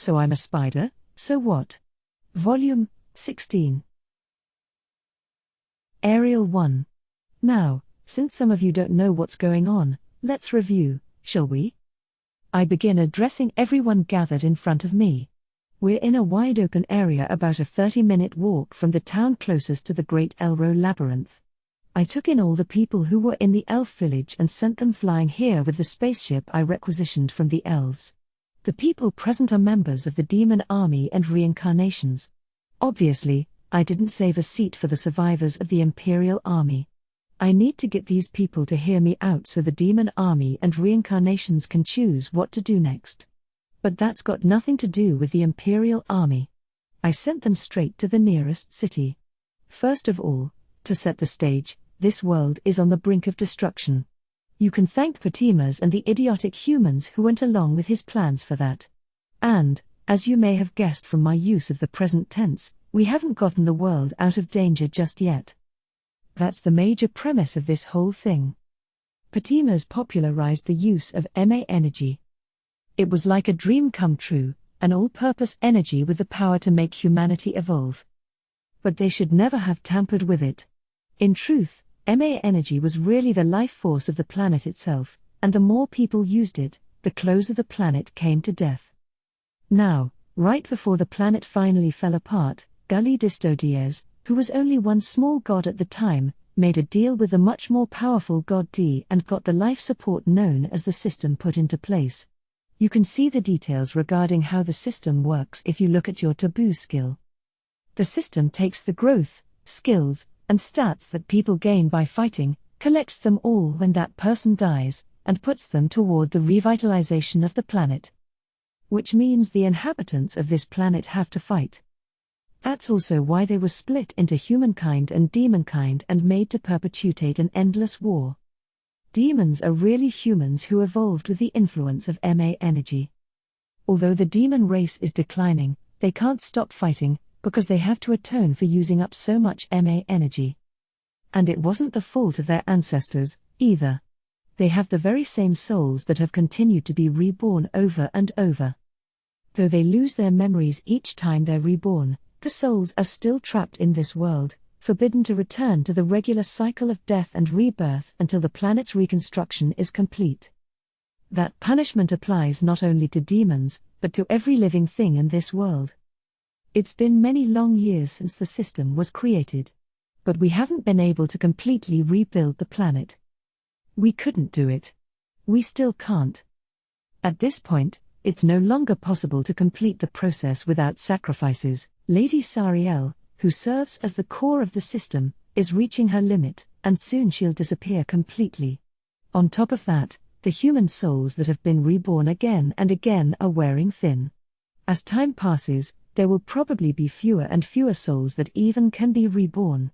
So I'm a spider, so what? Volume 16. Ariel 1. Now, since some of you don't know what's going on, let's review, shall we? I begin addressing everyone gathered in front of me. We're in a wide open area about a 30-minute walk from the town closest to the Great Elro Labyrinth. I took in all the people who were in the elf village and sent them flying here with the spaceship I requisitioned from the elves. The people present are members of the demon army and reincarnations. Obviously, I didn't save a seat for the survivors of the Imperial Army. I need to get these people to hear me out so the demon army and reincarnations can choose what to do next. But that's got nothing to do with the Imperial Army. I sent them straight to the nearest city. First of all, to set the stage, this world is on the brink of destruction. You can thank Patimas and the idiotic humans who went along with his plans for that. And, as you may have guessed from my use of the present tense, we haven't gotten the world out of danger just yet. That's the major premise of this whole thing. Patimas popularized the use of MA energy. It was like a dream come true, an all-purpose energy with the power to make humanity evolve. But they should never have tampered with it. In truth, MA energy was really the life force of the planet itself, and the more people used it, the closer the planet came to death. Now, right before the planet finally fell apart, Gully Distodies, who was only one small god at the time, made a deal with the much more powerful god D and got the life support known as the system put into place. You can see the details regarding how the system works if you look at your taboo skill. The system takes the growth, skills, and stats that people gain by fighting, collects them all when that person dies, and puts them toward the revitalization of the planet. Which means the inhabitants of this planet have to fight. That's also why they were split into humankind and demonkind and made to perpetuate an endless war. Demons are really humans who evolved with the influence of MA energy. Although the demon race is declining, they can't stop fighting, because they have to atone for using up so much MA energy. And it wasn't the fault of their ancestors, either. They have the very same souls that have continued to be reborn over and over. Though they lose their memories each time they're reborn, the souls are still trapped in this world, forbidden to return to the regular cycle of death and rebirth until the planet's reconstruction is complete. That punishment applies not only to demons, but to every living thing in this world. It's been many long years since the system was created. But we haven't been able to completely rebuild the planet. We couldn't do it. We still can't. At this point, it's no longer possible to complete the process without sacrifices. Lady Sariel, who serves as the core of the system, is reaching her limit, and soon she'll disappear completely. On top of that, the human souls that have been reborn again and again are wearing thin. As time passes, there will probably be fewer and fewer souls that even can be reborn.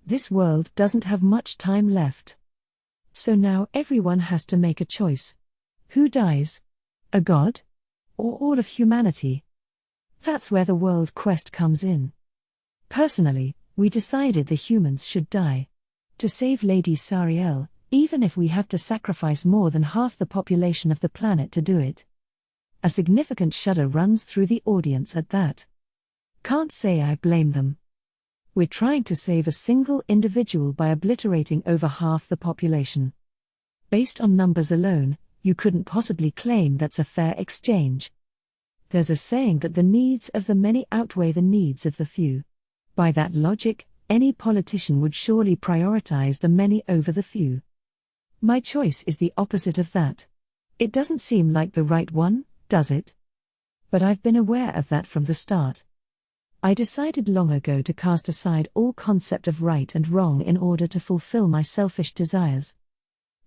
This world doesn't have much time left. So now everyone has to make a choice. Who dies? A god? Or all of humanity? That's where the world quest comes in. Personally, we decided the humans should die. To save Lady Sariel, even if we have to sacrifice more than half the population of the planet to do it. A significant shudder runs through the audience at that. Can't say I blame them. We're trying to save a single individual by obliterating over half the population. Based on numbers alone, you couldn't possibly claim that's a fair exchange. There's a saying that the needs of the many outweigh the needs of the few. By that logic, any politician would surely prioritize the many over the few. My choice is the opposite of that. It doesn't seem like the right one, does it? But I've been aware of that from the start. I decided long ago to cast aside all concept of right and wrong in order to fulfill my selfish desires.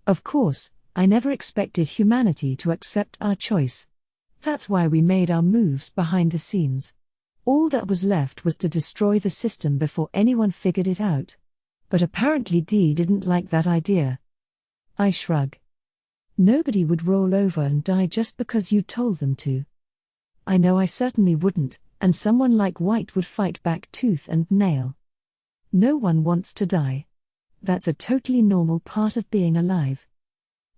Of course, I never expected humanity to accept our choice. That's why we made our moves behind the scenes. All that was left was to destroy the system before anyone figured it out. But apparently Dee didn't like that idea. I shrug. Nobody would roll over and die just because you told them to. I know I certainly wouldn't, and someone like White would fight back tooth and nail. No one wants to die. That's a totally normal part of being alive.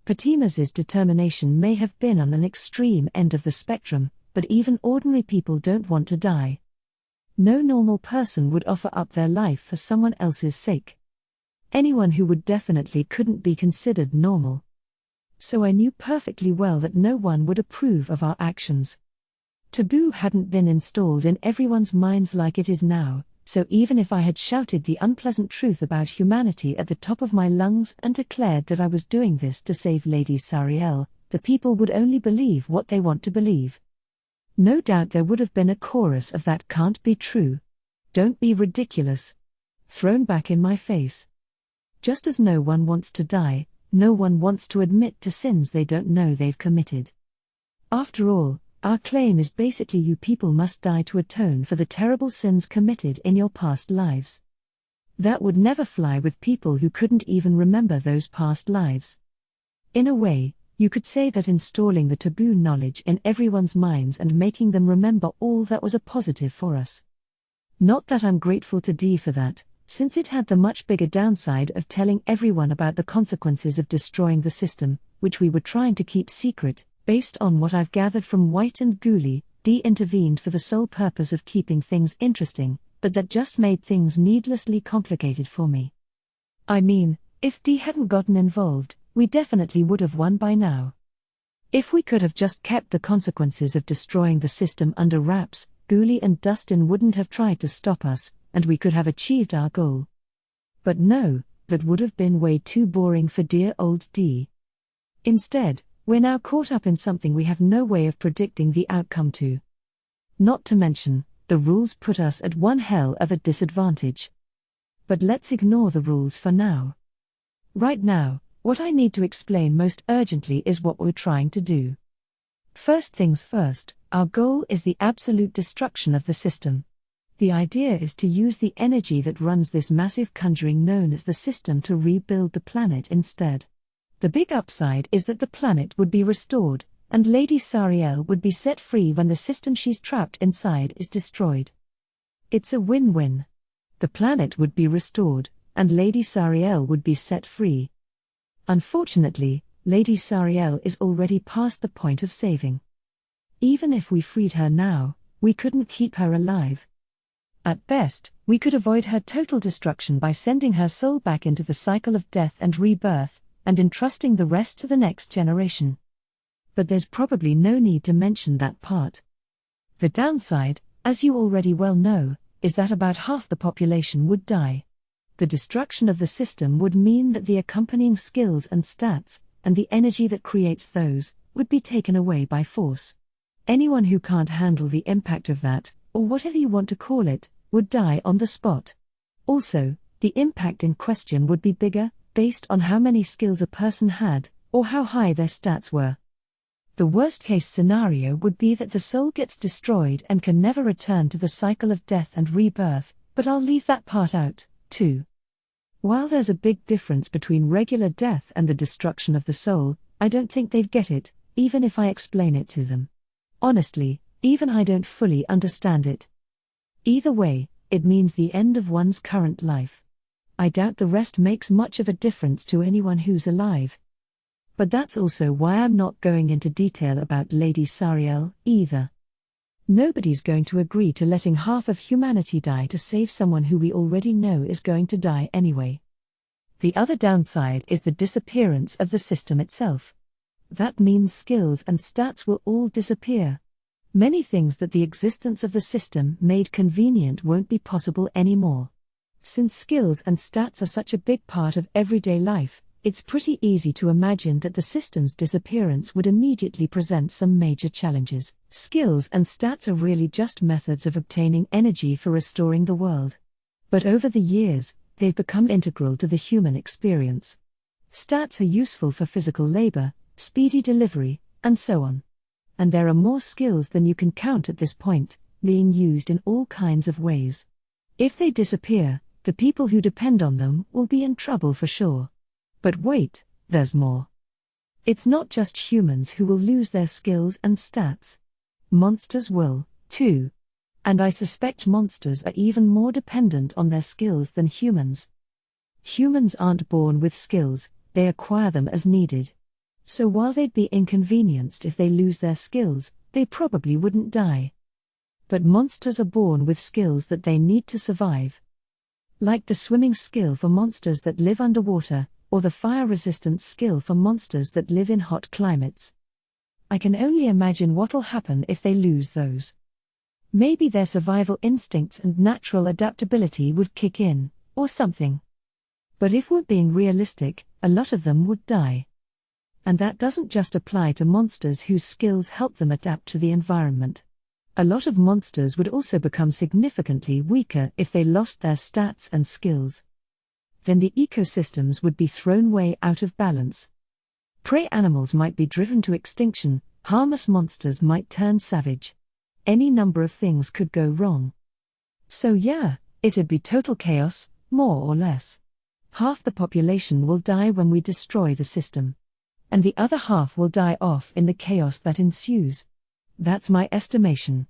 Patimas's determination may have been on an extreme end of the spectrum, but even ordinary people don't want to die. No normal person would offer up their life for someone else's sake. Anyone who would definitely couldn't be considered normal. So I knew perfectly well that no one would approve of our actions. Taboo hadn't been installed in everyone's minds like it is now, so even if I had shouted the unpleasant truth about humanity at the top of my lungs and declared that I was doing this to save Lady Sariel, the people would only believe what they want to believe. No doubt there would have been a chorus of "that can't be true. Don't be ridiculous," thrown back in my face. Just as no one wants to die, no one wants to admit to sins they don't know they've committed. After all, our claim is basically you people must die to atone for the terrible sins committed in your past lives. That would never fly with people who couldn't even remember those past lives. In a way, you could say that installing the taboo knowledge in everyone's minds and making them remember all that was a positive for us. Not that I'm grateful to Dee for that, since it had the much bigger downside of telling everyone about the consequences of destroying the system, which we were trying to keep secret. Based on what I've gathered from White and Ghoulie, Dee intervened for the sole purpose of keeping things interesting, but that just made things needlessly complicated for me. I mean, if Dee hadn't gotten involved, we definitely would have won by now. If we could have just kept the consequences of destroying the system under wraps, Ghoulie and Dustin wouldn't have tried to stop us, and we could have achieved our goal. But no, that would have been way too boring for dear old Dee. Instead, we're now caught up in something we have no way of predicting the outcome to. Not to mention, the rules put us at one hell of a disadvantage. But let's ignore the rules for now. Right now, what I need to explain most urgently is what we're trying to do. First things first, our goal is the absolute destruction of the system. The idea is to use the energy that runs this massive conjuring known as the system to rebuild the planet instead. The big upside is that the planet would be restored, and Lady Sariel would be set free when the system she's trapped inside is destroyed. It's a win-win. The planet would be restored, and Lady Sariel would be set free. Unfortunately, Lady Sariel is already past the point of saving. Even if we freed her now, we couldn't keep her alive. At best, we could avoid her total destruction by sending her soul back into the cycle of death and rebirth, and entrusting the rest to the next generation. But there's probably no need to mention that part. The downside, as you already well know, is that about half the population would die. The destruction of the system would mean that the accompanying skills and stats, and the energy that creates those, would be taken away by force. Anyone who can't handle the impact of that, or whatever you want to call it, would die on the spot. Also, the impact in question would be bigger, based on how many skills a person had, or how high their stats were. The worst-case scenario would be that the soul gets destroyed and can never return to the cycle of death and rebirth, but I'll leave that part out, too. While there's a big difference between regular death and the destruction of the soul, I don't think they'd get it, even if I explain it to them. Honestly, even I don't fully understand it. Either way, it means the end of one's current life. I doubt the rest makes much of a difference to anyone who's alive. But that's also why I'm not going into detail about Lady Sariel, either. Nobody's going to agree to letting half of humanity die to save someone who we already know is going to die anyway. The other downside is the disappearance of the system itself. That means skills and stats will all disappear. Many things that the existence of the system made convenient won't be possible anymore. Since skills and stats are such a big part of everyday life, it's pretty easy to imagine that the system's disappearance would immediately present some major challenges. Skills and stats are really just methods of obtaining energy for restoring the world. But over the years, they've become integral to the human experience. Stats are useful for physical labor, speedy delivery, and so on. And there are more skills than you can count at this point, being used in all kinds of ways. If they disappear, the people who depend on them will be in trouble for sure. But wait, there's more. It's not just humans who will lose their skills and stats. Monsters will, too. And I suspect monsters are even more dependent on their skills than humans. Humans aren't born with skills, they acquire them as needed. So while they'd be inconvenienced if they lose their skills, they probably wouldn't die. But monsters are born with skills that they need to survive. Like the swimming skill for monsters that live underwater, or the fire resistance skill for monsters that live in hot climates. I can only imagine what'll happen if they lose those. Maybe their survival instincts and natural adaptability would kick in, or something. But if we're being realistic, a lot of them would die. And that doesn't just apply to monsters whose skills help them adapt to the environment. A lot of monsters would also become significantly weaker if they lost their stats and skills. Then the ecosystems would be thrown way out of balance. Prey animals might be driven to extinction, harmless monsters might turn savage. Any number of things could go wrong. So yeah, it'd be total chaos, more or less. Half the population will die when we destroy the system. And the other half will die off in the chaos that ensues. That's my estimation.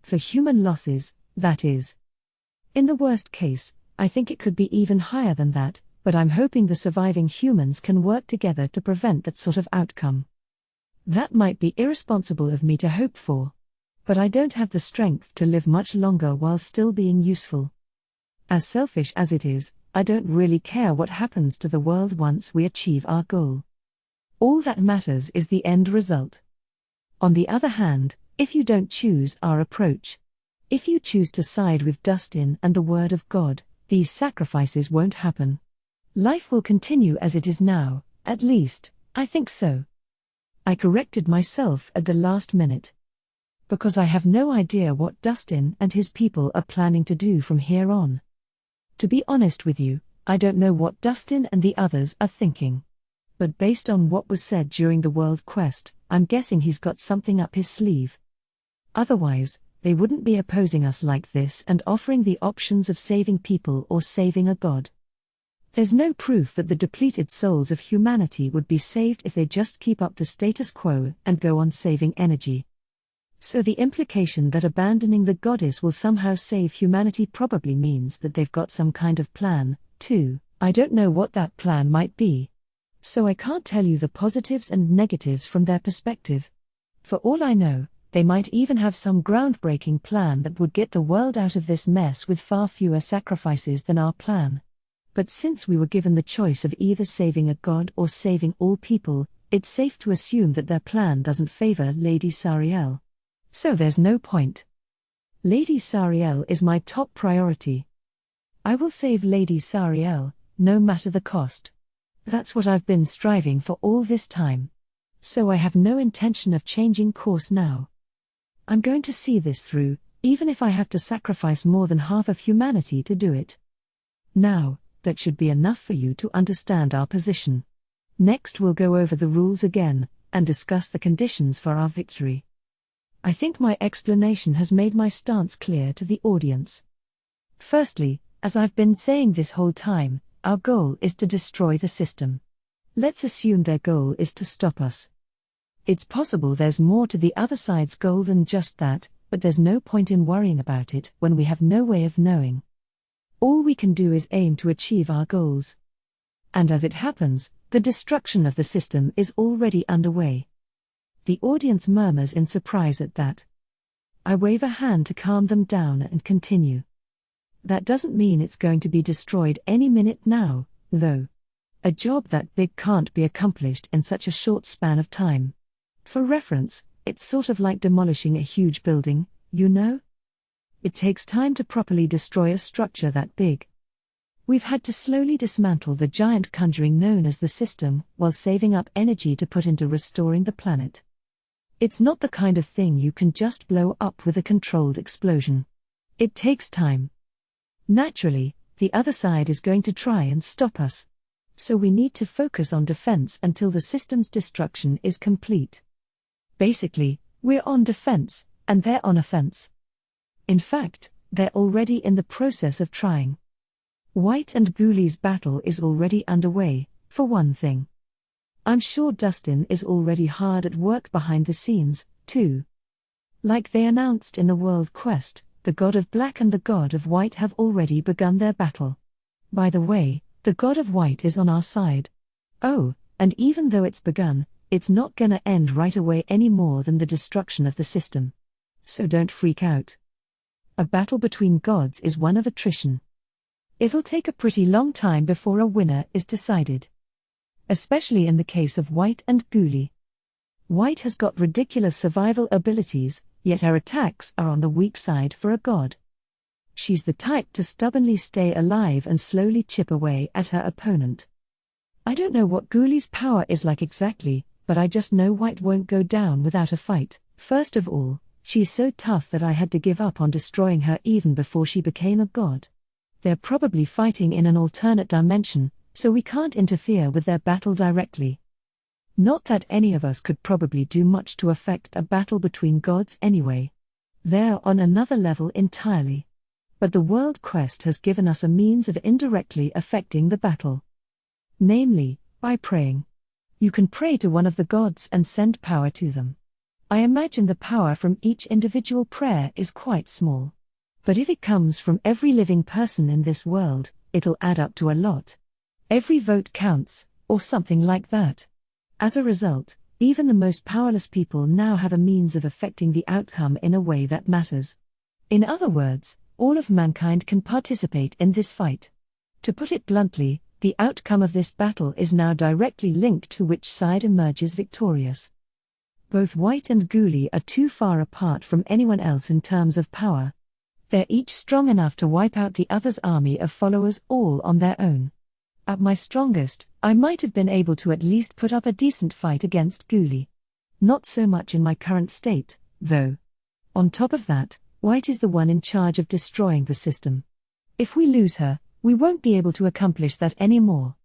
For human losses, that is. In the worst case, I think it could be even higher than that, but I'm hoping the surviving humans can work together to prevent that sort of outcome. That might be irresponsible of me to hope for. But I don't have the strength to live much longer while still being useful. As selfish as it is, I don't really care what happens to the world once we achieve our goal. All that matters is the end result. On the other hand, if you don't choose our approach, if you choose to side with Dustin and the Word of God, these sacrifices won't happen. Life will continue as it is now, at least, I think so. I corrected myself at the last minute. Because I have no idea what Dustin and his people are planning to do from here on. To be honest with you, I don't know what Dustin and the others are thinking. But based on what was said during the World Quest, I'm guessing he's got something up his sleeve. Otherwise, they wouldn't be opposing us like this and offering the options of saving people or saving a god. There's no proof that the depleted souls of humanity would be saved if they just keep up the status quo and go on saving energy. So the implication that abandoning the goddess will somehow save humanity probably means that they've got some kind of plan, too. I don't know what that plan might be. So I can't tell you the positives and negatives from their perspective. For all I know, they might even have some groundbreaking plan that would get the world out of this mess with far fewer sacrifices than our plan. But since we were given the choice of either saving a god or saving all people, it's safe to assume that their plan doesn't favor Lady Sariel. So there's no point. Lady Sariel is my top priority. I will save Lady Sariel, no matter the cost. That's what I've been striving for all this time. So I have no intention of changing course now. I'm going to see this through, even if I have to sacrifice more than half of humanity to do it. Now, that should be enough for you to understand our position. Next we'll go over the rules again, and discuss the conditions for our victory. I think my explanation has made my stance clear to the audience. Firstly, as I've been saying this whole time, our goal is to destroy the system. Let's assume their goal is to stop us. It's possible there's more to the other side's goal than just that, but there's no point in worrying about it when we have no way of knowing. All we can do is aim to achieve our goals. And as it happens, the destruction of the system is already underway. The audience murmurs in surprise at that. I wave a hand to calm them down and continue. That doesn't mean it's going to be destroyed any minute now, though. A job that big can't be accomplished in such a short span of time. For reference, it's sort of like demolishing a huge building, you know? It takes time to properly destroy a structure that big. We've had to slowly dismantle the giant conjuring known as the system, while saving up energy to put into restoring the planet. It's not the kind of thing you can just blow up with a controlled explosion. It takes time. Naturally, the other side is going to try and stop us. So we need to focus on defense until the system's destruction is complete. Basically, we're on defense, and they're on offense. In fact, they're already in the process of trying. White and Ghouli's battle is already underway, for one thing. I'm sure Dustin is already hard at work behind the scenes, too. Like they announced in the World Quest, the God of Black and the God of White have already begun their battle. By the way, the God of White is on our side. Oh, and even though it's begun, It's not gonna end right away any more than the destruction of the system. So don't freak out. A battle between gods is one of attrition. It'll take a pretty long time before a winner is decided. Especially in the case of White and Ghoulie. White has got ridiculous survival abilities, yet her attacks are on the weak side for a god. She's the type to stubbornly stay alive and slowly chip away at her opponent. I don't know what Ghoulie's power is like exactly, but I just know White won't go down without a fight. First of all, she's so tough that I had to give up on destroying her even before she became a god. They're probably fighting in an alternate dimension, so we can't interfere with their battle directly. Not that any of us could probably do much to affect a battle between gods anyway. They're on another level entirely. But the World Quest has given us a means of indirectly affecting the battle. Namely, by praying. You can pray to one of the gods and send power to them. I imagine the power from each individual prayer is quite small. But if it comes from every living person in this world, it'll add up to a lot. Every vote counts, or something like that. As a result, even the most powerless people now have a means of affecting the outcome in a way that matters. In other words, all of mankind can participate in this fight. To put it bluntly, the outcome of this battle is now directly linked to which side emerges victorious. Both White and Ghoulie are too far apart from anyone else in terms of power. They're each strong enough to wipe out the other's army of followers all on their own. At my strongest, I might have been able to at least put up a decent fight against Ghoulie. Not so much in my current state, though. On top of that, White is the one in charge of destroying the system. If we lose her, we won't be able to accomplish that anymore.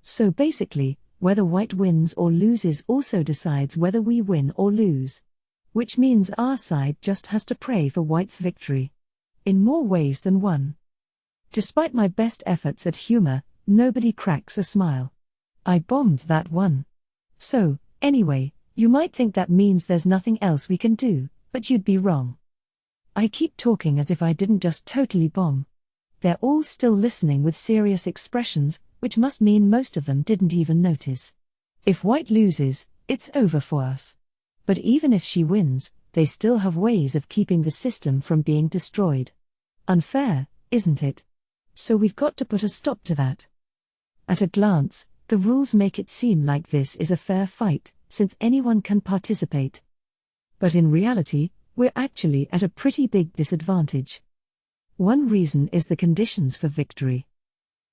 So basically, whether White wins or loses also decides whether we win or lose. Which means our side just has to pray for White's victory. In more ways than one. Despite my best efforts at humor, nobody cracks a smile. I bombed that one. So, anyway, you might think that means there's nothing else we can do, but you'd be wrong. I keep talking as if I didn't just totally bomb. They're all still listening with serious expressions, which must mean most of them didn't even notice. If White loses, it's over for us. But even if she wins, they still have ways of keeping the system from being destroyed. Unfair, isn't it? So we've got to put a stop to that. At a glance, the rules make it seem like this is a fair fight, since anyone can participate. But in reality, we're actually at a pretty big disadvantage. One reason is the conditions for victory.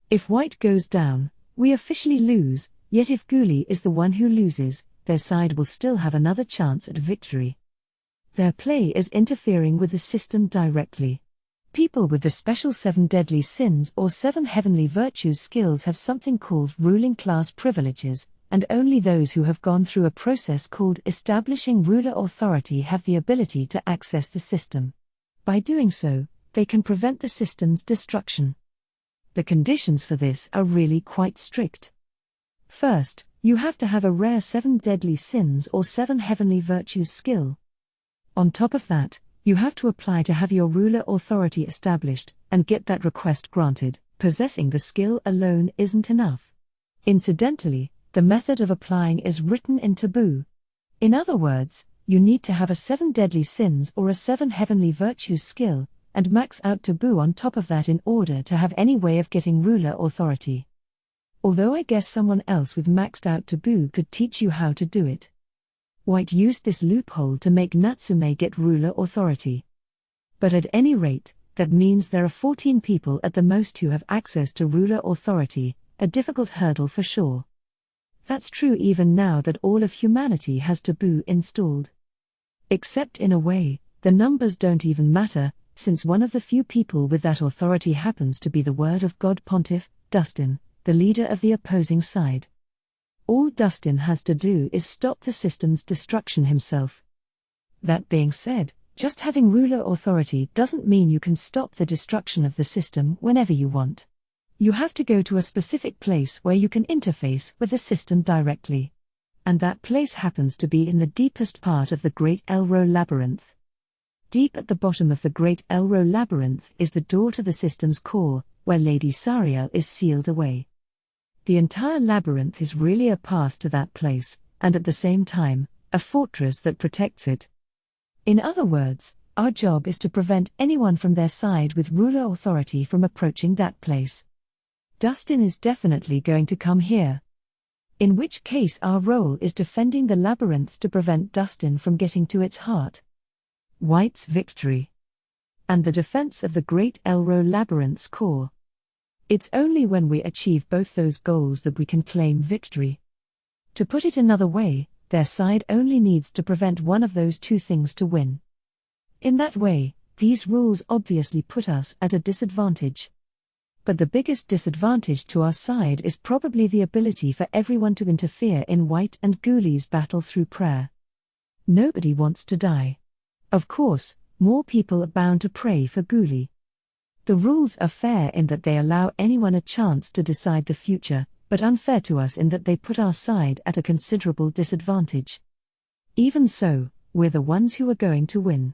If White goes down, we officially lose, yet if Ghoulie is the one who loses, their side will still have another chance at victory. Their play is interfering with the system directly. People with the special 7 deadly sins or 7 heavenly virtues skills have something called ruling class privileges, and only those who have gone through a process called establishing ruler authority have the ability to access the system. By doing so, they can prevent the system's destruction. The conditions for this are really quite strict. First, you have to have a rare 7 deadly sins or 7 heavenly virtues skill. On top of that, you have to apply to have your ruler authority established, and get that request granted. Possessing the skill alone isn't enough. Incidentally, the method of applying is written in taboo. In other words, you need to have a 7 deadly sins or a 7 heavenly virtues skill, and max out taboo on top of that in order to have any way of getting ruler authority. Although I guess someone else with maxed out taboo could teach you how to do it. White used this loophole to make Natsume get ruler authority. But at any rate, that means there are 14 people at the most who have access to ruler authority, a difficult hurdle for sure. That's true even now that all of humanity has taboo installed. Except in a way, the numbers don't even matter, since one of the few people with that authority happens to be the Word of God Pontiff, Dustin, the leader of the opposing side. All Dustin has to do is stop the system's destruction himself. That being said, just having ruler authority doesn't mean you can stop the destruction of the system whenever you want. You have to go to a specific place where you can interface with the system directly. And that place happens to be in the deepest part of the Great Elro Labyrinth. Deep at the bottom of the Great Elro Labyrinth is the door to the system's core, where Lady Sariel is sealed away. The entire labyrinth is really a path to that place, and at the same time, a fortress that protects it. In other words, our job is to prevent anyone from their side with ruler authority from approaching that place. Dustin is definitely going to come here. In which case our role is defending the labyrinth to prevent Dustin from getting to its heart. White's victory. And the defense of the Great Elro Labyrinth's core. It's only when we achieve both those goals that we can claim victory. To put it another way, their side only needs to prevent one of those two things to win. In that way, these rules obviously put us at a disadvantage. But the biggest disadvantage to our side is probably the ability for everyone to interfere in White and Ghouli's battle through prayer. Nobody wants to die. Of course, more people are bound to pray for Ghoulie. The rules are fair in that they allow anyone a chance to decide the future, but unfair to us in that they put our side at a considerable disadvantage. Even so, we're the ones who are going to win.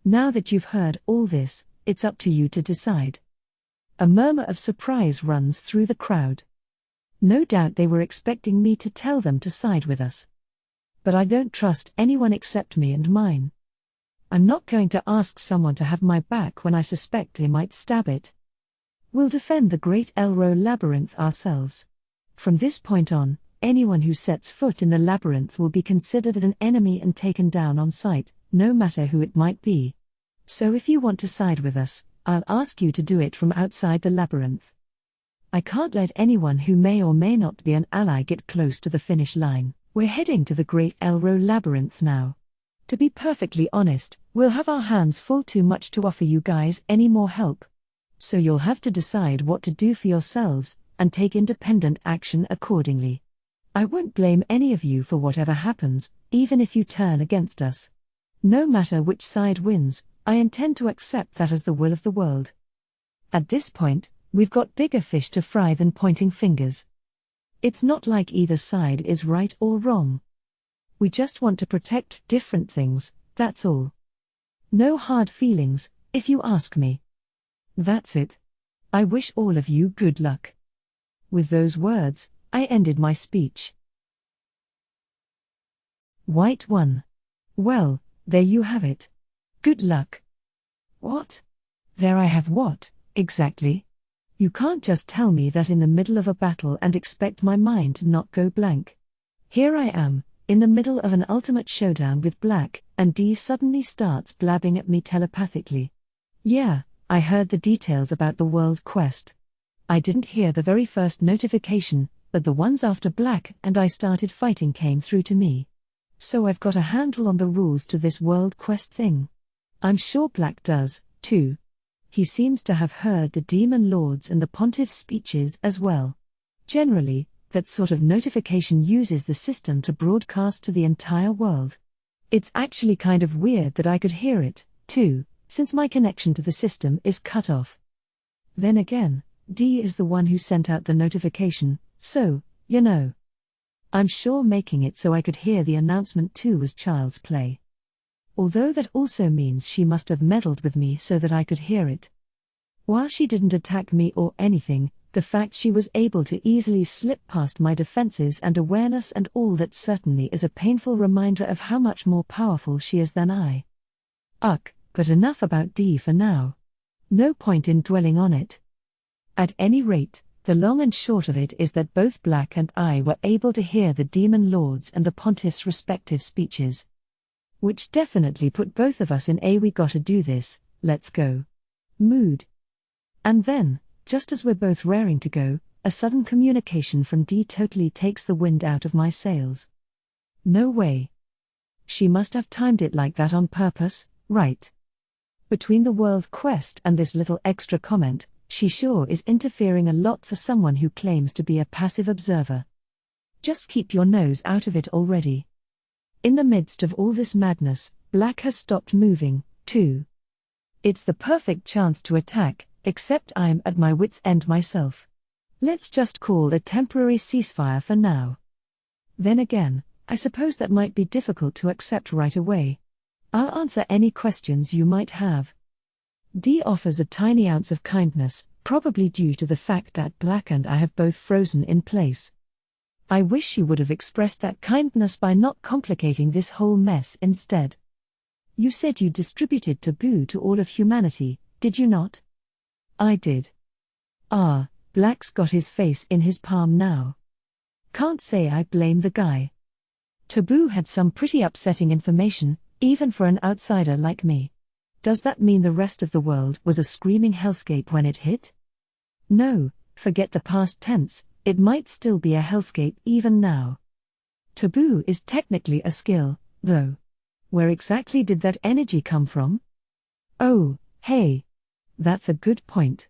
Now that you've heard all this, it's up to you to decide. A murmur of surprise runs through the crowd. No doubt they were expecting me to tell them to side with us. But I don't trust anyone except me and mine. I'm not going to ask someone to have my back when I suspect they might stab it. We'll defend the Great Elro Labyrinth ourselves. From this point on, anyone who sets foot in the labyrinth will be considered an enemy and taken down on sight, no matter who it might be. So if you want to side with us, I'll ask you to do it from outside the labyrinth. I can't let anyone who may or may not be an ally get close to the finish line. We're heading to the Great Elro Labyrinth now. To be perfectly honest, we'll have our hands full, too much to offer you guys any more help. So you'll have to decide what to do for yourselves, and take independent action accordingly. I won't blame any of you for whatever happens, even if you turn against us. No matter which side wins, I intend to accept that as the will of the world. At this point, we've got bigger fish to fry than pointing fingers. It's not like either side is right or wrong. We just want to protect different things, that's all. No hard feelings, if you ask me. That's it. I wish all of you good luck. With those words, I ended my speech. White won. Well, there you have it. Good luck. What? There I have what, exactly? You can't just tell me that in the middle of a battle and expect my mind to not go blank. Here I am, in the middle of an ultimate showdown with Black, and Dee suddenly starts blabbing at me telepathically. Yeah, I heard the details about the world quest. I didn't hear the very first notification, but the ones after Black and I started fighting came through to me. So I've got a handle on the rules to this world quest thing. I'm sure Black does, too. He seems to have heard the Demon Lords and the Pontiff's speeches as well. Generally, that sort of notification uses the system to broadcast to the entire world. It's actually kind of weird that I could hear it, too, since my connection to the system is cut off. Then again, Dee is the one who sent out the notification, so, you know. I'm sure making it so I could hear the announcement too was child's play. Although that also means she must have meddled with me so that I could hear it. While she didn't attack me or anything, the fact she was able to easily slip past my defenses and awareness and all that certainly is a painful reminder of how much more powerful she is than I. But enough about Dee for now. No point in dwelling on it. At any rate, the long and short of it is that both Black and I were able to hear the Demon Lords and the Pontiff's respective speeches. Which definitely put both of us in a we gotta do this, let's go mood. And then, just as we're both raring to go, a sudden communication from Dee totally takes the wind out of my sails. No way. She must have timed it like that on purpose, right? Between the world quest and this little extra comment, she sure is interfering a lot for someone who claims to be a passive observer. Just keep your nose out of it already. In the midst of all this madness, Black has stopped moving, too. It's the perfect chance to attack, except I'm at my wit's end myself. Let's just call a temporary ceasefire for now. Then again, I suppose that might be difficult to accept right away. I'll answer any questions you might have. Dee offers a tiny ounce of kindness, probably due to the fact that Black and I have both frozen in place. I wish she would have expressed that kindness by not complicating this whole mess instead. You said you distributed taboo to all of humanity, did you not? I did. Ah, Black's got his face in his palm now. Can't say I blame the guy. Taboo had some pretty upsetting information, even for an outsider like me. Does that mean the rest of the world was a screaming hellscape when it hit? No, forget the past tense, it might still be a hellscape even now. Taboo is technically a skill, though. Where exactly did that energy come from? Oh, hey. That's a good point.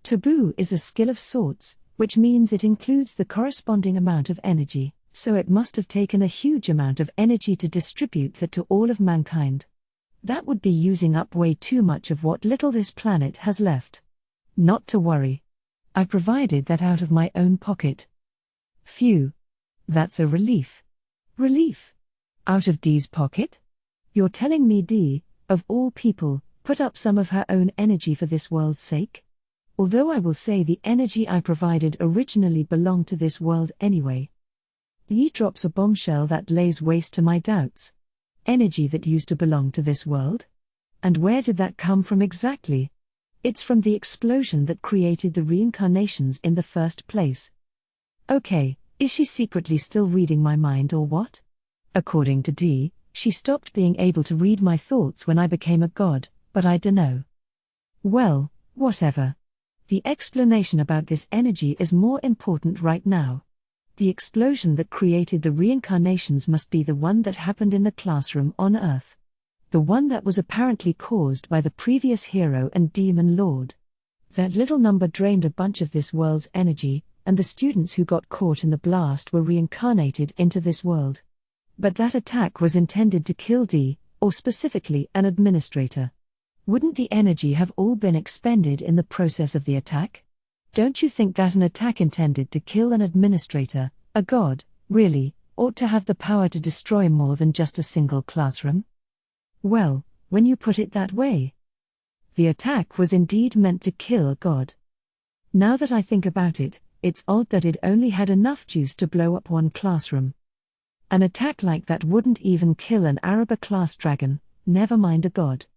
Taboo is a skill of sorts, which means it includes the corresponding amount of energy, so it must have taken a huge amount of energy to distribute that to all of mankind. That would be using up way too much of what little this planet has left. Not to worry. I provided that out of my own pocket. Phew. That's a relief. Relief? Out of Dee's pocket? You're telling me Dee, of all people, put up some of her own energy for this world's sake? Although I will say the energy I provided originally belonged to this world anyway. Dee drops a bombshell that lays waste to my doubts. Energy that used to belong to this world? And where did that come from exactly? It's from the explosion that created the reincarnations in the first place. Okay, is she secretly still reading my mind or what? According to Dee, she stopped being able to read my thoughts when I became a god, but I dunno. Well, whatever. The explanation about this energy is more important right now. The explosion that created the reincarnations must be the one that happened in the classroom on Earth. The one that was apparently caused by the previous hero and demon lord. That little number drained a bunch of this world's energy, and the students who got caught in the blast were reincarnated into this world. But that attack was intended to kill Dee, or specifically an administrator. Wouldn't the energy have all been expended in the process of the attack? Don't you think that an attack intended to kill an administrator, a god, really, ought to have the power to destroy more than just a single classroom? Well, when you put it that way. The attack was indeed meant to kill a god. Now that I think about it, it's odd that it only had enough juice to blow up one classroom. An attack like that wouldn't even kill an Araba-class dragon, never mind a god.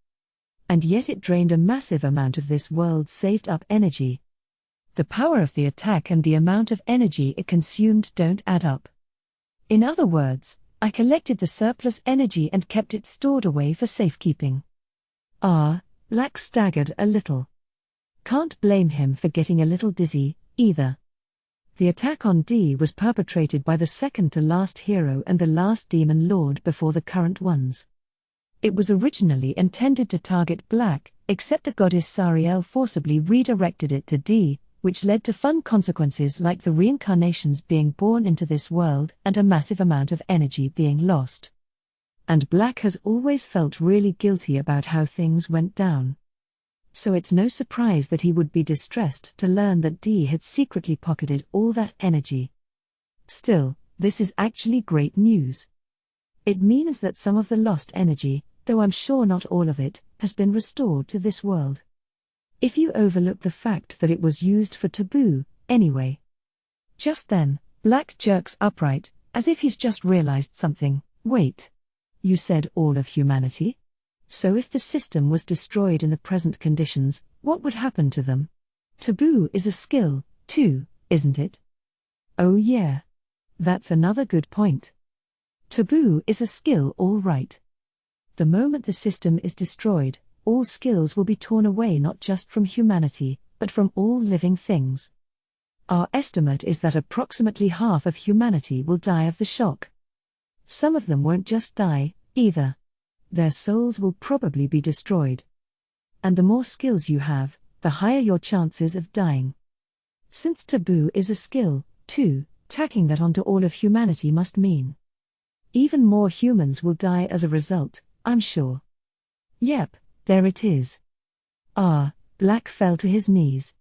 And yet it drained a massive amount of this world's saved-up energy. The power of the attack and the amount of energy it consumed don't add up. In other words, I collected the surplus energy and kept it stored away for safekeeping. Black staggered a little. Can't blame him for getting a little dizzy, either. The attack on Dee was perpetrated by the second-to-last hero and the last demon lord before the current ones. It was originally intended to target Black, except the goddess Sariel forcibly redirected it to Dee, which led to fun consequences like the reincarnations being born into this world and a massive amount of energy being lost. And Black has always felt really guilty about how things went down. So it's no surprise that he would be distressed to learn that Dee had secretly pocketed all that energy. Still, this is actually great news. It means that some of the lost energy, though I'm sure not all of it, has been restored to this world. If you overlook the fact that it was used for taboo, anyway. Just then, Black jerks upright, as if he's just realized something. Wait. You said all of humanity? So if the system was destroyed in the present conditions, what would happen to them? Taboo is a skill, too, isn't it? Oh yeah. That's another good point. Taboo is a skill, all right. The moment the system is destroyed, all skills will be torn away not just from humanity, but from all living things. Our estimate is that approximately half of humanity will die of the shock. Some of them won't just die, either. Their souls will probably be destroyed. And the more skills you have, the higher your chances of dying. Since taboo is a skill, too, tacking that onto all of humanity must mean even more humans will die as a result, I'm sure. Yep, there it is. Black fell to his knees.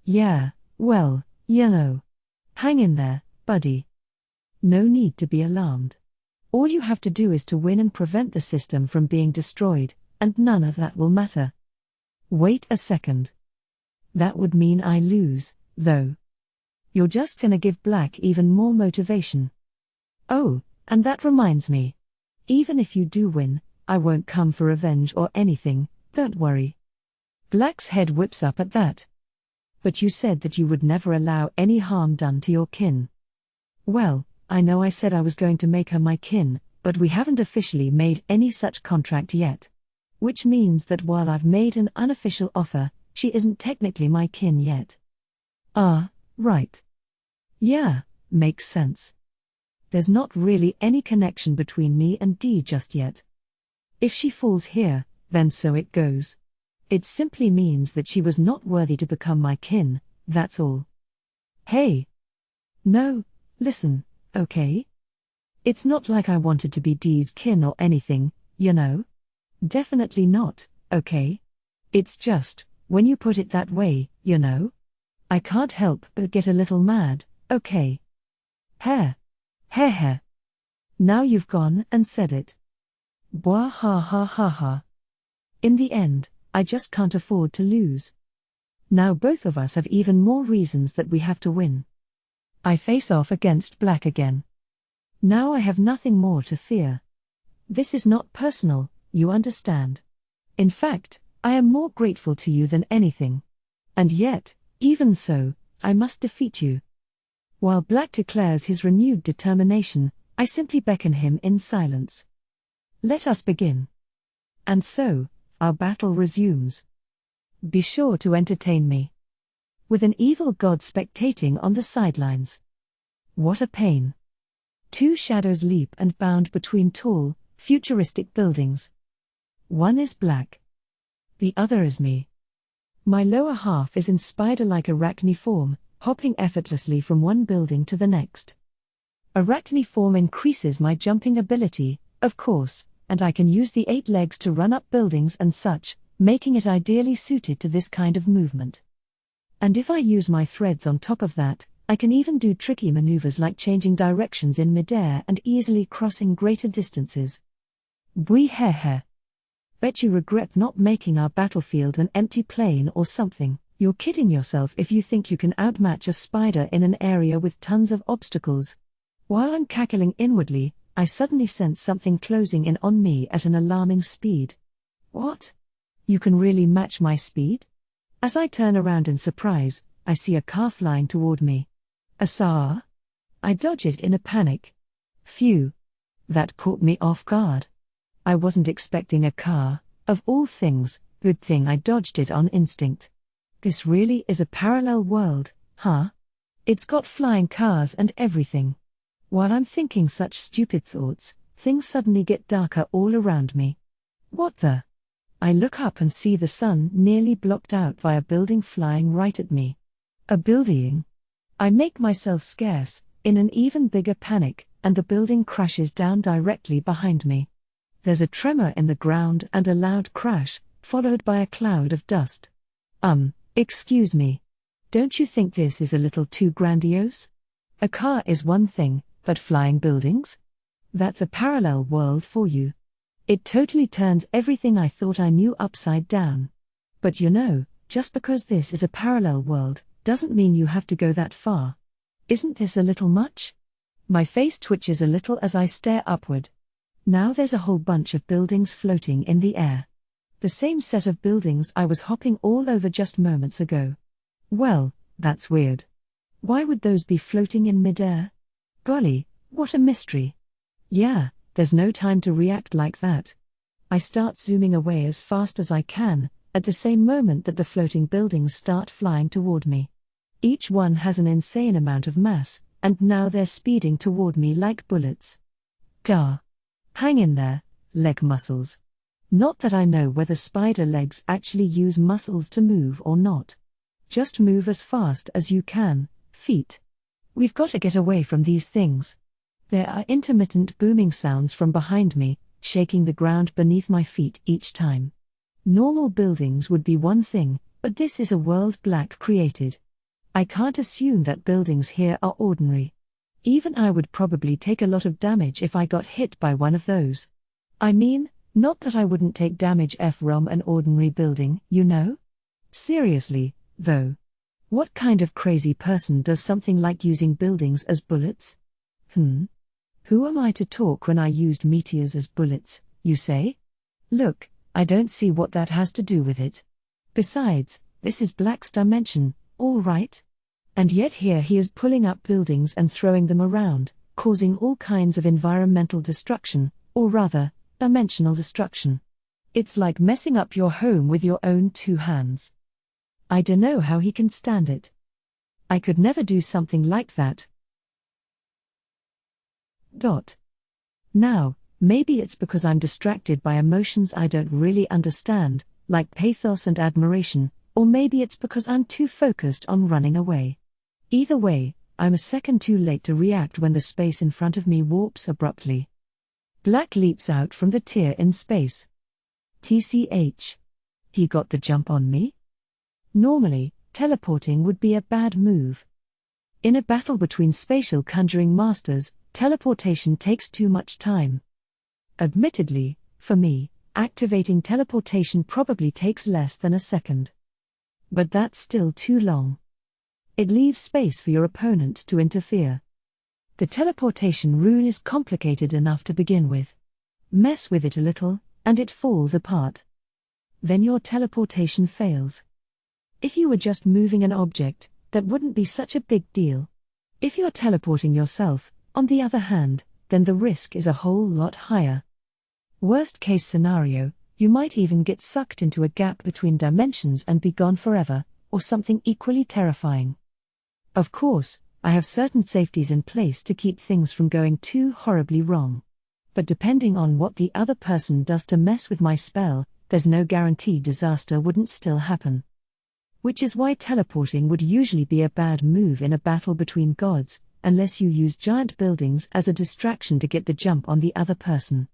Yeah, well, you know. Hang in there, buddy. No need to be alarmed. All you have to do is to win and prevent the system from being destroyed, and none of that will matter. Wait a second. That would mean I lose, though. You're just gonna give Black even more motivation. Oh, and that reminds me. Even if you do win, I won't come for revenge or anything, don't worry. Black's head whips up at that. But you said that you would never allow any harm done to your kin. Well, I know I said I was going to make her my kin, but we haven't officially made any such contract yet. Which means that while I've made an unofficial offer, she isn't technically my kin yet. Ah, right. Yeah, makes sense. There's not really any connection between me and Dee just yet. If she falls here, then so it goes. It simply means that she was not worthy to become my kin, that's all. Hey. No, listen, okay? It's not like I wanted to be Dee's kin or anything, you know? Definitely not, okay? It's just, when you put it that way, you know? I can't help but get a little mad, okay? Hair. Hair. Now you've gone and said it. Bwah ha ha ha ha. In the end, I just can't afford to lose. Now both of us have even more reasons that we have to win. I face off against Black again. Now I have nothing more to fear. This is not personal, you understand. In fact, I am more grateful to you than anything. And yet, even so, I must defeat you. While Black declares his renewed determination, I simply beckon him in silence. Let us begin. And so, our battle resumes. Be sure to entertain me. With an evil god spectating on the sidelines. What a pain. Two shadows leap and bound between tall, futuristic buildings. One is Black. The other is me. My lower half is in spider-like arachniform, hopping effortlessly from one building to the next. Arachniform increases my jumping ability, of course, and I can use the 8 legs to run up buildings and such, making it ideally suited to this kind of movement. And if I use my threads on top of that, I can even do tricky maneuvers like changing directions in midair and easily crossing greater distances. Bwee. Bet you regret not making our battlefield an empty plain or something. You're kidding yourself if you think you can outmatch a spider in an area with tons of obstacles. While I'm cackling inwardly, I suddenly sense something closing in on me at an alarming speed. What? You can really match my speed? As I turn around in surprise, I see a car flying toward me. A SAR? I dodge it in a panic. Phew. That caught me off guard. I wasn't expecting a car, of all things, good thing I dodged it on instinct. This really is a parallel world, huh? It's got flying cars and everything. While I'm thinking such stupid thoughts, things suddenly get darker all around me. What the? I look up and see the sun nearly blocked out by a building flying right at me. A building? I make myself scarce, in an even bigger panic, and the building crashes down directly behind me. There's a tremor in the ground and a loud crash, followed by a cloud of dust. Excuse me. Don't you think this is a little too grandiose? A car is one thing, but flying buildings? That's a parallel world for you. It totally turns everything I thought I knew upside down. But you know, just because this is a parallel world, doesn't mean you have to go that far. Isn't this a little much? My face twitches a little as I stare upward. Now there's a whole bunch of buildings floating in the air. The same set of buildings I was hopping all over just moments ago. Well, that's weird. Why would those be floating in midair? Golly, what a mystery. Yeah, there's no time to react like that. I start zooming away as fast as I can, at the same moment that the floating buildings start flying toward me. Each one has an insane amount of mass, and now they're speeding toward me like bullets. Gah. Hang in there, leg muscles. Not that I know whether spider legs actually use muscles to move or not. Just move as fast as you can, feet. We've got to get away from these things. There are intermittent booming sounds from behind me, shaking the ground beneath my feet each time. Normal buildings would be one thing, but this is a world Black created. I can't assume that buildings here are ordinary. Even I would probably take a lot of damage if I got hit by one of those. I mean, not that I wouldn't take damage from an ordinary building, you know? Seriously, though. What kind of crazy person does something like using buildings as bullets? Who am I to talk when I used meteors as bullets, you say? Look, I don't see what that has to do with it. Besides, this is Black's dimension, all right? And yet here he is pulling up buildings and throwing them around, causing all kinds of environmental destruction, or rather, dimensional destruction. It's like messing up your home with your own two hands. I dunno how he can stand it. I could never do something like that. Now, maybe it's because I'm distracted by emotions I don't really understand, like pathos and admiration, or maybe it's because I'm too focused on running away. Either way, I'm a second too late to react when the space in front of me warps abruptly. Black leaps out from the tier in space. TCH. He got the jump on me? Normally, teleporting would be a bad move. In a battle between spatial conjuring masters, teleportation takes too much time. Admittedly, for me, activating teleportation probably takes less than a second. But that's still too long. It leaves space for your opponent to interfere. The teleportation rune is complicated enough to begin with. Mess with it a little, and it falls apart. Then your teleportation fails. If you were just moving an object, that wouldn't be such a big deal. If you're teleporting yourself, on the other hand, then the risk is a whole lot higher. Worst case scenario, you might even get sucked into a gap between dimensions and be gone forever, or something equally terrifying. Of course, I have certain safeties in place to keep things from going too horribly wrong. But depending on what the other person does to mess with my spell, there's no guarantee disaster wouldn't still happen. Which is why teleporting would usually be a bad move in a battle between gods, unless you use giant buildings as a distraction to get the jump on the other person.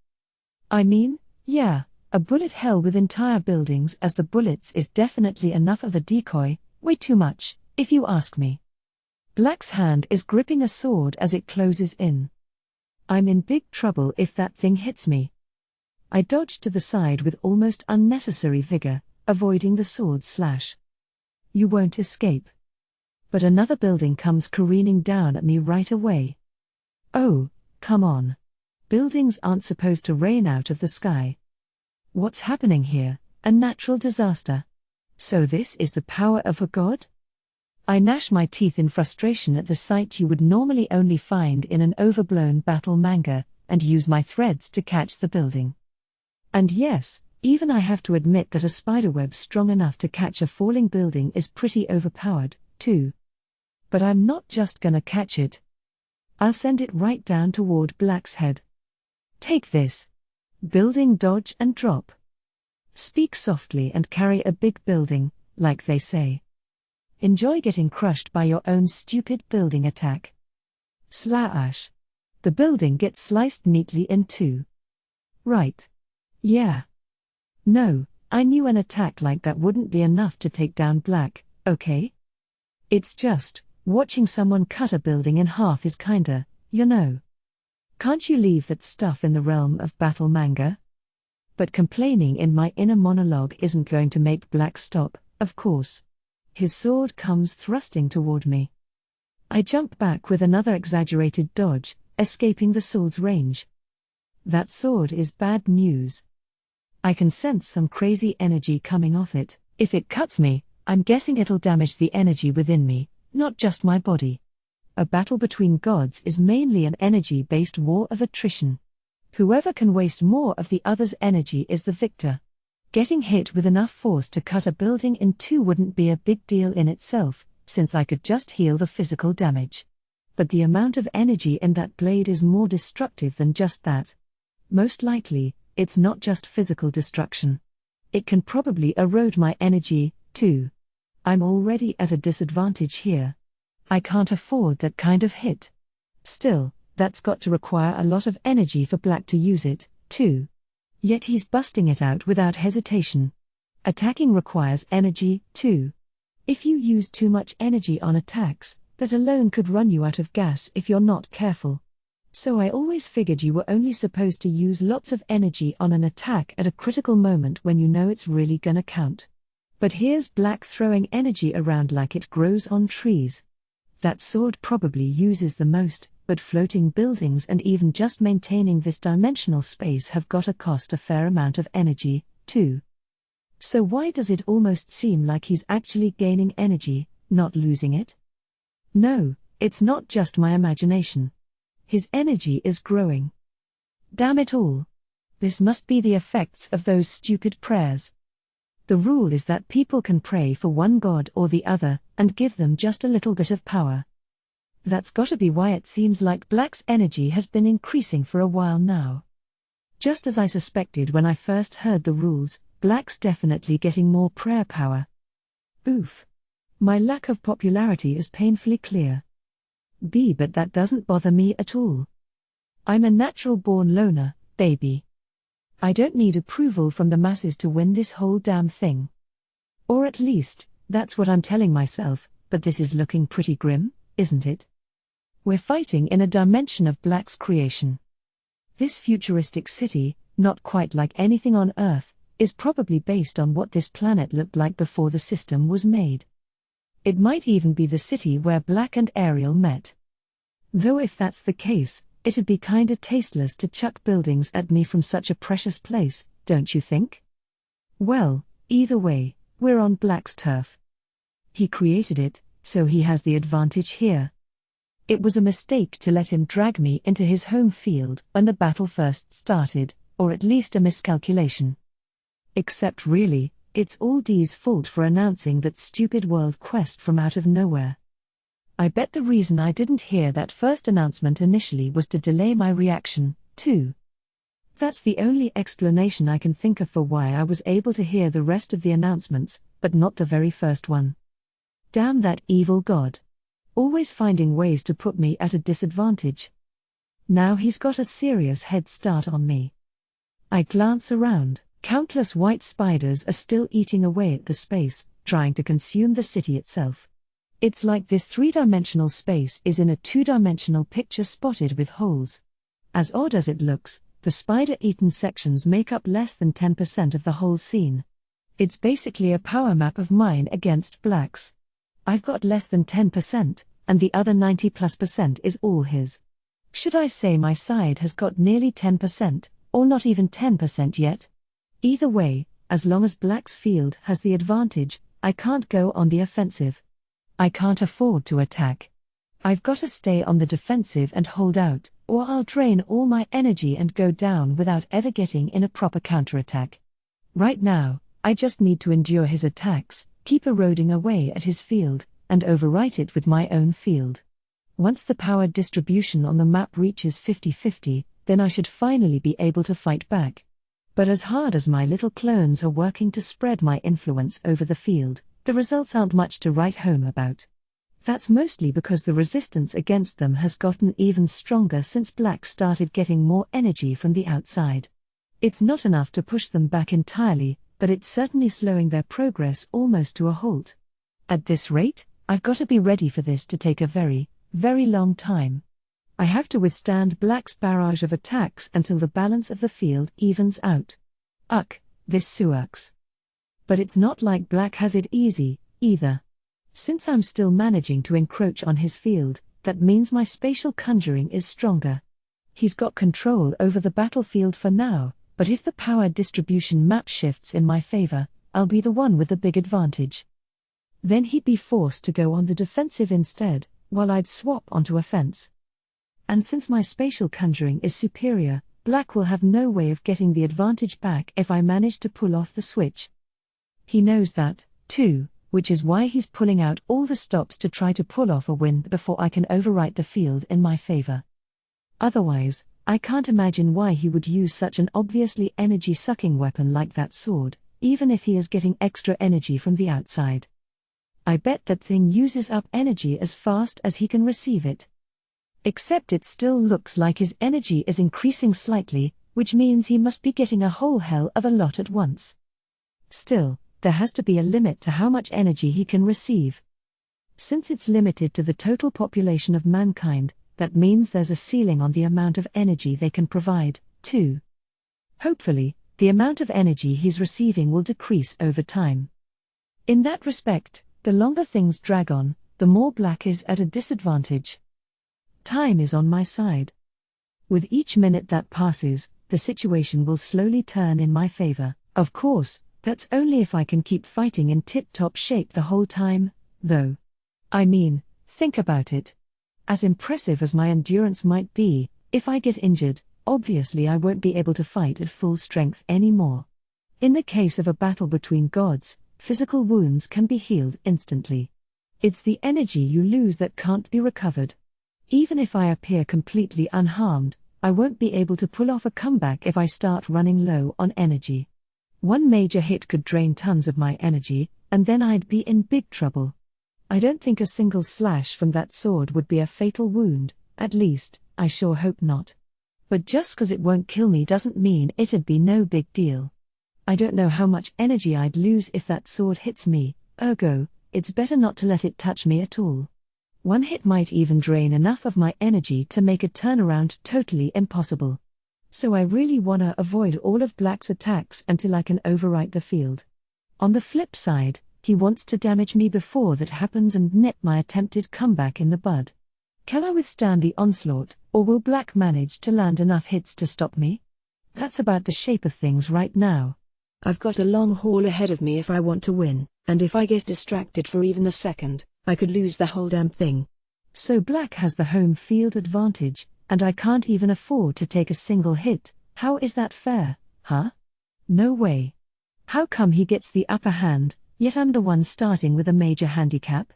I mean, yeah, a bullet hell with entire buildings as the bullets is definitely enough of a decoy, way too much, if you ask me. Black's hand is gripping a sword as it closes in. I'm in big trouble if that thing hits me. I dodge to the side with almost unnecessary vigor, avoiding the sword slash. You won't escape. But another building comes careening down at me right away. Oh, come on. Buildings aren't supposed to rain out of the sky. What's happening here? A natural disaster. So this is the power of a god? I gnash my teeth in frustration at the sight you would normally only find in an overblown battle manga, and use my threads to catch the building. And yes, even I have to admit that a spiderweb strong enough to catch a falling building is pretty overpowered, too. But I'm not just gonna catch it. I'll send it right down toward Black's head. Take this. Building dodge and drop. Speak softly and carry a big building, like they say. Enjoy getting crushed by your own stupid building attack. Slash. The building gets sliced neatly in two. Right. Yeah. No, I knew an attack like that wouldn't be enough to take down Black, okay? It's just, watching someone cut a building in half is kinda, you know. Can't you leave that stuff in the realm of battle manga? But complaining in my inner monologue isn't going to make Black stop, of course. His sword comes thrusting toward me. I jump back with another exaggerated dodge, escaping the sword's range. That sword is bad news. I can sense some crazy energy coming off it. If it cuts me, I'm guessing it'll damage the energy within me, not just my body. A battle between gods is mainly an energy-based war of attrition. Whoever can waste more of the other's energy is the victor. Getting hit with enough force to cut a building in two wouldn't be a big deal in itself, since I could just heal the physical damage. But the amount of energy in that blade is more destructive than just that. Most likely, it's not just physical destruction. It can probably erode my energy, too. I'm already at a disadvantage here. I can't afford that kind of hit. Still, that's got to require a lot of energy for Black to use it, too. Yet he's busting it out without hesitation. Attacking requires energy, too. If you use too much energy on attacks, that alone could run you out of gas if you're not careful. So I always figured you were only supposed to use lots of energy on an attack at a critical moment when you know it's really gonna count. But here's black throwing energy around like it grows on trees. That sword probably uses the most, but floating buildings and even just maintaining this dimensional space have got to cost a fair amount of energy, too. So why does it almost seem like he's actually gaining energy, not losing it? No, it's not just my imagination. His energy is growing. Damn it all. This must be the effects of those stupid prayers. The rule is that people can pray for one god or the other, and give them just a little bit of power. That's gotta be why it seems like Black's energy has been increasing for a while now. Just as I suspected when I first heard the rules, Black's definitely getting more prayer power. Oof. My lack of popularity is painfully clear. But that doesn't bother me at all. I'm a natural-born loner, baby. I don't need approval from the masses to win this whole damn thing. Or at least, that's what I'm telling myself, but this is looking pretty grim, isn't it? We're fighting in a dimension of Black's creation. This futuristic city, not quite like anything on Earth, is probably based on what this planet looked like before the system was made. It might even be the city where Black and Ariel met. Though if that's the case, it'd be kinda tasteless to chuck buildings at me from such a precious place, don't you think? Well, either way, we're on Black's turf. He created it, so he has the advantage here. It was a mistake to let him drag me into his home field when the battle first started, or at least a miscalculation. Except really, it's all Dee's fault for announcing that stupid world quest from out of nowhere. I bet the reason I didn't hear that first announcement initially was to delay my reaction, too. That's the only explanation I can think of for why I was able to hear the rest of the announcements, but not the very first one. Damn that evil god. Always finding ways to put me at a disadvantage. Now he's got a serious head start on me. I glance around. Countless white spiders are still eating away at the space, trying to consume the city itself. It's like this three-dimensional space is in a two-dimensional picture spotted with holes. As odd as it looks, the spider-eaten sections make up less than 10% of the whole scene. It's basically a power map of mine against Black's. I've got less than 10%, and the other 90+% is all his. Should I say my side has got nearly 10%, or not even 10% yet? Either way, as long as Black's field has the advantage, I can't go on the offensive. I can't afford to attack. I've got to stay on the defensive and hold out, or I'll drain all my energy and go down without ever getting in a proper counterattack. Right now, I just need to endure his attacks, keep eroding away at his field, and overwrite it with my own field. Once the power distribution on the map reaches 50-50, then I should finally be able to fight back. But as hard as my little clones are working to spread my influence over the field, the results aren't much to write home about. That's mostly because the resistance against them has gotten even stronger since Black started getting more energy from the outside. It's not enough to push them back entirely, but it's certainly slowing their progress almost to a halt. At this rate, I've got to be ready for this to take a very, very long time. I have to withstand Black's barrage of attacks until the balance of the field evens out. This sucks. But it's not like Black has it easy, either. Since I'm still managing to encroach on his field, that means my spatial conjuring is stronger. He's got control over the battlefield for now, but if the power distribution map shifts in my favor, I'll be the one with the big advantage. Then he'd be forced to go on the defensive instead, while I'd swap onto offense. And since my spatial conjuring is superior, Black will have no way of getting the advantage back if I manage to pull off the switch. He knows that, too, which is why he's pulling out all the stops to try to pull off a win before I can overwrite the field in my favor. Otherwise, I can't imagine why he would use such an obviously energy-sucking weapon like that sword, even if he is getting extra energy from the outside. I bet that thing uses up energy as fast as he can receive it. Except it still looks like his energy is increasing slightly, which means he must be getting a whole hell of a lot at once. Still, there has to be a limit to how much energy he can receive. Since it's limited to the total population of mankind, that means there's a ceiling on the amount of energy they can provide, too. Hopefully, the amount of energy he's receiving will decrease over time. In that respect, the longer things drag on, the more Black is at a disadvantage. Time is on my side. With each minute that passes, the situation will slowly turn in my favor. Of course, that's only if I can keep fighting in tip-top shape the whole time, though. I mean, think about it. As impressive as my endurance might be, if I get injured, obviously I won't be able to fight at full strength anymore. In the case of a battle between gods, physical wounds can be healed instantly. It's the energy you lose that can't be recovered. Even if I appear completely unharmed, I won't be able to pull off a comeback if I start running low on energy. One major hit could drain tons of my energy, and then I'd be in big trouble. I don't think a single slash from that sword would be a fatal wound, at least, I sure hope not. But just 'cause it won't kill me doesn't mean it'd be no big deal. I don't know how much energy I'd lose if that sword hits me, ergo, it's better not to let it touch me at all. One hit might even drain enough of my energy to make a turnaround totally impossible. So I really wanna avoid all of Black's attacks until I can overwrite the field. On the flip side, he wants to damage me before that happens and nip my attempted comeback in the bud. Can I withstand the onslaught, or will Black manage to land enough hits to stop me? That's about the shape of things right now. I've got a long haul ahead of me if I want to win, and if I get distracted for even a second, I could lose the whole damn thing. So Black has the home field advantage, and I can't even afford to take a single hit. How is that fair, huh? No way. How come he gets the upper hand, yet I'm the one starting with a major handicap?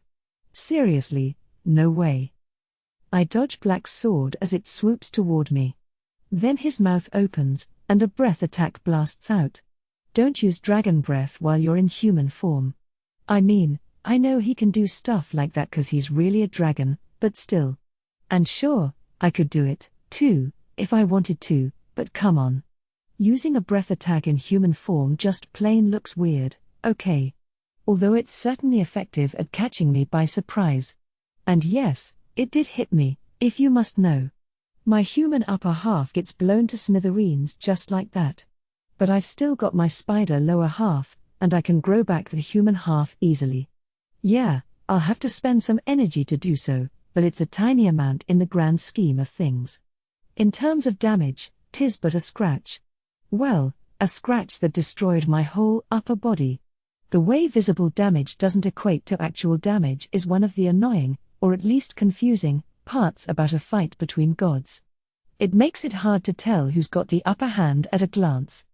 Seriously, no way. I dodge Black's sword as it swoops toward me. Then his mouth opens, and a breath attack blasts out. Don't use dragon breath while you're in human form. I mean, I know he can do stuff like that 'cause he's really a dragon, but still. And sure, I could do it, too, if I wanted to, but come on. Using a breath attack in human form just plain looks weird, okay. Although it's certainly effective at catching me by surprise. And yes, it did hit me, if you must know. My human upper half gets blown to smithereens just like that. But I've still got my spider lower half, and I can grow back the human half easily. Yeah, I'll have to spend some energy to do so, but it's a tiny amount in the grand scheme of things. In terms of damage, 'tis but a scratch. Well, a scratch that destroyed my whole upper body. The way visible damage doesn't equate to actual damage is one of the annoying, or at least confusing, parts about a fight between gods. It makes it hard to tell who's got the upper hand at a glance.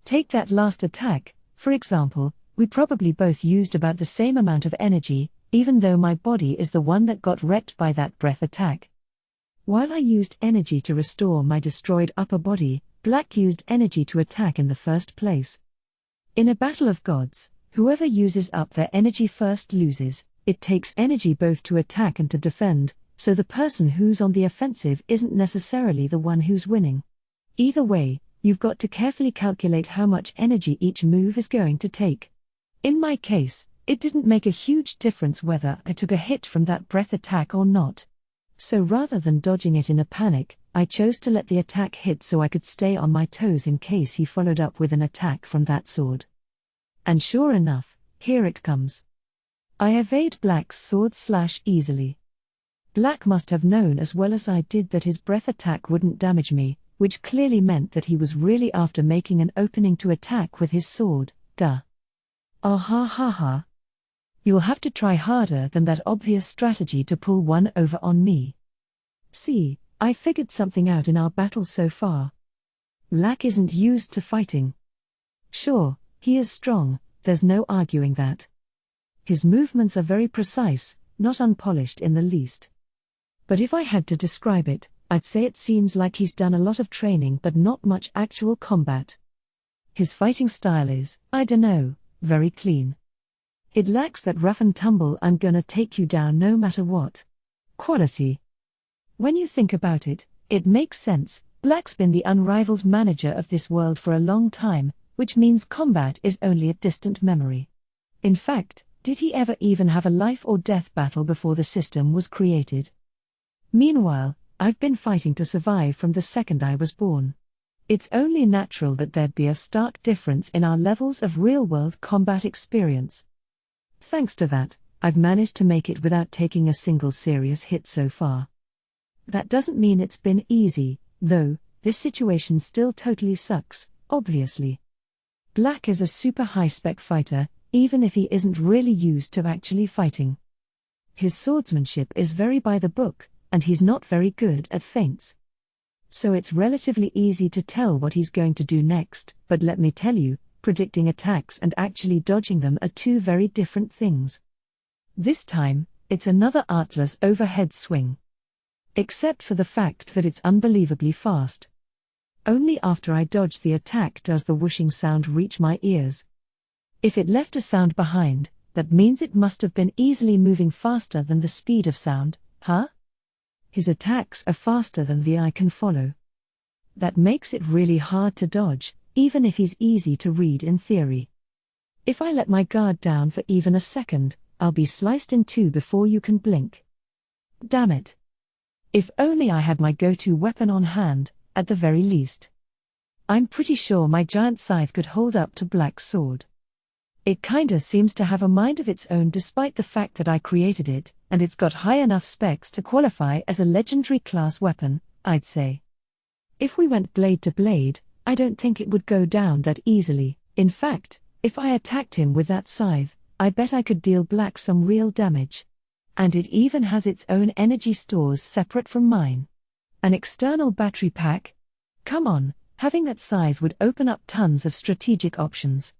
Take that last attack, for example, we probably both used about the same amount of energy, even though my body is the one that got wrecked by that breath attack. While I used energy to restore my destroyed upper body, Black used energy to attack in the first place. In a battle of gods, whoever uses up their energy first loses. It takes energy both to attack and to defend, so the person who's on the offensive isn't necessarily the one who's winning. Either way, you've got to carefully calculate how much energy each move is going to take. In my case, it didn't make a huge difference whether I took a hit from that breath attack or not. So rather than dodging it in a panic, I chose to let the attack hit so I could stay on my toes in case he followed up with an attack from that sword. And sure enough, here it comes. I evade Black's sword slash easily. Black must have known as well as I did that his breath attack wouldn't damage me, which clearly meant that he was really after making an opening to attack with his sword, duh. Ah ha ha ha. You'll have to try harder than that obvious strategy to pull one over on me. See, I figured something out in our battle so far. Black isn't used to fighting. Sure, he is strong, there's no arguing that. His movements are very precise, not unpolished in the least. But if I had to describe it, I'd say it seems like he's done a lot of training but not much actual combat. His fighting style is, I dunno, very clean. It lacks that rough and tumble I'm gonna take you down no matter what quality. When you think about it, it makes sense. Black's been the unrivaled manager of this world for a long time, which means combat is only a distant memory. In fact, did he ever even have a life or death battle before the system was created? Meanwhile, I've been fighting to survive from the second I was born. It's only natural that there'd be a stark difference in our levels of real-world combat experience. Thanks to that, I've managed to make it without taking a single serious hit so far. That doesn't mean it's been easy, though. This situation still totally sucks, obviously. Black is a super high-spec fighter, even if he isn't really used to actually fighting. His swordsmanship is very by the book, and he's not very good at feints. So it's relatively easy to tell what he's going to do next, but let me tell you, predicting attacks and actually dodging them are two very different things. This time, it's another artless overhead swing. Except for the fact that it's unbelievably fast. Only after I dodge the attack does the whooshing sound reach my ears. If it left a sound behind, that means it must have been easily moving faster than the speed of sound, huh? His attacks are faster than the eye can follow. That makes it really hard to dodge, even if he's easy to read in theory. If I let my guard down for even a second, I'll be sliced in two before you can blink. Damn it. If only I had my go-to weapon on hand, at the very least. I'm pretty sure my giant scythe could hold up to Black's sword. It kinda seems to have a mind of its own despite the fact that I created it, and it's got high enough specs to qualify as a legendary class weapon, I'd say. If we went blade to blade, I don't think it would go down that easily. In fact, if I attacked him with that scythe, I bet I could deal Black some real damage. And it even has its own energy stores separate from mine. An external battery pack? Come on, having that scythe would open up tons of strategic options.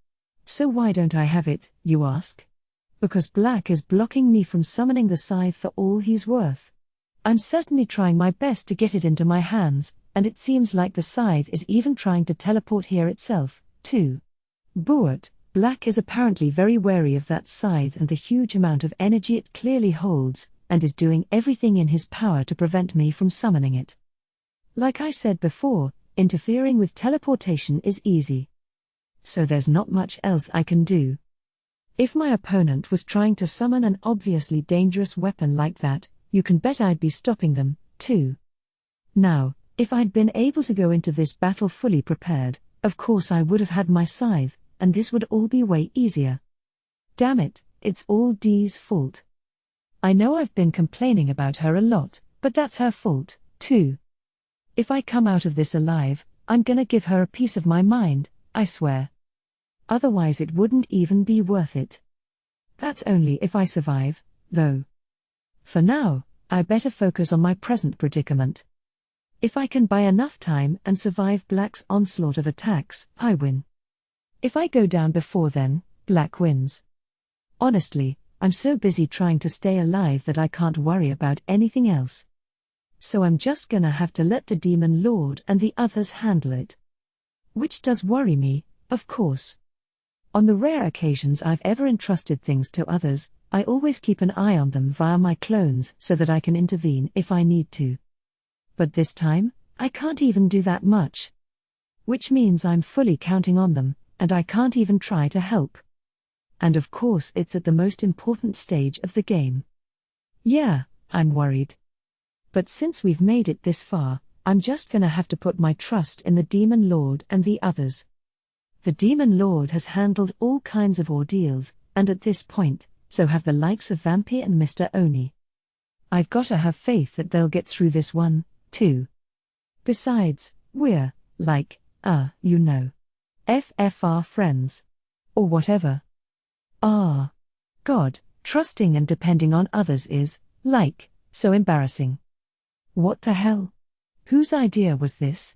So why don't I have it, you ask? Because Black is blocking me from summoning the scythe for all he's worth. I'm certainly trying my best to get it into my hands, and it seems like the scythe is even trying to teleport here itself, too. But Black is apparently very wary of that scythe and the huge amount of energy it clearly holds, and is doing everything in his power to prevent me from summoning it. Like I said before, interfering with teleportation is easy. So there's not much else I can do. If my opponent was trying to summon an obviously dangerous weapon like that, you can bet I'd be stopping them, too. Now, if I'd been able to go into this battle fully prepared, of course I would have had my scythe, and this would all be way easier. Damn it, it's all Dee's fault. I know I've been complaining about her a lot, but that's her fault, too. If I come out of this alive, I'm gonna give her a piece of my mind, I swear. Otherwise it wouldn't even be worth it. That's only if I survive, though. For now, I better focus on my present predicament. If I can buy enough time and survive Black's onslaught of attacks, I win. If I go down before then, Black wins. Honestly, I'm so busy trying to stay alive that I can't worry about anything else. So I'm just gonna have to let the Demon Lord and the others handle it. Which does worry me, of course. On the rare occasions I've ever entrusted things to others, I always keep an eye on them via my clones so that I can intervene if I need to. But this time, I can't even do that much. Which means I'm fully counting on them, and I can't even try to help. And of course it's at the most important stage of the game. Yeah, I'm worried. But since we've made it this far, I'm just gonna have to put my trust in the Demon Lord and the others. The Demon Lord has handled all kinds of ordeals, and at this point, so have the likes of Vampire and Mr. Oni. I've gotta have faith that they'll get through this one, too. Besides, we're, like, you know, FFR friends. Or whatever. God, trusting and depending on others is, like, so embarrassing. What the hell? Whose idea was this?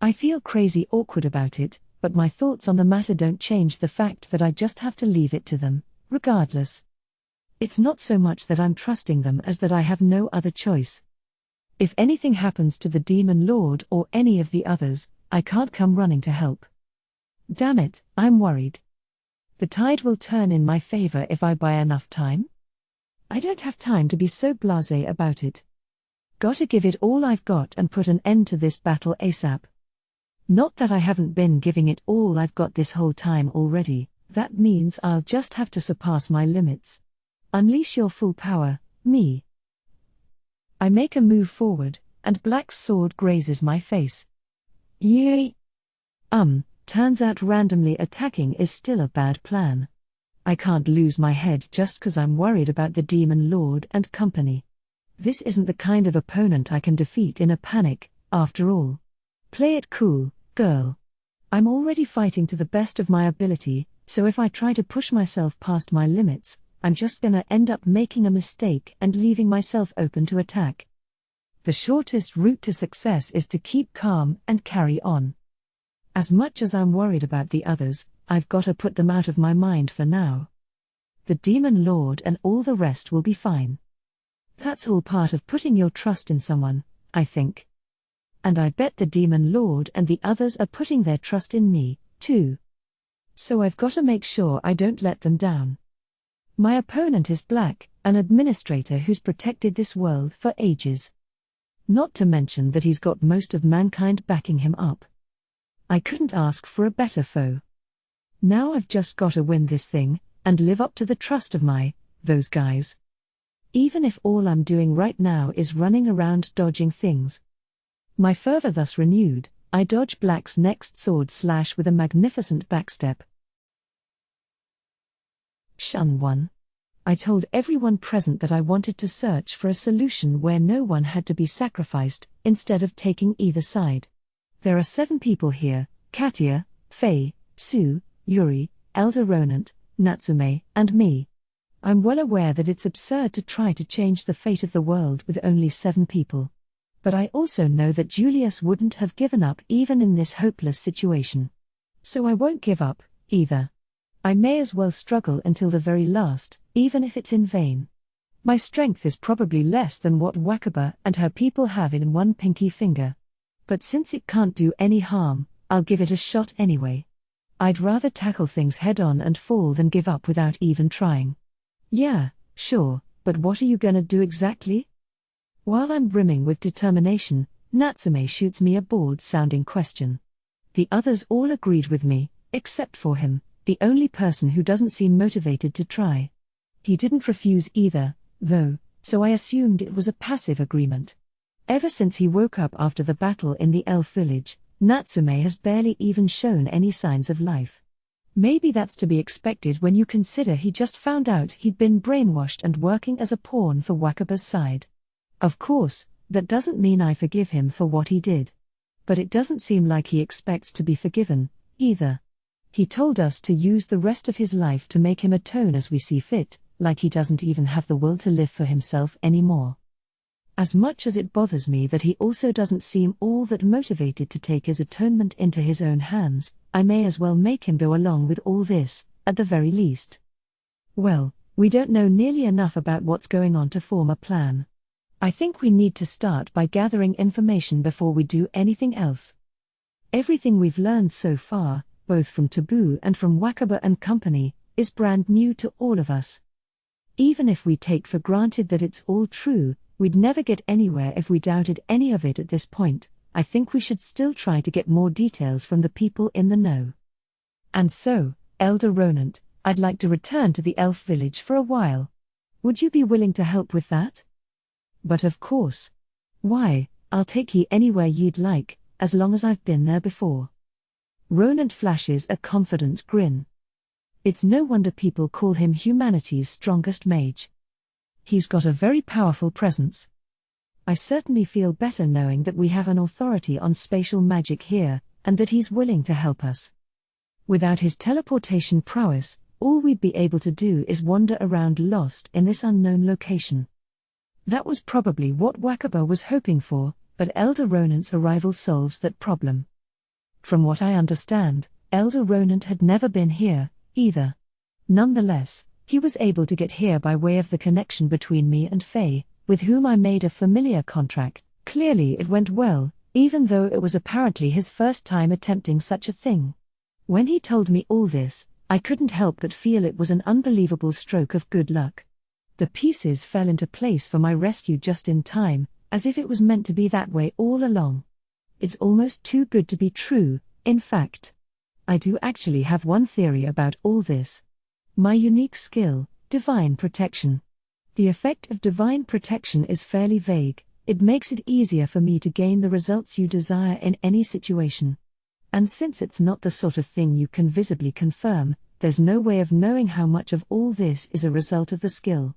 I feel crazy awkward about it, but my thoughts on the matter don't change the fact that I just have to leave it to them, regardless. It's not so much that I'm trusting them as that I have no other choice. If anything happens to the Demon Lord or any of the others, I can't come running to help. Damn it, I'm worried. The tide will turn in my favor if I buy enough time? I don't have time to be so blasé about it. Gotta give it all I've got and put an end to this battle ASAP. Not that I haven't been giving it all I've got this whole time already, that means I'll just have to surpass my limits. Unleash your full power, me. I make a move forward, and Black's sword grazes my face. Yay! Turns out randomly attacking is still a bad plan. I can't lose my head just 'cause I'm worried about the Demon Lord and company. This isn't the kind of opponent I can defeat in a panic, after all. Play it cool, girl. I'm already fighting to the best of my ability, so if I try to push myself past my limits, I'm just gonna end up making a mistake and leaving myself open to attack. The shortest route to success is to keep calm and carry on. As much as I'm worried about the others, I've gotta put them out of my mind for now. The Demon Lord and all the rest will be fine. That's all part of putting your trust in someone, I think. And I bet the Demon Lord and the others are putting their trust in me, too. So I've gotta make sure I don't let them down. My opponent is Black, an administrator who's protected this world for ages. Not to mention that he's got most of mankind backing him up. I couldn't ask for a better foe. Now I've just gotta win this thing, and live up to the trust of those guys. Even if all I'm doing right now is running around dodging things. My fervor thus renewed, I dodge Black's next sword slash with a magnificent backstep. Shun 1. I told everyone present that I wanted to search for a solution where no one had to be sacrificed, instead of taking either side. There are 7 people here: Katia, Faye, Sue, Yuri, Elder Ronant, Natsume, and me. I'm well aware that it's absurd to try to change the fate of the world with only 7 people. But I also know that Julius wouldn't have given up even in this hopeless situation. So I won't give up, either. I may as well struggle until the very last, even if it's in vain. My strength is probably less than what Wakaba and her people have in one pinky finger. But since it can't do any harm, I'll give it a shot anyway. I'd rather tackle things head-on and fall than give up without even trying. Yeah, sure, but what are you gonna do exactly? While I'm brimming with determination, Natsume shoots me a bored-sounding question. The others all agreed with me, except for him, the only person who doesn't seem motivated to try. He didn't refuse either, though, so I assumed it was a passive agreement. Ever since he woke up after the battle in the elf village, Natsume has barely even shown any signs of life. Maybe that's to be expected when you consider he just found out he'd been brainwashed and working as a pawn for Wakaba's side. Of course, that doesn't mean I forgive him for what he did. But it doesn't seem like he expects to be forgiven, either. He told us to use the rest of his life to make him atone as we see fit, like he doesn't even have the will to live for himself anymore. As much as it bothers me that he also doesn't seem all that motivated to take his atonement into his own hands, I may as well make him go along with all this, at the very least. Well, we don't know nearly enough about what's going on to form a plan. I think we need to start by gathering information before we do anything else. Everything we've learned so far, both from Taboo and from Wakaba and company, is brand new to all of us. Even if we take for granted that it's all true, we'd never get anywhere if we doubted any of it at this point. I think we should still try to get more details from the people in the know. And so, Elder Ronant, I'd like to return to the elf village for a while. Would you be willing to help with that? But of course. Why, I'll take ye anywhere you'd like, as long as I've been there before. Ronant flashes a confident grin. It's no wonder people call him humanity's strongest mage. He's got a very powerful presence. I certainly feel better knowing that we have an authority on spatial magic here, and that he's willing to help us. Without his teleportation prowess, all we'd be able to do is wander around lost in this unknown location. That was probably what Wakaba was hoping for, but Elder Ronant's arrival solves that problem. From what I understand, Elder Ronant had never been here, either. Nonetheless, he was able to get here by way of the connection between me and Faye, with whom I made a familiar contract. Clearly it went well, even though it was apparently his first time attempting such a thing. When he told me all this, I couldn't help but feel it was an unbelievable stroke of good luck. The pieces fell into place for my rescue just in time, as if it was meant to be that way all along. It's almost too good to be true, in fact. I do actually have one theory about all this. My unique skill, divine protection. The effect of divine protection is fairly vague. It makes it easier for me to gain the results you desire in any situation. And since it's not the sort of thing you can visibly confirm, there's no way of knowing how much of all this is a result of the skill.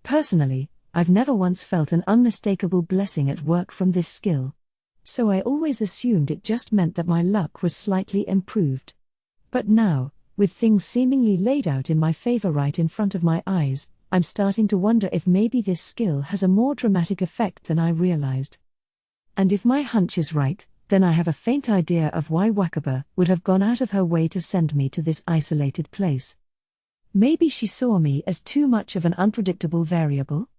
Personally, I've never once felt an unmistakable blessing at work from this skill. So I always assumed it just meant that my luck was slightly improved. But now, with things seemingly laid out in my favor right in front of my eyes, I'm starting to wonder if maybe this skill has a more dramatic effect than I realized. And if my hunch is right, then I have a faint idea of why Wakaba would have gone out of her way to send me to this isolated place. Maybe she saw me as too much of an unpredictable variable?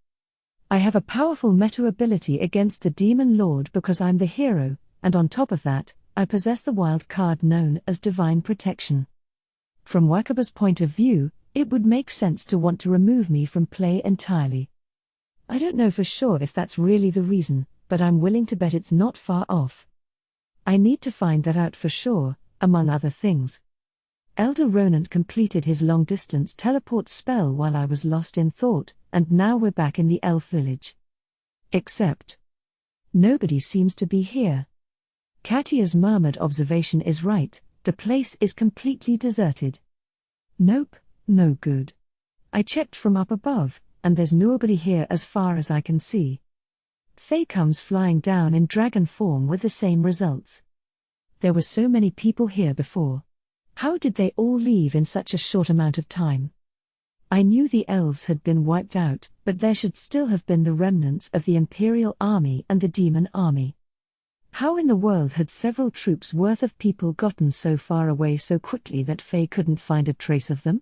I have a powerful meta ability against the Demon Lord because I'm the hero, and on top of that, I possess the wild card known as Divine Protection. From Wakaba's point of view, it would make sense to want to remove me from play entirely. I don't know for sure if that's really the reason, but I'm willing to bet it's not far off. I need to find that out for sure, among other things. Elder Ronan completed his long-distance teleport spell while I was lost in thought, and now we're back in the elf village. Except nobody seems to be here. Katia's murmured observation is right, the place is completely deserted. Nope, no good. I checked from up above, and there's nobody here as far as I can see. Faye comes flying down in dragon form with the same results. There were so many people here before. How did they all leave in such a short amount of time? I knew the elves had been wiped out, but there should still have been the remnants of the Imperial Army and the Demon Army. How in the world had several troops worth of people gotten so far away so quickly that Faye couldn't find a trace of them?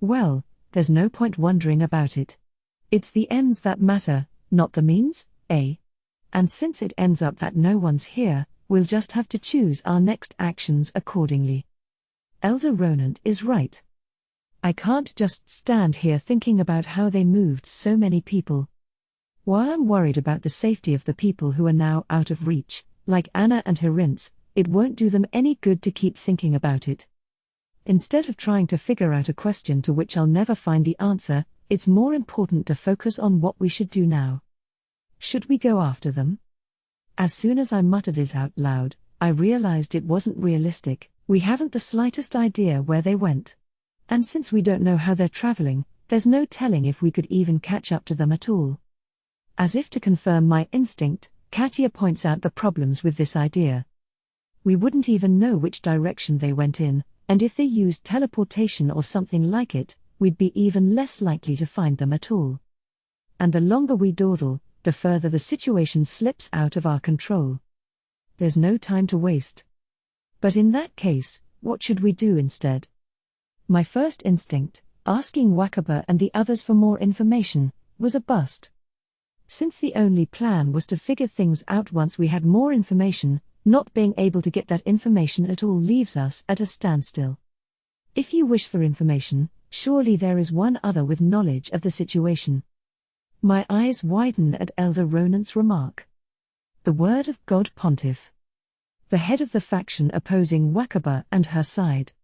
Well, there's no point wondering about it. It's the ends that matter, not the means, eh? And since it ends up that no one's here, we'll just have to choose our next actions accordingly. Elder Ronan is right. I can't just stand here thinking about how they moved so many people. While I'm worried about the safety of the people who are now out of reach, like Anna and Herince, it won't do them any good to keep thinking about it. Instead of trying to figure out a question to which I'll never find the answer, it's more important to focus on what we should do now. Should we go after them? As soon as I muttered it out loud, I realized it wasn't realistic. We haven't the slightest idea where they went. And since we don't know how they're traveling, there's no telling if we could even catch up to them at all. As if to confirm my instinct, Katia points out the problems with this idea. We wouldn't even know which direction they went in, and if they used teleportation or something like it, we'd be even less likely to find them at all. And the longer we dawdle, the further the situation slips out of our control. There's no time to waste. But in that case, what should we do instead? My first instinct, asking Wakaba and the others for more information, was a bust. Since the only plan was to figure things out once we had more information, not being able to get that information at all leaves us at a standstill. If you wish for information, surely there is one other with knowledge of the situation. My eyes widen at Elder Ronan's remark. The word of God Pontiff. The head of the faction opposing Wakaba and her side.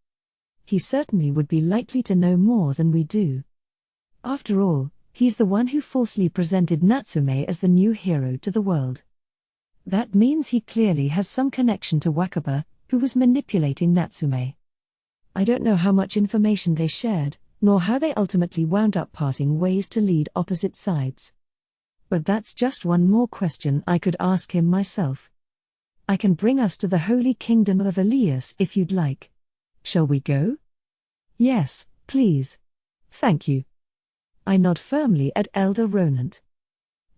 He certainly would be likely to know more than we do. After all, he's the one who falsely presented Natsume as the new hero to the world. That means he clearly has some connection to Wakaba, who was manipulating Natsume. I don't know how much information they shared, nor how they ultimately wound up parting ways to lead opposite sides. But that's just one more question I could ask him myself. I can bring us to the Holy Kingdom of Elias if you'd like. Shall we go? Yes, please. Thank you. I nod firmly at Elder Ronan.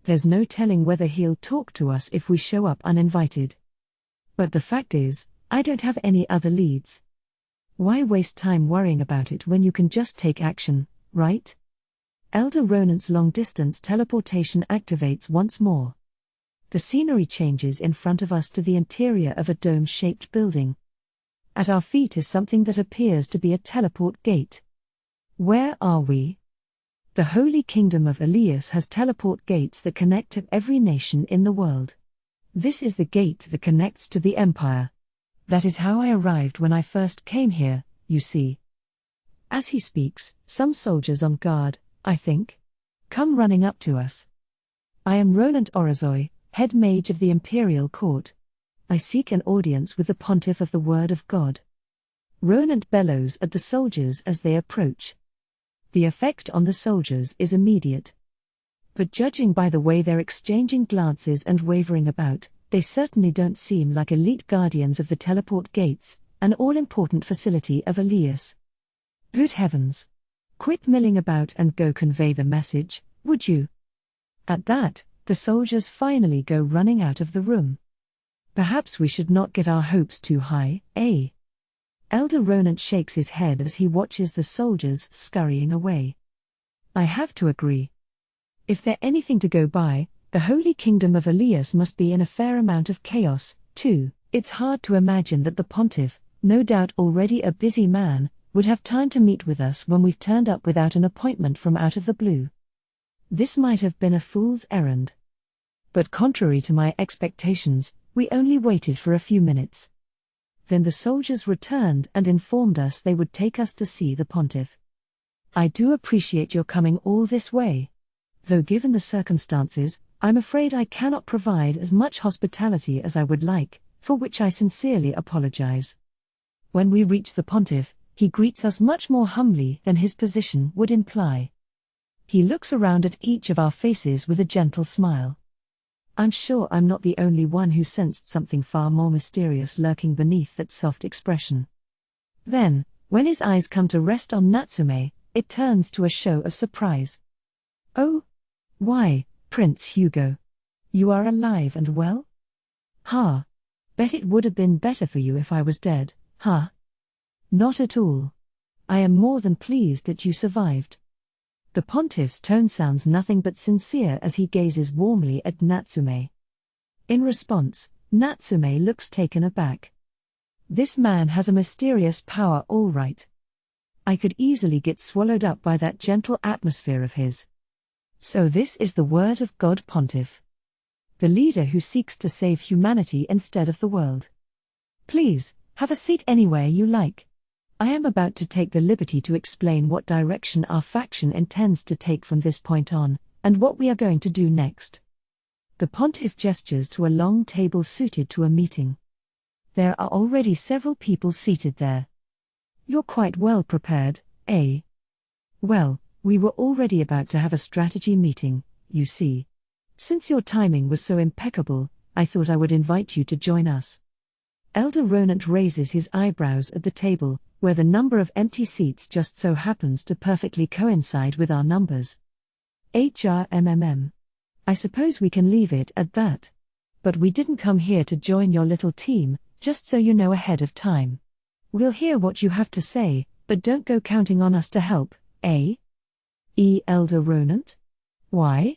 There's no telling whether he'll talk to us if we show up uninvited. But the fact is, I don't have any other leads. Why waste time worrying about it when you can just take action, right? Elder Ronan's long-distance teleportation activates once more. The scenery changes in front of us to the interior of a dome-shaped building. At our feet is something that appears to be a teleport gate. Where are we? The Holy Kingdom of Elias has teleport gates that connect to every nation in the world. This is the gate that connects to the Empire. That is how I arrived when I first came here, you see. As he speaks, some soldiers on guard, I think, come running up to us. I am Roland Orazoi, head mage of the Imperial Court. I seek an audience with the Pontiff of the Word of God. Ronant bellows at the soldiers as they approach. The effect on the soldiers is immediate. But judging by the way they're exchanging glances and wavering about, they certainly don't seem like elite guardians of the teleport gates, an all-important facility of Elias. Good heavens! Quit milling about and go convey the message, would you? At that, the soldiers finally go running out of the room. Perhaps we should not get our hopes too high, eh? Elder Ronant shakes his head as he watches the soldiers scurrying away. I have to agree. If they're anything to go by, the Holy Kingdom of Elias must be in a fair amount of chaos, too. It's hard to imagine that the pontiff, no doubt already a busy man, would have time to meet with us when we've turned up without an appointment from out of the blue. This might have been a fool's errand. But contrary to my expectations, we only waited for a few minutes. Then the soldiers returned and informed us they would take us to see the pontiff. I do appreciate your coming all this way. Though given the circumstances, I'm afraid I cannot provide as much hospitality as I would like, for which I sincerely apologize. When we reach the pontiff, he greets us much more humbly than his position would imply. He looks around at each of our faces with a gentle smile. I'm sure I'm not the only one who sensed something far more mysterious lurking beneath that soft expression. Then, when his eyes come to rest on Natsume, it turns to a show of surprise. Oh! Why, Prince Hugo! You are alive and well? Ha! Bet it would have been better for you if I was dead, huh? Not at all. I am more than pleased that you survived. The pontiff's tone sounds nothing but sincere as he gazes warmly at Natsume. In response, Natsume looks taken aback. This man has a mysterious power, all right. I could easily get swallowed up by that gentle atmosphere of his. So this is the word of God pontiff. The leader who seeks to save humanity instead of the world. Please, have a seat anywhere you like. I am about to take the liberty to explain what direction our faction intends to take from this point on, and what we are going to do next. The pontiff gestures to a long table suited to a meeting. There are already several people seated there. You're quite well prepared, eh? Well, we were already about to have a strategy meeting, you see. Since your timing was so impeccable, I thought I would invite you to join us. Elder Ronant raises his eyebrows at the table, where the number of empty seats just so happens to perfectly coincide with our numbers. HRMMM. I suppose we can leave it at that. But we didn't come here to join your little team, just so you know ahead of time. We'll hear what you have to say, but don't go counting on us to help, eh? Elder Ronant? Why?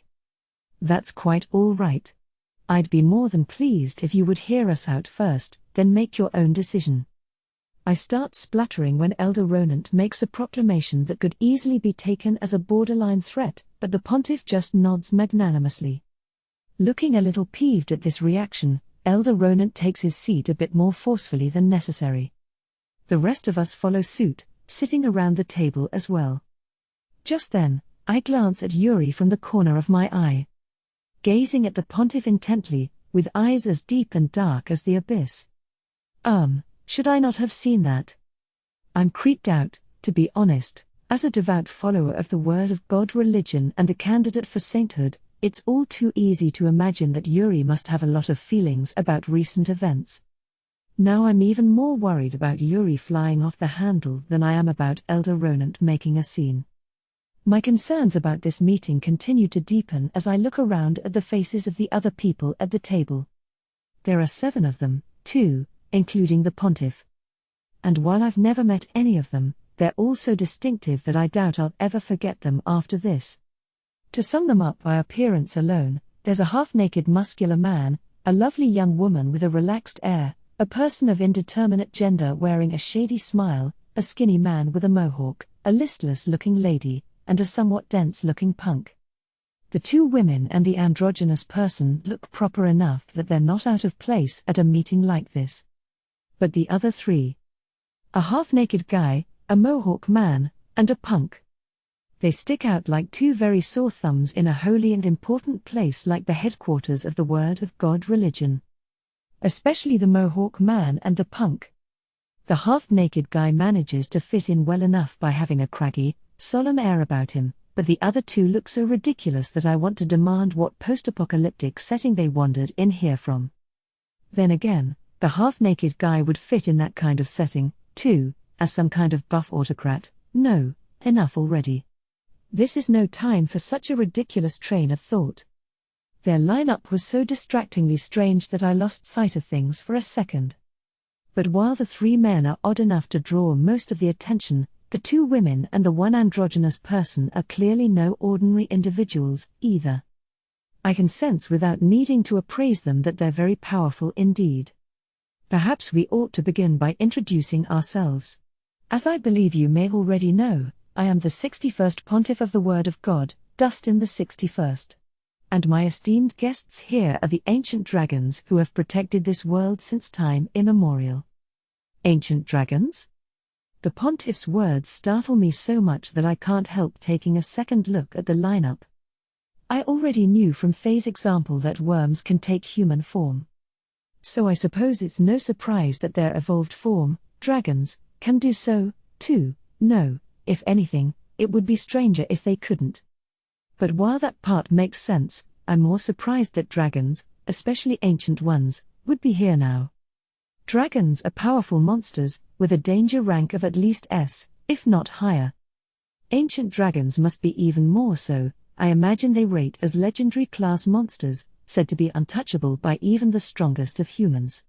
That's quite all right. I'd be more than pleased if you would hear us out first, then make your own decision. I start spluttering when Elder Ronant makes a proclamation that could easily be taken as a borderline threat, but the pontiff just nods magnanimously. Looking a little peeved at this reaction, Elder Ronant takes his seat a bit more forcefully than necessary. The rest of us follow suit, sitting around the table as well. Just then, I glance at Yuri from the corner of my eye. Gazing at the pontiff intently, with eyes as deep and dark as the abyss. Should I not have seen that? I'm creeped out, to be honest. As a devout follower of the Word of God religion and a candidate for sainthood, it's all too easy to imagine that Yuri must have a lot of feelings about recent events. Now I'm even more worried about Yuri flying off the handle than I am about Elder Ronant making a scene. My concerns about this meeting continue to deepen as I look around at the faces of the other people at the table. There are 7 of them, too, including the pontiff. And while I've never met any of them, they're all so distinctive that I doubt I'll ever forget them after this. To sum them up by appearance alone, there's a half-naked muscular man, a lovely young woman with a relaxed air, a person of indeterminate gender wearing a shady smile, a skinny man with a mohawk, a listless-looking lady, and a somewhat dense-looking punk. The 2 women and the androgynous person look proper enough that they're not out of place at a meeting like this. But the other 3. A half-naked guy, a mohawk man, and a punk. They stick out like 2 very sore thumbs in a holy and important place like the headquarters of the Word of God religion. Especially the mohawk man and the punk. The half-naked guy manages to fit in well enough by having a craggy, solemn air about him, but the other two look so ridiculous that I want to demand what post-apocalyptic setting they wandered in here from. Then again, the half-naked guy would fit in that kind of setting, too, as some kind of buff autocrat. No, enough already. This is no time for such a ridiculous train of thought. Their lineup was so distractingly strange that I lost sight of things for a second. But while the three men are odd enough to draw most of the attention, the two women and the one androgynous person are clearly no ordinary individuals, either. I can sense without needing to appraise them that they're very powerful indeed. Perhaps we ought to begin by introducing ourselves. As I believe you may already know, I am the 61st Pontiff of the Word of God, Dustin the 61st. And my esteemed guests here are the ancient dragons who have protected this world since time immemorial. Ancient dragons? The Pontiff's words startle me so much that I can't help taking a second look at the lineup. I already knew from Faye's example that worms can take human form. So I suppose it's no surprise that their evolved form, dragons, can do so, too. No, if anything, it would be stranger if they couldn't. But while that part makes sense, I'm more surprised that dragons, especially ancient ones, would be here now. Dragons are powerful monsters, with a danger rank of at least S, if not higher. Ancient dragons must be even more so. I imagine they rate as legendary class monsters, said to be untouchable by even the strongest of humans.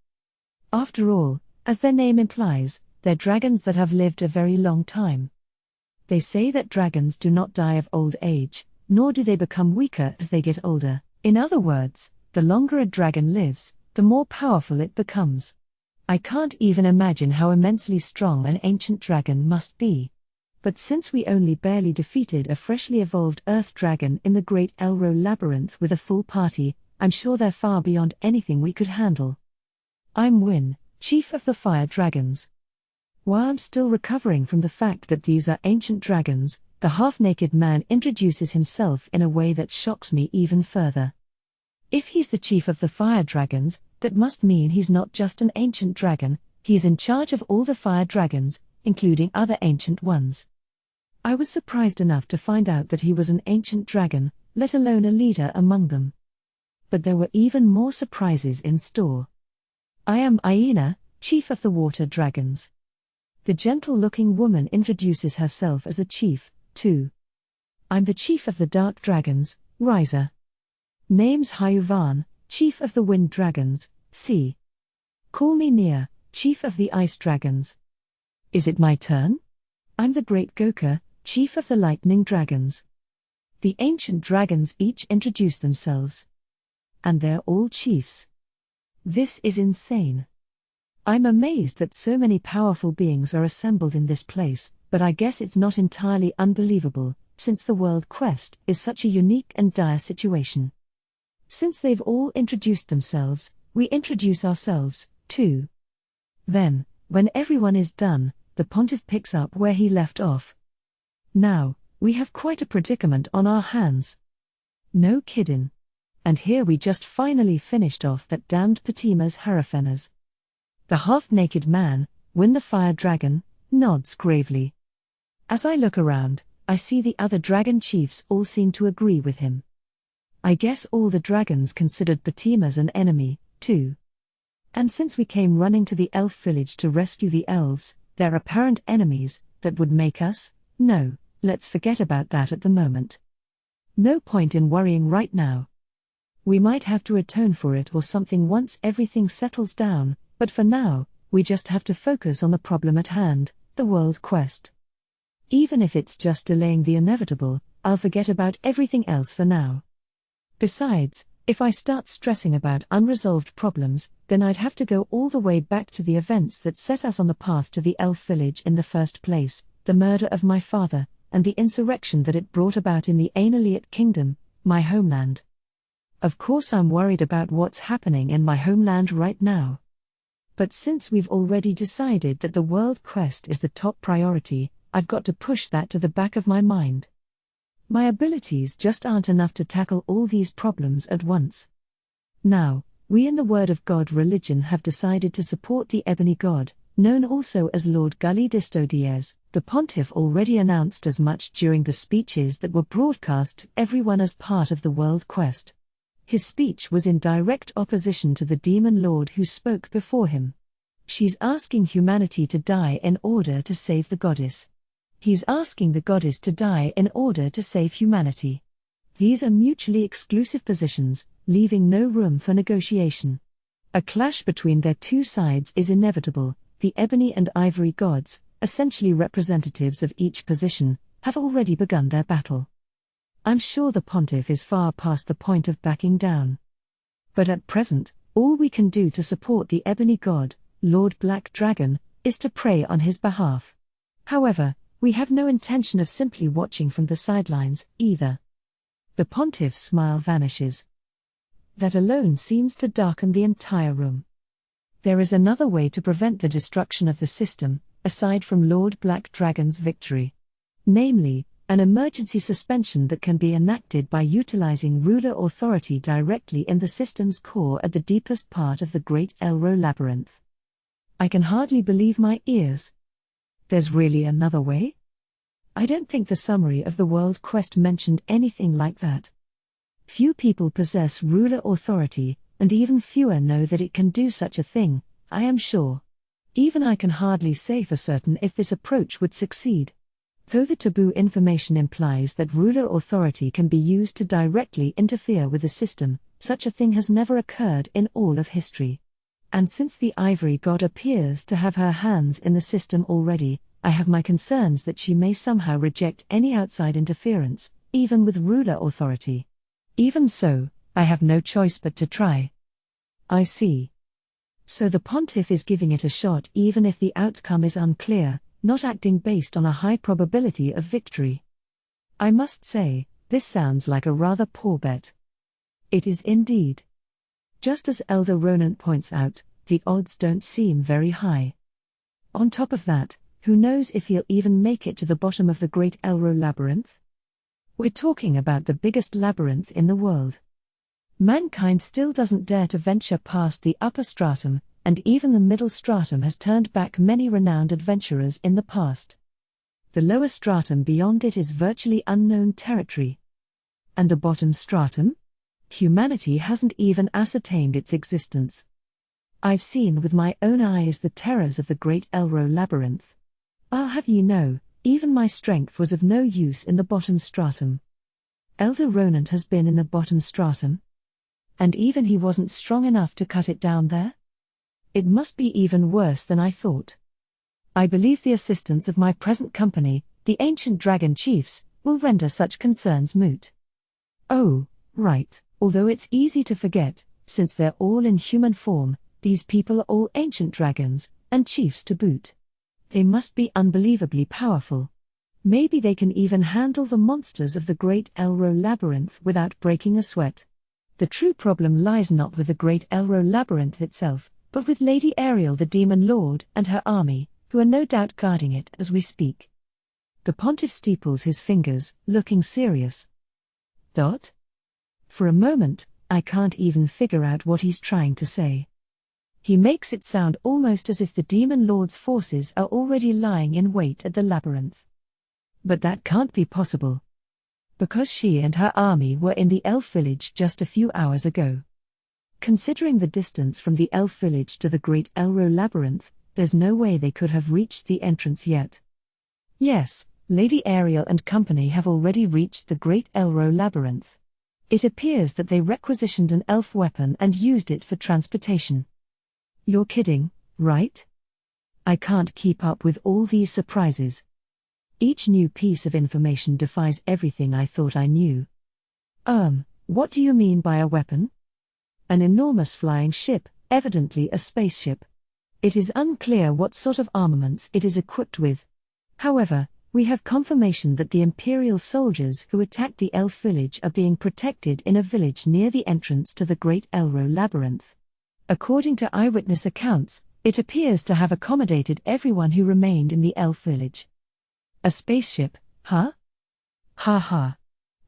After all, as their name implies, they're dragons that have lived a very long time. They say that dragons do not die of old age, nor do they become weaker as they get older. In other words, the longer a dragon lives, the more powerful it becomes. I can't even imagine how immensely strong an ancient dragon must be. But since we only barely defeated a freshly evolved earth dragon in the Great Elro Labyrinth with a full party, I'm sure they're far beyond anything we could handle. I'm Wynn, Chief of the Fire Dragons. While I'm still recovering from the fact that these are ancient dragons, the half-naked man introduces himself in a way that shocks me even further. If he's the chief of the fire dragons, that must mean he's not just an ancient dragon, he's in charge of all the fire dragons, including other ancient ones. I was surprised enough to find out that he was an ancient dragon, let alone a leader among them. But there were even more surprises in store. I am Okina, chief of the water dragons. The gentle-looking woman introduces herself as a chief, too. I'm the chief of the dark dragons, Reise. Name's Hyuvan, chief of the wind dragons, Sea. Call me Nia, chief of the ice dragons. Is it my turn? I'm the great Goka, chief of the lightning dragons. The ancient dragons each introduce themselves. And they're all chiefs. This is insane. I'm amazed that so many powerful beings are assembled in this place, but I guess it's not entirely unbelievable, since the world quest is such a unique and dire situation. Since they've all introduced themselves, we introduce ourselves, too. Then, when everyone is done, the Pontiff picks up where he left off. Now, we have quite a predicament on our hands. No kiddin'. And here we just finally finished off that damned Patima's Harafenas. The half-naked man, Wynn the Fire Dragon, nods gravely. As I look around, I see the other dragon chiefs all seem to agree with him. I guess all the dragons considered Patima's an enemy, too. And since we came running to the elf village to rescue the elves, their apparent enemies, that would make us? No, let's forget about that at the moment. No point in worrying right now. We might have to atone for it or something once everything settles down, but for now, we just have to focus on the problem at hand, the world quest. Even if it's just delaying the inevitable, I'll forget about everything else for now. Besides, if I start stressing about unresolved problems, then I'd have to go all the way back to the events that set us on the path to the elf village in the first place, the murder of my father, and the insurrection that it brought about in the Ainoliat Kingdom, my homeland. Of course I'm worried about what's happening in my homeland right now. But since we've already decided that the world quest is the top priority, I've got to push that to the back of my mind. My abilities just aren't enough to tackle all these problems at once. Now, we in the Word of God religion have decided to support the Ebony God, Known also as Lord Gully Distodies, the pontiff already announced as much during the speeches that were broadcast to everyone as part of the world quest. His speech was in direct opposition to the demon lord who spoke before him. She's asking humanity to die in order to save the goddess. He's asking the goddess to die in order to save humanity. These are mutually exclusive positions, leaving no room for negotiation. A clash between their two sides is inevitable. The ebony and ivory gods, essentially representatives of each position, have already begun their battle. I'm sure the pontiff is far past the point of backing down. But at present, all we can do to support the ebony god, Lord Black Dragon, is to pray on his behalf. However, we have no intention of simply watching from the sidelines, either. The pontiff's smile vanishes. That alone seems to darken the entire room. There is another way to prevent the destruction of the system, aside from Lord Black Dragon's victory. Namely, an emergency suspension that can be enacted by utilizing ruler authority directly in the system's core at the deepest part of the Great Elro Labyrinth. I can hardly believe my ears. There's really another way? I don't think the summary of the World Quest mentioned anything like that. Few people possess ruler authority, and even fewer know that it can do such a thing, I am sure. Even I can hardly say for certain if this approach would succeed. Though the taboo information implies that ruler authority can be used to directly interfere with the system, such a thing has never occurred in all of history. And since the Ivory God appears to have her hands in the system already, I have my concerns that she may somehow reject any outside interference, even with ruler authority. Even so, I have no choice but to try. I see. So the pontiff is giving it a shot even if the outcome is unclear, not acting based on a high probability of victory. I must say, this sounds like a rather poor bet. It is indeed. Just as Elder Ronan points out, the odds don't seem very high. On top of that, who knows if he'll even make it to the bottom of the Great Elro Labyrinth? We're talking about the biggest labyrinth in the world. Mankind still doesn't dare to venture past the upper stratum, and even the middle stratum has turned back many renowned adventurers in the past. The lower stratum beyond it is virtually unknown territory. And the bottom stratum? Humanity hasn't even ascertained its existence. I've seen with my own eyes the terrors of the Great Elro Labyrinth. I'll have you know, even my strength was of no use in the bottom stratum. Elder Ronan has been in the bottom stratum. And even he wasn't strong enough to cut it down there? It must be even worse than I thought. I believe the assistance of my present company, the ancient dragon chiefs, will render such concerns moot. Oh, right, although it's easy to forget, since they're all in human form, these people are all ancient dragons, and chiefs to boot. They must be unbelievably powerful. Maybe they can even handle the monsters of the Great Elro Labyrinth without breaking a sweat. The true problem lies not with the Great Elro Labyrinth itself, but with Lady Ariel the Demon Lord and her army, who are no doubt guarding it as we speak. The pontiff steeples his fingers, looking serious. Dot? For a moment, I can't even figure out what he's trying to say. He makes it sound almost as if the Demon Lord's forces are already lying in wait at the labyrinth. But that can't be possible. Because she and her army were in the elf village just a few hours ago. Considering the distance from the elf village to the Great Elro Labyrinth, there's no way they could have reached the entrance yet. Yes, Lady Ariel and company have already reached the Great Elro Labyrinth. It appears that they requisitioned an elf weapon and used it for transportation. You're kidding, right? I can't keep up with all these surprises. Each new piece of information defies everything I thought I knew. What do you mean by a weapon? An enormous flying ship, evidently a spaceship. It is unclear what sort of armaments it is equipped with. However, we have confirmation that the Imperial soldiers who attacked the elf village are being protected in a village near the entrance to the Great Elro Labyrinth. According to eyewitness accounts, it appears to have accommodated everyone who remained in the elf village. A spaceship, huh? Ha ha.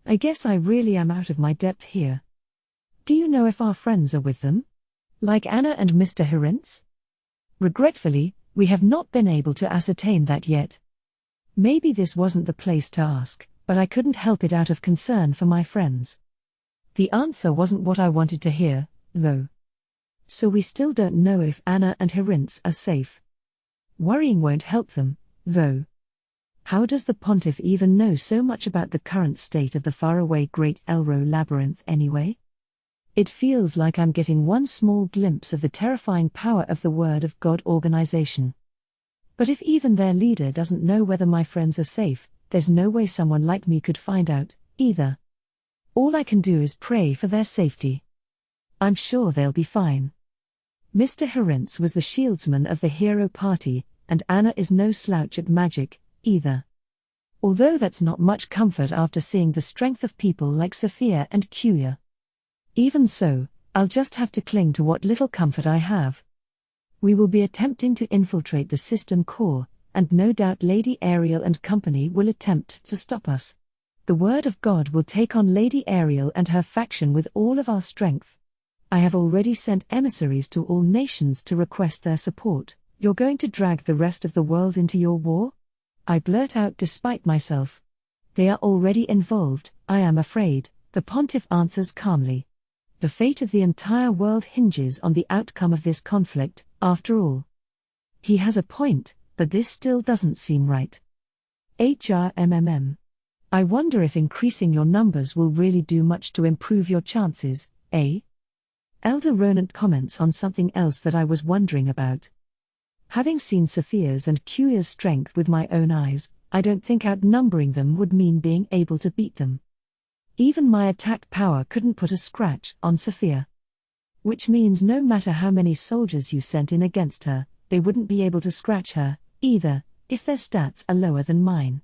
I guess I really am out of my depth here. Do you know if our friends are with them? Like Anna and Mr. Hirentz? Regretfully, We have not been able to ascertain that yet. Maybe this wasn't the place to ask, but I couldn't help it out of concern for my friends. The answer wasn't what I wanted to hear, though. So we still don't know if Anna and Herinz are safe. Worrying won't help them, though. How does the Pontiff even know so much about the current state of the faraway Great Elro Labyrinth anyway? It feels like I'm getting one small glimpse of the terrifying power of the Word of God organization. But if even their leader doesn't know whether my friends are safe, there's no way someone like me could find out, either. All I can do is pray for their safety. I'm sure they'll be fine. Mr. Herinz was the shieldsman of the hero party, and Anna is no slouch at magic, either. Although that's not much comfort after seeing the strength of people like Sophia and Kuya. Even so, I'll just have to cling to what little comfort I have. We will be attempting to infiltrate the system core, and no doubt Lady Ariel and company will attempt to stop us. The Word of God will take on Lady Ariel and her faction with all of our strength. I have already sent emissaries to all nations to request their support. You're going to drag the rest of the world into your war? I blurt out despite myself. They are already involved, I am afraid, the Pontiff answers calmly. The fate of the entire world hinges on the outcome of this conflict, after all. He has a point, but this still doesn't seem right. I wonder if increasing your numbers will really do much to improve your chances, eh? Elder Ronant comments on something else that I was wondering about. Having seen Sophia's and Kuya's strength with my own eyes, I don't think outnumbering them would mean being able to beat them. Even my attack power couldn't put a scratch on Sophia. Which means no matter how many soldiers you sent in against her, they wouldn't be able to scratch her, either, if their stats are lower than mine.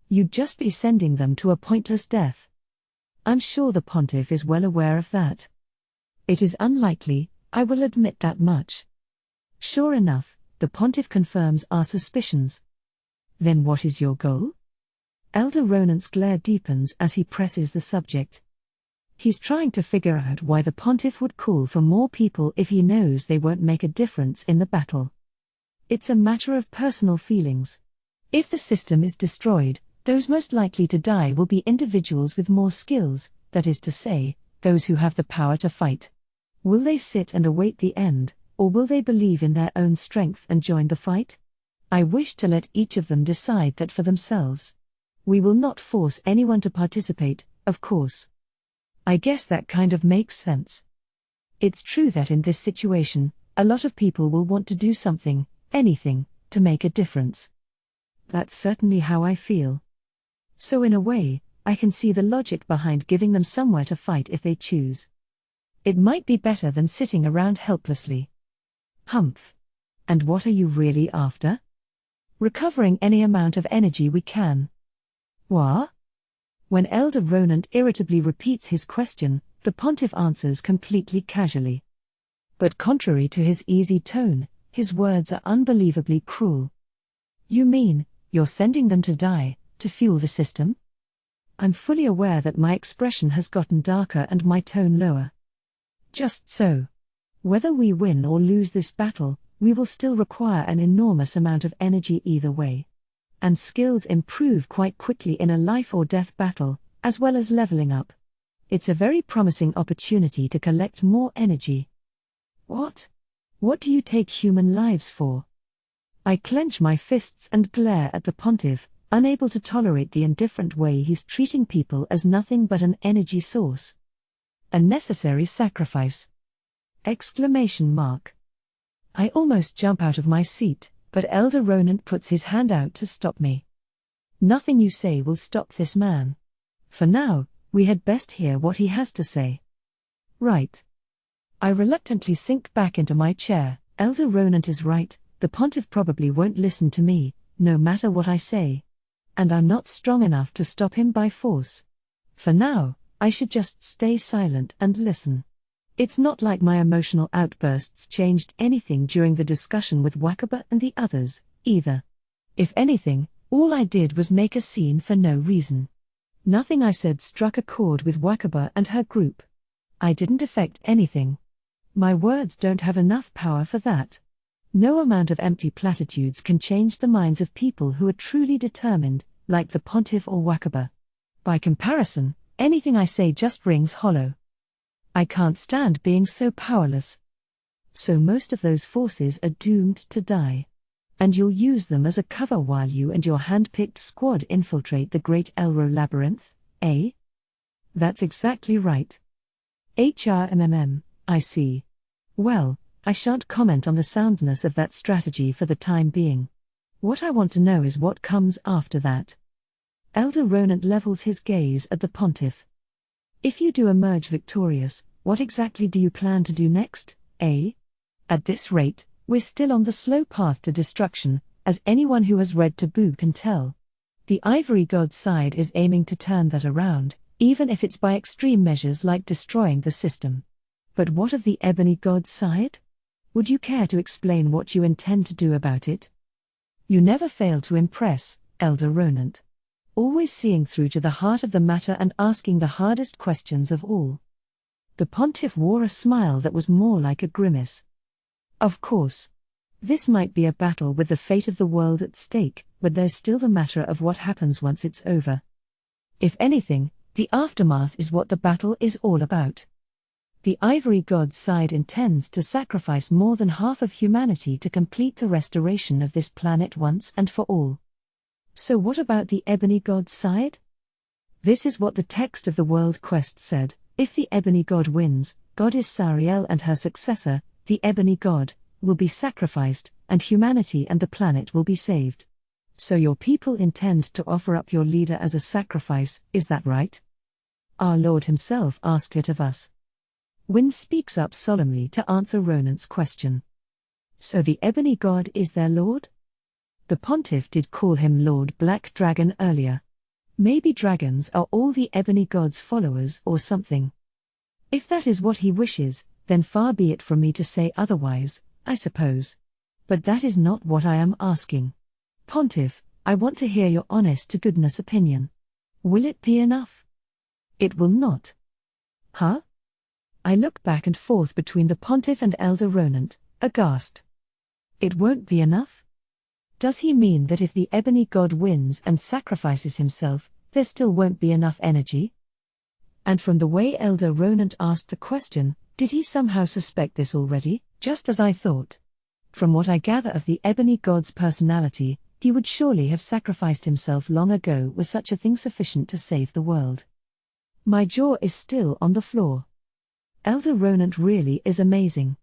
You'd just be sending them to a pointless death. I'm sure the Pontiff is well aware of that. It is unlikely, I will admit that much. Sure enough, the Pontiff confirms our suspicions. Then what is your goal? Elder Ronant's glare deepens as he presses the subject. He's trying to figure out why the Pontiff would call for more people if he knows they won't make a difference in the battle. It's a matter of personal feelings. If the system is destroyed, those most likely to die will be individuals with more skills, that is to say, those who have the power to fight. Will they sit and await the end, or will they believe in their own strength and join the fight? I wish to let each of them decide that for themselves. We will not force anyone to participate, of course. I guess that kind of makes sense. It's true that in this situation, a lot of people will want to do something, anything, to make a difference. That's certainly how I feel. So in a way, I can see the logic behind giving them somewhere to fight if they choose. It might be better than sitting around helplessly. Humph. And what are you really after? Recovering any amount of energy we can. What? When Elder Ronant irritably repeats his question, the Pontiff answers completely casually. But contrary to his easy tone, his words are unbelievably cruel. You mean, you're sending them to die, to fuel the system? I'm fully aware that my expression has gotten darker and my tone lower. Just so. Whether we win or lose this battle, we will still require an enormous amount of energy either way. And skills improve quite quickly in a life-or-death battle, as well as leveling up. It's a very promising opportunity to collect more energy. What? What do you take human lives for? I clench my fists and glare at the Pontiff, unable to tolerate the indifferent way he's treating people as nothing but an energy source. A necessary sacrifice! Exclamation mark. I almost jump out of my seat, but Elder Ronant puts his hand out to stop me. Nothing you say will stop this man. For now, we had best hear what he has to say. Right. I reluctantly sink back into my chair. Elder Ronant is right, the Pontiff probably won't listen to me, no matter what I say. And I'm not strong enough to stop him by force. For now, I should just stay silent and listen. It's not like my emotional outbursts changed anything during the discussion with Wakaba and the others, either. If anything, all I did was make a scene for no reason. Nothing I said struck a chord with Wakaba and her group. I didn't affect anything. My words don't have enough power for that. No amount of empty platitudes can change the minds of people who are truly determined, like the pontiff or Wakaba. By comparison, anything I say just rings hollow. I can't stand being so powerless. So most of those forces are doomed to die. And you'll use them as a cover while you and your hand-picked squad infiltrate the Great Elro Labyrinth, eh? That's exactly right. I see. Well, I shan't comment on the soundness of that strategy for the time being. What I want to know is what comes after that. Elder Ronant levels his gaze at the pontiff. If you do emerge victorious, what exactly do you plan to do next, eh? At this rate, we're still on the slow path to destruction, as anyone who has read Taboo can tell. The Ivory God's side is aiming to turn that around, even if it's by extreme measures like destroying the system. But what of the Ebony God's side? Would you care to explain what you intend to do about it? You never fail to impress, Elder Ronant. Always seeing through to the heart of the matter and asking the hardest questions of all. The pontiff wore a smile that was more like a grimace. Of course. This might be a battle with the fate of the world at stake, but there's still the matter of what happens once it's over. If anything, the aftermath is what the battle is all about. The Ivory God's side intends to sacrifice more than half of humanity to complete the restoration of this planet once and for all. So what about the Ebony God's side? This is what the text of the World Quest said: if the Ebony God wins, Goddess Sariel and her successor, the Ebony God, will be sacrificed, and humanity and the planet will be saved. So your people intend to offer up your leader as a sacrifice, is that right? Our Lord himself asked it of us. Wynn speaks up solemnly to answer Ronant's question. So the Ebony God is their lord? The pontiff did call him Lord Black Dragon earlier. Maybe dragons are all the Ebony God's followers or something. If that is what he wishes, then far be it from me to say otherwise, I suppose. But that is not what I am asking. Pontiff, I want to hear your honest-to-goodness opinion. Will it be enough? It will not. Huh? I look back and forth between the pontiff and Elder Ronant, aghast. It won't be enough? Does he mean that if the Ebony God wins and sacrifices himself, there still won't be enough energy? And from the way Elder Ronant asked the question, did he somehow suspect this already, just as I thought? From what I gather of the Ebony God's personality, he would surely have sacrificed himself long ago were such a thing sufficient to save the world. My jaw is still on the floor. Elder Ronant really is amazing.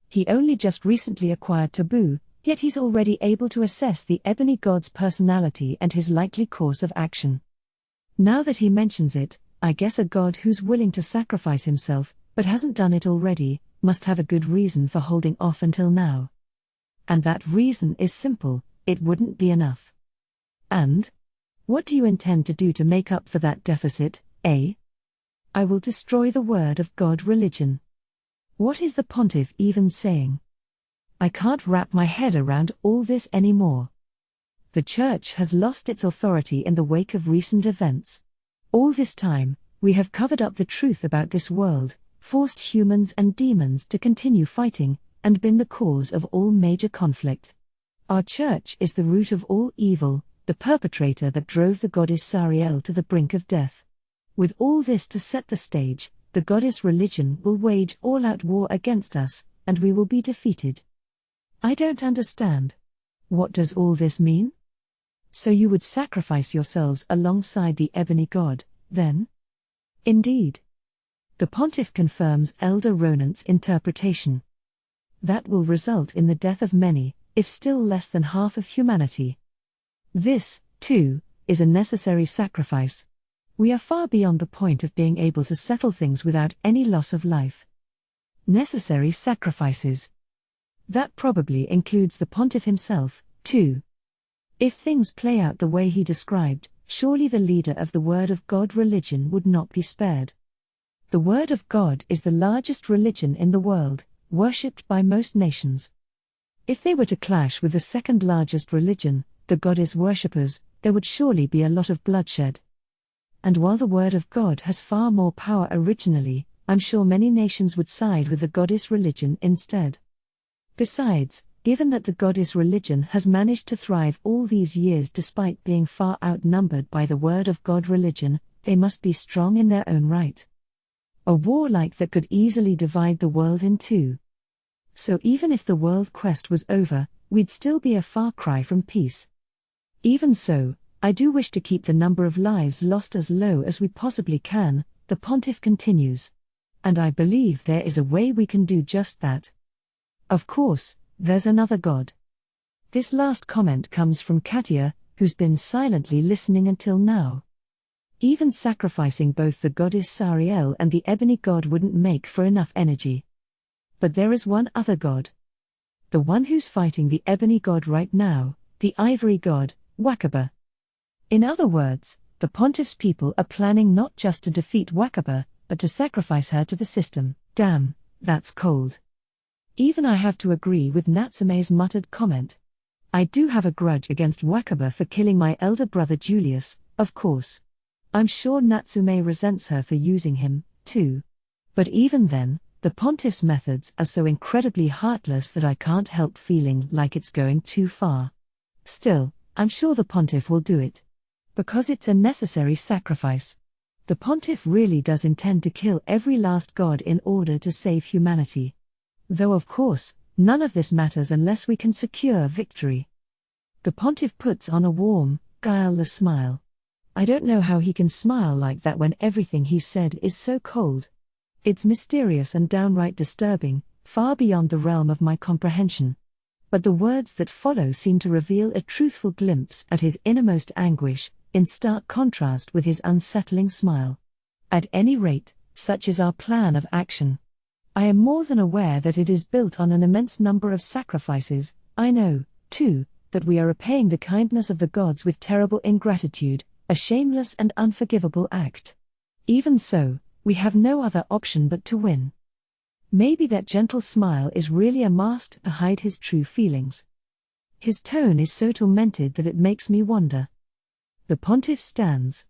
He only just recently acquired Taboo, yet he's already able to assess the Ebony God's personality and his likely course of action. Now that he mentions it, I guess a god who's willing to sacrifice himself, but hasn't done it already, must have a good reason for holding off until now. And that reason is simple: it wouldn't be enough. And? What do you intend to do to make up for that deficit, eh? I will destroy the word of God religion. What is the pontiff even saying? I can't wrap my head around all this anymore. The church has lost its authority in the wake of recent events. All this time, we have covered up the truth about this world, forced humans and demons to continue fighting, and been the cause of all major conflict. Our church is the root of all evil, the perpetrator that drove the goddess Sariel to the brink of death. With all this to set the stage, the goddess religion will wage all-out war against us, and we will be defeated. I don't understand. What does all this mean? So you would sacrifice yourselves alongside the Ebony God, then? Indeed. The pontiff confirms Elder Ronant's interpretation. That will result in the death of many, if still less than half of humanity. This, too, is a necessary sacrifice. We are far beyond the point of being able to settle things without any loss of life. Necessary sacrifices. That probably includes the pontiff himself, too. If things play out the way he described, surely the leader of the Word of God religion would not be spared. The Word of God is the largest religion in the world, worshipped by most nations. If they were to clash with the second largest religion, the goddess worshippers, there would surely be a lot of bloodshed. And while the Word of God has far more power originally, I'm sure many nations would side with the goddess religion instead. Besides, Given that the goddess religion has managed to thrive all these years despite being far outnumbered by the word of God religion, they must be strong in their own right. A war like that could easily divide the world in two. So even if the world quest was over, we'd still be a far cry from peace. Even so, I do wish to keep the number of lives lost as low as we possibly can, the pontiff continues. And I believe there is a way we can do just that. Of course, there's another god. This last comment comes from Katia, who's been silently listening until now. Even sacrificing both the goddess Sariel and the ebony god wouldn't make for enough energy. But there is one other god. The one who's fighting the ebony god right now, the ivory god, Wakaba. In other words, the pontiff's people are planning not just to defeat Wakaba, but to sacrifice her to the system. Damn, that's cold. Even I have to agree with Natsume's muttered comment. I do have a grudge against Wakaba for killing my elder brother Julius, of course. I'm sure Natsume resents her for using him, too. But even then, the pontiff's methods are so incredibly heartless that I can't help feeling like it's going too far. Still, I'm sure the pontiff will do it. Because it's a necessary sacrifice. The pontiff really does intend to kill every last god in order to save humanity. Though of course, none of this matters unless we can secure victory. The pontiff puts on a warm, guileless smile. I don't know how he can smile like that when everything he said is so cold. It's mysterious and downright disturbing, far beyond the realm of my comprehension. But the words that follow seem to reveal a truthful glimpse at his innermost anguish, in stark contrast with his unsettling smile. At any rate, such is our plan of action. I am more than aware that it is built on an immense number of sacrifices. I know, too, that we are repaying the kindness of the gods with terrible ingratitude, a shameless and unforgivable act. Even so, we have no other option but to win. Maybe that gentle smile is really a mask to hide his true feelings. His tone is so tormented that it makes me wonder. The pontiff stands.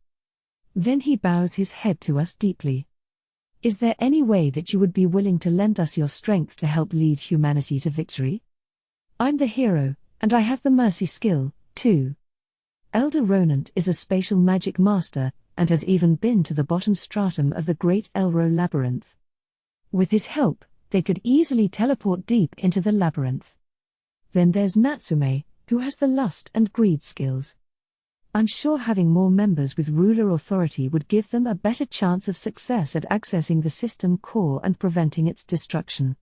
Then he bows his head to us deeply. Is there any way that you would be willing to lend us your strength to help lead humanity to victory? I'm the hero, and I have the mercy skill, too. Elder Ronant is a spatial magic master, and has even been to the bottom stratum of the Great Elro Labyrinth. With his help, they could easily teleport deep into the labyrinth. Then there's Natsume, who has the lust and greed skills. I'm sure having more members with ruler authority would give them a better chance of success at accessing the system core and preventing its destruction.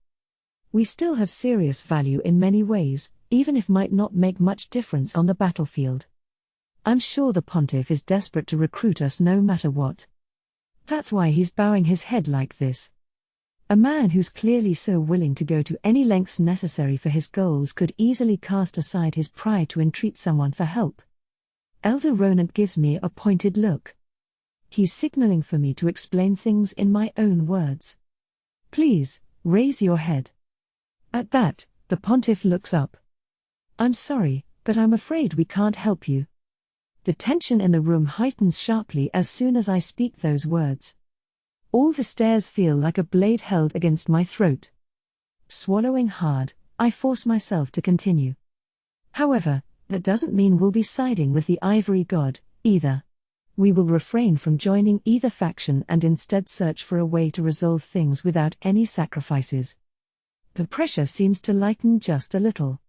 We still have serious value in many ways, even if might not make much difference on the battlefield. I'm sure the pontiff is desperate to recruit us no matter what. That's why he's bowing his head like this. A man who's clearly so willing to go to any lengths necessary for his goals could easily cast aside his pride to entreat someone for help. Elder Ronant gives me a pointed look. He's signaling for me to explain things in my own words. Please, raise your head. At that, the pontiff looks up. I'm sorry, but I'm afraid we can't help you. The tension in the room heightens sharply as soon as I speak those words. All the stares feel like a blade held against my throat. Swallowing hard, I force myself to continue. However, that doesn't mean we'll be siding with the ivory god, either. We will refrain from joining either faction and instead search for a way to resolve things without any sacrifices. The pressure seems to lighten just a little.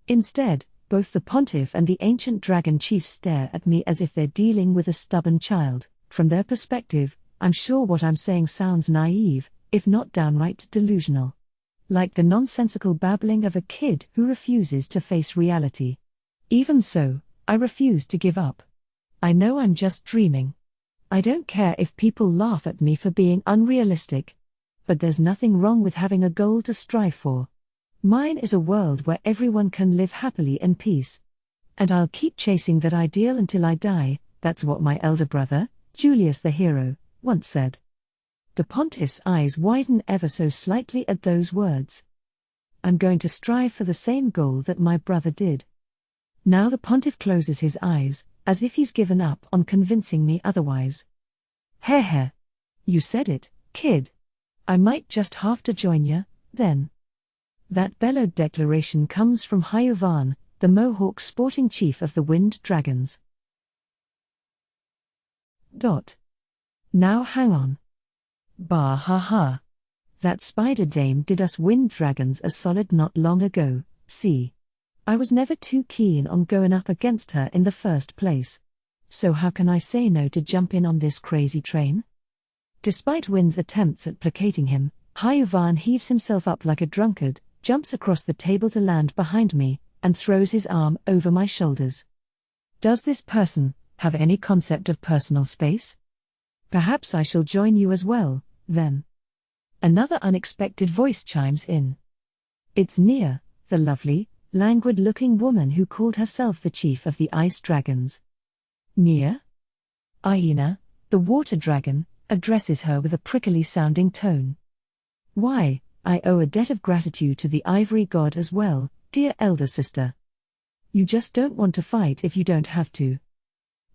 Instead, both the pontiff and the ancient dragon chief stare at me as if they're dealing with a stubborn child. From their perspective, I'm sure what I'm saying sounds naive, if not downright delusional. Like the nonsensical babbling of a kid who refuses to face reality. Even so, I refuse to give up. I know I'm just dreaming. I don't care if people laugh at me for being unrealistic. But there's nothing wrong with having a goal to strive for. Mine is a world where everyone can live happily in peace. And I'll keep chasing that ideal until I die. That's what my elder brother, Julius the hero, once said. The pontiff's eyes widen ever so slightly at those words. I'm going to strive for the same goal that my brother did. Now the pontiff closes his eyes, as if he's given up on convincing me otherwise. Heh. You said it, kid. I might just have to join ya, then. That bellowed declaration comes from Hayuvan, the Mohawk sporting chief of the Wind Dragons. Now hang on. Bah ha ha. That spider dame did us Wind Dragons a solid not long ago, see. I was never too keen on going up against her in the first place. So how can I say no to jump in on this crazy train? Despite Wind's attempts at placating him, Hayuvan heaves himself up like a drunkard, jumps across the table to land behind me, and throws his arm over my shoulders. Does this person have any concept of personal space? Perhaps I shall join you as well, then. Another unexpected voice chimes in. It's Nia, the lovely, languid-looking woman who called herself the chief of the Ice Dragons. Nia? Okina, the water dragon, addresses her with a prickly-sounding tone. Why, I owe a debt of gratitude to the ivory god as well, dear elder sister. You just don't want to fight if you don't have to.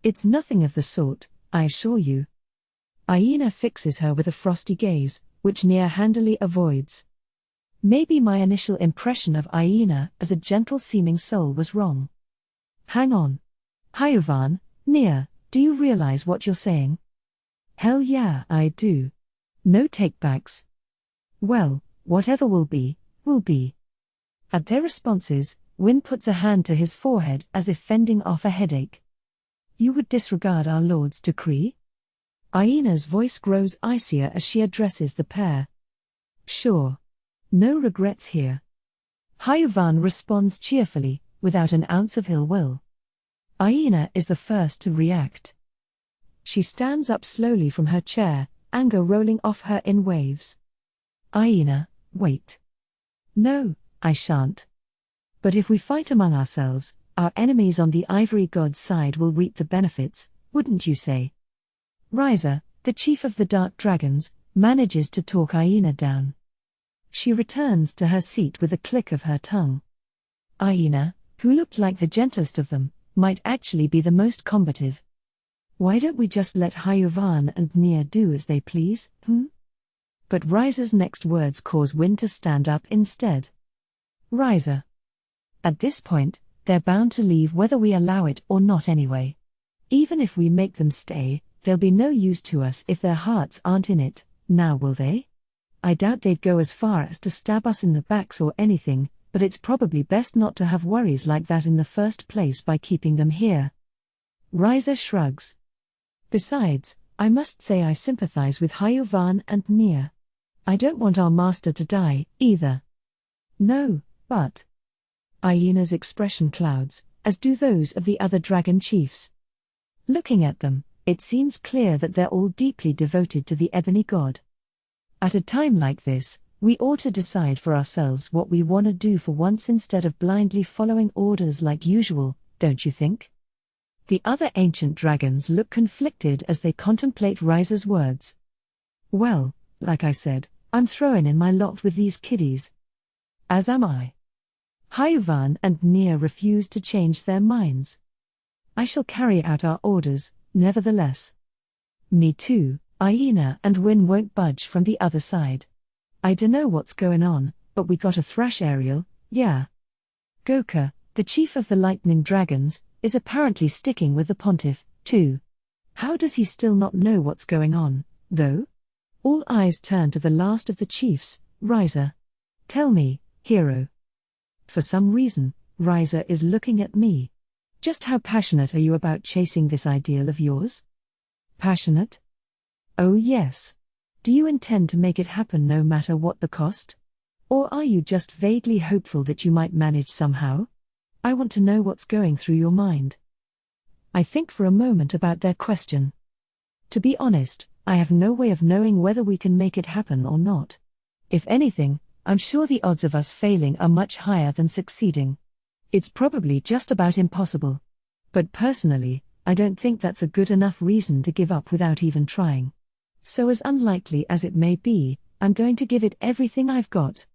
It's nothing of the sort, I assure you. Okina fixes her with a frosty gaze, which Nia handily avoids. Maybe my initial impression of Okina as a gentle-seeming soul was wrong. Hang on. Hayuvan, Nia, do you realize what you're saying? Hell yeah, I do. No takebacks. Well, whatever will be, will be. At their responses, Win puts a hand to his forehead as if fending off a headache. You would disregard our Lord's decree? Okina's voice grows icier as she addresses the pair. Sure. No regrets here. Hayuvan responds cheerfully, without an ounce of ill will. Okina is the first to react. She stands up slowly from her chair, anger rolling off her in waves. Okina, wait. No, I shan't. But if we fight among ourselves, our enemies on the Ivory God's side will reap the benefits, wouldn't you say? Reise, the chief of the Dark Dragons, manages to talk Okina down. She returns to her seat with a click of her tongue. Okina, who looked like the gentlest of them, might actually be the most combative. Why don't we just let Hayuvan and Nia do as they please, But Reise's next words cause Win to stand up instead. Reise. At this point, they're bound to leave whether we allow it or not anyway. Even if we make them stay, they'll be no use to us if their hearts aren't in it, now will they? I doubt they'd go as far as to stab us in the backs or anything, but it's probably best not to have worries like that in the first place by keeping them here. Reise shrugs. Besides, I must say I sympathize with Hayuvan and Nia. I don't want our master to die, either. No, but... Okina's expression clouds, as do those of the other dragon chiefs. Looking at them, it seems clear that they're all deeply devoted to the ebony god. At a time like this, we ought to decide for ourselves what we want to do for once instead of blindly following orders like usual, don't you think? The other ancient dragons look conflicted as they contemplate Reise's words. Well, like I said, I'm throwing in my lot with these kiddies. As am I. Hayuvan and Nia refuse to change their minds. I shall carry out our orders, nevertheless. Me too, Okina and Win won't budge from the other side. I dunno what's going on, but we gotta thrash Ariel, yeah. Goka, the chief of the Lightning Dragons, is apparently sticking with the pontiff, too. How does he still not know what's going on, though? All eyes turn to the last of the chiefs, Reise. Tell me, hero. For some reason, Reise is looking at me. Just how passionate are you about chasing this ideal of yours? Passionate? Oh yes. Do you intend to make it happen no matter what the cost? Or are you just vaguely hopeful that you might manage somehow? I want to know what's going through your mind. I think for a moment about their question. To be honest, I have no way of knowing whether we can make it happen or not. If anything, I'm sure the odds of us failing are much higher than succeeding. It's probably just about impossible. But personally, I don't think that's a good enough reason to give up without even trying. So as unlikely as it may be, I'm going to give it everything I've got.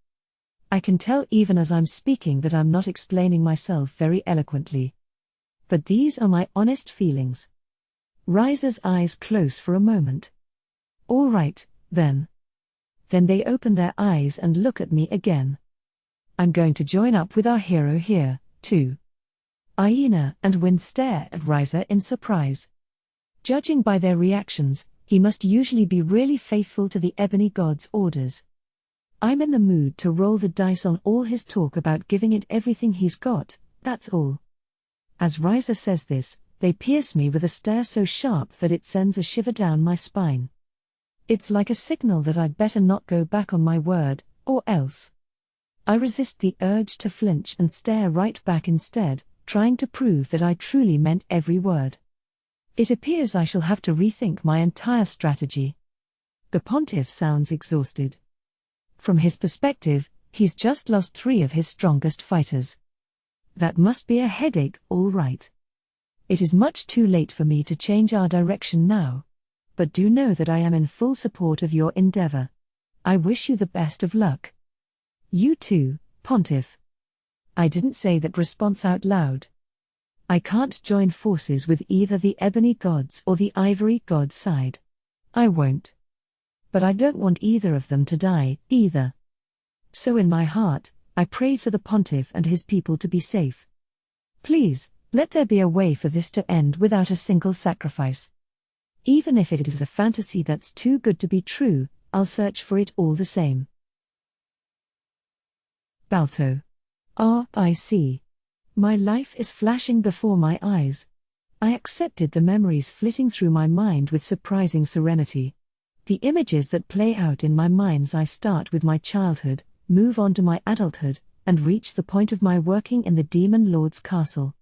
I can tell even as I'm speaking that I'm not explaining myself very eloquently. But these are my honest feelings. Reise's eyes close for a moment. All right, then. Then they open their eyes and look at me again. I'm going to join up with our hero here, too. Okina and Win stare at Reise in surprise. Judging by their reactions, he must usually be really faithful to the Ebony God's orders. I'm in the mood to roll the dice on all his talk about giving it everything he's got, that's all. As Reise says this, they pierce me with a stare so sharp that it sends a shiver down my spine. It's like a signal that I'd better not go back on my word, or else. I resist the urge to flinch and stare right back instead, trying to prove that I truly meant every word. It appears I shall have to rethink my entire strategy. The pontiff sounds exhausted. From his perspective, he's just lost 3 of his strongest fighters. That must be a headache, all right. It is much too late for me to change our direction now. But do know that I am in full support of your endeavor. I wish you the best of luck. You too, Pontiff. I didn't say that response out loud. I can't join forces with either the Ebony Gods or the Ivory God's side. I won't. But I don't want either of them to die, either. So in my heart, I prayed for the Pontiff and his people to be safe. Please, let there be a way for this to end without a single sacrifice. Even if it is a fantasy that's too good to be true, I'll search for it all the same. Balto. I see. My life is flashing before my eyes. I accepted the memories flitting through my mind with surprising serenity. The images that play out in my mind's eye start with my childhood, move on to my adulthood, and reach the point of my working in the Demon Lord's castle.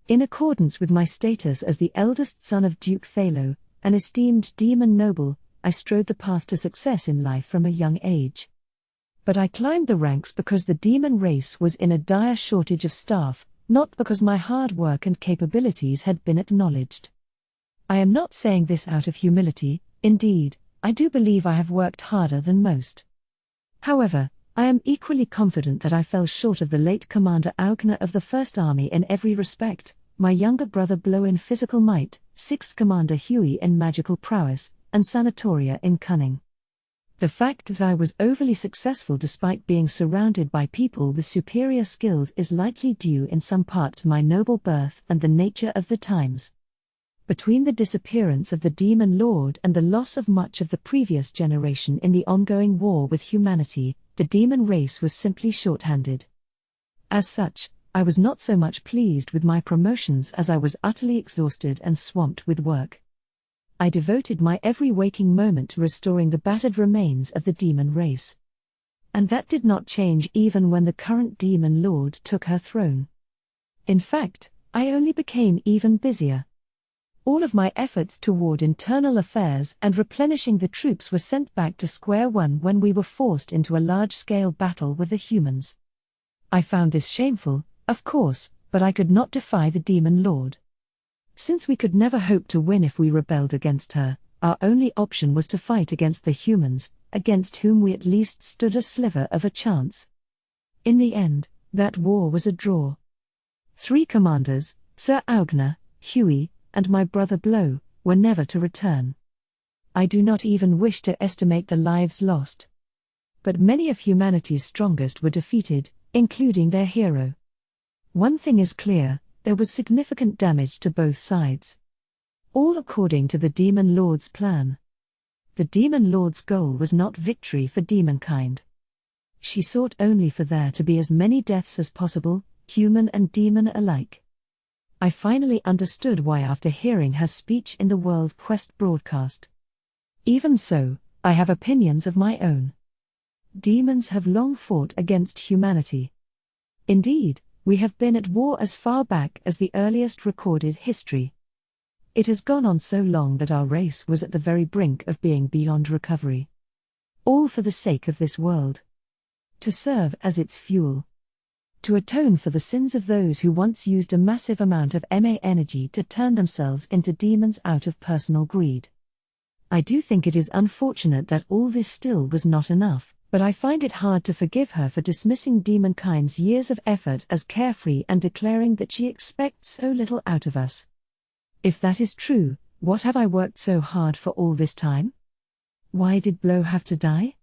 In accordance with my status as the eldest son of Duke Thalo, an esteemed demon noble, I strode the path to success in life from a young age. But I climbed the ranks because the demon race was in a dire shortage of staff, not because my hard work and capabilities had been acknowledged. I am not saying this out of humility, indeed, I do believe I have worked harder than most. However, I am equally confident that I fell short of the late Commander Okina of the First Army in every respect, my younger brother Blow in physical might, 6th Commander Huey in magical prowess, and Sanatoria in cunning. The fact that I was overly successful despite being surrounded by people with superior skills is likely due in some part to my noble birth and the nature of the times. Between the disappearance of the Demon Lord and the loss of much of the previous generation in the ongoing war with humanity, the demon race was simply shorthanded. As such, I was not so much pleased with my promotions as I was utterly exhausted and swamped with work. I devoted my every waking moment to restoring the battered remains of the demon race. And that did not change even when the current Demon Lord took her throne. In fact, I only became even busier. All of my efforts toward internal affairs and replenishing the troops were sent back to square one when we were forced into a large-scale battle with the humans. I found this shameful, of course, but I could not defy the Demon Lord. Since we could never hope to win if we rebelled against her, our only option was to fight against the humans, against whom we at least stood a sliver of a chance. In the end, that war was a draw. 3 commanders, Sir Okina, Huey, and my brother Blow, were never to return. I do not even wish to estimate the lives lost. But many of humanity's strongest were defeated, including their hero. One thing is clear, there was significant damage to both sides. All according to the Demon Lord's plan. The Demon Lord's goal was not victory for demonkind. She sought only for there to be as many deaths as possible, human and demon alike. I finally understood why after hearing her speech in the World Quest broadcast. Even so, I have opinions of my own. Demons have long fought against humanity. Indeed, we have been at war as far back as the earliest recorded history. It has gone on so long that our race was at the very brink of being beyond recovery. All for the sake of this world. To serve as its fuel. To atone for the sins of those who once used a massive amount of MA energy to turn themselves into demons out of personal greed. I do think it is unfortunate that all this still was not enough, but I find it hard to forgive her for dismissing demonkind's years of effort as carefree and declaring that she expects so little out of us. If that is true, what have I worked so hard for all this time? Why did Blow have to die?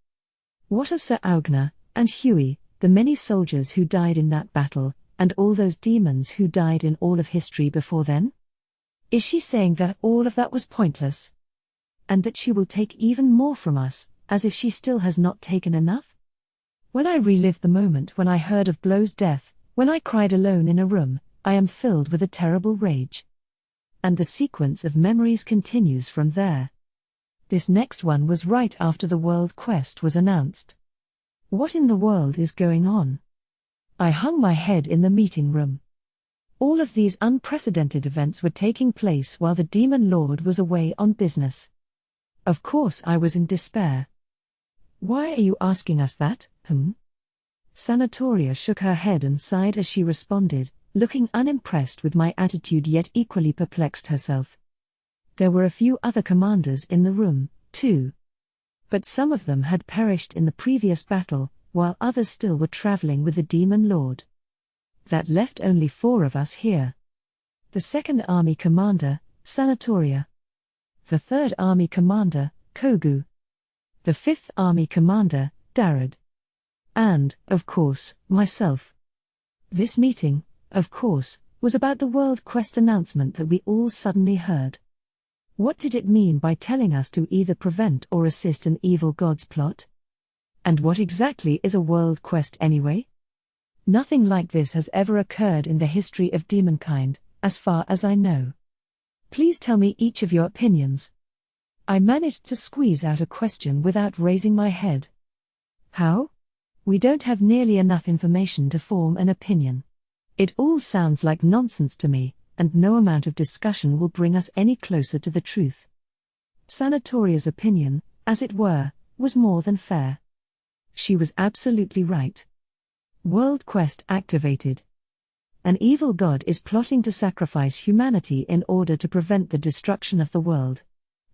What of Sir Okina, and Huey, the many soldiers who died in that battle, and all those demons who died in all of history before then? Is she saying that all of that was pointless? And that she will take even more from us, as if she still has not taken enough? When I relive the moment when I heard of Blow's death, when I cried alone in a room, I am filled with a terrible rage. And the sequence of memories continues from there. This next one was right after the World Quest was announced. What in the world is going on? I hung my head in the meeting room. All of these unprecedented events were taking place while the Demon Lord was away on business. Of course I was in despair. Why are you asking us that, Sanatoria shook her head and sighed as she responded, looking unimpressed with my attitude yet equally perplexed herself. There were a few other commanders in the room, too. But some of them had perished in the previous battle, while others still were traveling with the Demon Lord. That left only 4 of us here. The 2nd Army Commander, Sanatoria. The 3rd Army Commander, Kogu. The 5th Army Commander, Darad. And, of course, myself. This meeting, of course, was about the World Quest announcement that we all suddenly heard. What did it mean by telling us to either prevent or assist an evil god's plot? And what exactly is a World Quest anyway? Nothing like this has ever occurred in the history of demonkind, as far as I know. Please tell me each of your opinions. I managed to squeeze out a question without raising my head. How? We don't have nearly enough information to form an opinion. It all sounds like nonsense to me, and no amount of discussion will bring us any closer to the truth. Sanatoria's opinion, as it were, was more than fair. She was absolutely right. World Quest activated. An evil god is plotting to sacrifice humanity in order to prevent the destruction of the world.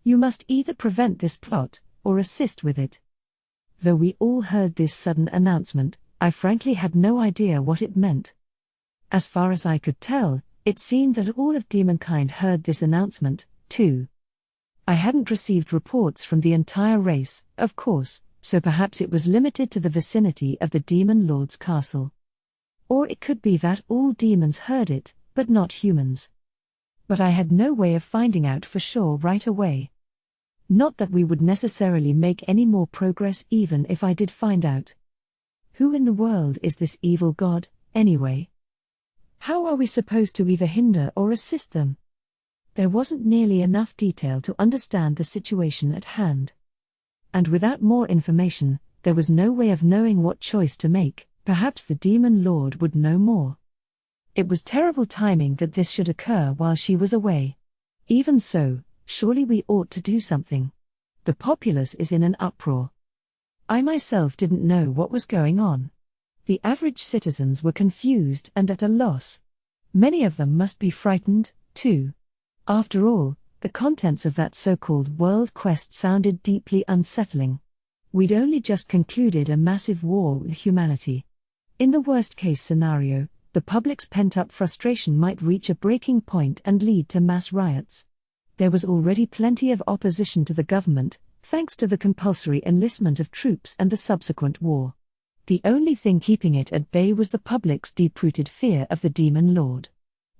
You must either prevent this plot, or assist with it. Though we all heard this sudden announcement, I frankly had no idea what it meant. As far as I could tell, it seemed that all of demonkind heard this announcement, too. I hadn't received reports from the entire race, of course, so perhaps it was limited to the vicinity of the Demon Lord's castle. Or it could be that all demons heard it, but not humans. But I had no way of finding out for sure right away. Not that we would necessarily make any more progress even if I did find out. Who in the world is this evil god, anyway? How are we supposed to either hinder or assist them? There wasn't nearly enough detail to understand the situation at hand. And without more information, there was no way of knowing what choice to make. Perhaps the Demon Lord would know more. It was terrible timing that this should occur while she was away. Even so, surely we ought to do something. The populace is in an uproar. I myself didn't know what was going on. The average citizens were confused and at a loss. Many of them must be frightened, too. After all, the contents of that so-called World Quest sounded deeply unsettling. We'd only just concluded a massive war with humanity. In the worst-case scenario, the public's pent-up frustration might reach a breaking point and lead to mass riots. There was already plenty of opposition to the government, thanks to the compulsory enlistment of troops and the subsequent war. The only thing keeping it at bay was the public's deep-rooted fear of the Demon Lord.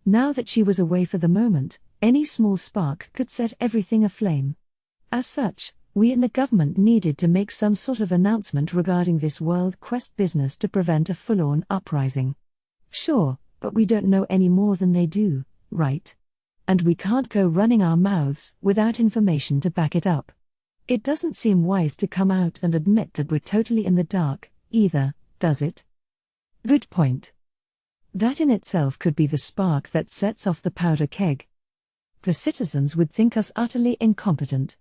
Now that she was away for the moment, any small spark could set everything aflame. As such, we in the government needed to make some sort of announcement regarding this World Quest business to prevent a full-on uprising. Sure, but we don't know any more than they do, right? And we can't go running our mouths without information to back it up. It doesn't seem wise to come out and admit that we're totally in the dark, either, does it? Good point. That in itself could be the spark that sets off the powder keg. The citizens would think us utterly incompetent.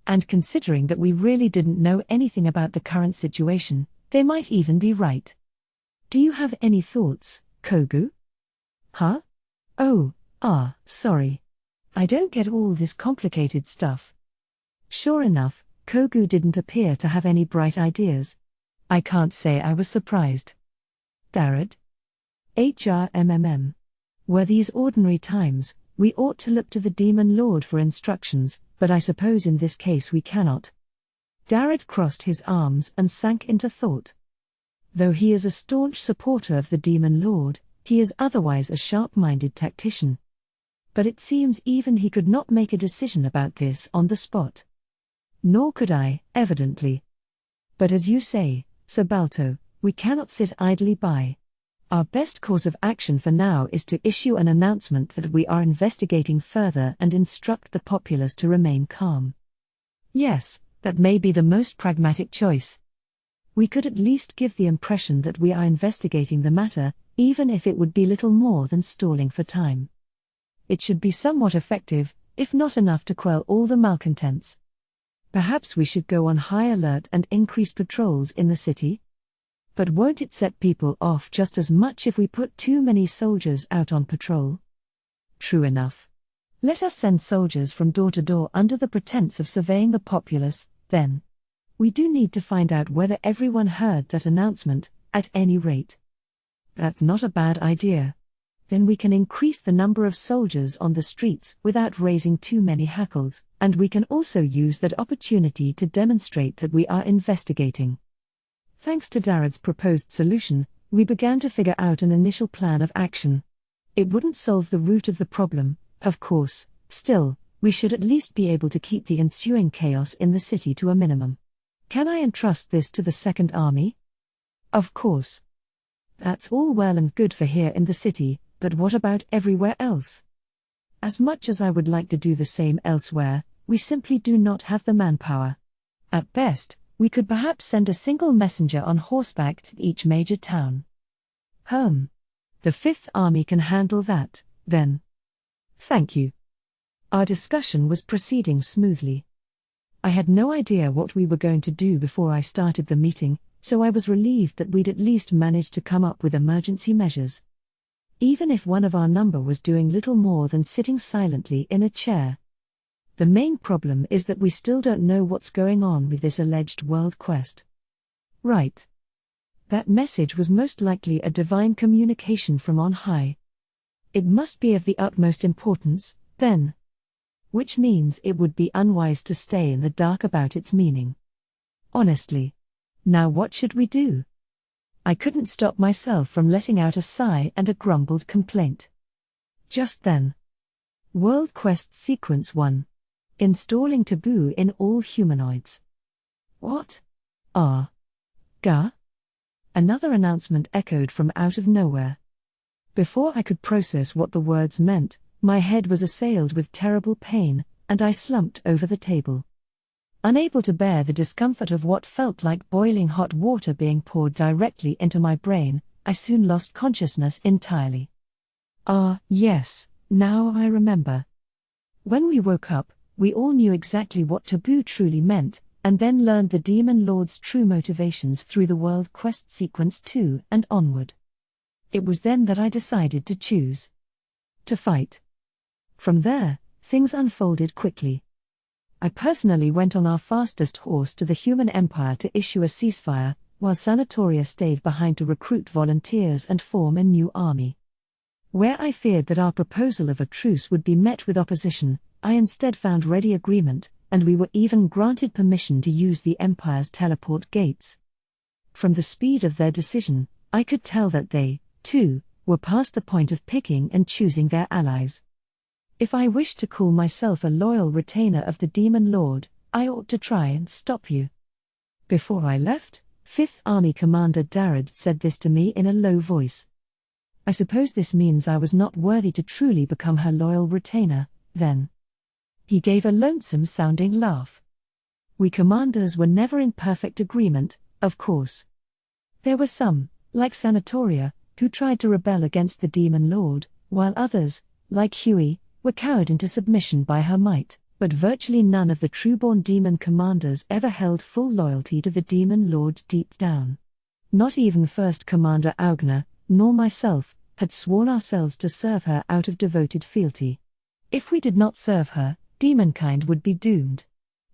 And considering that we really didn't know anything about the current situation, they might even be right. Do you have any thoughts, Kogu? Huh? Oh, sorry. I don't get all this complicated stuff. Sure enough, Kogu didn't appear to have any bright ideas. I can't say I was surprised. Darad? HRMMM. Were these ordinary times, we ought to look to the Demon Lord for instructions, but I suppose in this case we cannot. Darad crossed his arms and sank into thought. Though he is a staunch supporter of the Demon Lord, he is otherwise a sharp-minded tactician. But it seems even he could not make a decision about this on the spot. Nor could I, evidently. But as you say, Sir Balto, we cannot sit idly by. Our best course of action for now is to issue an announcement that we are investigating further and instruct the populace to remain calm. Yes, that may be the most pragmatic choice. We could at least give the impression that we are investigating the matter, even if it would be little more than stalling for time. It should be somewhat effective, if not enough to quell all the malcontents. Perhaps we should go on high alert and increase patrols in the city? But won't it set people off just as much if we put too many soldiers out on patrol? True enough. Let us send soldiers from door to door under the pretense of surveying the populace, then. We do need to find out whether everyone heard that announcement, at any rate. That's not a bad idea. Then we can increase the number of soldiers on the streets without raising too many hackles, and we can also use that opportunity to demonstrate that we are investigating. Thanks to Darad's proposed solution, we began to figure out an initial plan of action. It wouldn't solve the root of the problem, of course, still, we should at least be able to keep the ensuing chaos in the city to a minimum. Can I entrust this to the Second Army? Of course. That's all well and good for here in the city, but what about everywhere else? As much as I would like to do the same elsewhere, we simply do not have the manpower. At best, we could perhaps send a single messenger on horseback to each major town. The Fifth Army can handle that, then. Thank you. Our discussion was proceeding smoothly. I had no idea what we were going to do before I started the meeting, so I was relieved that we'd at least managed to come up with emergency measures. Even if one of our number was doing little more than sitting silently in a chair. The main problem is that we still don't know what's going on with this alleged world quest. Right. That message was most likely a divine communication from on high. It must be of the utmost importance, then. Which means it would be unwise to stay in the dark about its meaning. Honestly. Now what should we do? I couldn't stop myself from letting out a sigh and a grumbled complaint. Just then. World Quest Sequence 1. Installing taboo in all humanoids. What? Ga? Another announcement echoed from out of nowhere. Before I could process what the words meant, my head was assailed with terrible pain, and I slumped over the table. Unable to bear the discomfort of what felt like boiling hot water being poured directly into my brain, I soon lost consciousness entirely. Yes, now I remember. When we woke up, we all knew exactly what taboo truly meant, and then learned the Demon Lord's true motivations through the World Quest Sequence 2 and onward. It was then that I decided to choose to fight. From there, things unfolded quickly. I personally went on our fastest horse to the human empire to issue a ceasefire, while Sanatoria stayed behind to recruit volunteers and form a new army. Where I feared that our proposal of a truce would be met with opposition, I instead found ready agreement, and we were even granted permission to use the Empire's teleport gates. From the speed of their decision, I could tell that they, too, were past the point of picking and choosing their allies. If I wished to call myself a loyal retainer of the Demon Lord, I ought to try and stop you. Before I left, Fifth Army Commander Darad said this to me in a low voice. I suppose this means I was not worthy to truly become her loyal retainer, then. He gave a lonesome-sounding laugh. We commanders were never in perfect agreement, of course. There were some, like Sanatoria, who tried to rebel against the Demon Lord, while others, like Huey, were cowed into submission by her might, but virtually none of the true-born demon commanders ever held full loyalty to the Demon Lord deep down. Not even First Commander Augner, nor myself, had sworn ourselves to serve her out of devoted fealty. If we did not serve her, demonkind would be doomed.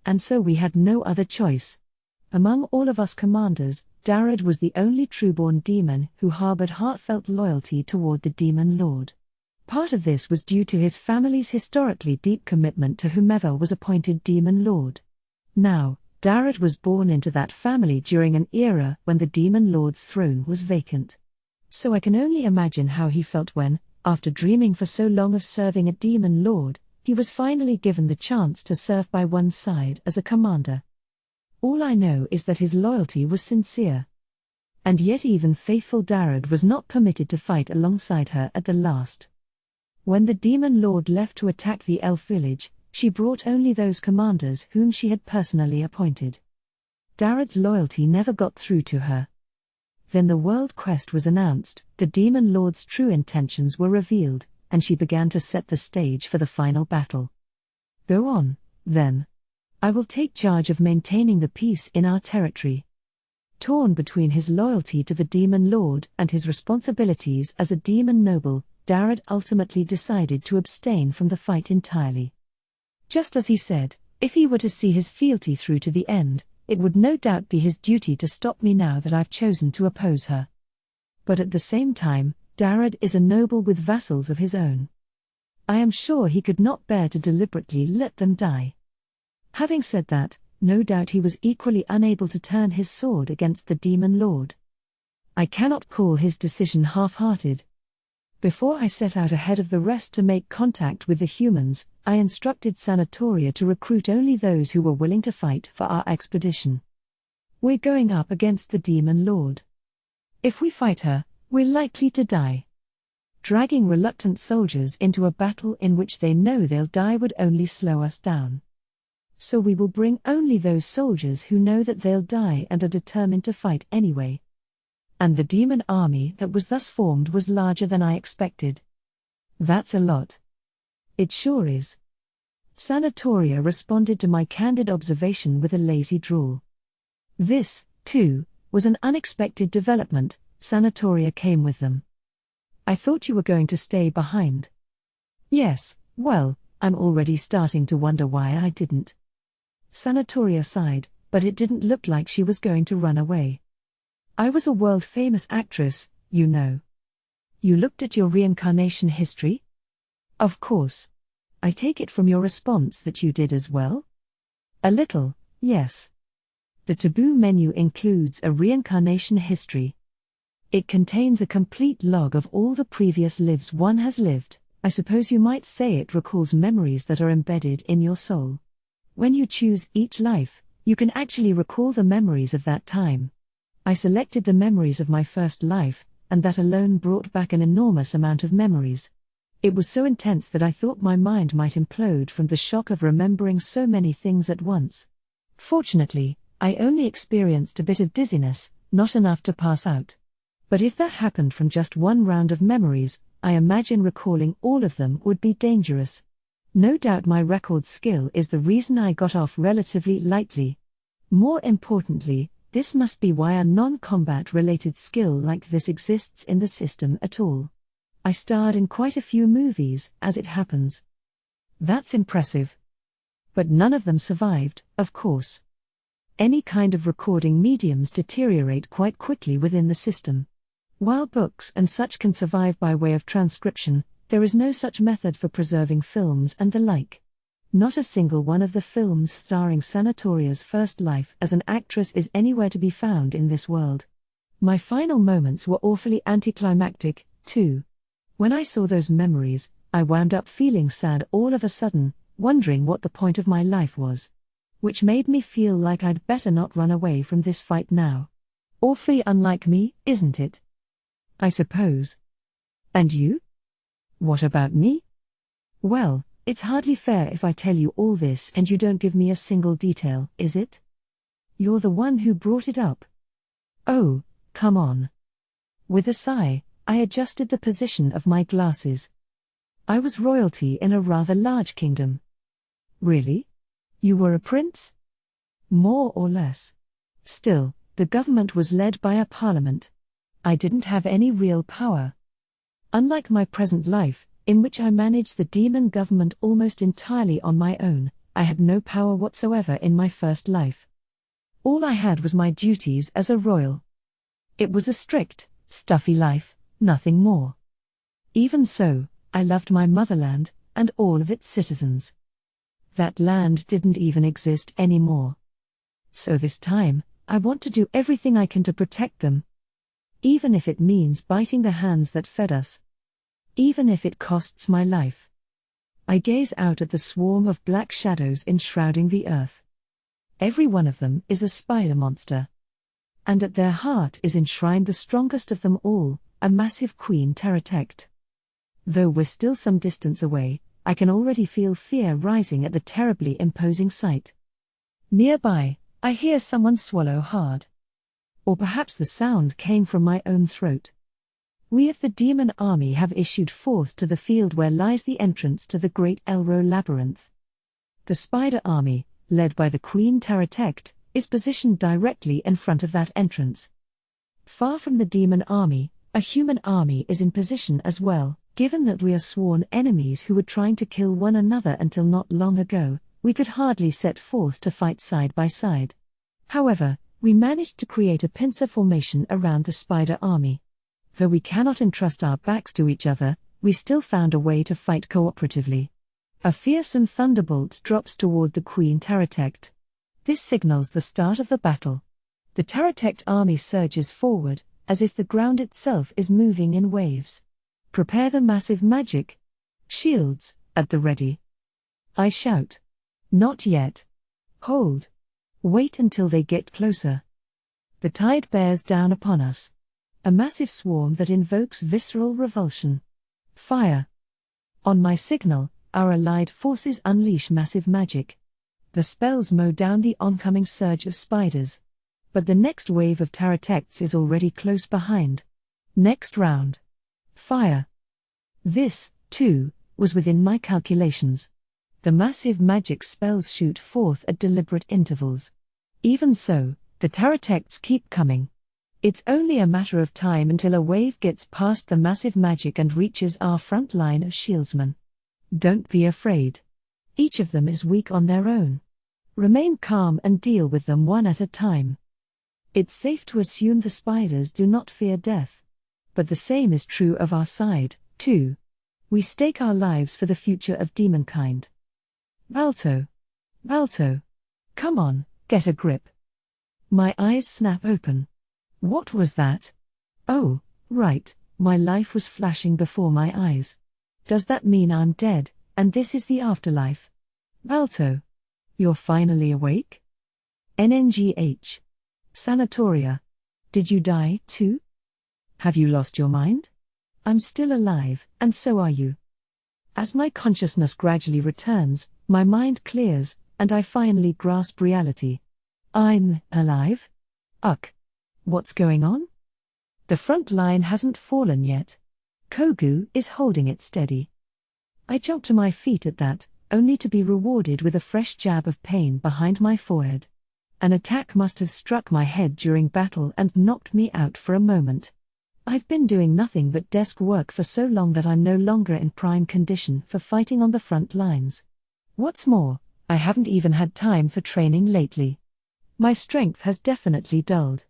And so we had no other choice. Among all of us commanders, Darad was the only true-born demon who harbored heartfelt loyalty toward the Demon Lord. Part of this was due to his family's historically deep commitment to whomever was appointed Demon Lord. Now, Darad was born into that family during an era when the Demon Lord's throne was vacant. So I can only imagine how he felt when, after dreaming for so long of serving a Demon Lord, he was finally given the chance to serve by one side as a commander. All I know is that his loyalty was sincere. And yet even faithful Darad was not permitted to fight alongside her at the last. When the Demon Lord left to attack the elf village, she brought only those commanders whom she had personally appointed. Darad's loyalty never got through to her. Then the world quest was announced, the Demon Lord's true intentions were revealed, and she began to set the stage for the final battle. Go on, then. I will take charge of maintaining the peace in our territory. Torn between his loyalty to the Demon Lord and his responsibilities as a demon noble, Darad ultimately decided to abstain from the fight entirely. Just as he said, if he were to see his fealty through to the end, it would no doubt be his duty to stop me now that I've chosen to oppose her. But at the same time, Darad is a noble with vassals of his own. I am sure he could not bear to deliberately let them die. Having said that, no doubt he was equally unable to turn his sword against the Demon Lord. I cannot call his decision half-hearted. Before I set out ahead of the rest to make contact with the humans, I instructed Sanatoria to recruit only those who were willing to fight for our expedition. We're going up against the Demon Lord. If we fight her, we're likely to die. Dragging reluctant soldiers into a battle in which they know they'll die would only slow us down. So we will bring only those soldiers who know that they'll die and are determined to fight anyway. And the demon army that was thus formed was larger than I expected. That's a lot. It sure is. Sanatoria responded to my candid observation with a lazy drawl. This, too, was an unexpected development. Sanatoria came with them. I thought you were going to stay behind. Yes, well, I'm already starting to wonder why I didn't. Sanatoria sighed, but it didn't look like she was going to run away. I was a world-famous actress, you know. You looked at your reincarnation history? Of course. I take it from your response that you did as well? A little, yes. The taboo menu includes a reincarnation history. It contains a complete log of all the previous lives one has lived. I suppose you might say it recalls memories that are embedded in your soul. When you choose each life, you can actually recall the memories of that time. I selected the memories of my first life, and that alone brought back an enormous amount of memories. It was so intense that I thought my mind might implode from the shock of remembering so many things at once. Fortunately, I only experienced a bit of dizziness, not enough to pass out. But if that happened from just one round of memories, I imagine recalling all of them would be dangerous. No doubt my record skill is the reason I got off relatively lightly. More importantly, this must be why a non-combat related skill like this exists in the system at all. I starred in quite a few movies, as it happens. That's impressive. But none of them survived, of course. Any kind of recording mediums deteriorate quite quickly within the system. While books and such can survive by way of transcription, there is no such method for preserving films and the like. Not a single one of the films starring Sanatoria's first life as an actress is anywhere to be found in this world. My final moments were awfully anticlimactic, too. When I saw those memories, I wound up feeling sad all of a sudden, wondering what the point of my life was. Which made me feel like I'd better not run away from this fight now. Awfully unlike me, isn't it? I suppose. And you? What about me? Well, it's hardly fair if I tell you all this and you don't give me a single detail, is it? You're the one who brought it up. Oh, come on. With a sigh, I adjusted the position of my glasses. I was royalty in a rather large kingdom. Really? You were a prince? More or less. Still, the government was led by a parliament. I didn't have any real power. Unlike my present life, in which I managed the demon government almost entirely on my own, I had no power whatsoever in my first life. All I had was my duties as a royal. It was a strict, stuffy life, nothing more. Even so, I loved my motherland, and all of its citizens. That land didn't even exist anymore. So this time, I want to do everything I can to protect them. Even if it means biting the hands that fed us. Even if it costs my life. I gaze out at the swarm of black shadows enshrouding the earth. Every one of them is a spider monster. And at their heart is enshrined the strongest of them all, a massive queen pterodactyl. Though we're still some distance away, I can already feel fear rising at the terribly imposing sight. Nearby, I hear someone swallow hard. Or perhaps the sound came from my own throat. We of the demon army have issued forth to the field where lies the entrance to the great Elro labyrinth. The spider army, led by the queen pterodactyl, is positioned directly in front of that entrance. Far from the demon army, a human army is in position as well. Given that we are sworn enemies who were trying to kill one another until not long ago, we could hardly set forth to fight side by side. However, we managed to create a pincer formation around the spider army. Though we cannot entrust our backs to each other, we still found a way to fight cooperatively. A fearsome thunderbolt drops toward the queen pterodactyl. This signals the start of the battle. The pterodactyl army surges forward, as if the ground itself is moving in waves. Prepare the massive magic. Shields, at the ready. I shout. Not yet. Hold. Wait until they get closer. The tide bears down upon us. A massive swarm that invokes visceral revulsion. Fire. On my signal, our allied forces unleash massive magic. The spells mow down the oncoming surge of spiders. But the next wave of pterodactyls is already close behind. Next round. Fire. This, too, was within my calculations. The massive magic spells shoot forth at deliberate intervals. Even so, the pterodactyls keep coming. It's only a matter of time until a wave gets past the massive magic and reaches our front line of shieldsmen. Don't be afraid. Each of them is weak on their own. Remain calm and deal with them one at a time. It's safe to assume the spiders do not fear death. But the same is true of our side, too. We stake our lives for the future of demonkind. Balto. Balto. Come on, get a grip. My eyes snap open. What was that? Oh, right, my life was flashing before my eyes. Does that mean I'm dead, and this is the afterlife? Balto. You're finally awake? NNGH. Sanatoria. Did you die, too? Have you lost your mind? I'm still alive, and so are you. As my consciousness gradually returns, my mind clears, and I finally grasp reality. I'm alive? Ugh. What's going on? The front line hasn't fallen yet. Kogu is holding it steady. I jump to my feet at that, only to be rewarded with a fresh jab of pain behind my forehead. An attack must have struck my head during battle and knocked me out for a moment. I've been doing nothing but desk work for so long that I'm no longer in prime condition for fighting on the front lines. What's more, I haven't even had time for training lately. My strength has definitely dulled.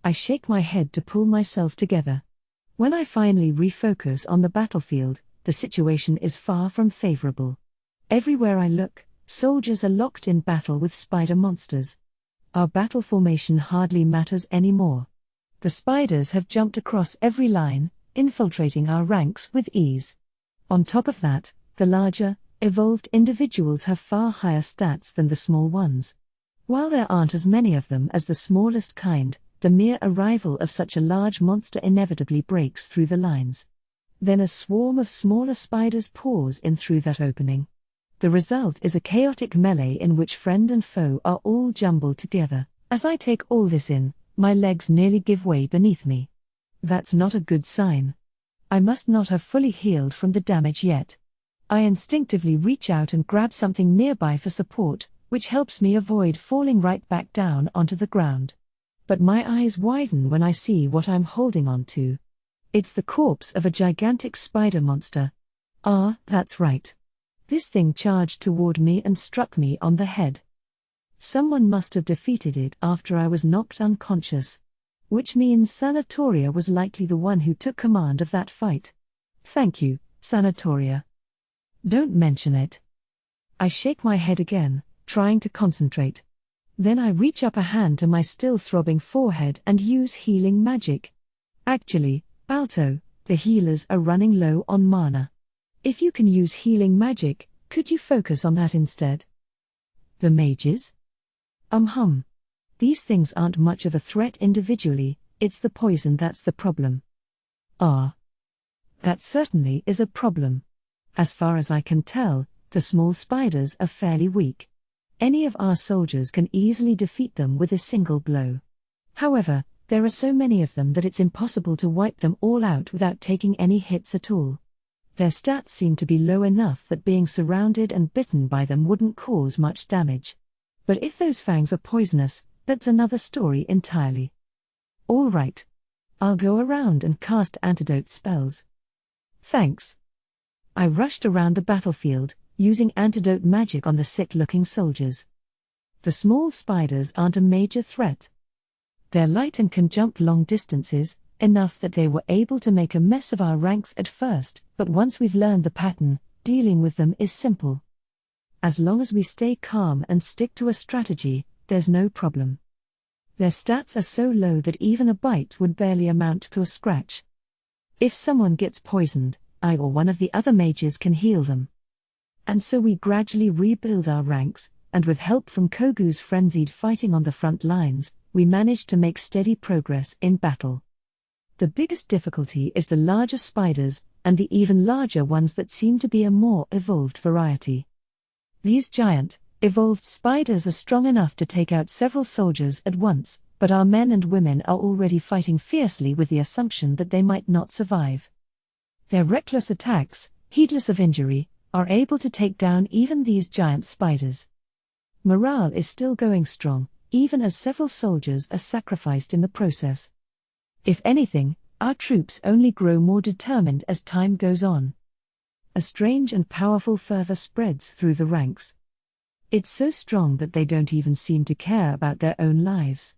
I shake my head to pull myself together. When I finally refocus on the battlefield, the situation is far from favorable. Everywhere I look, soldiers are locked in battle with spider monsters. Our battle formation hardly matters anymore. The spiders have jumped across every line, infiltrating our ranks with ease. On top of that, the larger, evolved individuals have far higher stats than the small ones. While there aren't as many of them as the smallest kind, the mere arrival of such a large monster inevitably breaks through the lines. Then a swarm of smaller spiders pours in through that opening. The result is a chaotic melee in which friend and foe are all jumbled together. As I take all this in, my legs nearly give way beneath me. That's not a good sign. I must not have fully healed from the damage yet. I instinctively reach out and grab something nearby for support, which helps me avoid falling right back down onto the ground. But my eyes widen when I see what I'm holding on to. It's the corpse of a gigantic spider monster. Ah, that's right. This thing charged toward me and struck me on the head. Someone must have defeated it after I was knocked unconscious. Which means Sanatoria was likely the one who took command of that fight. Thank you, Sanatoria. Don't mention it. I shake my head again, trying to concentrate. Then I reach up a hand to my still throbbing forehead and use healing magic. Actually, Alto, the healers are running low on mana. If you can use healing magic, could you focus on that instead? The mages? These things aren't much of a threat individually, it's the poison that's the problem. Ah. That certainly is a problem. As far as I can tell, the small spiders are fairly weak. Any of our soldiers can easily defeat them with a single blow. However, there are so many of them that it's impossible to wipe them all out without taking any hits at all. Their stats seem to be low enough that being surrounded and bitten by them wouldn't cause much damage. But if those fangs are poisonous, that's another story entirely. All right. I'll go around and cast antidote spells. Thanks. I rushed around the battlefield, using antidote magic on the sick-looking soldiers. The small spiders aren't a major threat. They're light and can jump long distances, enough that they were able to make a mess of our ranks at first, but once we've learned the pattern, dealing with them is simple. As long as we stay calm and stick to a strategy, there's no problem. Their stats are so low that even a bite would barely amount to a scratch. If someone gets poisoned, I or one of the other mages can heal them. And so we gradually rebuild our ranks, and with help from Kogu's frenzied fighting on the front lines, we managed to make steady progress in battle. The biggest difficulty is the larger spiders, and the even larger ones that seem to be a more evolved variety. These giant, evolved spiders are strong enough to take out several soldiers at once, but our men and women are already fighting fiercely with the assumption that they might not survive. Their reckless attacks, heedless of injury, are able to take down even these giant spiders. Morale is still going strong, even as several soldiers are sacrificed in the process. If anything, our troops only grow more determined as time goes on. A strange and powerful fervor spreads through the ranks. It's so strong that they don't even seem to care about their own lives.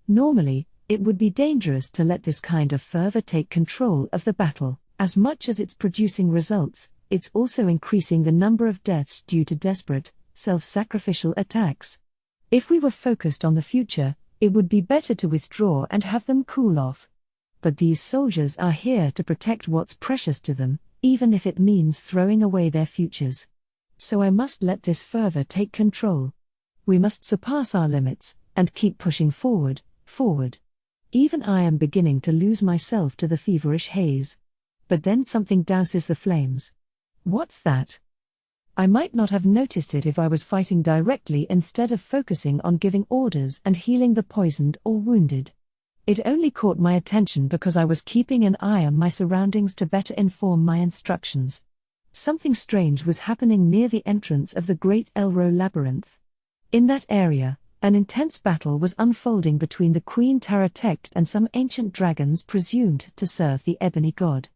Normally, it would be dangerous to let this kind of fervor take control of the battle. As much as it's producing results, it's also increasing the number of deaths due to desperate, self-sacrificial attacks. If we were focused on the future, it would be better to withdraw and have them cool off. But these soldiers are here to protect what's precious to them, even if it means throwing away their futures. So I must let this fervor take control. We must surpass our limits, and keep pushing forward. Even I am beginning to lose myself to the feverish haze. But then something douses the flames. What's that? I might not have noticed it if I was fighting directly instead of focusing on giving orders and healing the poisoned or wounded. It only caught my attention because I was keeping an eye on my surroundings to better inform my instructions. Something strange was happening near the entrance of the Great Elro Labyrinth. In that area, an intense battle was unfolding between the Queen Taratect and some ancient dragons presumed to serve the Ebony God.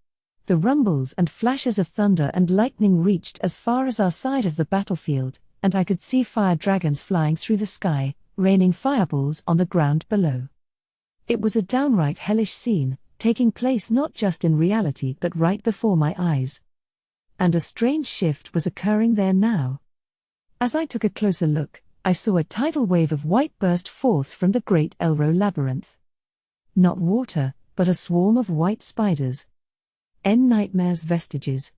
The rumbles and flashes of thunder and lightning reached as far as our side of the battlefield, and I could see fire dragons flying through the sky, raining fireballs on the ground below. It was a downright hellish scene, taking place not just in reality but right before my eyes. And a strange shift was occurring there now. As I took a closer look, I saw a tidal wave of white burst forth from the Great Elro Labyrinth. Not water, but a swarm of white spiders. Nightmare's vestiges.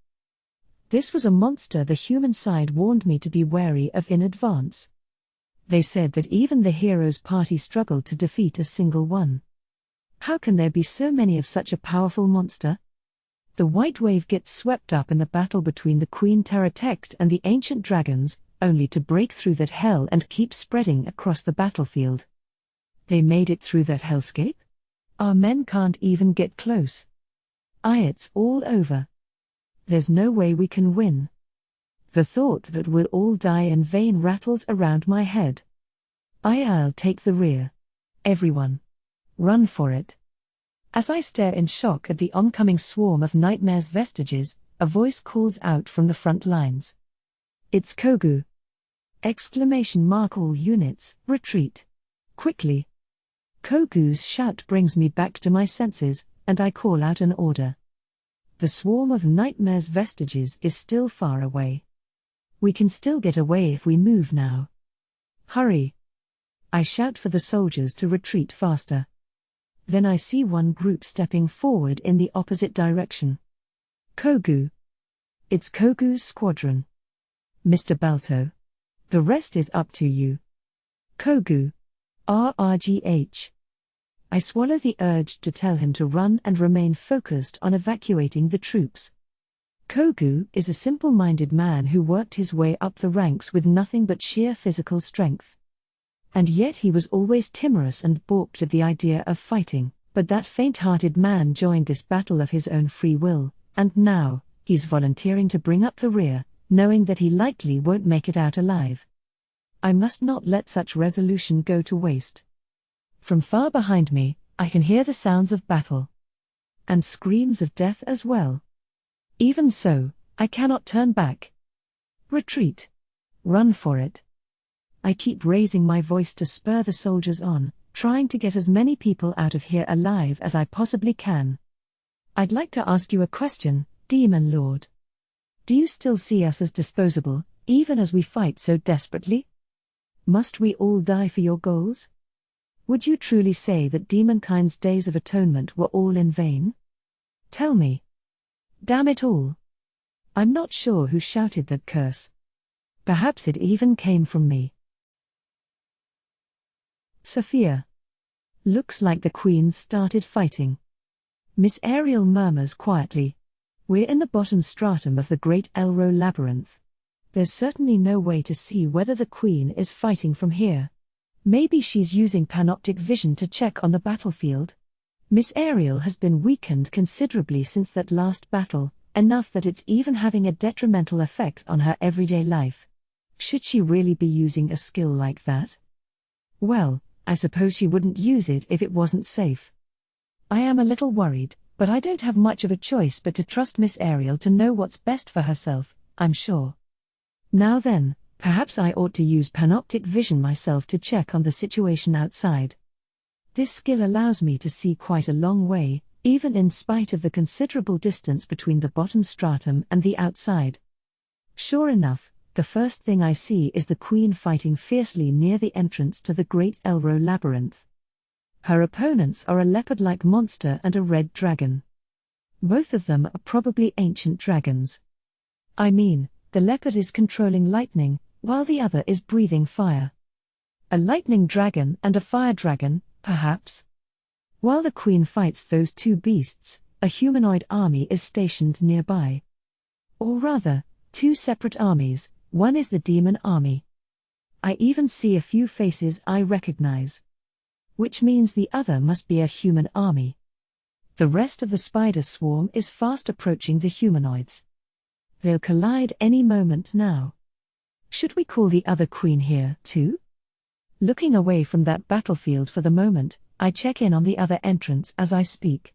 This was a monster the human side warned me to be wary of in advance. They said that even the hero's party struggled to defeat a single one. How can there be so many of such a powerful monster? The white wave gets swept up in the battle between the Queen Taratect and the ancient dragons, only to break through that hell and keep spreading across the battlefield. They made it through that hellscape? Our men can't even get close. It's all over. There's no way we can win. The thought that we'll all die in vain rattles around my head. I'll take the rear. Everyone. Run for it. As I stare in shock at the oncoming swarm of Nightmare's vestiges, a voice calls out from the front lines. It's Kogu! All units, retreat. Quickly. Kogu's shout brings me back to my senses, and I call out an order. The swarm of Nightmare's vestiges is still far away. We can still get away if we move now. Hurry. I shout for the soldiers to retreat faster. Then I see one group stepping forward in the opposite direction. Kogu. It's Kogu's squadron. Mr. Balto. The rest is up to you. Kogu. RRGH. I swallow the urge to tell him to run and remain focused on evacuating the troops. Kogu is a simple-minded man who worked his way up the ranks with nothing but sheer physical strength. And yet he was always timorous and balked at the idea of fighting, but that faint-hearted man joined this battle of his own free will, and now, he's volunteering to bring up the rear, knowing that he likely won't make it out alive. I must not let such resolution go to waste. From far behind me, I can hear the sounds of battle. And screams of death as well. Even so, I cannot turn back. Retreat. Run for it. I keep raising my voice to spur the soldiers on, trying to get as many people out of here alive as I possibly can. I'd like to ask you a question, Demon Lord. Do you still see us as disposable, even as we fight so desperately? Must we all die for your goals? Would you truly say that demonkind's days of atonement were all in vain? Tell me. Damn it all. I'm not sure who shouted that curse. Perhaps it even came from me. Sophia. Looks like the queens started fighting. Miss Ariel murmurs quietly. We're in the bottom stratum of the Great Elro Labyrinth. There's certainly no way to see whether the queen is fighting from here. Maybe she's using panoptic vision to check on the battlefield. Miss Ariel has been weakened considerably since that last battle, enough that it's even having a detrimental effect on her everyday life. Should she really be using a skill like that? Well, I suppose she wouldn't use it if it wasn't safe. I am a little worried, but I don't have much of a choice but to trust Miss Ariel to know what's best for herself, I'm sure. Now then, perhaps I ought to use panoptic vision myself to check on the situation outside. This skill allows me to see quite a long way, even in spite of the considerable distance between the bottom stratum and the outside. Sure enough, the first thing I see is the queen fighting fiercely near the entrance to the Great Elro Labyrinth. Her opponents are a leopard-like monster and a red dragon. Both of them are probably ancient dragons. I mean, the leopard is controlling lightning, while the other is breathing fire. A lightning dragon and a fire dragon, perhaps? While the queen fights those two beasts, a humanoid army is stationed nearby. Or rather, two separate armies, one is the demon army. I even see a few faces I recognize. Which means the other must be a human army. The rest of the spider swarm is fast approaching the humanoids. They'll collide any moment now. Should we call the other queen here, too? Looking away from that battlefield for the moment, I check in on the other entrance as I speak.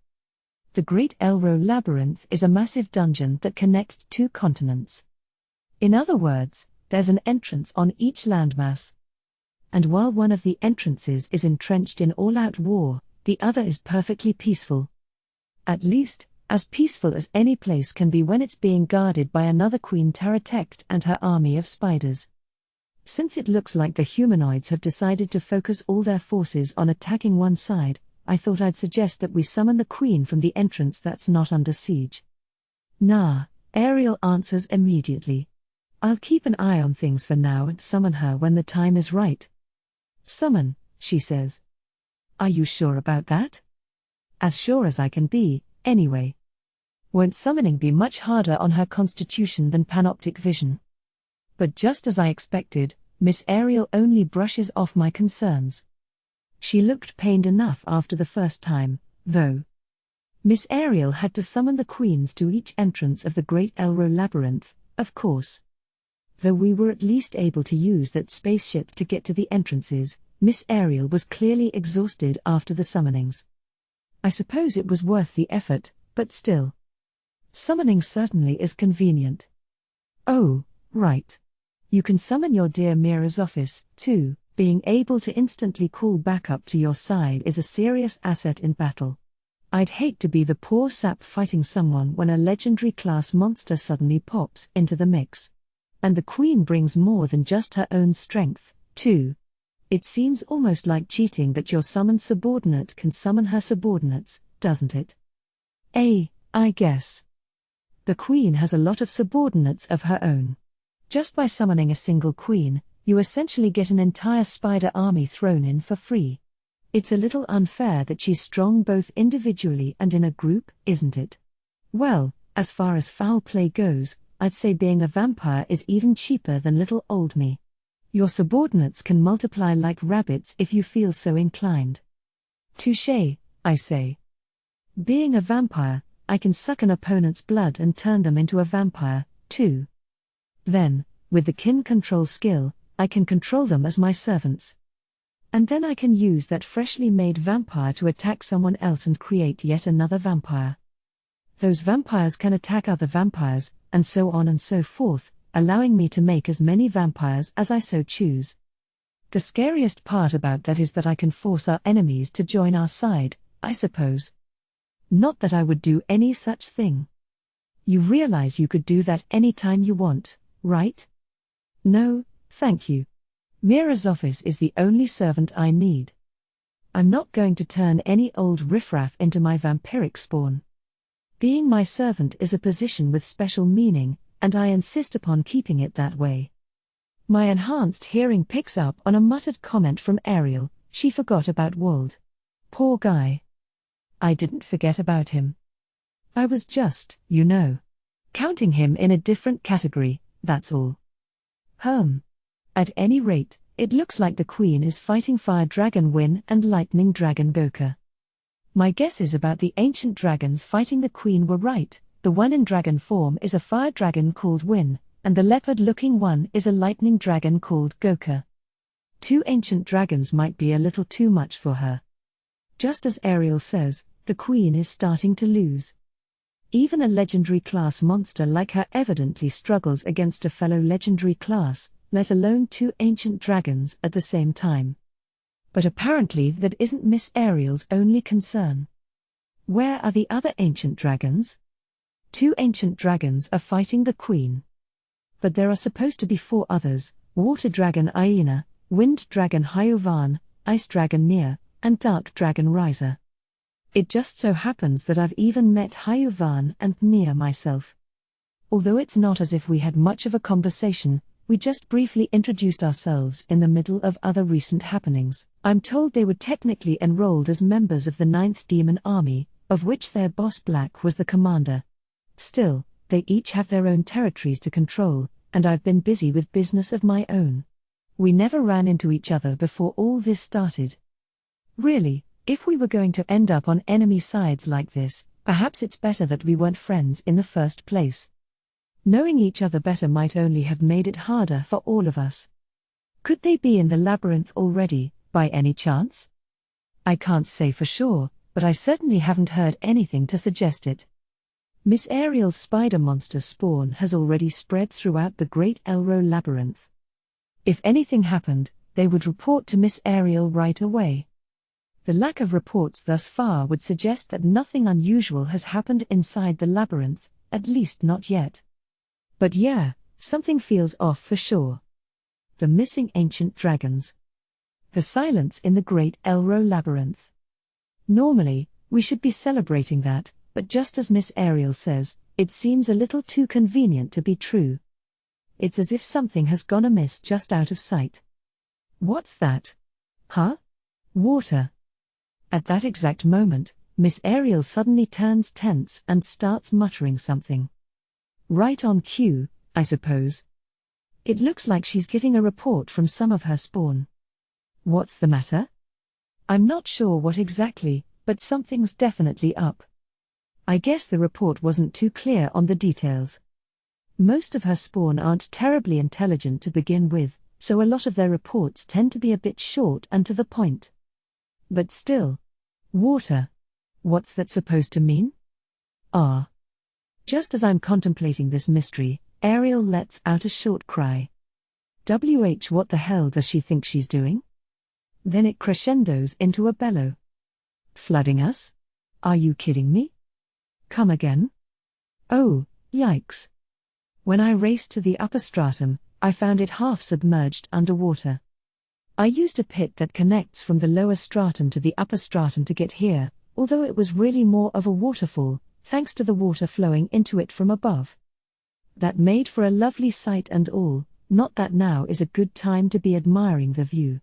The Great Elro Labyrinth is a massive dungeon that connects two continents. In other words, there's an entrance on each landmass. And while one of the entrances is entrenched in all-out war, the other is perfectly peaceful. At least, as peaceful as any place can be when it's being guarded by another Queen Taratect and her army of spiders. Since it looks like the humanoids have decided to focus all their forces on attacking one side, I thought I'd suggest that we summon the Queen from the entrance that's not under siege. Nah, Ariel answers immediately. I'll keep an eye on things for now and summon her when the time is right. Summon, she says. Are you sure about that? As sure as I can be, anyway. Won't summoning be much harder on her constitution than panoptic vision? But just as I expected, Miss Ariel only brushes off my concerns. She looked pained enough after the first time, though. Miss Ariel had to summon the queens to each entrance of the Great Elro Labyrinth, of course. Though we were at least able to use that spaceship to get to the entrances, Miss Ariel was clearly exhausted after the summonings. I suppose it was worth the effort, but still. Summoning certainly is convenient. Oh, right. You can summon your dear Mira's office, too. Being able to instantly call backup to your side is a serious asset in battle. I'd hate to be the poor sap fighting someone when a legendary class monster suddenly pops into the mix. And the queen brings more than just her own strength, too. It seems almost like cheating that your summoned subordinate can summon her subordinates, doesn't it? I guess. The queen has a lot of subordinates of her own. Just by summoning a single queen, you essentially get an entire spider army thrown in for free. It's a little unfair that she's strong both individually and in a group, isn't it? Well, as far as foul play goes, I'd say being a vampire is even cheaper than little old me. Your subordinates can multiply like rabbits if you feel so inclined. Touché, I say. Being a vampire, I can suck an opponent's blood and turn them into a vampire, too. Then, with the kin control skill, I can control them as my servants. And then I can use that freshly made vampire to attack someone else and create yet another vampire. Those vampires can attack other vampires, and so on and so forth, allowing me to make as many vampires as I so choose. The scariest part about that is that I can force our enemies to join our side, I suppose. Not that I would do any such thing. You realize you could do that anytime you want, right? No, thank you. Mira's office is the only servant I need. I'm not going to turn any old riffraff into my vampiric spawn. Being my servant is a position with special meaning, and I insist upon keeping it that way. My enhanced hearing picks up on a muttered comment from Ariel. She forgot about Wald. Poor guy. I didn't forget about him. I was just, counting him in a different category, that's all. At any rate, it looks like the Queen is fighting Fire Dragon Win and Lightning Dragon Goka. My guesses about the ancient dragons fighting the Queen were right. The one in dragon form is a fire dragon called Win, and the leopard-looking one is a lightning dragon called Goka. 2 ancient dragons might be a little too much for her. Just as Ariel says, the Queen is starting to lose. Even a legendary class monster like her evidently struggles against a fellow legendary class, let alone 2 ancient dragons at the same time. But apparently that isn't Miss Ariel's only concern. Where are the other ancient dragons? 2 ancient dragons are fighting the Queen. But there are supposed to be 4 others: Water Dragon Okina, Wind Dragon Hyovan, Ice Dragon Nia, and Dark Dragon Reise. It just so happens that I've even met Hyovan and Nia myself. Although it's not as if we had much of a conversation, we just briefly introduced ourselves in the middle of other recent happenings. I'm told they were technically enrolled as members of the 9th Demon Army, of which their boss Black was the commander. Still, they each have their own territories to control, and I've been busy with business of my own. We never ran into each other before all this started. Really, if we were going to end up on enemy sides like this, perhaps it's better that we weren't friends in the first place. Knowing each other better might only have made it harder for all of us. Could they be in the labyrinth already, by any chance? I can't say for sure, but I certainly haven't heard anything to suggest it. Miss Ariel's spider monster spawn has already spread throughout the Great Elro labyrinth. If anything happened, they would report to Miss Ariel right away. The lack of reports thus far would suggest that nothing unusual has happened inside the labyrinth, at least not yet. But yeah, something feels off for sure. The missing ancient dragons. The silence in the Great Elro labyrinth. Normally, we should be celebrating that, but just as Miss Ariel says, it seems a little too convenient to be true. It's as if something has gone amiss just out of sight. What's that? Huh? Water. At that exact moment, Miss Ariel suddenly turns tense and starts muttering something. Right on cue, I suppose. It looks like she's getting a report from some of her spawn. What's the matter? I'm not sure what exactly, but something's definitely up. I guess the report wasn't too clear on the details. Most of her spawn aren't terribly intelligent to begin with, so a lot of their reports tend to be a bit short and to the point. But still. Water. What's that supposed to mean? Just as I'm contemplating this mystery, Ariel lets out a short cry. What the hell does she think she's doing? Then it crescendos into a bellow. Flooding us? Are you kidding me? Come again? Oh, yikes. When I raced to the upper stratum, I found it half submerged underwater. I used a pit that connects from the lower stratum to the upper stratum to get here, although it was really more of a waterfall, thanks to the water flowing into it from above. That made for a lovely sight and all, not that now is a good time to be admiring the view.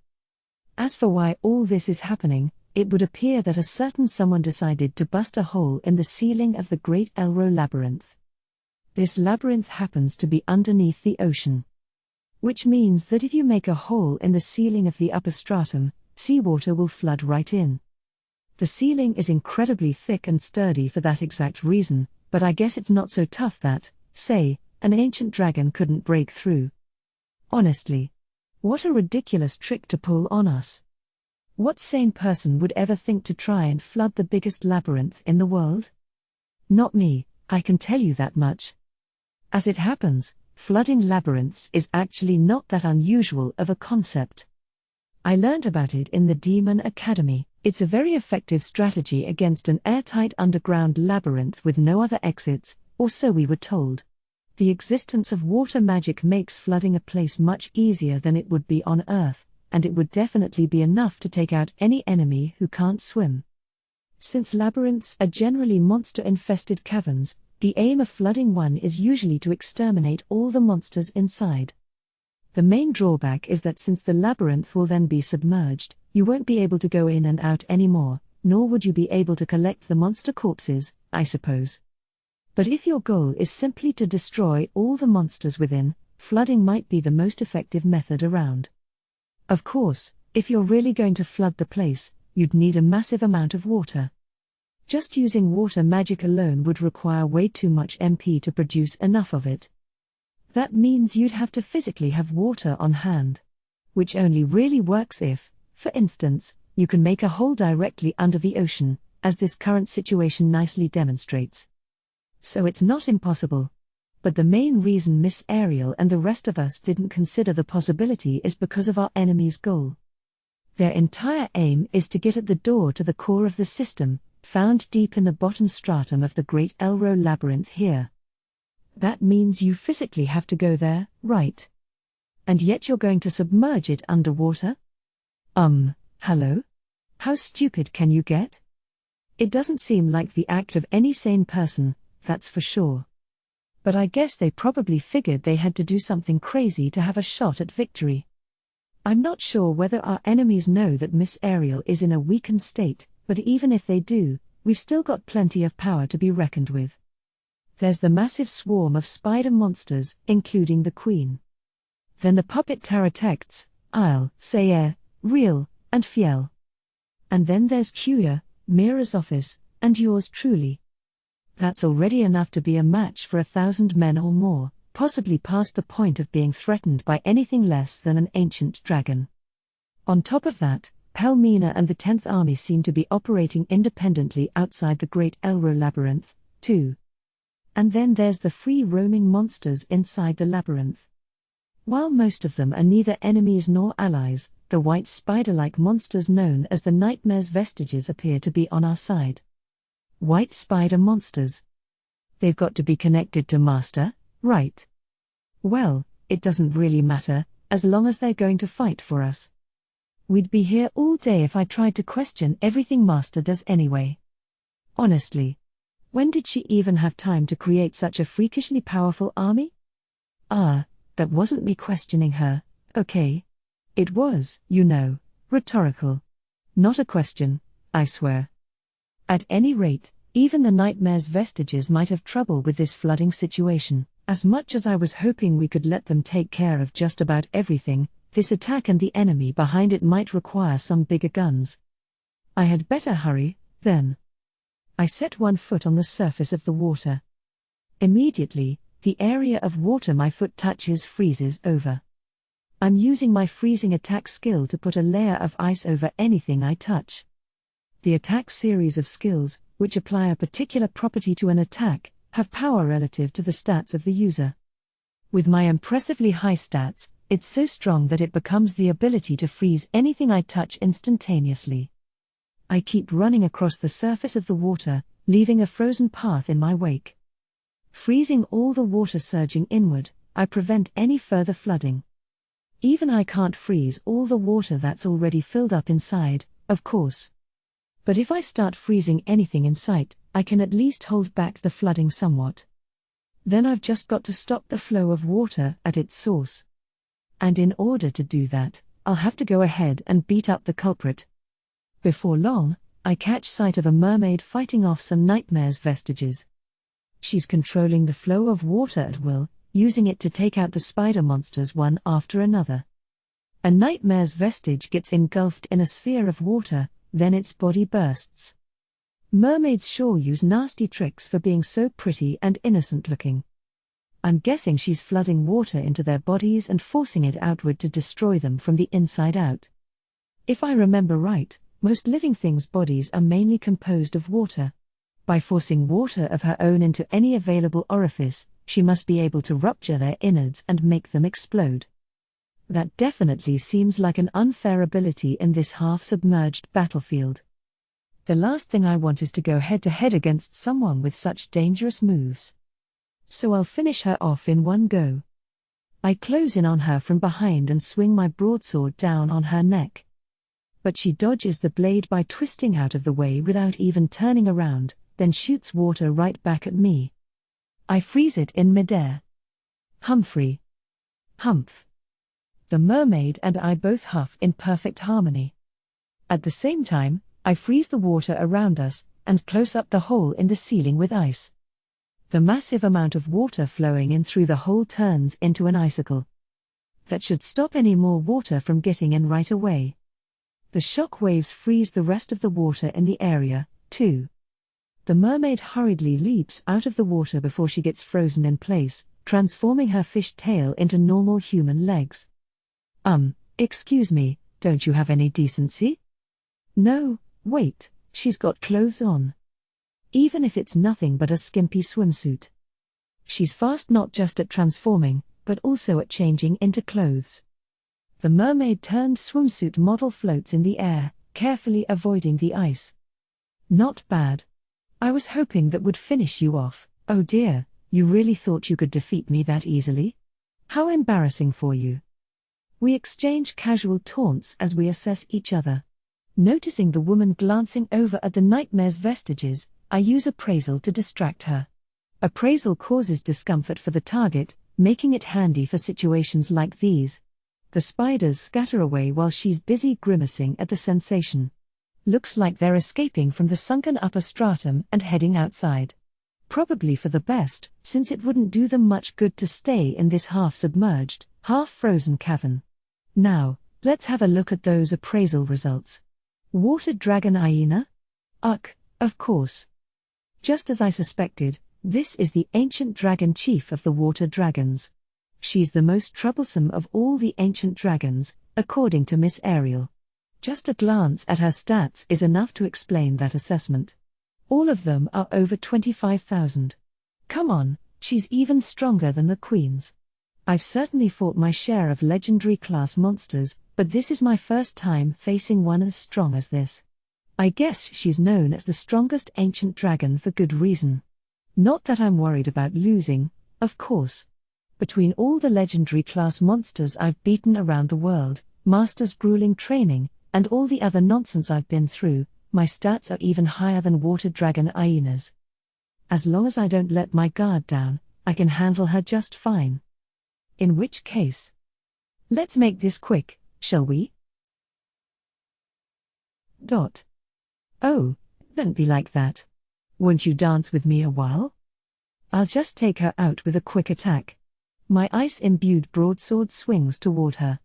As for why all this is happening, it would appear that a certain someone decided to bust a hole in the ceiling of the Great Elro Labyrinth. This labyrinth happens to be underneath the ocean. Which means that if you make a hole in the ceiling of the upper stratum, seawater will flood right in. The ceiling is incredibly thick and sturdy for that exact reason, but I guess it's not so tough that, say, an ancient dragon couldn't break through. Honestly. What a ridiculous trick to pull on us. What sane person would ever think to try and flood the biggest labyrinth in the world? Not me, I can tell you that much. As it happens, flooding labyrinths is actually not that unusual of a concept. I learned about it in the Demon Academy. It's a very effective strategy against an airtight underground labyrinth with no other exits, or so we were told. The existence of water magic makes flooding a place much easier than it would be on Earth, and it would definitely be enough to take out any enemy who can't swim. Since labyrinths are generally monster-infested caverns, the aim of flooding one is usually to exterminate all the monsters inside. The main drawback is that since the labyrinth will then be submerged, you won't be able to go in and out anymore, nor would you be able to collect the monster corpses, I suppose. But if your goal is simply to destroy all the monsters within, flooding might be the most effective method around. Of course, if you're really going to flood the place, you'd need a massive amount of water. Just using water magic alone would require way too much MP to produce enough of it. That means you'd have to physically have water on hand. Which only really works if, for instance, you can make a hole directly under the ocean, as this current situation nicely demonstrates. So it's not impossible. But the main reason Miss Ariel and the rest of us didn't consider the possibility is because of our enemy's goal. Their entire aim is to get at the door to the core of the system, found deep in the bottom stratum of the Great Elro Labyrinth here. That means you physically have to go there, right? And yet you're going to submerge it underwater? Hello? How stupid can you get? It doesn't seem like the act of any sane person, that's for sure. But I guess they probably figured they had to do something crazy to have a shot at victory. I'm not sure whether our enemies know that Miss Ariel is in a weakened state, but even if they do, we've still got plenty of power to be reckoned with. There's the massive swarm of spider monsters, including the Queen. Then the puppet Taratects, Isle, Sayer, Real, and Fiel. And then there's Kuya, Mira's office, and yours truly. That's already enough to be a match for 1,000 men or more, possibly past the point of being threatened by anything less than an ancient dragon. On top of that, Pelmina and the 10th Army seem to be operating independently outside the Great Elro Labyrinth, too. And then there's the free-roaming monsters inside the labyrinth. While most of them are neither enemies nor allies, the white spider-like monsters known as the Nightmare's Vestiges appear to be on our side. White spider monsters. They've got to be connected to Master, right? Well, it doesn't really matter, as long as they're going to fight for us. We'd be here all day if I tried to question everything Master does anyway. Honestly. When did she even have time to create such a freakishly powerful army? That wasn't me questioning her, okay? It was, rhetorical. Not a question, I swear. At any rate, even the Nightmare's Vestiges might have trouble with this flooding situation. As much as I was hoping we could let them take care of just about everything, this attack and the enemy behind it might require some bigger guns. I had better hurry, then. I set one foot on the surface of the water. Immediately, the area of water my foot touches freezes over. I'm using my freezing attack skill to put a layer of ice over anything I touch. The attack series of skills, which apply a particular property to an attack, have power relative to the stats of the user. With my impressively high stats, it's so strong that it becomes the ability to freeze anything I touch instantaneously. I keep running across the surface of the water, leaving a frozen path in my wake. Freezing all the water surging inward, I prevent any further flooding. Even I can't freeze all the water that's already filled up inside, of course. But if I start freezing anything in sight, I can at least hold back the flooding somewhat. Then I've just got to stop the flow of water at its source. And in order to do that, I'll have to go ahead and beat up the culprit. Before long, I catch sight of a mermaid fighting off some nightmare's vestiges. She's controlling the flow of water at will, using it to take out the spider monsters one after another. A nightmare's vestige gets engulfed in a sphere of water, then its body bursts. Mermaids sure use nasty tricks for being so pretty and innocent looking. I'm guessing she's flooding water into their bodies and forcing it outward to destroy them from the inside out. If I remember right, most living things' bodies are mainly composed of water. By forcing water of her own into any available orifice, she must be able to rupture their innards and make them explode. That definitely seems like an unfair ability in this half-submerged battlefield. The last thing I want is to go head-to-head against someone with such dangerous moves. So I'll finish her off in one go. I close in on her from behind and swing my broadsword down on her neck. But she dodges the blade by twisting out of the way without even turning around, then shoots water right back at me. I freeze it in midair. Humphrey. Humph. The mermaid and I both huff in perfect harmony. At the same time, I freeze the water around us, and close up the hole in the ceiling with ice. The massive amount of water flowing in through the hole turns into an icicle. That should stop any more water from getting in right away. The shock waves freeze the rest of the water in the area, too. The mermaid hurriedly leaps out of the water before she gets frozen in place, transforming her fish tail into normal human legs. Excuse me, don't you have any decency? No, wait, she's got clothes on. Even if it's nothing but a skimpy swimsuit. She's fast not just at transforming, but also at changing into clothes. The mermaid-turned swimsuit model floats in the air, carefully avoiding the ice. Not bad. I was hoping that would finish you off. Oh dear, you really thought you could defeat me that easily? How embarrassing for you. We exchange casual taunts as we assess each other. Noticing the woman glancing over at the nightmare's vestiges, I use appraisal to distract her. Appraisal causes discomfort for the target, making it handy for situations like these. The spiders scatter away while she's busy grimacing at the sensation. Looks like they're escaping from the sunken upper stratum and heading outside. Probably for the best, since it wouldn't do them much good to stay in this half-submerged, half-frozen cavern. Now, let's have a look at those appraisal results. Water dragon hyena? Of course. Just as I suspected, this is the ancient dragon chief of the water dragons. She's the most troublesome of all the ancient dragons, according to Miss Ariel. Just a glance at her stats is enough to explain that assessment. All of them are over 25,000. Come on, she's even stronger than the queens. I've certainly fought my share of legendary class monsters, but this is my first time facing one as strong as this. I guess she's known as the strongest ancient dragon for good reason. Not that I'm worried about losing, of course. Between all the legendary class monsters I've beaten around the world, master's grueling training, and all the other nonsense I've been through, my stats are even higher than water dragon hyenas. As long as I don't let my guard down, I can handle her just fine. In which case, let's make this quick, shall we? Oh, don't be like that. Won't you dance with me a while? I'll just take her out with a quick attack. My ice-imbued broadsword swings toward her.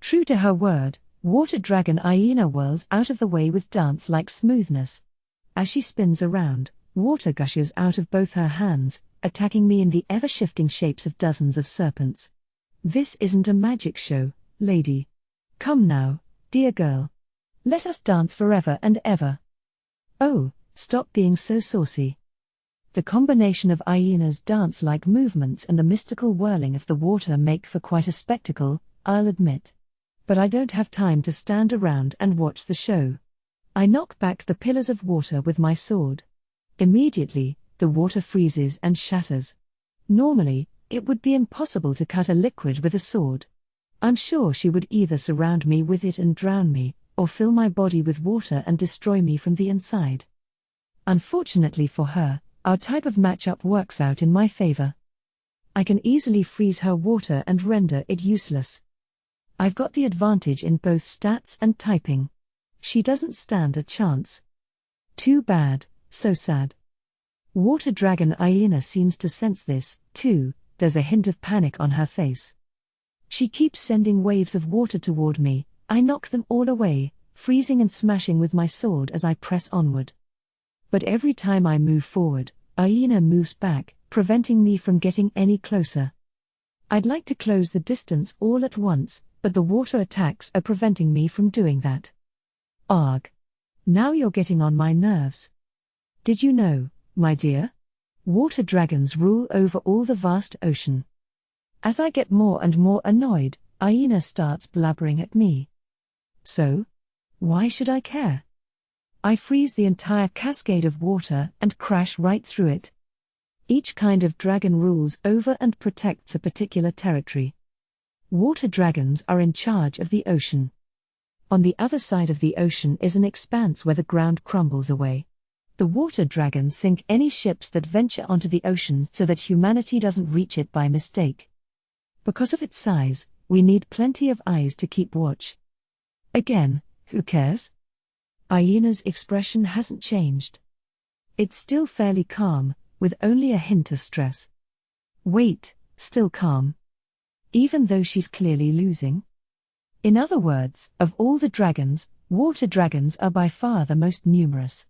True to her word, water dragon hyena whirls out of the way with dance-like smoothness. As she spins around, water gushes out of both her hands, attacking me in the ever-shifting shapes of dozens of serpents. This isn't a magic show, lady. Come now, dear girl. Let us dance forever and ever. Oh, stop being so saucy. The combination of hyena's dance-like movements and the mystical whirling of the water make for quite a spectacle, I'll admit. But I don't have time to stand around and watch the show. I knock back the pillars of water with my sword. Immediately, the water freezes and shatters. Normally, it would be impossible to cut a liquid with a sword. I'm sure she would either surround me with it and drown me, or fill my body with water and destroy me from the inside. Unfortunately for her, our type of matchup works out in my favor. I can easily freeze her water and render it useless. I've got the advantage in both stats and typing. She doesn't stand a chance. Too bad, so sad. Water Dragon Okina seems to sense this, too. There's a hint of panic on her face. She keeps sending waves of water toward me. I knock them all away, freezing and smashing with my sword as I press onward. But every time I move forward, Okina moves back, preventing me from getting any closer. I'd like to close the distance all at once, but the water attacks are preventing me from doing that. Arg. Now you're getting on my nerves. Did you know, my dear? Water dragons rule over all the vast ocean. As I get more and more annoyed, Okina starts blabbering at me. So? Why should I care? I freeze the entire cascade of water and crash right through it. Each kind of dragon rules over and protects a particular territory. Water dragons are in charge of the ocean. On the other side of the ocean is an expanse where the ground crumbles away. The water dragons sink any ships that venture onto the ocean so that humanity doesn't reach it by mistake. Because of its size, we need plenty of eyes to keep watch. Again, who cares? Okina's expression hasn't changed. It's still fairly calm, with only a hint of stress. Wait, still calm. Even though she's clearly losing? In other words, of all the dragons, water dragons are by far the most numerous.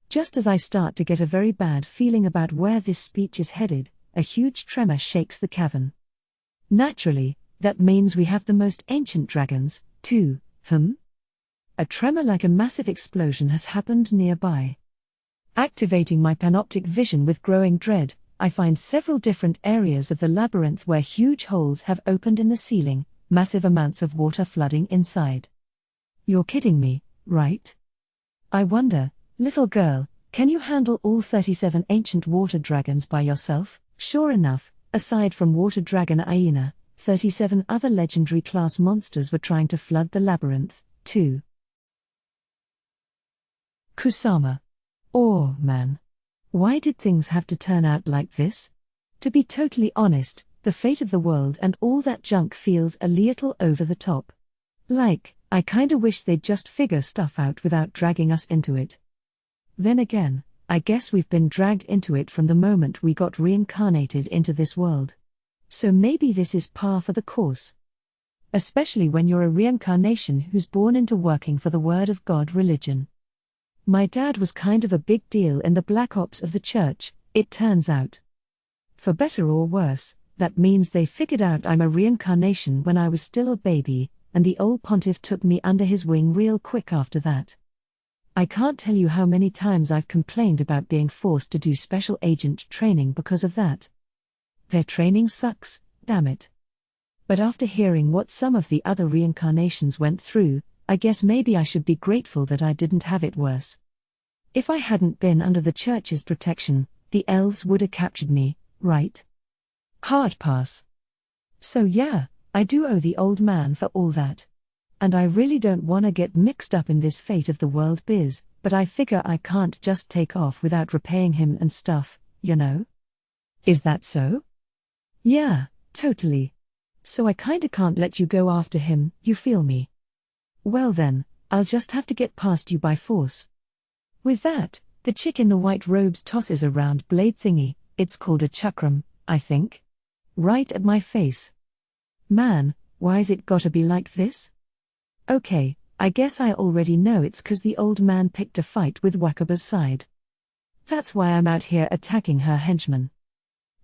Just as I start to get a very bad feeling about where this speech is headed, a huge tremor shakes the cavern. Naturally, that means we have the most ancient dragons, too, A tremor like a massive explosion has happened nearby. Activating my panoptic vision with growing dread, I find several different areas of the labyrinth where huge holes have opened in the ceiling, massive amounts of water flooding inside. You're kidding me, right? I wonder, little girl, can you handle all 37 ancient water dragons by yourself? Sure enough, aside from Water Dragon Okina, 37 other legendary class monsters were trying to flood the labyrinth, too. Kusama. Oh man. Why did things have to turn out like this? To be totally honest, the fate of the world and all that junk feels a little over the top. Like, I kinda wish they'd just figure stuff out without dragging us into it. Then again, I guess we've been dragged into it from the moment we got reincarnated into this world. So maybe this is par for the course. Especially when you're a reincarnation who's born into working for the Word of God religion. My dad was kind of a big deal in the Black Ops of the church, it turns out. For better or worse, that means they figured out I'm a reincarnation when I was still a baby, and the old pontiff took me under his wing real quick after that. I can't tell you how many times I've complained about being forced to do special agent training because of that. Their training sucks, damn it. But after hearing what some of the other reincarnations went through, I guess maybe I should be grateful that I didn't have it worse. If I hadn't been under the church's protection, the elves would have captured me, right? Hard pass. So yeah, I do owe the old man for all that. And I really don't wanna get mixed up in this fate of the world biz, but I figure I can't just take off without repaying him and stuff, you know? Is that so? Yeah, totally. So I kinda can't let you go after him, you feel me? Well then, I'll just have to get past you by force. With that, the chick in the white robes tosses a round blade thingy, it's called a chakram, I think. Right at my face. Man, why's it gotta be like this? Okay, I guess I already know it's 'cause the old man picked a fight with Wakaba's side. That's why I'm out here attacking her henchmen.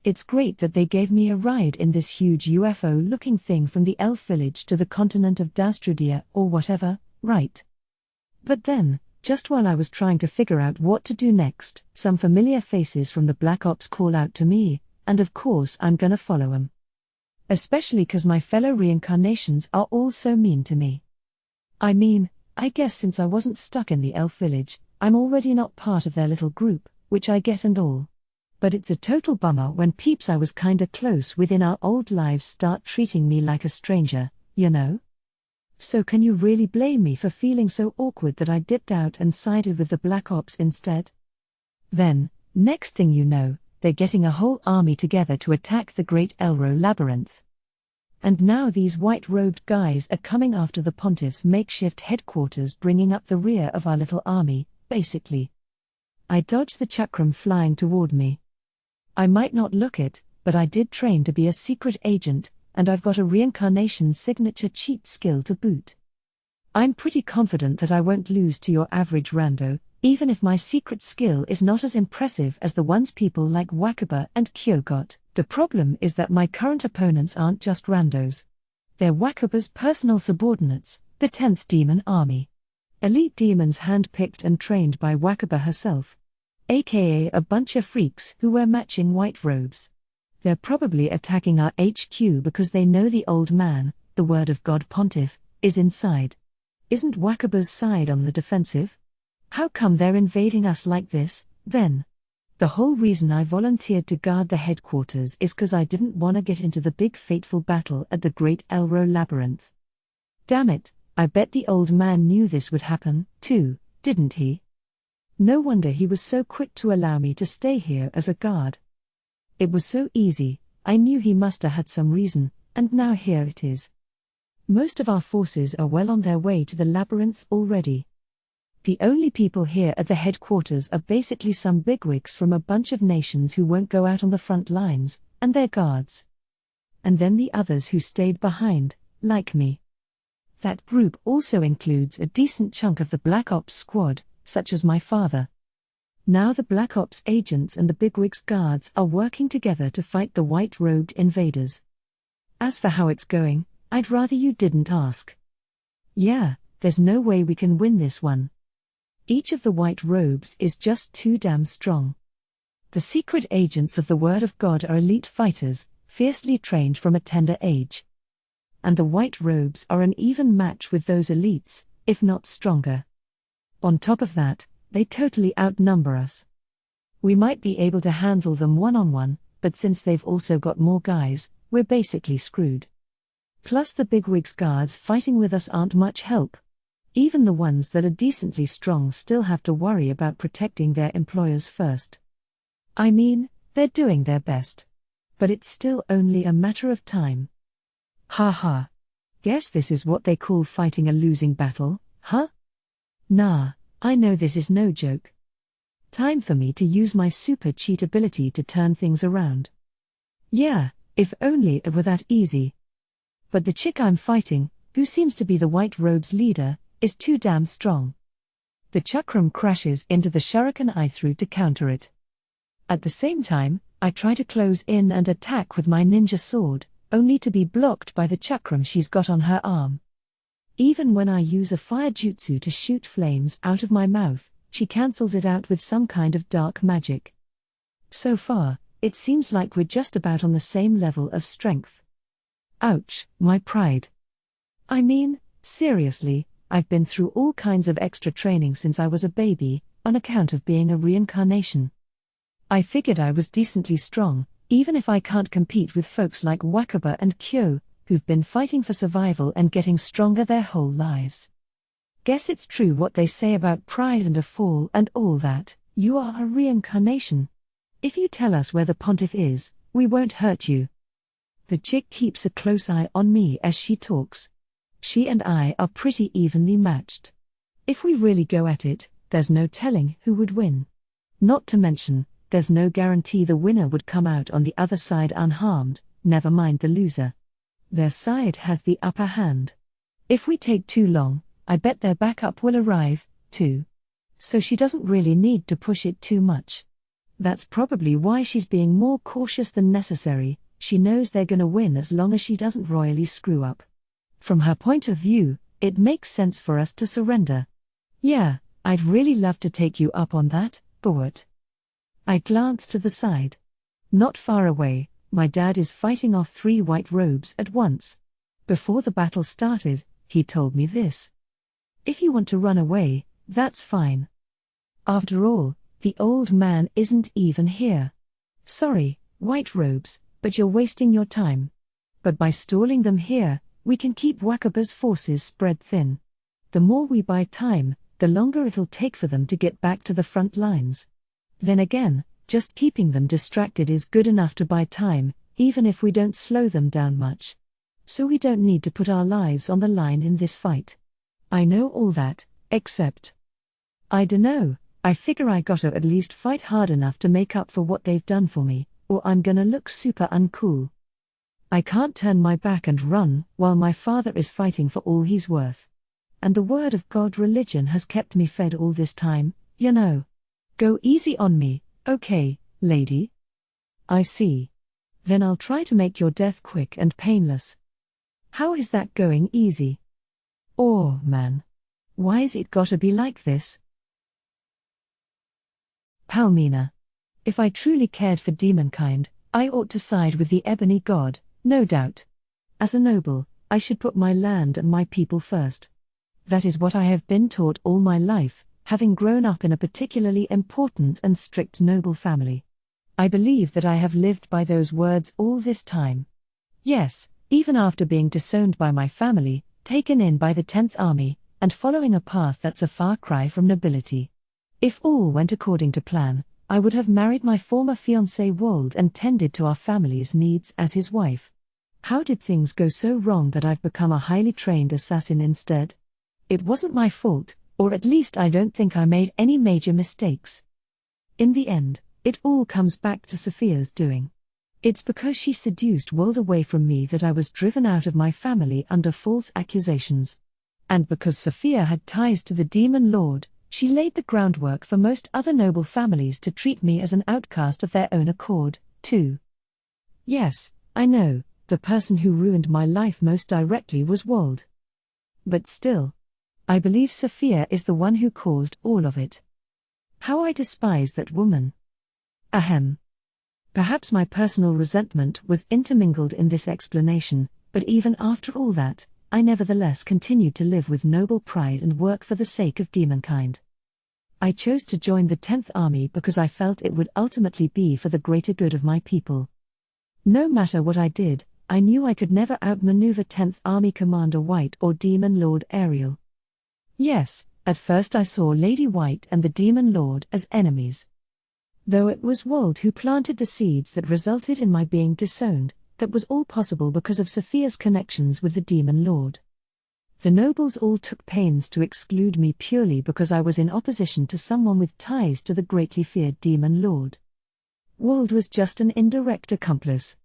It's great that they gave me a ride in this huge UFO-looking thing from the elf village to the continent of Dastrudia or whatever, right? But then, just while I was trying to figure out what to do next, some familiar faces from the Black Ops call out to me, and of course I'm gonna follow 'em. Especially 'cause my fellow reincarnations are all so mean to me. I mean, I guess since I wasn't stuck in the elf village, I'm already not part of their little group, which I get and all. But it's a total bummer when peeps I was kinda close with in our old lives start treating me like a stranger, you know? So can you really blame me for feeling so awkward that I dipped out and sided with the Black Ops instead? Then, next thing you know, they're getting a whole army together to attack the Great Elro Labyrinth. And now these white-robed guys are coming after the Pontiff's makeshift headquarters, bringing up the rear of our little army, basically. I dodged the chakram flying toward me. I might not look it, but I did train to be a secret agent, and I've got a reincarnation signature cheat skill to boot. I'm pretty confident that I won't lose to your average rando, even if my secret skill is not as impressive as the ones people like Wakaba and Kyo got. The problem is that my current opponents aren't just randos. They're Wakaba's personal subordinates, the 10th Demon Army. Elite demons hand-picked and trained by Wakaba herself. AKA a bunch of freaks who wear matching white robes. They're probably attacking our HQ because they know the old man, the Word of God Pontiff, is inside. Isn't Wakaba's side on the defensive? How come they're invading us like this, then? The whole reason I volunteered to guard the headquarters is because I didn't want to get into the big fateful battle at the Great Elro Labyrinth. Damn it, I bet the old man knew this would happen, too, didn't he? No wonder he was so quick to allow me to stay here as a guard. It was so easy, I knew he must have had some reason, and now here it is. Most of our forces are well on their way to the labyrinth already. The only people here at the headquarters are basically some bigwigs from a bunch of nations who won't go out on the front lines, and their guards. And then the others who stayed behind, like me. That group also includes a decent chunk of the Black Ops squad, such as my father. Now the Black Ops agents and the bigwigs guards are working together to fight the white-robed invaders. As for how it's going, I'd rather you didn't ask. Yeah, there's no way we can win this one. Each of the white robes is just too damn strong. The secret agents of the Word of God are elite fighters, fiercely trained from a tender age. And the white robes are an even match with those elites, if not stronger. On top of that, they totally outnumber us. We might be able to handle them one-on-one, but since they've also got more guys, we're basically screwed. Plus the bigwigs guards fighting with us aren't much help. Even the ones that are decently strong still have to worry about protecting their employers first. I mean, they're doing their best. But it's still only a matter of time. Ha. Guess this is what they call fighting a losing battle, huh? Nah, I know this is no joke. Time for me to use my super cheat ability to turn things around. Yeah, if only it were that easy. But the chick I'm fighting, who seems to be the white robe's leader, is too damn strong. The chakram crashes into the shuriken I threw to counter it. At the same time, I try to close in and attack with my ninja sword, only to be blocked by the chakram she's got on her arm. Even when I use a fire jutsu to shoot flames out of my mouth, she cancels it out with some kind of dark magic. So far, it seems like we're just about on the same level of strength. Ouch, my pride. I mean, seriously, I've been through all kinds of extra training since I was a baby, on account of being a reincarnation. I figured I was decently strong, even if I can't compete with folks like Wakaba and Kyo, who've been fighting for survival and getting stronger their whole lives. Guess it's true what they say about pride and a fall and all that, you are a reincarnation. If you tell us where the Pontiff is, we won't hurt you. The chick keeps a close eye on me as she talks. She and I are pretty evenly matched. If we really go at it, there's no telling who would win. Not to mention, there's no guarantee the winner would come out on the other side unharmed, never mind the loser. Their side has the upper hand. If we take too long, I bet their backup will arrive, too. So she doesn't really need to push it too much. That's probably why she's being more cautious than necessary. She knows they're gonna win as long as she doesn't royally screw up. From her point of view, it makes sense for us to surrender. Yeah, I'd really love to take you up on that, but I glanced to the side. Not far away, my dad is fighting off 3 white robes at once. Before the battle started, he told me this. If you want to run away, that's fine. After all, the old man isn't even here. Sorry, white robes, but you're wasting your time. But by stalling them here, we can keep Wakaba's forces spread thin. The more we buy time, the longer it'll take for them to get back to the front lines. Then again, just keeping them distracted is good enough to buy time, even if we don't slow them down much. So we don't need to put our lives on the line in this fight. I know all that, except I dunno, I figure I gotta at least fight hard enough to make up for what they've done for me, or I'm gonna look super uncool. I can't turn my back and run while my father is fighting for all he's worth. And the word of God religion has kept me fed all this time, you know. Go easy on me, okay, lady? I see. Then I'll try to make your death quick and painless. How is that going easy? Oh, man. Why's it gotta be like this? Palmina. If I truly cared for demonkind, I ought to side with the ebony god, no doubt. As a noble, I should put my land and my people first. That is what I have been taught all my life, having grown up in a particularly important and strict noble family. I believe that I have lived by those words all this time. Yes, even after being disowned by my family, taken in by the 10th Army, and following a path that's a far cry from nobility. If all went according to plan, I would have married my former fiancé Wald and tended to our family's needs as his wife. How did things go so wrong that I've become a highly trained assassin instead? It wasn't my fault, or at least I don't think I made any major mistakes. In the end, it all comes back to Sophia's doing. It's because she seduced Wald away from me that I was driven out of my family under false accusations. And because Sophia had ties to the demon lord, she laid the groundwork for most other noble families to treat me as an outcast of their own accord, too. Yes, I know, the person who ruined my life most directly was Wald. But still, I believe Sophia is the one who caused all of it. How I despise that woman. Ahem. Perhaps my personal resentment was intermingled in this explanation, but even after all that, I nevertheless continued to live with noble pride and work for the sake of demonkind. I chose to join the 10th Army because I felt it would ultimately be for the greater good of my people. No matter what I did, I knew I could never outmaneuver 10th Army Commander White or Demon Lord Ariel. Yes, at first I saw Lady White and the Demon Lord as enemies. Though it was Wald who planted the seeds that resulted in my being disowned, that was all possible because of Sophia's connections with the Demon Lord. The nobles all took pains to exclude me purely because I was in opposition to someone with ties to the greatly feared Demon Lord. Wald was just an indirect accomplice.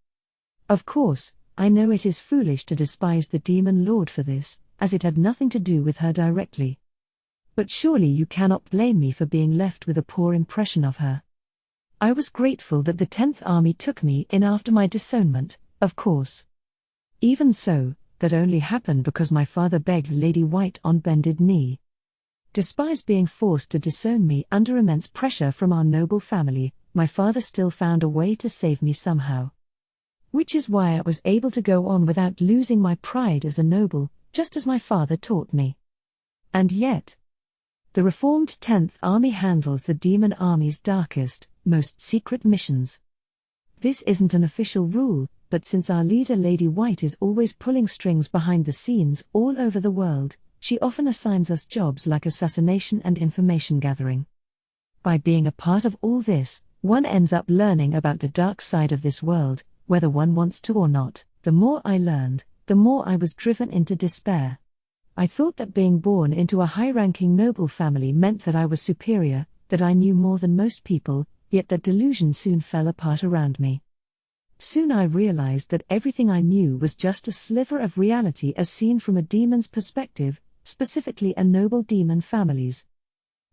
Of course, I know it is foolish to despise the Demon Lord for this, as it had nothing to do with her directly. But surely you cannot blame me for being left with a poor impression of her. I was grateful that the 10th Army took me in after my disownment, of course. Even so, that only happened because my father begged Lady White on bended knee. Despite being forced to disown me under immense pressure from our noble family, my father still found a way to save me somehow. Which is why I was able to go on without losing my pride as a noble, just as my father taught me. And yet, the reformed 10th Army handles the demon army's darkest, most secret missions. This isn't an official rule, but since our leader Lady White is always pulling strings behind the scenes all over the world, she often assigns us jobs like assassination and information gathering. By being a part of all this, one ends up learning about the dark side of this world, whether one wants to or not. The more I learned, the more I was driven into despair. I thought that being born into a high-ranking noble family meant that I was superior, that I knew more than most people, yet that delusion soon fell apart around me. Soon I realized that everything I knew was just a sliver of reality as seen from a demon's perspective, specifically a noble demon family's.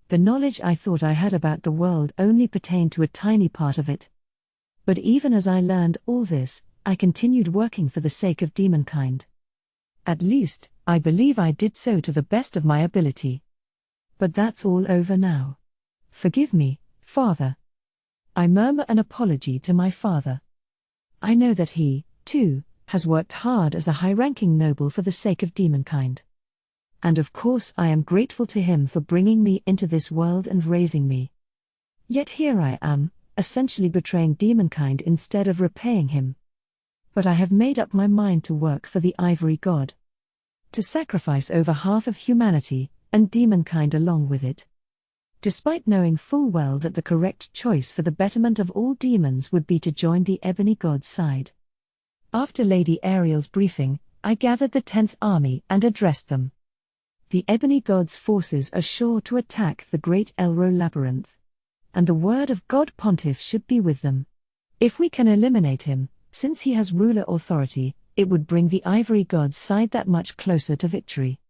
The knowledge I thought I had about the world only pertained to a tiny part of it. But even as I learned all this, I continued working for the sake of demonkind. At least, I believe I did so to the best of my ability. But that's all over now. Forgive me, Father. I murmur an apology to my father. I know that he, too, has worked hard as a high-ranking noble for the sake of demonkind. And of course I am grateful to him for bringing me into this world and raising me. Yet here I am, essentially betraying demonkind instead of repaying him. But I have made up my mind to work for the Ivory God. To sacrifice over half of humanity, and demonkind along with it. Despite knowing full well that the correct choice for the betterment of all demons would be to join the Ebony God's side. After Lady Ariel's briefing, I gathered the 10th Army and addressed them. The Ebony God's forces are sure to attack the Great Elro Labyrinth. And the word of God Pontiff should be with them. If we can eliminate him, since he has ruler authority, it would bring the Ivory God's side that much closer to victory.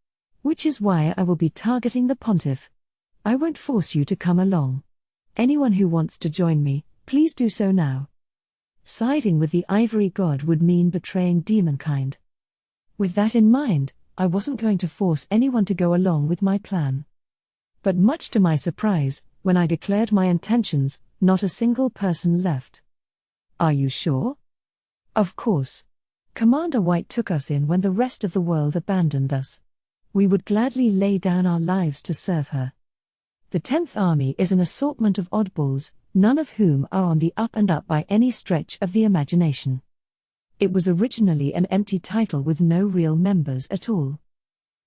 Which is why I will be targeting the Pontiff. I won't force you to come along. Anyone who wants to join me, please do so now. Siding with the Ivory God would mean betraying demonkind. With that in mind, I wasn't going to force anyone to go along with my plan. But much to my surprise, when I declared my intentions, not a single person left. Are you sure? Of course. Commander White took us in when the rest of the world abandoned us. We would gladly lay down our lives to serve her. The 10th Army is an assortment of oddballs, none of whom are on the up and up by any stretch of the imagination. It was originally an empty title with no real members at all.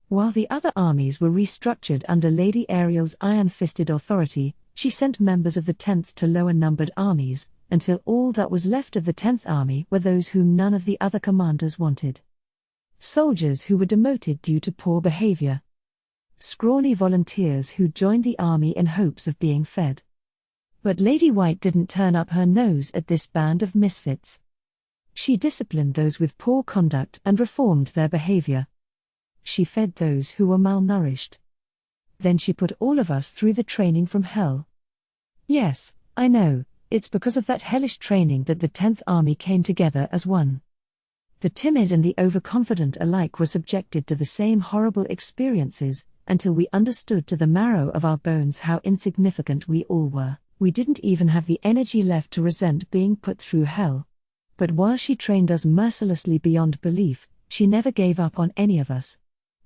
While the other armies were restructured under Lady Ariel's iron-fisted authority, she sent members of the 10th to lower-numbered armies, until all that was left of the 10th Army were those whom none of the other commanders wanted. Soldiers who were demoted due to poor behavior. Scrawny volunteers who joined the army in hopes of being fed. But Lady White didn't turn up her nose at this band of misfits. She disciplined those with poor conduct and reformed their behavior. She fed those who were malnourished. Then she put all of us through the training from hell. Yes, I know, it's because of that hellish training that the 10th Army came together as one. The timid and the overconfident alike were subjected to the same horrible experiences, until we understood to the marrow of our bones how insignificant we all were. We didn't even have the energy left to resent being put through hell. But while she trained us mercilessly beyond belief, she never gave up on any of us.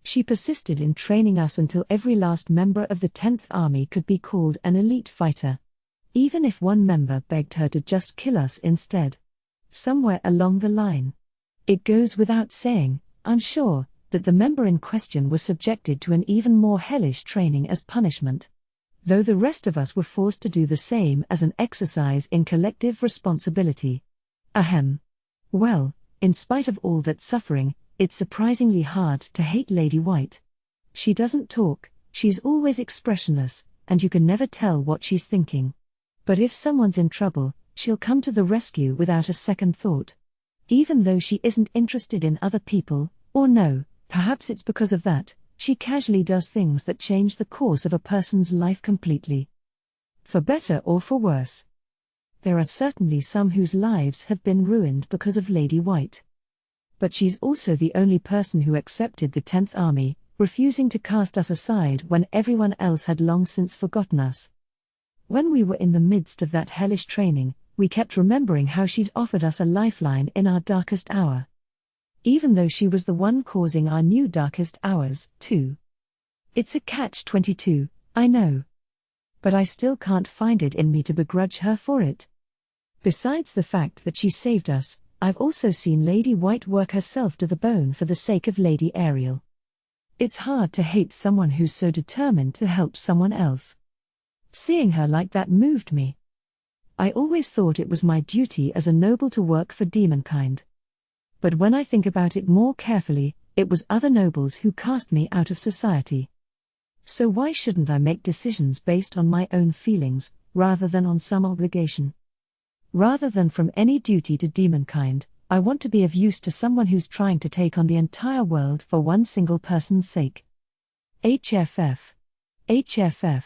She persisted in training us until every last member of the 10th Army could be called an elite fighter. Even if one member begged her to just kill us instead. Somewhere along the line. It goes without saying, I'm sure, that the member in question was subjected to an even more hellish training as punishment. Though the rest of us were forced to do the same as an exercise in collective responsibility. Ahem. Well, in spite of all that suffering, it's surprisingly hard to hate Lady White. She doesn't talk, she's always expressionless, and you can never tell what she's thinking. But if someone's in trouble, she'll come to the rescue without a second thought. Even though she isn't interested in other people, or no, perhaps it's because of that, she casually does things that change the course of a person's life completely. For better or for worse. There are certainly some whose lives have been ruined because of Lady White. But she's also the only person who accepted the 10th Army, refusing to cast us aside when everyone else had long since forgotten us. When we were in the midst of that hellish training, we kept remembering how she'd offered us a lifeline in our darkest hour. Even though she was the one causing our new darkest hours, too. It's a catch-22, I know. But I still can't find it in me to begrudge her for it. Besides the fact that she saved us, I've also seen Lady White work herself to the bone for the sake of Lady Ariel. It's hard to hate someone who's so determined to help someone else. Seeing her like that moved me. I always thought it was my duty as a noble to work for demonkind. But when I think about it more carefully, it was other nobles who cast me out of society. So why shouldn't I make decisions based on my own feelings, rather than on some obligation? Rather than from any duty to demonkind, I want to be of use to someone who's trying to take on the entire world for one single person's sake. HFF. HFF.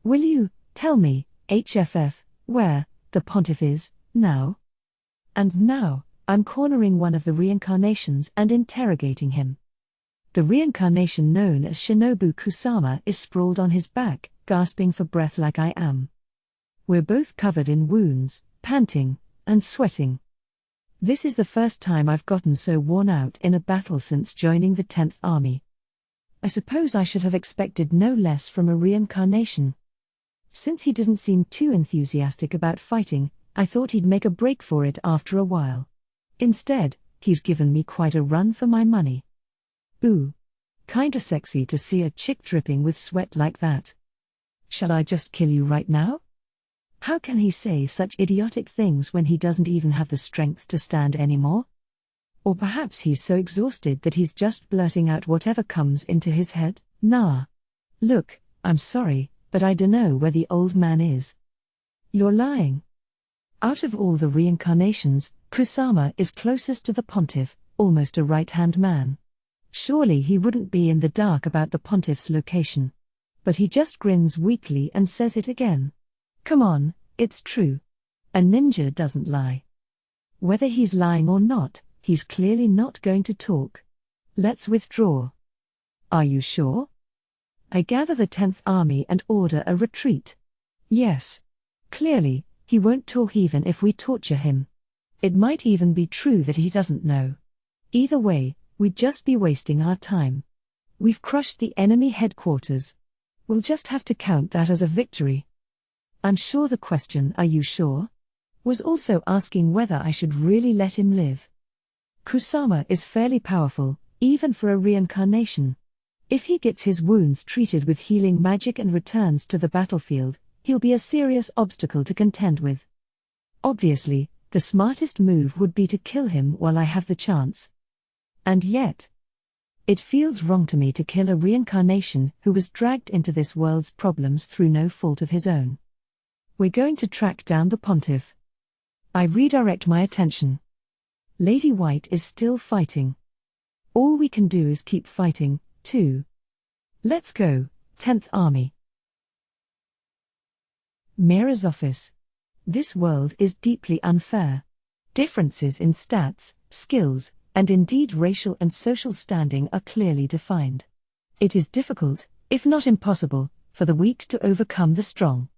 Will you, tell me, HFF, where the Pontiff is, now? And now, I'm cornering one of the reincarnations and interrogating him. The reincarnation known as Shinobu Kusama is sprawled on his back, gasping for breath like I am. We're both covered in wounds, panting, and sweating. This is the first time I've gotten so worn out in a battle since joining the 10th Army. I suppose I should have expected no less from a reincarnation. Since he didn't seem too enthusiastic about fighting, I thought he'd make a break for it after a while. Instead, he's given me quite a run for my money. Ooh. Kinda sexy to see a chick dripping with sweat like that. Shall I just kill you right now? How can he say such idiotic things when he doesn't even have the strength to stand anymore? Or perhaps he's so exhausted that he's just blurting out whatever comes into his head? Nah. Look, I'm sorry, but I dunno where the old man is. You're lying. Out of all the reincarnations, Kusama is closest to the pontiff, almost a right-hand man. Surely he wouldn't be in the dark about the pontiff's location. But he just grins weakly and says it again. Come on, it's true. A ninja doesn't lie. Whether he's lying or not, he's clearly not going to talk. Let's withdraw. Are you sure? I gather the 10th Army and order a retreat. Yes. Clearly, he won't talk even if we torture him. It might even be true that he doesn't know. Either way, we'd just be wasting our time. We've crushed the enemy headquarters. We'll just have to count that as a victory. I'm sure the question, "Are you sure?" was also asking whether I should really let him live. Kusama is fairly powerful, even for a reincarnation. If he gets his wounds treated with healing magic and returns to the battlefield, he'll be a serious obstacle to contend with. Obviously, the smartest move would be to kill him while I have the chance. And yet, it feels wrong to me to kill a reincarnation who was dragged into this world's problems through no fault of his own. We're going to track down the pontiff. I redirect my attention. Lady White is still fighting. All we can do is keep fighting, too. Let's go, 10th Army. Mira's office. This world is deeply unfair. Differences in stats, skills, and indeed racial and social standing are clearly defined. It is difficult, if not impossible, for the weak to overcome the strong.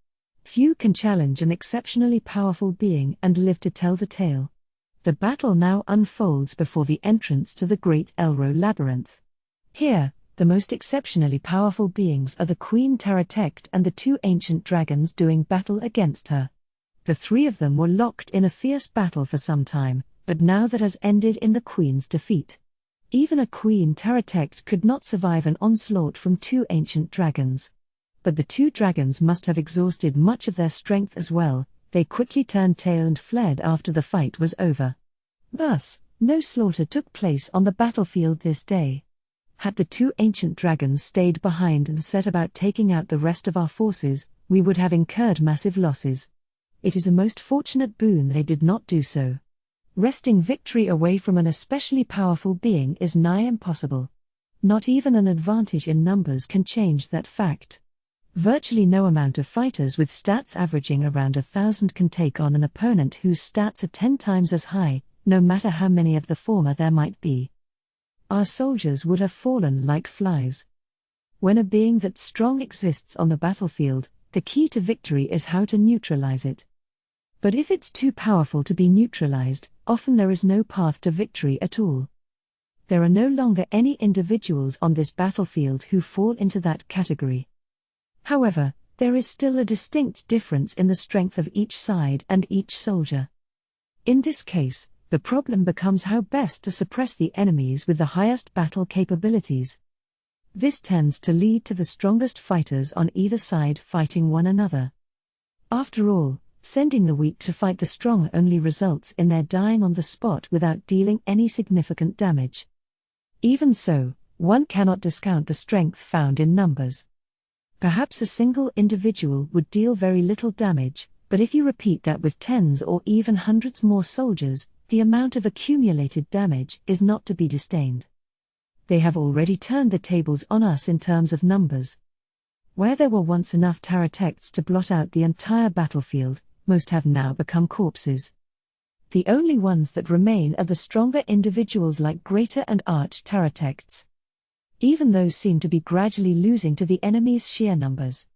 Few can challenge an exceptionally powerful being and live to tell the tale. The battle now unfolds before the entrance to the Great Elro Labyrinth. Here, the most exceptionally powerful beings are the Queen Taratect and the two ancient dragons doing battle against her. The three of them were locked in a fierce battle for some time, but now that has ended in the Queen's defeat. Even a Queen Taratect could not survive an onslaught from two ancient dragons. But the two dragons must have exhausted much of their strength as well. They quickly turned tail and fled after the fight was over. Thus, no slaughter took place on the battlefield this day. Had the two ancient dragons stayed behind and set about taking out the rest of our forces, we would have incurred massive losses. It is a most fortunate boon they did not do so. Wresting victory away from an especially powerful being is nigh impossible. Not even an advantage in numbers can change that fact. Virtually no amount of fighters with stats averaging around 1,000 can take on an opponent whose stats are 10 times as high, no matter how many of the former there might be. Our soldiers would have fallen like flies. When a being that strong exists on the battlefield, the key to victory is how to neutralize it. But if it's too powerful to be neutralized, often there is no path to victory at all. There are no longer any individuals on this battlefield who fall into that category. However, there is still a distinct difference in the strength of each side and each soldier. In this case, the problem becomes how best to suppress the enemies with the highest battle capabilities. This tends to lead to the strongest fighters on either side fighting one another. After all, sending the weak to fight the strong only results in their dying on the spot without dealing any significant damage. Even so, one cannot discount the strength found in numbers. Perhaps a single individual would deal very little damage, but if you repeat that with tens or even hundreds more soldiers, the amount of accumulated damage is not to be disdained. They have already turned the tables on us in terms of numbers. Where there were once enough Taratects to blot out the entire battlefield, most have now become corpses. The only ones that remain are the stronger individuals like Greater and Arch Taratects. Even those seem to be gradually losing to the enemy's sheer numbers.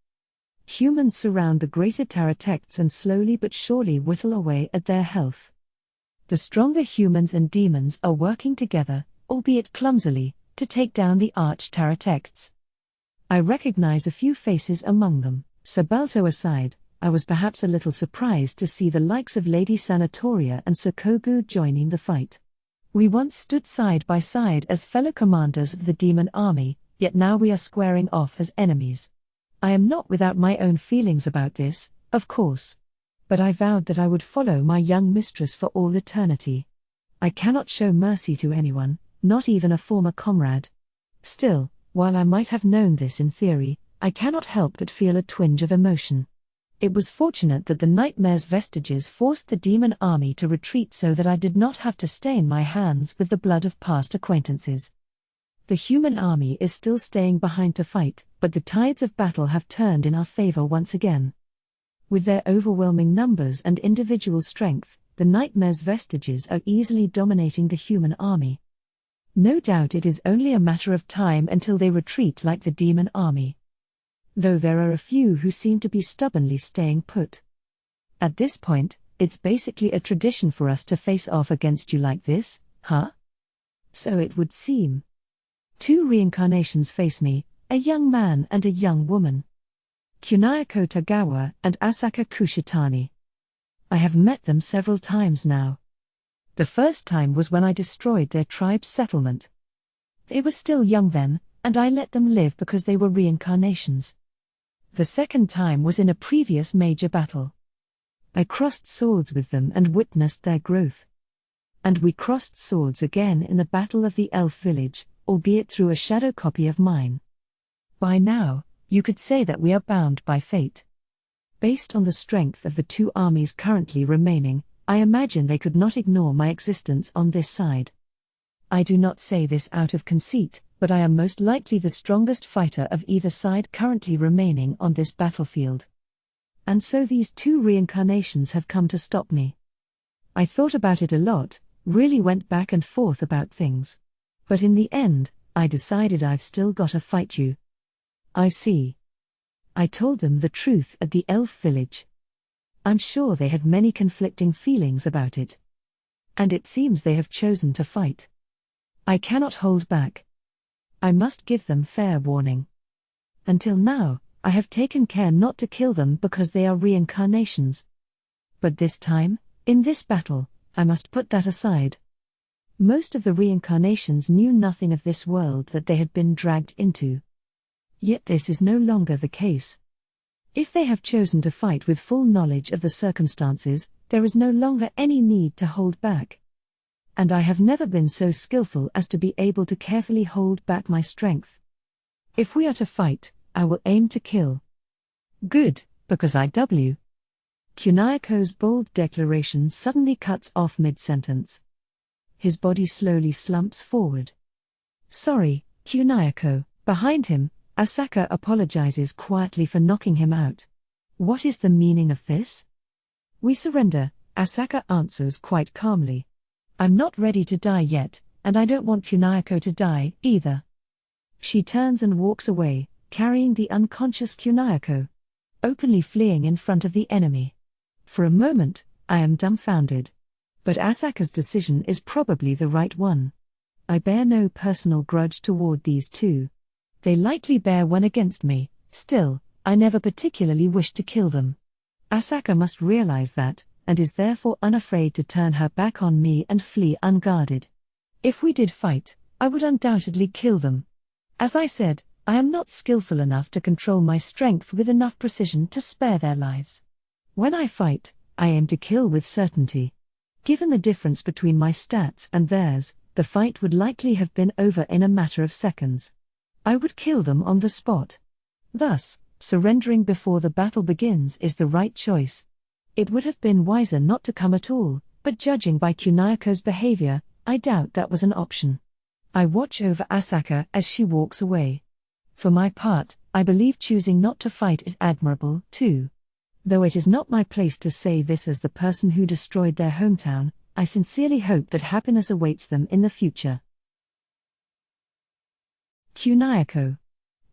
Humans surround the Greater Taratects and slowly but surely whittle away at their health. The stronger humans and demons are working together, albeit clumsily, to take down the Arch Taratects. I recognize a few faces among them, Sabalto aside, I was perhaps a little surprised to see the likes of Lady Sanatoria and Sokogu joining the fight. We once stood side by side as fellow commanders of the demon army, yet now we are squaring off as enemies. I am not without my own feelings about this, of course. But I vowed that I would follow my young mistress for all eternity. I cannot show mercy to anyone, not even a former comrade. Still, while I might have known this in theory, I cannot help but feel a twinge of emotion. It was fortunate that the nightmare's vestiges forced the demon army to retreat so that I did not have to stain my hands with the blood of past acquaintances. The human army is still staying behind to fight, but the tides of battle have turned in our favor once again. With their overwhelming numbers and individual strength, the nightmare's vestiges are easily dominating the human army. No doubt it is only a matter of time until they retreat like the demon army. Though there are a few who seem to be stubbornly staying put. At this point, it's basically a tradition for us to face off against you like this, huh? So it would seem. 2 reincarnations face me, a young man and a young woman. Kunayako Tagawa and Asaka Kushitani. I have met them several times now. The first time was when I destroyed their tribe's settlement. They were still young then, and I let them live because they were reincarnations. The second time was in a previous major battle. I crossed swords with them and witnessed their growth. And we crossed swords again in the Battle of the Elf Village, albeit through a shadow copy of mine. By now, you could say that we are bound by fate. Based on the strength of the 2 armies currently remaining, I imagine they could not ignore my existence on this side. I do not say this out of conceit, but I am most likely the strongest fighter of either side currently remaining on this battlefield. And so these 2 reincarnations have come to stop me. I thought about it a lot, really went back and forth about things. But in the end, I decided I've still gotta fight you. I see. I told them the truth at the elf village. I'm sure they had many conflicting feelings about it. And it seems they have chosen to fight. I cannot hold back. I must give them fair warning. Until now, I have taken care not to kill them because they are reincarnations. But this time, in this battle, I must put that aside. Most of the reincarnations knew nothing of this world that they had been dragged into. Yet this is no longer the case. If they have chosen to fight with full knowledge of the circumstances, there is no longer any need to hold back. And I have never been so skillful as to be able to carefully hold back my strength. If we are to fight, I will aim to kill. Good, because IW. Kunayako's bold declaration suddenly cuts off mid-sentence. His body slowly slumps forward. Sorry, Kunayako. Behind him, Asaka apologizes quietly for knocking him out. What is the meaning of this? We surrender, Asaka answers quite calmly. I'm not ready to die yet, and I don't want Kunayako to die, either. She turns and walks away, carrying the unconscious Kunayako, openly fleeing in front of the enemy. For a moment, I am dumbfounded. But Asaka's decision is probably the right one. I bear no personal grudge toward these 2. They lightly bear one against me, still, I never particularly wished to kill them. Asaka must realize that, and is therefore unafraid to turn her back on me and flee unguarded. If we did fight, I would undoubtedly kill them. As I said, I am not skillful enough to control my strength with enough precision to spare their lives. When I fight, I aim to kill with certainty. Given the difference between my stats and theirs, the fight would likely have been over in a matter of seconds. I would kill them on the spot. Thus, surrendering before the battle begins is the right choice. It would have been wiser not to come at all, but judging by Kunayako's behavior, I doubt that was an option. I watch over Asaka as she walks away. For my part, I believe choosing not to fight is admirable, too. Though it is not my place to say this as the person who destroyed their hometown, I sincerely hope that happiness awaits them in the future. Kunayako.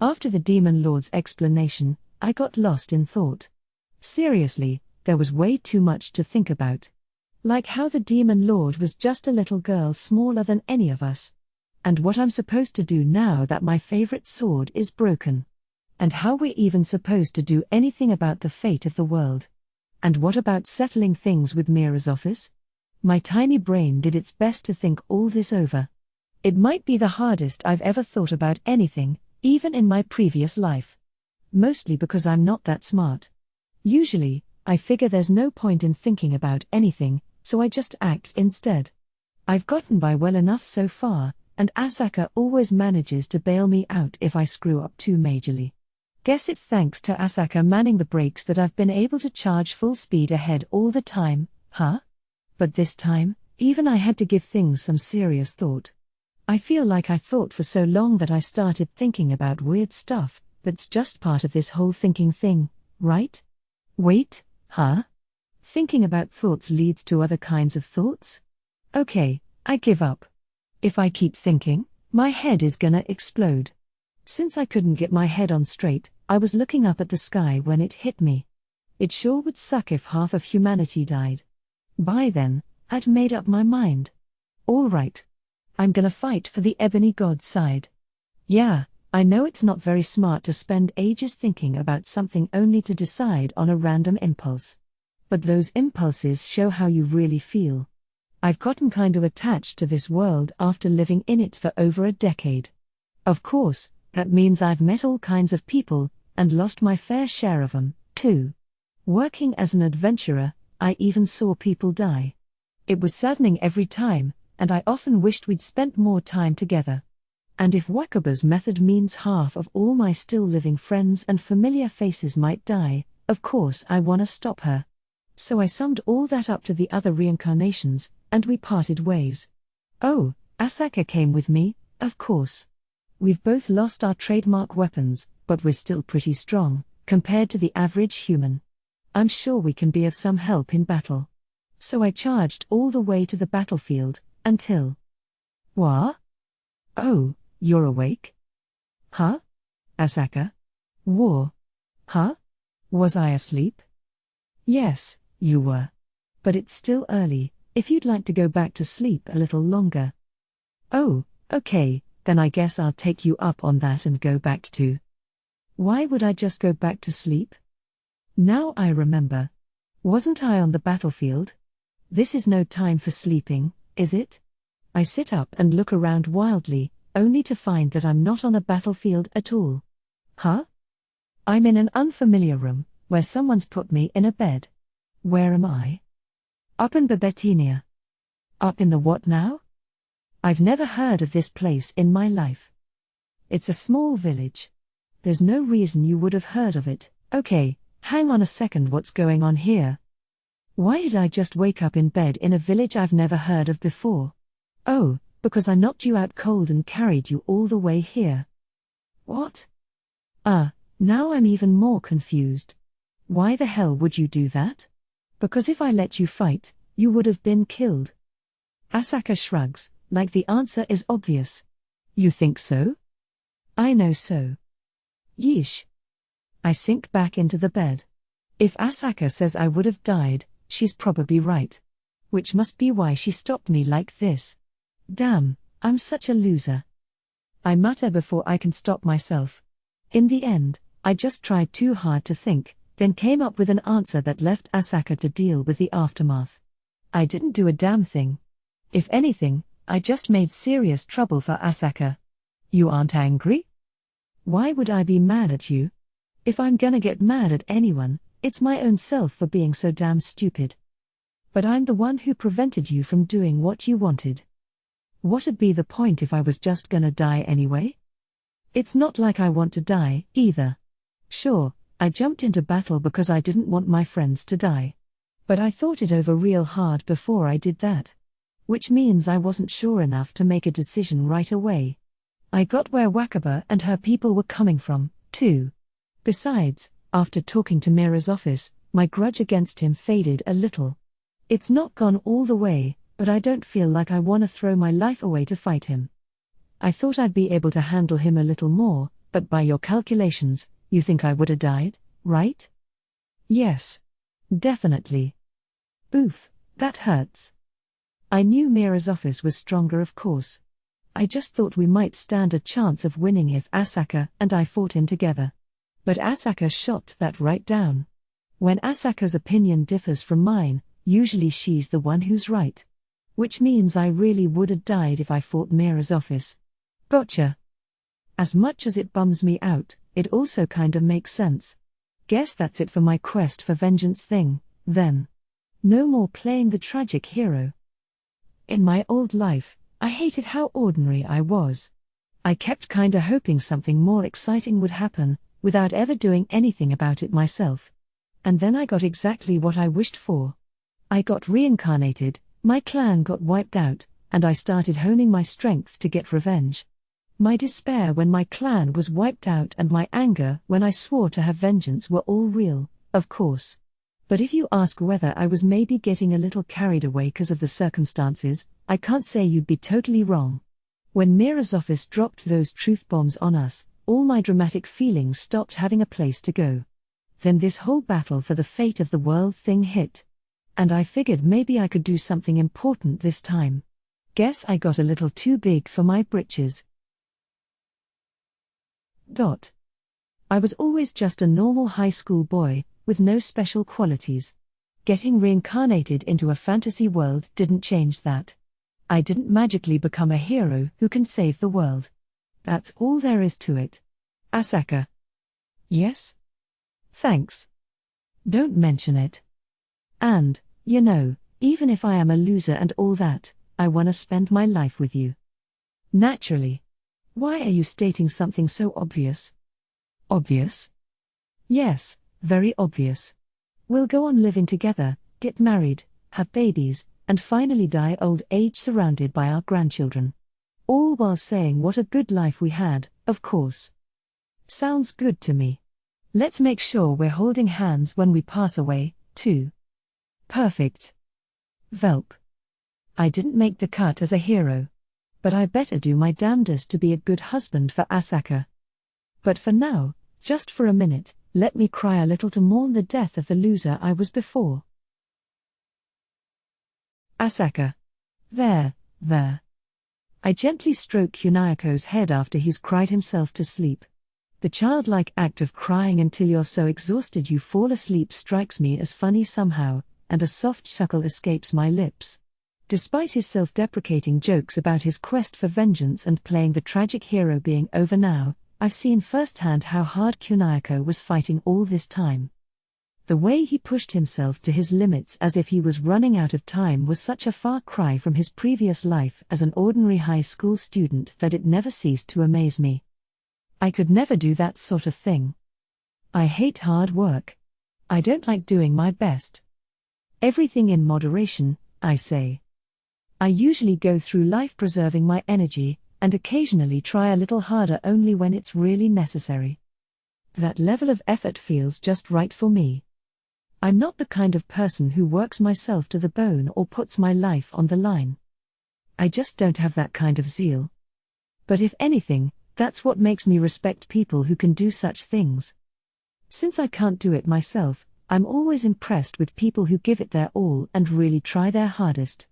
After the Demon Lord's explanation, I got lost in thought. Seriously, there was way too much to think about. Like how the Demon Lord was just a little girl smaller than any of us. And what I'm supposed to do now that my favorite sword is broken. And how we're even supposed to do anything about the fate of the world. And what about settling things with Mira's office? My tiny brain did its best to think all this over. It might be the hardest I've ever thought about anything, even in my previous life. Mostly because I'm not that smart. Usually, I figure there's no point in thinking about anything, so I just act instead. I've gotten by well enough so far, and Asaka always manages to bail me out if I screw up too majorly. Guess it's thanks to Asaka manning the brakes that I've been able to charge full speed ahead all the time, huh? But this time, even I had to give things some serious thought. I feel like I thought for so long that I started thinking about weird stuff, that's just part of this whole thinking thing, right? Wait, huh? Thinking about thoughts leads to other kinds of thoughts? Okay, I give up. If I keep thinking, my head is gonna explode. Since I couldn't get my head on straight, I was looking up at the sky when it hit me. It sure would suck if half of humanity died. By then, I'd made up my mind. All right. I'm gonna fight for the ebony god's side. Yeah, I know it's not very smart to spend ages thinking about something only to decide on a random impulse. But those impulses show how you really feel. I've gotten kind of attached to this world after living in it for over a decade. Of course, that means I've met all kinds of people, and lost my fair share of them, too. Working as an adventurer, I even saw people die. It was saddening every time, and I often wished we'd spent more time together. And if Wakaba's method means half of all my still living friends and familiar faces might die, of course I wanna stop her. So I summed all that up to the other reincarnations, and we parted ways. Oh, Asaka came with me, of course. We've both lost our trademark weapons, but we're still pretty strong, compared to the average human. I'm sure we can be of some help in battle. So I charged all the way to the battlefield, until... What? Oh, you're awake? Huh? Asaka? War? Huh? Was I asleep? Yes, you were. But it's still early, if you'd like to go back to sleep a little longer. Oh, okay, then I guess I'll take you up on that and go back to... Why would I just go back to sleep? Now I remember. Wasn't I on the battlefield? This is no time for sleeping, is it? I sit up and look around wildly, only to find that I'm not on a battlefield at all. Huh? I'm in an unfamiliar room, where someone's put me in a bed. Where am I? Up in Babetinia. Up in the what now? I've never heard of this place in my life. It's a small village. There's no reason you would have heard of it. Okay, hang on a second, what's going on here? Why did I just wake up in bed in a village I've never heard of before? Oh, because I knocked you out cold and carried you all the way here. What? Now I'm even more confused. Why the hell would you do that? Because if I let you fight, you would have been killed. Asaka shrugs, like the answer is obvious. You think so? I know so. Yeesh. I sink back into the bed. If Asaka says I would have died, she's probably right. Which must be why she stopped me like this. Damn, I'm such a loser. I mutter before I can stop myself. In the end, I just tried too hard to think, then came up with an answer that left Asaka to deal with the aftermath. I didn't do a damn thing. If anything, I just made serious trouble for Asaka. You aren't angry? Why would I be mad at you? If I'm gonna get mad at anyone, it's my own self for being so damn stupid. But I'm the one who prevented you from doing what you wanted. What'd be the point if I was just gonna die anyway? It's not like I want to die, either. Sure, I jumped into battle because I didn't want my friends to die. But I thought it over real hard before I did that. Which means I wasn't sure enough to make a decision right away. I got where Wakaba and her people were coming from, too. Besides, after talking to Mira's office, my grudge against him faded a little. It's not gone all the way, but I don't feel like I want to throw my life away to fight him. I thought I'd be able to handle him a little more, but by your calculations, you think I would have died, right? Yes. Definitely. Oof, that hurts. I knew Mira's office was stronger, of course. I just thought we might stand a chance of winning if Asaka and I fought him together. But Asaka shot that right down. When Asaka's opinion differs from mine, usually she's the one who's right. Which means I really would have died if I fought Mira's office. Gotcha. As much as it bums me out, it also kinda makes sense. Guess that's it for my quest for vengeance thing, then. No more playing the tragic hero. In my old life, I hated how ordinary I was. I kept kinda hoping something more exciting would happen, without ever doing anything about it myself. And then I got exactly what I wished for. I got reincarnated, my clan got wiped out, and I started honing my strength to get revenge. My despair when my clan was wiped out and my anger when I swore to have vengeance were all real, of course. But if you ask whether I was maybe getting a little carried away 'cause of the circumstances, I can't say you'd be totally wrong. When Mira's office dropped those truth bombs on us, all my dramatic feelings stopped having a place to go. Then this whole battle for the fate of the world thing hit. And I figured maybe I could do something important this time. Guess I got a little too big for my britches. I was always just a normal high school boy, with no special qualities. Getting reincarnated into a fantasy world didn't change that. I didn't magically become a hero who can save the world. That's all there is to it. Asaka. Yes? Thanks. Don't mention it. And, you know, even if I am a loser and all that, I wanna spend my life with you. Naturally. Why are you stating something so obvious? Obvious? Yes, very obvious. We'll go on living together, get married, have babies, and finally die old age surrounded by our grandchildren. All while saying what a good life we had, of course. Sounds good to me. Let's make sure we're holding hands when we pass away, too. Perfect. Velp. I didn't make the cut as a hero. But I better do my damnedest to be a good husband for Asaka. But for now, just for a minute, let me cry a little to mourn the death of the loser I was before. Asaka. There. I gently stroke Kunayako's head after he's cried himself to sleep. The childlike act of crying until you're so exhausted you fall asleep strikes me as funny somehow, and a soft chuckle escapes my lips. Despite his self-deprecating jokes about his quest for vengeance and playing the tragic hero being over now, I've seen firsthand how hard Kunayako was fighting all this time. The way he pushed himself to his limits as if he was running out of time was such a far cry from his previous life as an ordinary high school student that it never ceased to amaze me. I could never do that sort of thing. I hate hard work. I don't like doing my best. Everything in moderation, I say. I usually go through life preserving my energy, and occasionally try a little harder only when it's really necessary. That level of effort feels just right for me. I'm not the kind of person who works myself to the bone or puts my life on the line. I just don't have that kind of zeal. But if anything, that's what makes me respect people who can do such things. Since I can't do it myself, I'm always impressed with people who give it their all and really try their hardest.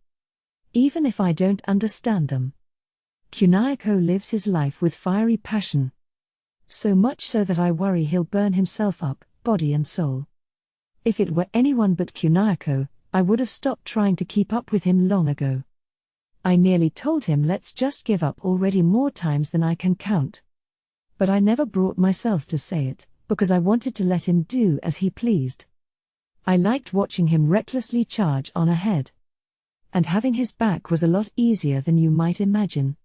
Even if I don't understand them. Kunayako lives his life with fiery passion. So much so that I worry he'll burn himself up, body and soul. If it were anyone but Kunayako, I would have stopped trying to keep up with him long ago. I nearly told him let's just give up already more times than I can count. But I never brought myself to say it, because I wanted to let him do as he pleased. I liked watching him recklessly charge on ahead. And having his back was a lot easier than you might imagine.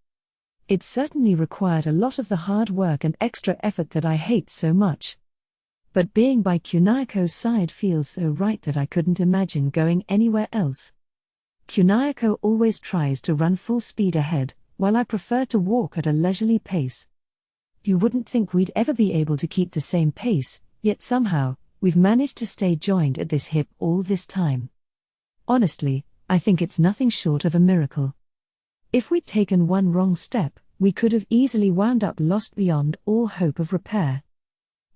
It certainly required a lot of the hard work and extra effort that I hate so much. But being by Kunayako's side feels so right that I couldn't imagine going anywhere else. Kunayako always tries to run full speed ahead, while I prefer to walk at a leisurely pace. You wouldn't think we'd ever be able to keep the same pace, yet somehow, we've managed to stay joined at this hip all this time. Honestly, I think it's nothing short of a miracle. If we'd taken one wrong step, we could have easily wound up lost beyond all hope of repair.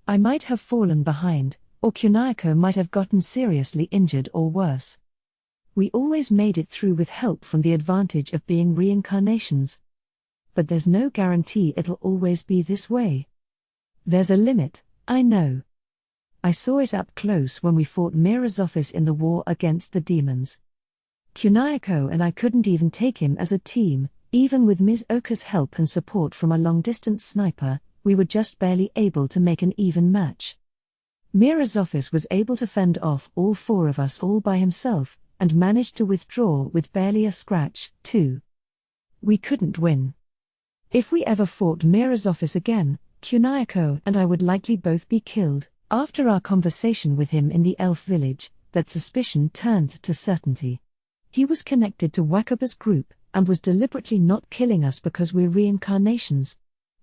I might have fallen behind, or Kunayako might have gotten seriously injured or worse. We always made it through with help from the advantage of being reincarnations. But there's no guarantee it'll always be this way. There's a limit, I know. I saw it up close when we fought Mira's office in the war against the demons. Kunayako and I couldn't even take him as a team, even with Ms. Oka's help and support from a long-distance sniper, we were just barely able to make an even match. Mira's office was able to fend off all four of us all by himself, and managed to withdraw with barely a scratch, too. We couldn't win. If we ever fought Mira's office again, Kunayako and I would likely both be killed. After our conversation with him in the elf village, that suspicion turned to certainty. He was connected to Wakaba's group, and was deliberately not killing us because we're reincarnations.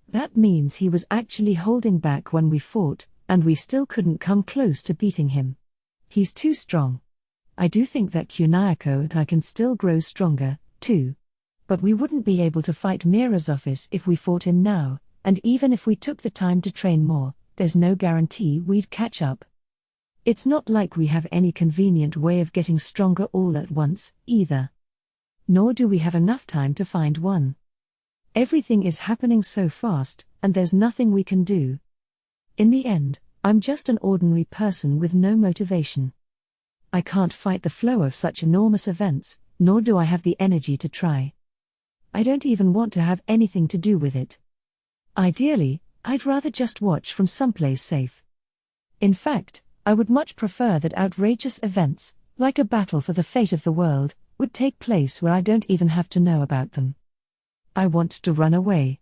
That means he was actually holding back when we fought, and we still couldn't come close to beating him. He's too strong. I do think that Kunayako and I can still grow stronger, too. But we wouldn't be able to fight Mira's office if we fought him now, and even if we took the time to train more, there's no guarantee we'd catch up. It's not like we have any convenient way of getting stronger all at once, either. Nor do we have enough time to find one. Everything is happening so fast, and there's nothing we can do. In the end, I'm just an ordinary person with no motivation. I can't fight the flow of such enormous events, nor do I have the energy to try. I don't even want to have anything to do with it. Ideally, I'd rather just watch from someplace safe. In fact, I would much prefer that outrageous events, like a battle for the fate of the world, would take place where I don't even have to know about them. I want to run away.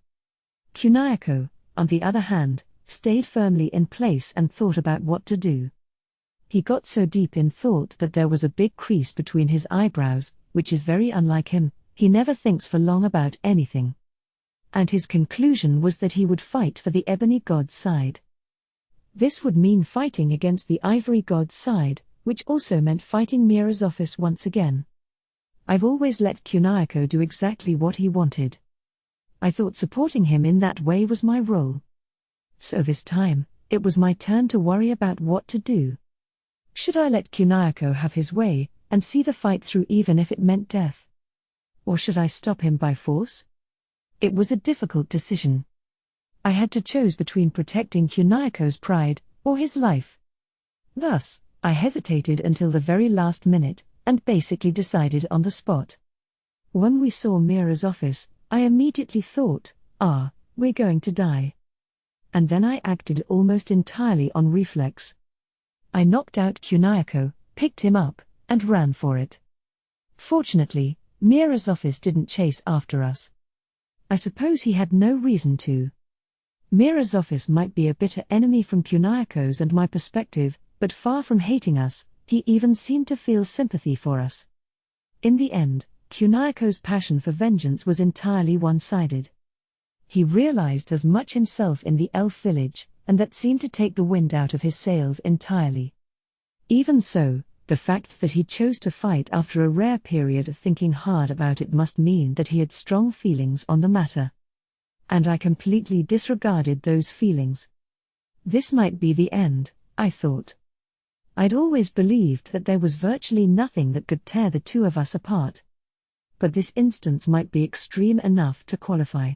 Kunayako, on the other hand, stayed firmly in place and thought about what to do. He got so deep in thought that there was a big crease between his eyebrows, which is very unlike him. He never thinks for long about anything. And his conclusion was that he would fight for the Ebony God's side. This would mean fighting against the Ivory God's side, which also meant fighting Mira's office once again. I've always let Kunayako do exactly what he wanted. I thought supporting him in that way was my role. So this time, it was my turn to worry about what to do. Should I let Kunayako have his way, and see the fight through even if it meant death? Or should I stop him by force? It was a difficult decision. I had to choose between protecting Kunayako's pride, or his life. Thus, I hesitated until the very last minute, and basically decided on the spot. When we saw Mira's office, I immediately thought, we're going to die. And then I acted almost entirely on reflex. I knocked out Kunayako, picked him up, and ran for it. Fortunately, Mira's office didn't chase after us. I suppose he had no reason to. Mira's office might be a bitter enemy from Kunayako's and my perspective, but far from hating us, he even seemed to feel sympathy for us. In the end, Kunayako's passion for vengeance was entirely one-sided. He realized as much himself in the elf village, and that seemed to take the wind out of his sails entirely. Even so, the fact that he chose to fight after a rare period of thinking hard about it must mean that he had strong feelings on the matter. And I completely disregarded those feelings. This might be the end, I thought. I'd always believed that there was virtually nothing that could tear the two of us apart. But this instance might be extreme enough to qualify.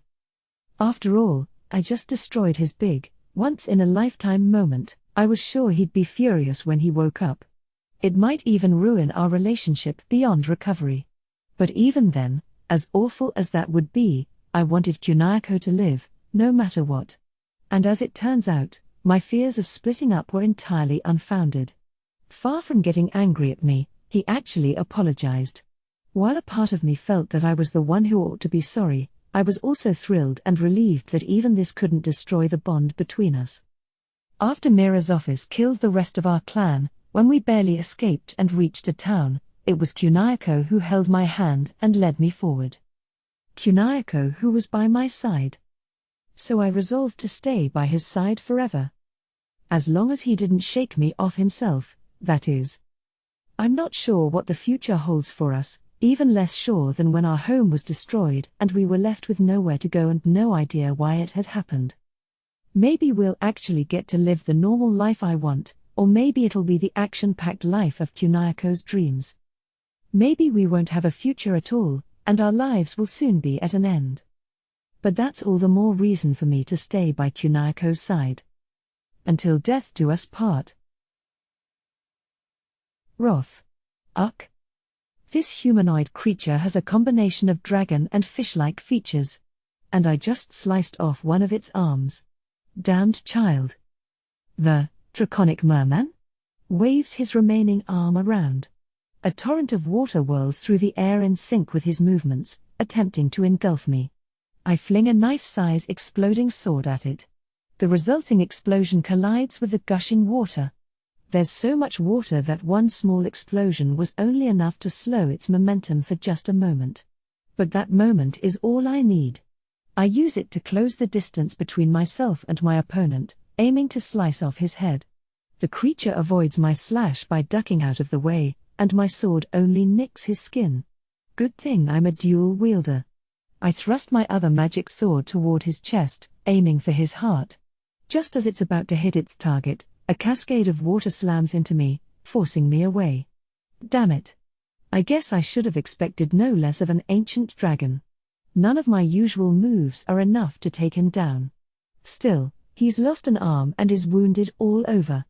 After all, I just destroyed his big, once-in-a-lifetime moment. I was sure he'd be furious when he woke up. It might even ruin our relationship beyond recovery. But even then, as awful as that would be, I wanted Kunayako to live, no matter what. And as it turns out, my fears of splitting up were entirely unfounded. Far from getting angry at me, he actually apologized. While a part of me felt that I was the one who ought to be sorry, I was also thrilled and relieved that even this couldn't destroy the bond between us. After Mira's office killed the rest of our clan, when we barely escaped and reached a town, it was Kunayako who held my hand and led me forward. Kunayako who was by my side. So I resolved to stay by his side forever. As long as he didn't shake me off himself, that is. I'm not sure what the future holds for us, even less sure than when our home was destroyed and we were left with nowhere to go and no idea why it had happened. Maybe we'll actually get to live the normal life I want, or maybe it'll be the action-packed life of Kunayako's dreams. Maybe we won't have a future at all, and our lives will soon be at an end. But that's all the more reason for me to stay by Kunayako's side. Until death do us part. Wrath. Uk. This humanoid creature has a combination of dragon and fish-like features. And I just sliced off one of its arms. Damned child. The draconic merman waves his remaining arm around. A torrent of water whirls through the air in sync with his movements, attempting to engulf me. I fling a knife-size exploding sword at it. The resulting explosion collides with the gushing water. There's so much water that one small explosion was only enough to slow its momentum for just a moment. But that moment is all I need. I use it to close the distance between myself and my opponent, aiming to slice off his head. The creature avoids my slash by ducking out of the way, and my sword only nicks his skin. Good thing I'm a dual wielder. I thrust my other magic sword toward his chest, aiming for his heart. Just as it's about to hit its target, a cascade of water slams into me, forcing me away. Damn it. I guess I should have expected no less of an ancient dragon. None of my usual moves are enough to take him down. Still, he's lost an arm and is wounded all over.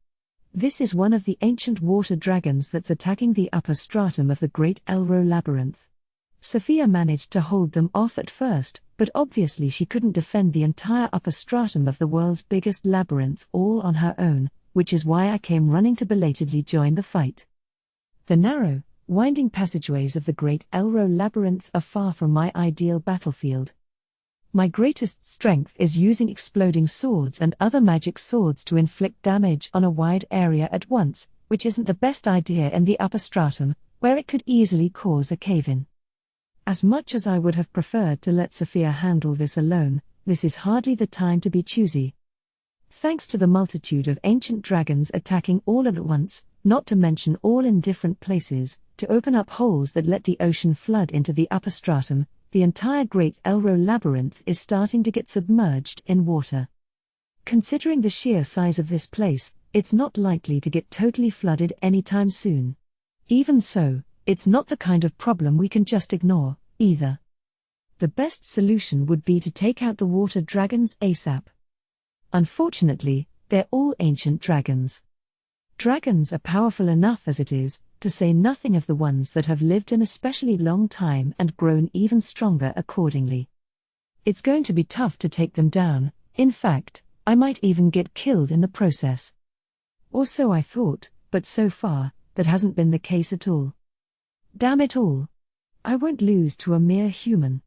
This is one of the ancient water dragons that's attacking the upper stratum of the Great Elro Labyrinth. Sophia managed to hold them off at first, but obviously she couldn't defend the entire upper stratum of the world's biggest labyrinth all on her own, which is why I came running to belatedly join the fight. The narrow, winding passageways of the Great Elro Labyrinth are far from my ideal battlefield. My greatest strength is using exploding swords and other magic swords to inflict damage on a wide area at once, which isn't the best idea in the upper stratum, where it could easily cause a cave-in. As much as I would have preferred to let Sophia handle this alone, this is hardly the time to be choosy. Thanks to the multitude of ancient dragons attacking all at once, not to mention all in different places, to open up holes that let the ocean flood into the upper stratum, the entire Great Elro Labyrinth is starting to get submerged in water. Considering the sheer size of this place, it's not likely to get totally flooded anytime soon. Even so, it's not the kind of problem we can just ignore, either. The best solution would be to take out the water dragons ASAP. Unfortunately, they're all ancient dragons. Dragons are powerful enough as it is, to say nothing of the ones that have lived an especially long time and grown even stronger accordingly. It's going to be tough to take them down. In fact, I might even get killed in the process. Or so I thought, but so far, that hasn't been the case at all. Damn it all. I won't lose to a mere human.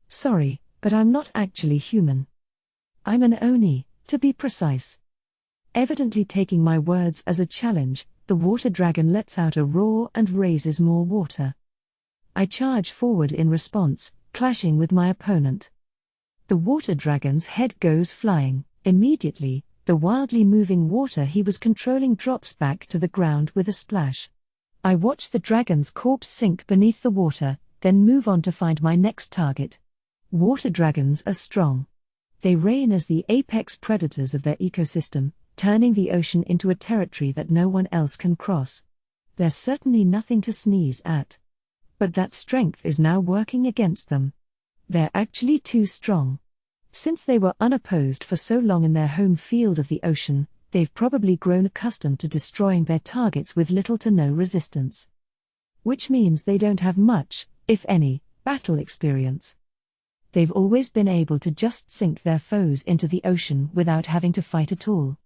Sorry, but I'm not actually human. I'm an Oni, to be precise. Evidently taking my words as a challenge, the water dragon lets out a roar and raises more water. I charge forward in response, clashing with my opponent. The water dragon's head goes flying. Immediately, the wildly moving water he was controlling drops back to the ground with a splash. I watch the dragon's corpse sink beneath the water, then move on to find my next target. Water dragons are strong. They reign as the apex predators of their ecosystem, turning the ocean into a territory that no one else can cross. There's certainly nothing to sneeze at. But that strength is now working against them. They're actually too strong. Since they were unopposed for so long in their home field of the ocean, they've probably grown accustomed to destroying their targets with little to no resistance. Which means they don't have much, if any, battle experience. They've always been able to just sink their foes into the ocean without having to fight at all.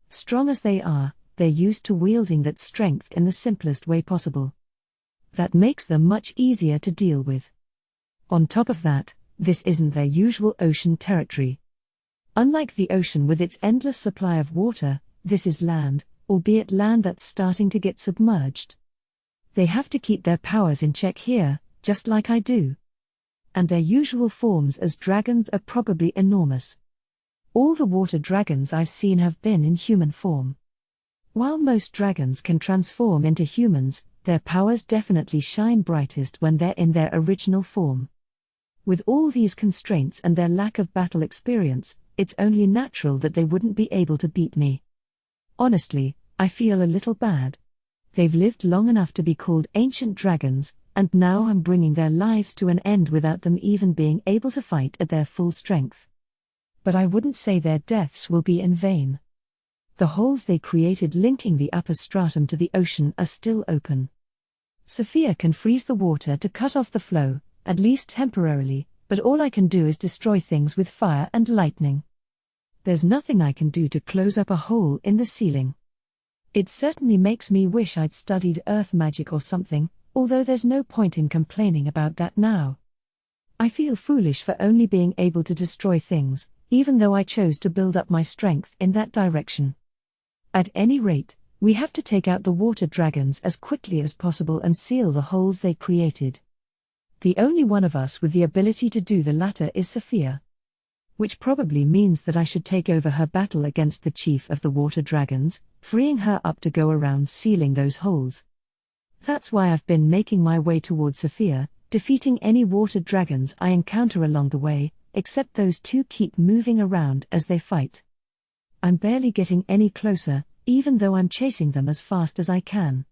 Strong as they are, they're used to wielding that strength in the simplest way possible. That makes them much easier to deal with. On top of that, this isn't their usual ocean territory. Unlike the ocean with its endless supply of water, this is land, albeit land that's starting to get submerged. They have to keep their powers in check here, just like I do. And their usual forms as dragons are probably enormous. All the water dragons I've seen have been in human form. While most dragons can transform into humans, their powers definitely shine brightest when they're in their original form. With all these constraints and their lack of battle experience, it's only natural that they wouldn't be able to beat me. Honestly, I feel a little bad. They've lived long enough to be called ancient dragons, and now I'm bringing their lives to an end without them even being able to fight at their full strength. But I wouldn't say their deaths will be in vain. The holes they created linking the upper stratum to the ocean are still open. Sophia can freeze the water to cut off the flow, at least temporarily, but all I can do is destroy things with fire and lightning. There's nothing I can do to close up a hole in the ceiling. It certainly makes me wish I'd studied earth magic or something, although there's no point in complaining about that now. I feel foolish for only being able to destroy things, even though I chose to build up my strength in that direction. At any rate, we have to take out the water dragons as quickly as possible and seal the holes they created. The only one of us with the ability to do the latter is Sophia. Which probably means that I should take over her battle against the chief of the water dragons, freeing her up to go around sealing those holes. That's why I've been making my way towards Sophia, defeating any water dragons I encounter along the way, except those two keep moving around as they fight. I'm barely getting any closer, even though I'm chasing them as fast as I can.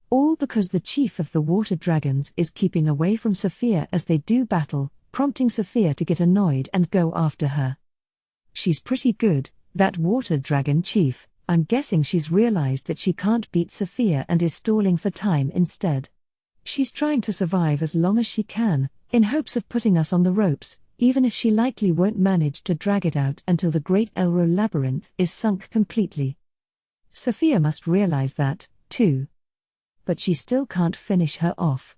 All because the chief of the water dragons is keeping away from Sophia as they do battle, prompting Sophia to get annoyed and go after her. She's pretty good, that water dragon chief. I'm guessing she's realized that she can't beat Sophia and is stalling for time instead. She's trying to survive as long as she can, in hopes of putting us on the ropes, even if she likely won't manage to drag it out until the Great Elro labyrinth is sunk completely. Sophia must realize that, too. But she still can't finish her off.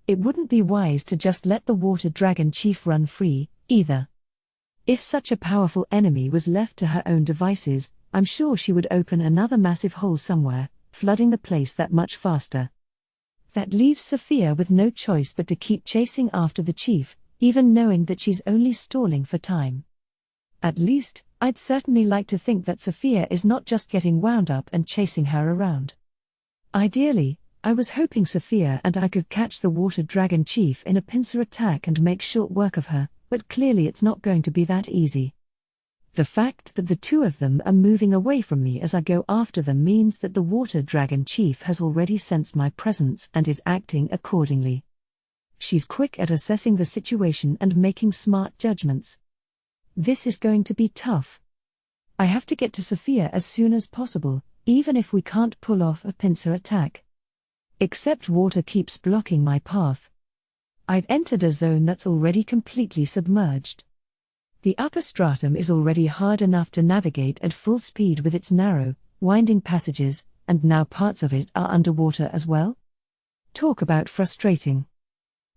It wouldn't be wise to just let the water dragon chief run free, either. If such a powerful enemy was left to her own devices, I'm sure she would open another massive hole somewhere, flooding the place that much faster. That leaves Sophia with no choice but to keep chasing after the chief, even knowing that she's only stalling for time. At least, I'd certainly like to think that Sophia is not just getting wound up and chasing her around. Ideally, I was hoping Sophia and I could catch the water dragon chief in a pincer attack and make short work of her, but clearly it's not going to be that easy. The fact that the two of them are moving away from me as I go after them means that the water dragon chief has already sensed my presence and is acting accordingly. She's quick at assessing the situation and making smart judgments. This is going to be tough. I have to get to Sophia as soon as possible, even if we can't pull off a pincer attack. Except water keeps blocking my path. I've entered a zone that's already completely submerged. The upper stratum is already hard enough to navigate at full speed with its narrow, winding passages, and now parts of it are underwater as well. Talk about frustrating.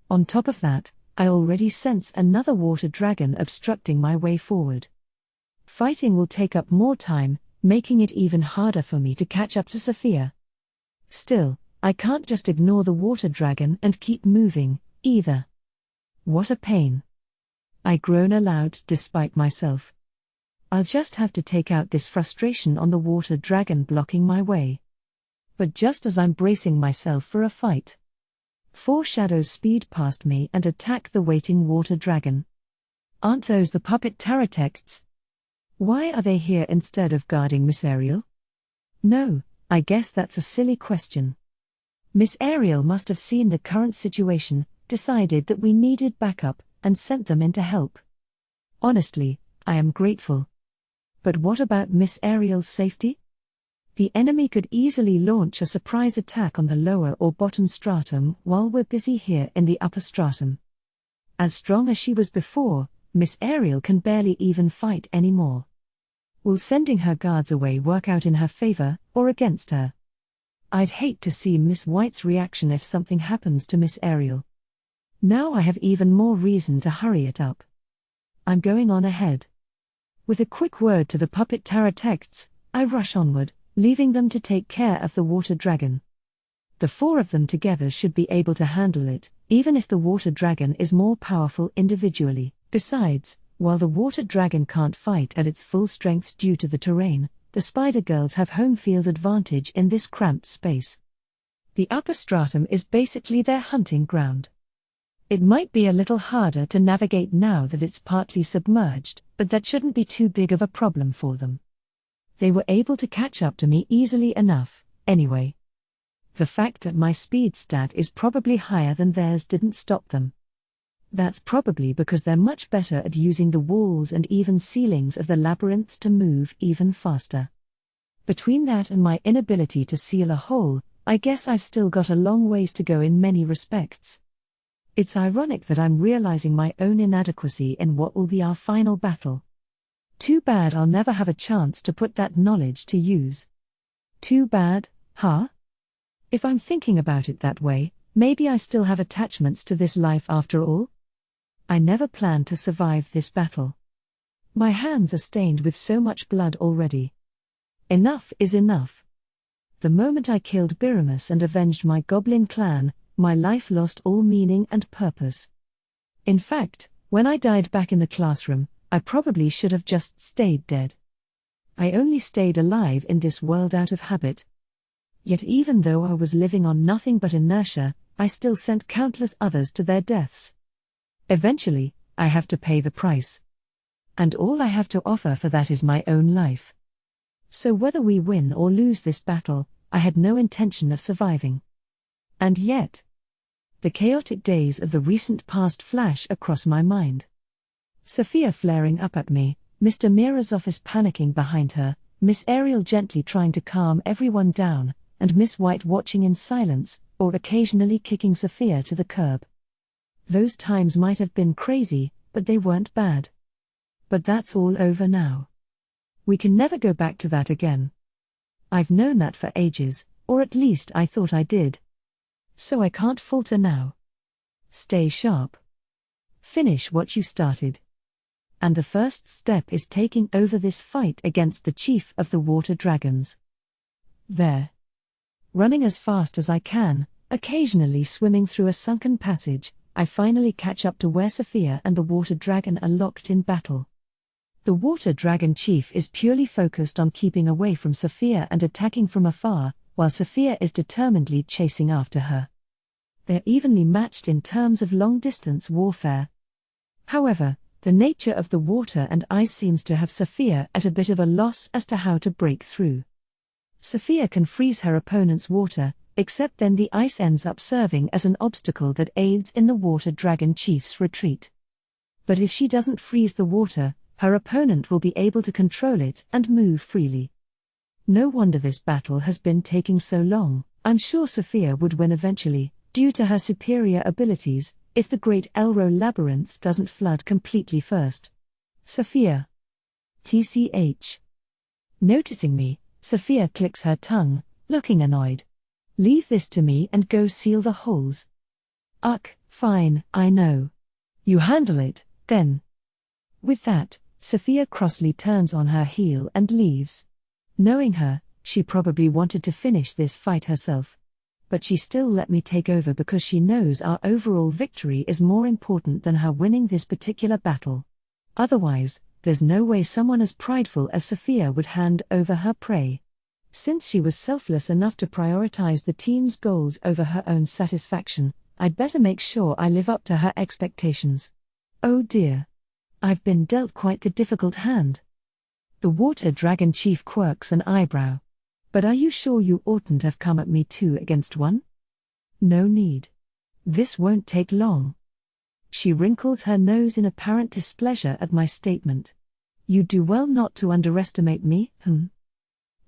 On top of that, I already sense another water dragon obstructing my way forward. Fighting will take up more time, making it even harder for me to catch up to Sophia. Still, I can't just ignore the water dragon and keep moving, either. What a pain. I groan aloud despite myself. I'll just have to take out this frustration on the water dragon blocking my way. But just as I'm bracing myself for a fight, 4 shadows speed past me and attack the waiting water dragon. Aren't those the puppet Taratexts? Why are they here instead of guarding Miss Ariel? No, I guess that's a silly question. Miss Ariel must have seen the current situation, decided that we needed backup, and sent them in to help. Honestly, I am grateful. But what about Miss Ariel's safety? The enemy could easily launch a surprise attack on the lower or bottom stratum while we're busy here in the upper stratum. As strong as she was before, Miss Ariel can barely even fight anymore. Will sending her guards away work out in her favor, or against her? I'd hate to see Miss White's reaction if something happens to Miss Ariel. Now I have even more reason to hurry it up. I'm going on ahead. With a quick word to the puppet Taratexts, I rush onward, leaving them to take care of the water dragon. The 4 of them together should be able to handle it, even if the water dragon is more powerful individually. Besides, while the water dragon can't fight at its full strength due to the terrain, the spider girls have home field advantage in this cramped space. The upper stratum is basically their hunting ground. It might be a little harder to navigate now that it's partly submerged, but that shouldn't be too big of a problem for them. They were able to catch up to me easily enough, anyway. The fact that my speed stat is probably higher than theirs didn't stop them. That's probably because they're much better at using the walls and even ceilings of the labyrinth to move even faster. Between that and my inability to seal a hole, I guess I've still got a long ways to go in many respects. It's ironic that I'm realizing my own inadequacy in what will be our final battle. Too bad I'll never have a chance to put that knowledge to use. Too bad, huh? If I'm thinking about it that way, maybe I still have attachments to this life after all? I never planned to survive this battle. My hands are stained with so much blood already. Enough is enough. The moment I killed Biramus and avenged my goblin clan, my life lost all meaning and purpose. In fact, when I died back in the classroom, I probably should have just stayed dead. I only stayed alive in this world out of habit. Yet even though I was living on nothing but inertia, I still sent countless others to their deaths. Eventually, I have to pay the price. And all I have to offer for that is my own life. So whether we win or lose this battle, I had no intention of surviving. And yet, the chaotic days of the recent past flash across my mind. Sophia flaring up at me, Mr. Mira's office panicking behind her, Miss Ariel gently trying to calm everyone down, and Miss White watching in silence, or occasionally kicking Sophia to the curb. Those times might have been crazy, but they weren't bad. But that's all over now. We can never go back to that again. I've known that for ages, or at least I thought I did. So I can't falter now. Stay sharp. Finish what you started. And the first step is taking over this fight against the chief of the water dragons. There. Running as fast as I can, occasionally swimming through a sunken passage, I finally catch up to where Sophia and the water dragon are locked in battle. The water dragon chief is purely focused on keeping away from Sophia and attacking from afar, while Sophia is determinedly chasing after her. They're evenly matched in terms of long-distance warfare. However, the nature of the water and ice seems to have Sophia at a bit of a loss as to how to break through. Sophia can freeze her opponent's water, except then the ice ends up serving as an obstacle that aids in the water dragon chief's retreat. But if she doesn't freeze the water, her opponent will be able to control it and move freely. No wonder this battle has been taking so long. I'm sure Sophia would win eventually, due to her superior abilities, if the Great Elro Labyrinth doesn't flood completely first. Sophia. TCH. Noticing me, Sophia clicks her tongue, looking annoyed. Leave this to me and go seal the holes. Ugh, fine, I know. You handle it, then. With that, Sophia crossly turns on her heel and leaves. Knowing her, she probably wanted to finish this fight herself. But she still let me take over because she knows our overall victory is more important than her winning this particular battle. Otherwise, there's no way someone as prideful as Sophia would hand over her prey. Since she was selfless enough to prioritize the team's goals over her own satisfaction, I'd better make sure I live up to her expectations. Oh dear. I've been dealt quite the difficult hand. The water dragon chief quirks an eyebrow. But are you sure you oughtn't have come at me 2 against 1? No need. This won't take long. She wrinkles her nose in apparent displeasure at my statement. You do well not to underestimate me,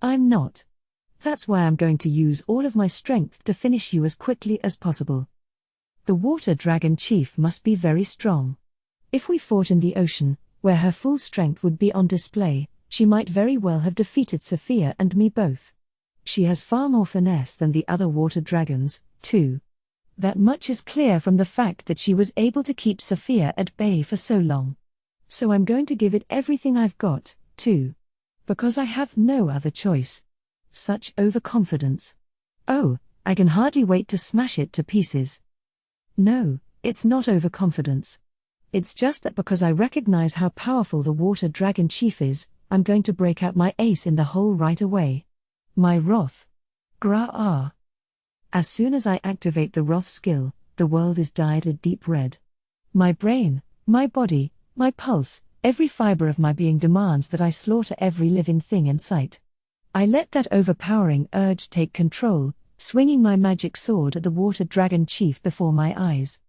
I'm not. That's why I'm going to use all of my strength to finish you as quickly as possible. The water dragon chief must be very strong. If we fought in the ocean, where her full strength would be on display, she might very well have defeated Sophia and me both. She has far more finesse than the other water dragons, too. That much is clear from the fact that she was able to keep Sophia at bay for so long. So I'm going to give it everything I've got, too. Because I have no other choice. Such overconfidence. Oh, I can hardly wait to smash it to pieces. No, it's not overconfidence. It's just that because I recognize how powerful the water dragon chief is, I'm going to break out my ace in the hole right away. My wrath. Gra-ah. As soon as I activate the wrath skill, the world is dyed a deep red. My brain, my body, my pulse, every fiber of my being demands that I slaughter every living thing in sight. I let that overpowering urge take control, swinging my magic sword at the water dragon chief before my eyes.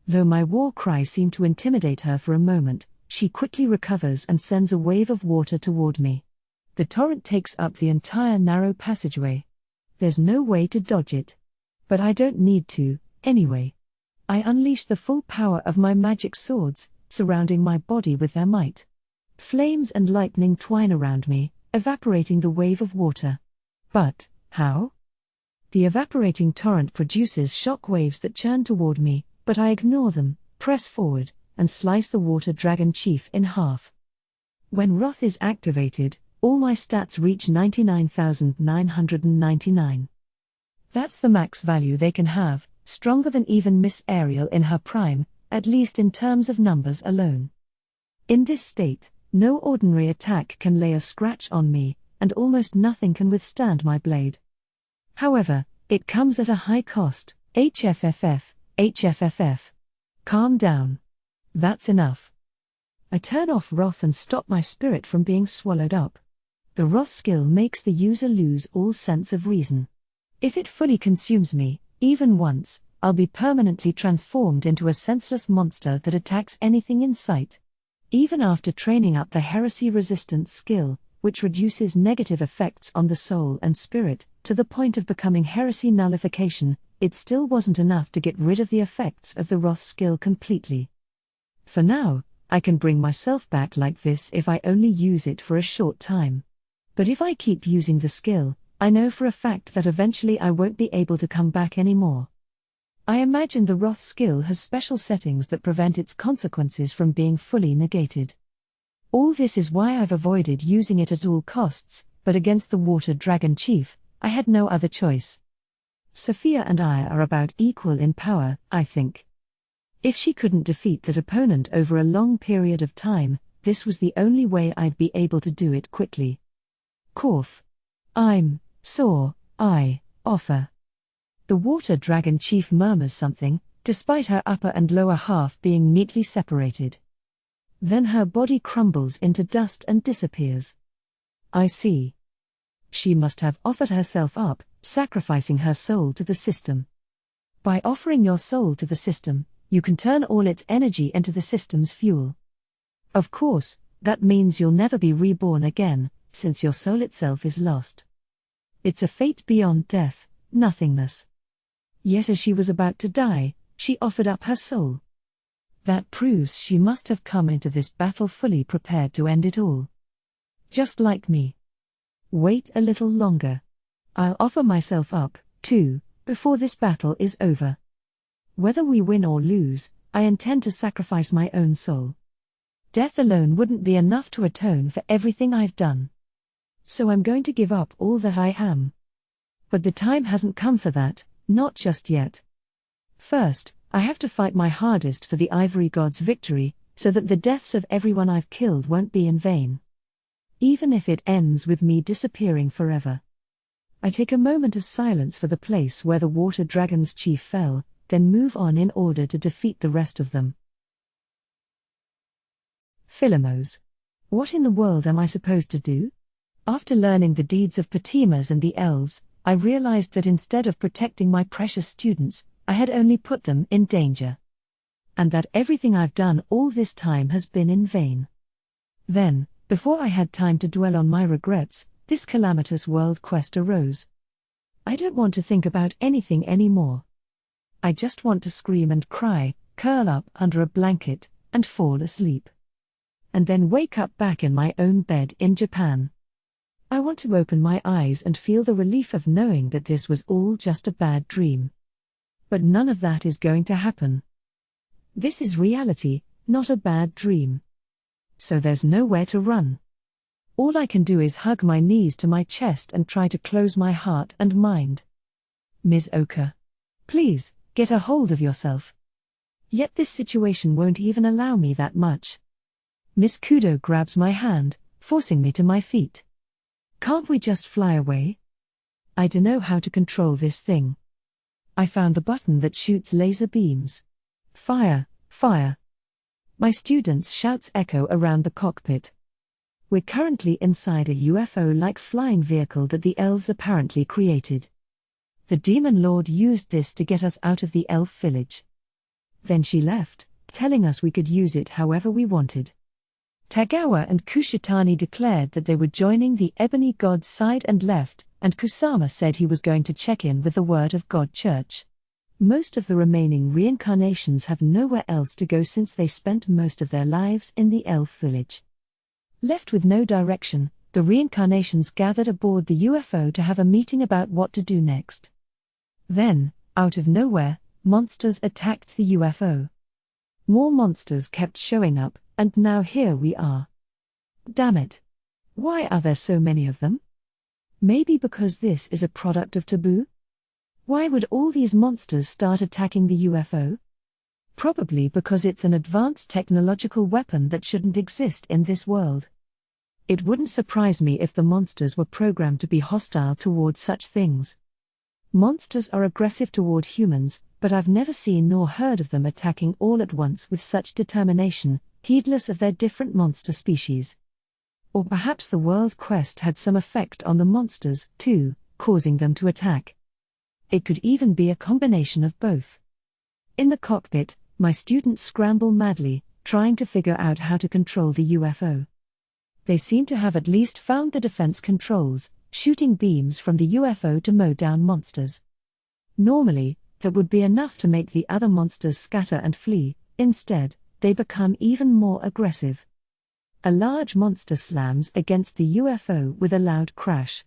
Though my war cry seemed to intimidate her for a moment, she quickly recovers and sends a wave of water toward me. The torrent takes up the entire narrow passageway. There's no way to dodge it. But I don't need to, anyway. I unleash the full power of my magic swords, surrounding my body with their might. Flames and lightning twine around me, evaporating the wave of water. But, how? The evaporating torrent produces shock waves that churn toward me, but I ignore them, press forward, and slice the water dragon chief in half. When Wrath is activated, all my stats reach 99,999. That's the max value they can have, stronger than even Miss Ariel in her prime, at least in terms of numbers alone. In this state, no ordinary attack can lay a scratch on me, and almost nothing can withstand my blade. However, it comes at a high cost. HFFF. Calm down. That's enough. I turn off Wrath and stop my spirit from being swallowed up. The Wrath skill makes the user lose all sense of reason. If it fully consumes me, even once, I'll be permanently transformed into a senseless monster that attacks anything in sight. Even after training up the heresy resistance skill, which reduces negative effects on the soul and spirit, to the point of becoming heresy nullification, it still wasn't enough to get rid of the effects of the Wrath skill completely. For now, I can bring myself back like this if I only use it for a short time. But if I keep using the skill, I know for a fact that eventually I won't be able to come back anymore. I imagine the Wrath skill has special settings that prevent its consequences from being fully negated. All this is why I've avoided using it at all costs, but against the Water Dragon Chief, I had no other choice. Sophia and I are about equal in power, I think. If she couldn't defeat that opponent over a long period of time, this was the only way I'd be able to do it quickly. Cough. I'm sore, I offer. The Water Dragon Chief murmurs something, despite her upper and lower half being neatly separated. Then her body crumbles into dust and disappears. I see. She must have offered herself up, sacrificing her soul to the system. By offering your soul to the system, you can turn all its energy into the system's fuel. Of course, that means you'll never be reborn again, since your soul itself is lost. It's a fate beyond death, nothingness. Yet as she was about to die, she offered up her soul. That proves she must have come into this battle fully prepared to end it all. Just like me. Wait a little longer. I'll offer myself up, too, before this battle is over. Whether we win or lose, I intend to sacrifice my own soul. Death alone wouldn't be enough to atone for everything I've done. So I'm going to give up all that I am. But the time hasn't come for that, not just yet. First, I have to fight my hardest for the Ivory God's victory, so that the deaths of everyone I've killed won't be in vain. Even if it ends with me disappearing forever. I take a moment of silence for the place where the Water Dragon's chief fell, then move on in order to defeat the rest of them. Philomos. What in the world am I supposed to do? After learning the deeds of Patimas and the elves, I realized that instead of protecting my precious students, I had only put them in danger. And that everything I've done all this time has been in vain. Then, before I had time to dwell on my regrets, this calamitous world quest arose. I don't want to think about anything anymore. I just want to scream and cry, curl up under a blanket, and fall asleep. And then wake up back in my own bed in Japan. I want to open my eyes and feel the relief of knowing that this was all just a bad dream. But none of that is going to happen. This is reality, not a bad dream. So there's nowhere to run. All I can do is hug my knees to my chest and try to close my heart and mind. Ms. Oka. Please, get a hold of yourself. Yet this situation won't even allow me that much. Miss Kudo grabs my hand, forcing me to my feet. Can't we just fly away? I don't know how to control this thing. I found the button that shoots laser beams. Fire, fire. My students' shouts echo around the cockpit. We're currently inside a UFO-like flying vehicle that the elves apparently created. The Demon Lord used this to get us out of the elf village. Then she left, telling us we could use it however we wanted. Tagawa and Kushitani declared that they were joining the Ebony God's side and left, and Kusama said he was going to check in with the Word of God Church. Most of the remaining reincarnations have nowhere else to go since they spent most of their lives in the elf village. Left with no direction, the reincarnations gathered aboard the UFO to have a meeting about what to do next. Then, out of nowhere, monsters attacked the UFO. More monsters kept showing up, and now here we are. Damn it. Why are there so many of them? Maybe because this is a product of taboo? Why would all these monsters start attacking the UFO? Probably because it's an advanced technological weapon that shouldn't exist in this world. It wouldn't surprise me if the monsters were programmed to be hostile towards such things. Monsters are aggressive toward humans, but I've never seen nor heard of them attacking all at once with such determination, heedless of their different monster species. Or perhaps the world quest had some effect on the monsters, too, causing them to attack. It could even be a combination of both. In the cockpit, my students scramble madly, trying to figure out how to control the UFO. They seem to have at least found the defense controls, shooting beams from the UFO to mow down monsters. Normally, that would be enough to make the other monsters scatter and flee. Instead, they become even more aggressive. A large monster slams against the UFO with a loud crash.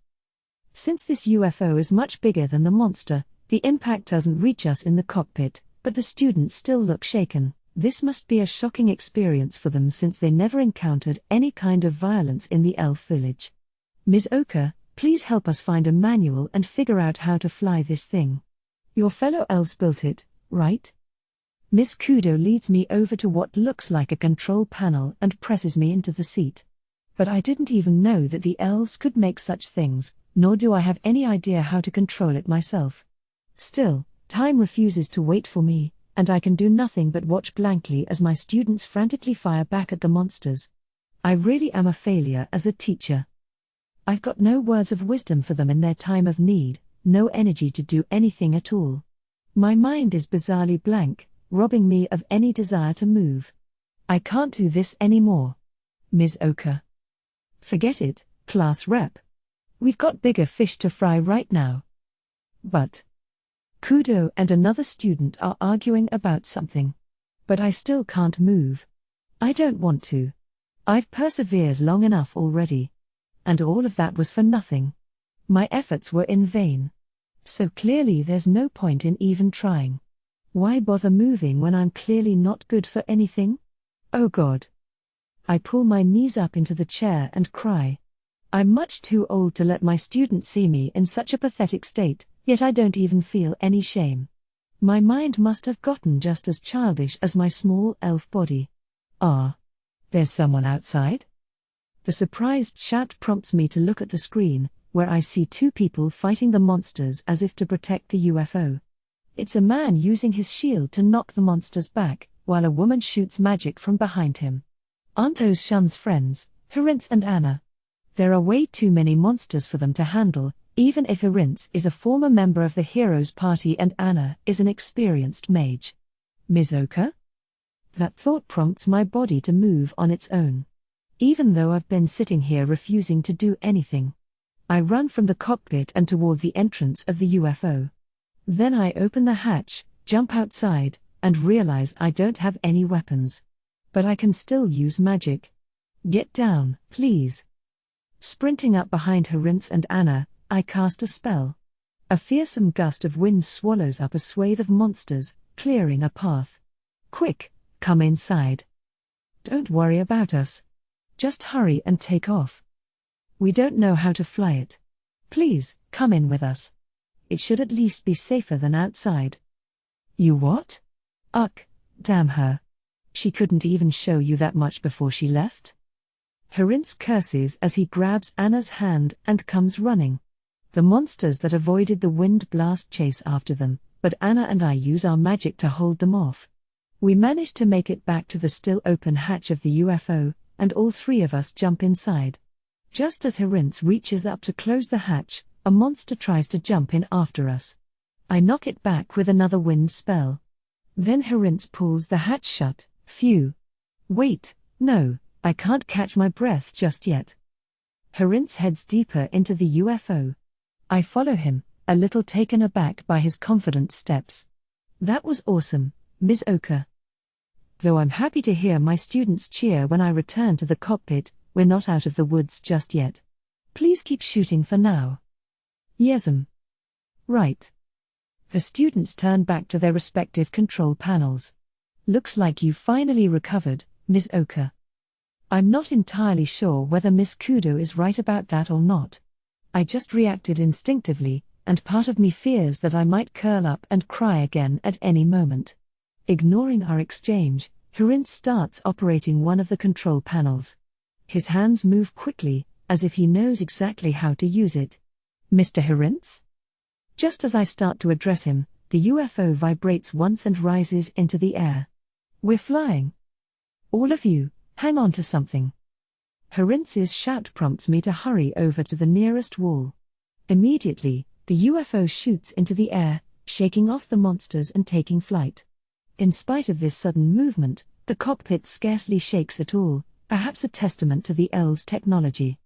Since this UFO is much bigger than the monster, the impact doesn't reach us in the cockpit, but the students still look shaken. This must be a shocking experience for them since they never encountered any kind of violence in the elf village. Ms. Oka, please help us find a manual and figure out how to fly this thing. Your fellow elves built it, right? Miss Kudo leads me over to what looks like a control panel and presses me into the seat. But I didn't even know that the elves could make such things, nor do I have any idea how to control it myself. Still, time refuses to wait for me, and I can do nothing but watch blankly as my students frantically fire back at the monsters. I really am a failure as a teacher. I've got no words of wisdom for them in their time of need, no energy to do anything at all. My mind is bizarrely blank, robbing me of any desire to move. I can't do this anymore. Ms. Oka. Forget it, class rep. We've got bigger fish to fry right now. But Kudo and another student are arguing about something. But I still can't move. I don't want to. I've persevered long enough already. And all of that was for nothing. My efforts were in vain. So clearly there's no point in even trying. Why bother moving when I'm clearly not good for anything? Oh God. I pull my knees up into the chair and cry. I'm much too old to let my students see me in such a pathetic state, yet I don't even feel any shame. My mind must have gotten just as childish as my small elf body. There's someone outside? The surprised shout prompts me to look at the screen, where I see two people fighting the monsters as if to protect the UFO. It's a man using his shield to knock the monsters back, while a woman shoots magic from behind him. Aren't those Shun's friends, Hirinz and Anna? There are way too many monsters for them to handle, even if Hirinz is a former member of the Heroes Party and Anna is an experienced mage. Ms. Oka? That thought prompts my body to move on its own. Even though I've been sitting here refusing to do anything. I run from the cockpit and toward the entrance of the UFO. Then I open the hatch, jump outside, and realize I don't have any weapons. But I can still use magic. Get down, please. Sprinting up behind Hirinz and Anna, I cast a spell. A fearsome gust of wind swallows up a swathe of monsters, clearing a path. Quick, come inside. Don't worry about us. Just hurry and take off. We don't know how to fly it. Please, come in with us. It should at least be safer than outside. You what? Damn her. She couldn't even show you that much before she left? Hirinz curses as he grabs Anna's hand and comes running. The monsters that avoided the wind blast chase after them, but Anna and I use our magic to hold them off. We manage to make it back to the still open hatch of the UFO, and all three of us jump inside. Just as Hirinz reaches up to close the hatch, a monster tries to jump in after us. I knock it back with another wind spell. Then Hirinz pulls the hatch shut. Phew. Wait, no, I can't catch my breath just yet. Herinz heads deeper into the UFO. I follow him, a little taken aback by his confident steps. That was awesome, Ms. Oka. Though I'm happy to hear my students cheer when I return to the cockpit, we're not out of the woods just yet. Please keep shooting for now. Yes'm. Right. The students turn back to their respective control panels. Looks like you finally recovered, Ms. Oka. I'm not entirely sure whether Miss Kudo is right about that or not. I just reacted instinctively, and part of me fears that I might curl up and cry again at any moment. Ignoring our exchange, Herinz starts operating one of the control panels. His hands move quickly, as if he knows exactly how to use it. Mr. Herinz? Just as I start to address him, the UFO vibrates once and rises into the air. We're flying. All of you, hang on to something. Herinz's shout prompts me to hurry over to the nearest wall. Immediately, the UFO shoots into the air, shaking off the monsters and taking flight. In spite of this sudden movement, the cockpit scarcely shakes at all, perhaps a testament to the elves' technology.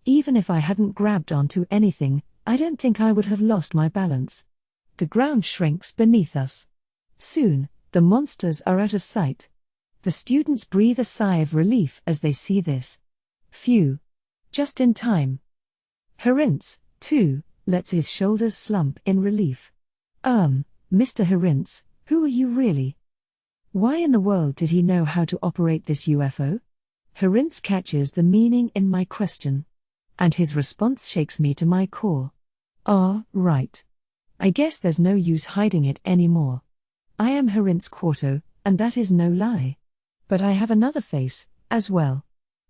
Even if I hadn't grabbed onto anything, I don't think I would have lost my balance. The ground shrinks beneath us. Soon, the monsters are out of sight. The students breathe a sigh of relief as they see this. Phew. Just in time. Herinz, too, lets his shoulders slump in relief. Mr. Herinz, who are you really? Why in the world did he know how to operate this UFO? Herinz catches the meaning in my question. And his response shakes me to my core. Right. I guess there's no use hiding it anymore. I am Herinz Quarto, and that is no lie. But I have another face, as well.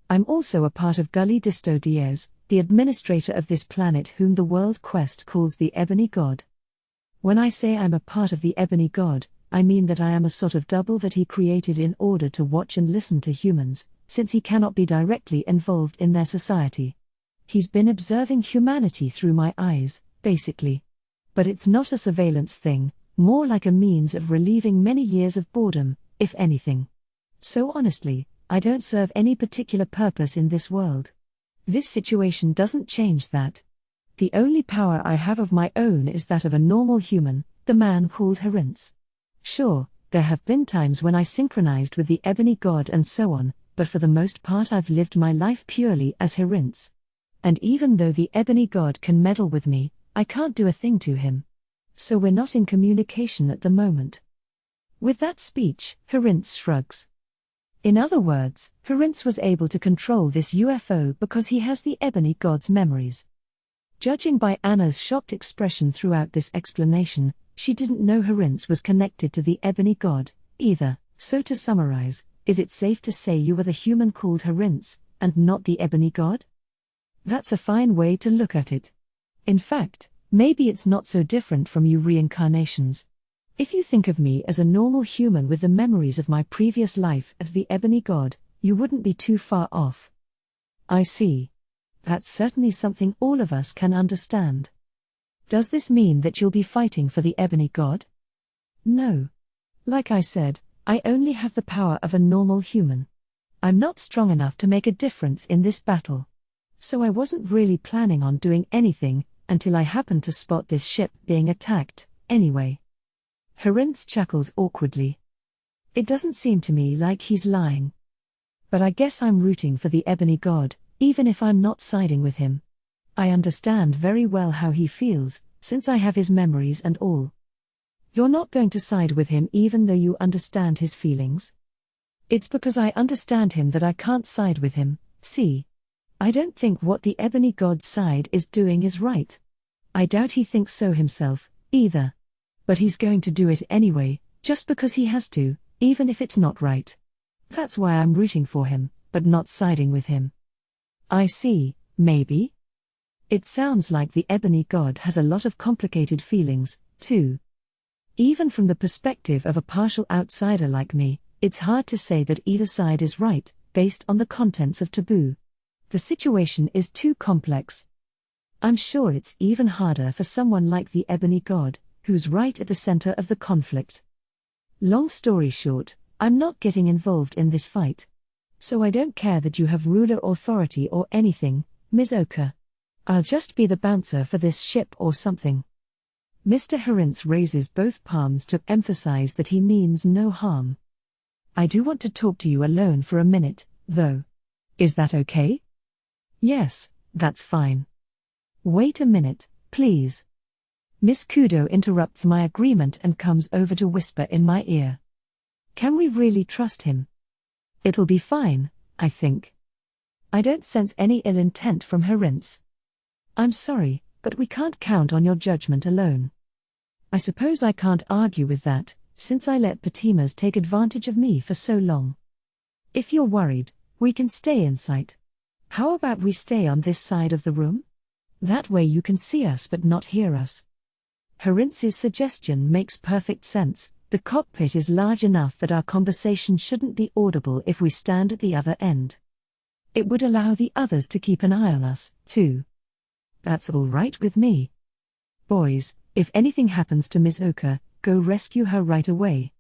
I'm also a part of Gully Disto Diaz, the administrator of this planet whom the World Quest calls the Ebony God. When I say I'm a part of the Ebony God, I mean that I am a sort of double that he created in order to watch and listen to humans, since he cannot be directly involved in their society. He's been observing humanity through my eyes, basically. But it's not a surveillance thing, more like a means of relieving many years of boredom, if anything. So honestly, I don't serve any particular purpose in this world. This situation doesn't change that. The only power I have of my own is that of a normal human, the man called Herinz. Sure, there have been times when I synchronized with the Ebony God and so on, but for the most part I've lived my life purely as Herinz. And even though the Ebony God can meddle with me, I can't do a thing to him. So we're not in communication at the moment. With that speech, Herinz shrugs. In other words, Herinz was able to control this UFO because he has the Ebony God's memories. Judging by Anna's shocked expression throughout this explanation, she didn't know Herinz was connected to the Ebony God, either. So to summarize, is it safe to say you were the human called Herinz, and not the Ebony God? That's a fine way to look at it. In fact, maybe it's not so different from you reincarnations. If you think of me as a normal human with the memories of my previous life as the Ebony God, you wouldn't be too far off. I see. That's certainly something all of us can understand. Does this mean that you'll be fighting for the Ebony God? No. Like I said, I only have the power of a normal human. I'm not strong enough to make a difference in this battle. So I wasn't really planning on doing anything, until I happened to spot this ship being attacked, anyway. Herinz chuckles awkwardly. It doesn't seem to me like he's lying. But I guess I'm rooting for the Ebony God, even if I'm not siding with him. I understand very well how he feels, since I have his memories and all. You're not going to side with him even though you understand his feelings? It's because I understand him that I can't side with him, see? I don't think what the Ebony God's side is doing is right. I doubt he thinks so himself, either. But he's going to do it anyway, just because he has to, even if it's not right. That's why I'm rooting for him, but not siding with him. I see, maybe? It sounds like the Ebony God has a lot of complicated feelings, too. Even from the perspective of a partial outsider like me, it's hard to say that either side is right, based on the contents of Taboo. The situation is too complex. I'm sure it's even harder for someone like the Ebony God, who's right at the center of the conflict. Long story short, I'm not getting involved in this fight. So I don't care that you have ruler authority or anything, Ms. Oka. I'll just be the bouncer for this ship or something. Mr. Herince raises both palms to emphasize that he means no harm. I do want to talk to you alone for a minute, though. Is that okay? Yes, that's fine. Wait a minute, please. Miss Kudo interrupts my agreement and comes over to whisper in my ear. Can we really trust him? It'll be fine, I think. I don't sense any ill intent from Herince. I'm sorry, but we can't count on your judgment alone. I suppose I can't argue with that, since I let Patimas take advantage of me for so long. If you're worried, we can stay in sight. How about we stay on this side of the room? That way you can see us but not hear us. Herince's suggestion makes perfect sense. The cockpit is large enough that our conversation shouldn't be audible if we stand at the other end. It would allow the others to keep an eye on us, too. That's all right with me. Boys, if anything happens to Ms. Oka, go rescue her right away.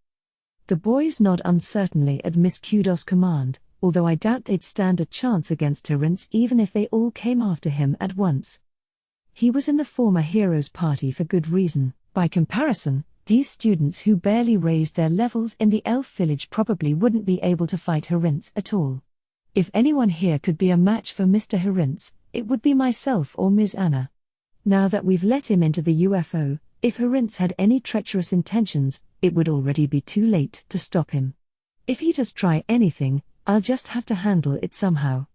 The boys nod uncertainly at Miss Kudo's command, although I doubt they'd stand a chance against Herince even if they all came after him at once. He was in the former heroes' party for good reason. By comparison, these students who barely raised their levels in the elf village probably wouldn't be able to fight Herince at all. If anyone here could be a match for Mr. Herince, it would be myself or Ms. Anna. Now that we've let him into the UFO, if Herince had any treacherous intentions, it would already be too late to stop him. If he does try anything, I'll just have to handle it somehow.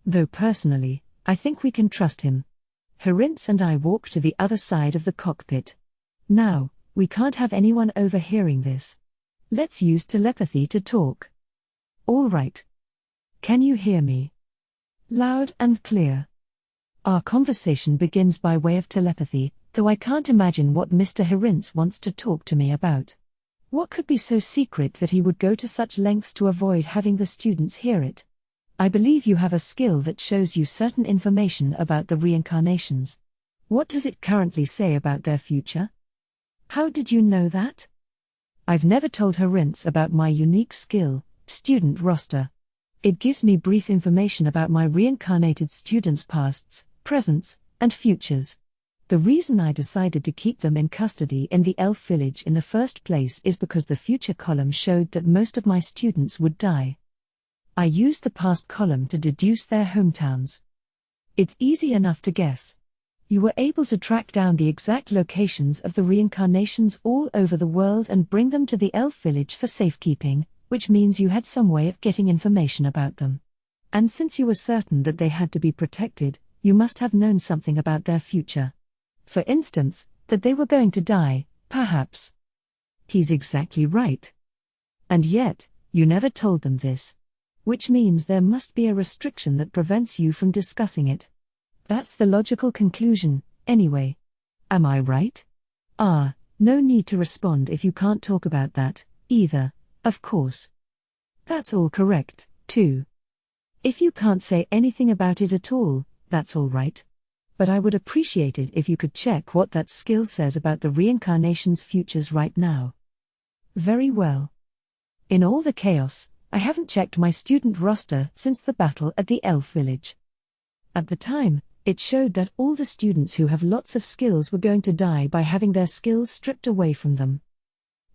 Though personally, I think we can trust him. Herince and I walk to the other side of the cockpit. Now, we can't have anyone overhearing this. Let's use telepathy to talk. All right. Can you hear me? Loud and clear. Our conversation begins by way of telepathy, though I can't imagine what Mr. Herince wants to talk to me about. What could be so secret that he would go to such lengths to avoid having the students hear it? I believe you have a skill that shows you certain information about the reincarnations. What does it currently say about their future? How did you know that? I've never told Herince about my unique skill, student roster. It gives me brief information about my reincarnated students' pasts, presents, and futures. The reason I decided to keep them in custody in the elf village in the first place is because the future column showed that most of my students would die. I used the past column to deduce their hometowns. It's easy enough to guess. You were able to track down the exact locations of the reincarnations all over the world and bring them to the elf village for safekeeping, which means you had some way of getting information about them. And since you were certain that they had to be protected, you must have known something about their future. For instance, that they were going to die, perhaps. He's exactly right. And yet, you never told them this. Which means there must be a restriction that prevents you from discussing it. That's the logical conclusion, anyway. Am I right? No need to respond if you can't talk about that, either, of course. That's all correct, too. If you can't say anything about it at all, that's all right. But I would appreciate it if you could check what that skill says about the reincarnation's futures right now. Very well. In all the chaos, I haven't checked my student roster since the battle at the elf village. At the time, it showed that all the students who have lots of skills were going to die by having their skills stripped away from them.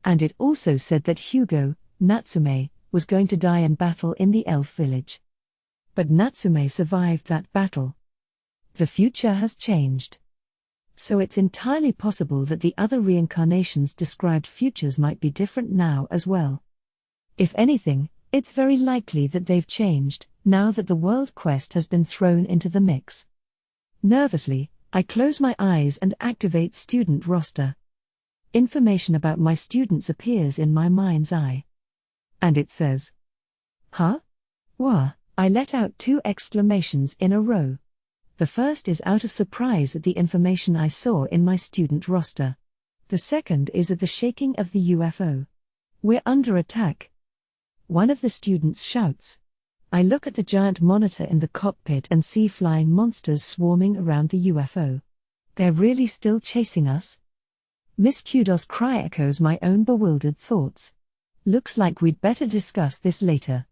And it also said that Hugo, Natsume, was going to die in battle in the elf village. But Natsume survived that battle. The future has changed. So it's entirely possible that the other reincarnations described futures might be different now as well. If anything, it's very likely that they've changed, now that the world quest has been thrown into the mix. Nervously, I close my eyes and activate student roster. Information about my students appears in my mind's eye. And it says, "Huh? Wah!" I let out 2 exclamations in a row. The first is out of surprise at the information I saw in my student roster. The second is at the shaking of the UFO. We're under attack. One of the students shouts. I look at the giant monitor in the cockpit and see flying monsters swarming around the UFO. They're really still chasing us? Miss Kudo's cry echoes my own bewildered thoughts. Looks like we'd better discuss this later.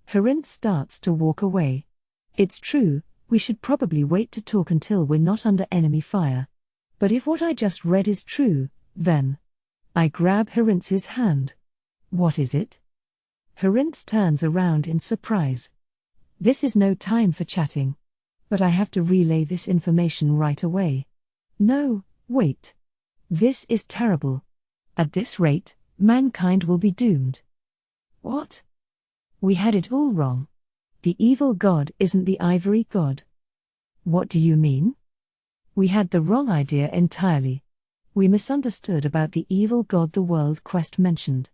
Harinth starts to walk away. It's true, we should probably wait to talk until we're not under enemy fire. But if what I just read is true, then... I grab Harinth's hand. What is it? Harinth turns around in surprise. This is no time for chatting. But I have to relay this information right away. No, wait. This is terrible. At this rate, mankind will be doomed. What? We had it all wrong. The evil god isn't the ivory god. What do you mean? We had the wrong idea entirely. We misunderstood about the evil god the world quest mentioned.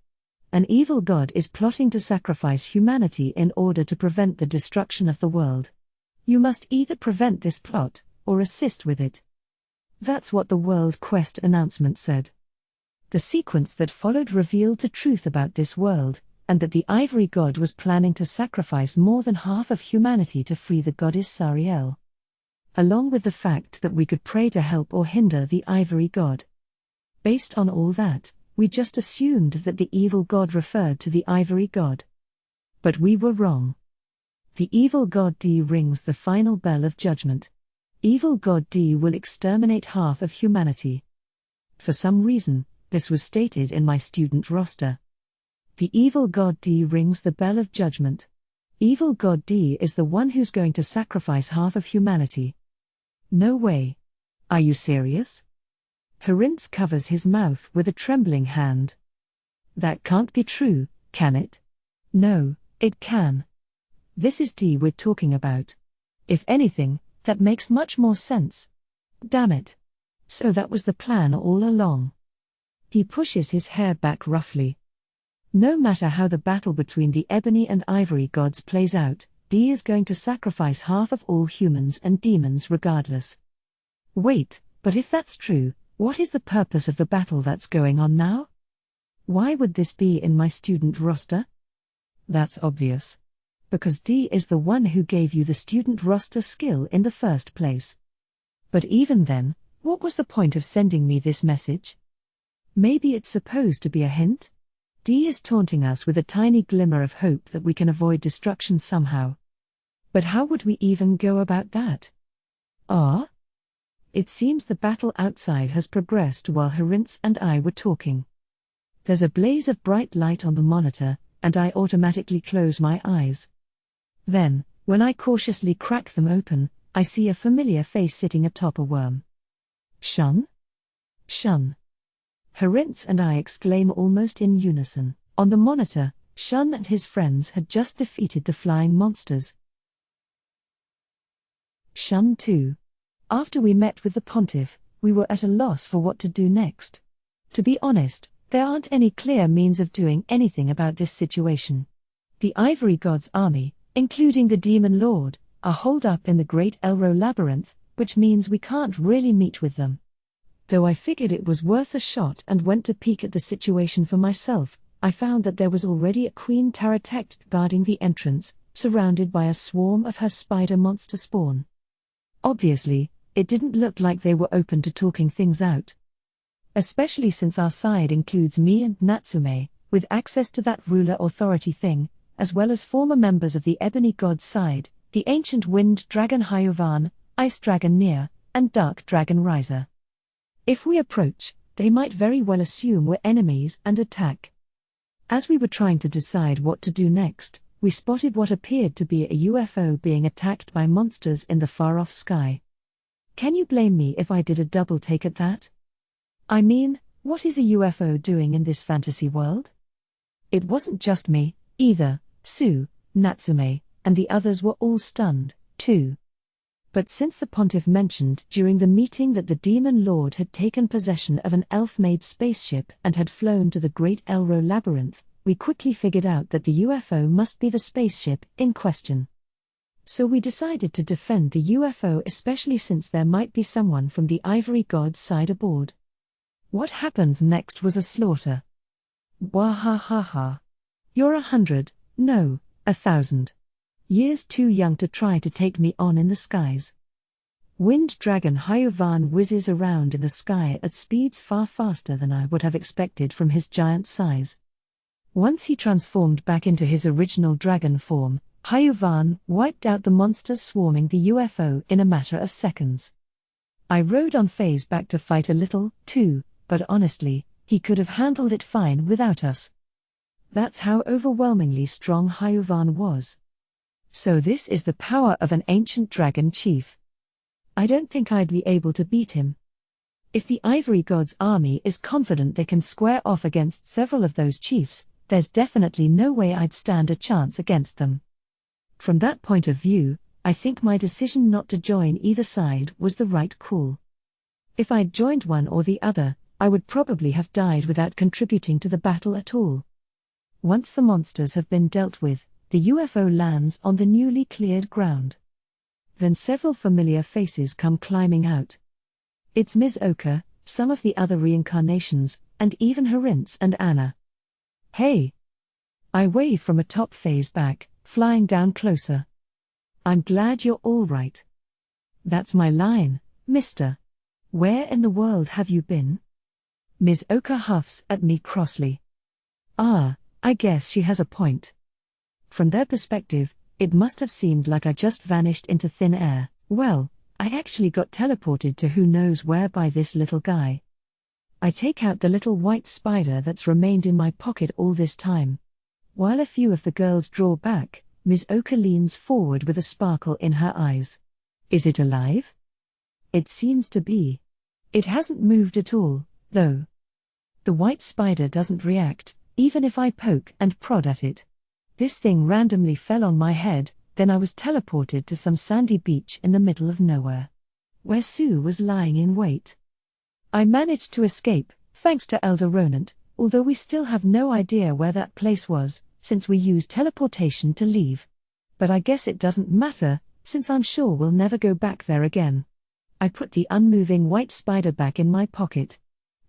An evil god is plotting to sacrifice humanity in order to prevent the destruction of the world. You must either prevent this plot, or assist with it. That's what the world quest announcement said. The sequence that followed revealed the truth about this world, and that the ivory god was planning to sacrifice more than half of humanity to free the goddess Sariel. Along with the fact that we could pray to help or hinder the ivory god. Based on all that, we just assumed that the evil god referred to the ivory god. But we were wrong. The evil god D rings the final bell of judgment. Evil god D will exterminate half of humanity. For some reason, this was stated in my student roster. The evil god D rings the bell of judgment. Evil god D is the one who's going to sacrifice half of humanity. No way. Are you serious? Harinth covers his mouth with a trembling hand. That can't be true, can it? No, it can. This is D we're talking about. If anything, that makes much more sense. Damn it. So that was the plan all along. He pushes his hair back roughly. No matter how the battle between the ebony and ivory gods plays out, D is going to sacrifice half of all humans and demons regardless. Wait, but if that's true, what is the purpose of the battle that's going on now? Why would this be in my student roster? That's obvious. Because D is the one who gave you the student roster skill in the first place. But even then, what was the point of sending me this message? Maybe it's supposed to be a hint? D is taunting us with a tiny glimmer of hope that we can avoid destruction somehow. But how would we even go about that? It seems the battle outside has progressed while Harinth and I were talking. There's a blaze of bright light on the monitor, and I automatically close my eyes. Then, when I cautiously crack them open, I see a familiar face sitting atop a worm. Shun? Shun. Harinth and I exclaim almost in unison. On the monitor, Shun and his friends had just defeated the flying monsters. Shun too. After we met with the pontiff, we were at a loss for what to do next. To be honest, there aren't any clear means of doing anything about this situation. The Ivory God's army, including the Demon Lord, are holed up in the Great Elro Labyrinth, which means we can't really meet with them. Though I figured it was worth a shot and went to peek at the situation for myself, I found that there was already a Queen Taratect guarding the entrance, surrounded by a swarm of her spider monster spawn. Obviously, it didn't look like they were open to talking things out. Especially since our side includes me and Natsume, with access to that ruler authority thing, as well as former members of the Ebony God's side, the Ancient Wind Dragon Hyovan, Ice Dragon Nia, and Dark Dragon Reise. If we approach, they might very well assume we're enemies and attack. As we were trying to decide what to do next, we spotted what appeared to be a UFO being attacked by monsters in the far-off sky. Can you blame me if I did a double take at that? I mean, what is a UFO doing in this fantasy world? It wasn't just me, either. Sue, Natsume, and the others were all stunned, too. But since the pontiff mentioned during the meeting that the Demon Lord had taken possession of an elf-made spaceship and had flown to the Great Elro Labyrinth, we quickly figured out that the UFO must be the spaceship in question. So we decided to defend the UFO, especially since there might be someone from the Ivory God's side aboard. What happened next was a slaughter. Wahahaha. You're 100, no, 1,000. Years too young to try to take me on in the skies. Wind Dragon Hyovan whizzes around in the sky at speeds far faster than I would have expected from his giant size. Once he transformed back into his original dragon form, Hayuvan wiped out the monsters swarming the UFO in a matter of seconds. I rode on Phase back to fight a little, too, but honestly, he could have handled it fine without us. That's how overwhelmingly strong Hayuvan was. So this is the power of an ancient dragon chief. I don't think I'd be able to beat him. If the Ivory God's army is confident they can square off against several of those chiefs, there's definitely no way I'd stand a chance against them. From that point of view, I think my decision not to join either side was the right call. If I'd joined one or the other, I would probably have died without contributing to the battle at all. Once the monsters have been dealt with, the UFO lands on the newly cleared ground. Then several familiar faces come climbing out. It's Ms. Oka, some of the other reincarnations, and even Herinz and Anna. Hey! I wave from atop Phase back, flying down closer. I'm glad you're all right. That's my line, mister. Where in the world have you been? Ms. Oka huffs at me crossly. Ah, I guess she has a point. From their perspective, it must have seemed like I just vanished into thin air. Well, I actually got teleported to who knows where by this little guy. I take out the little white spider that's remained in my pocket all this time. While a few of the girls draw back, Ms. Oka leans forward with a sparkle in her eyes. Is it alive? It seems to be. It hasn't moved at all, though. The white spider doesn't react, even if I poke and prod at it. This thing randomly fell on my head, then I was teleported to some sandy beach in the middle of nowhere, where Sue was lying in wait. I managed to escape, thanks to Elder Ronant, although we still have no idea where that place was, since we used teleportation to leave. But I guess it doesn't matter, since I'm sure we'll never go back there again. I put the unmoving white spider back in my pocket.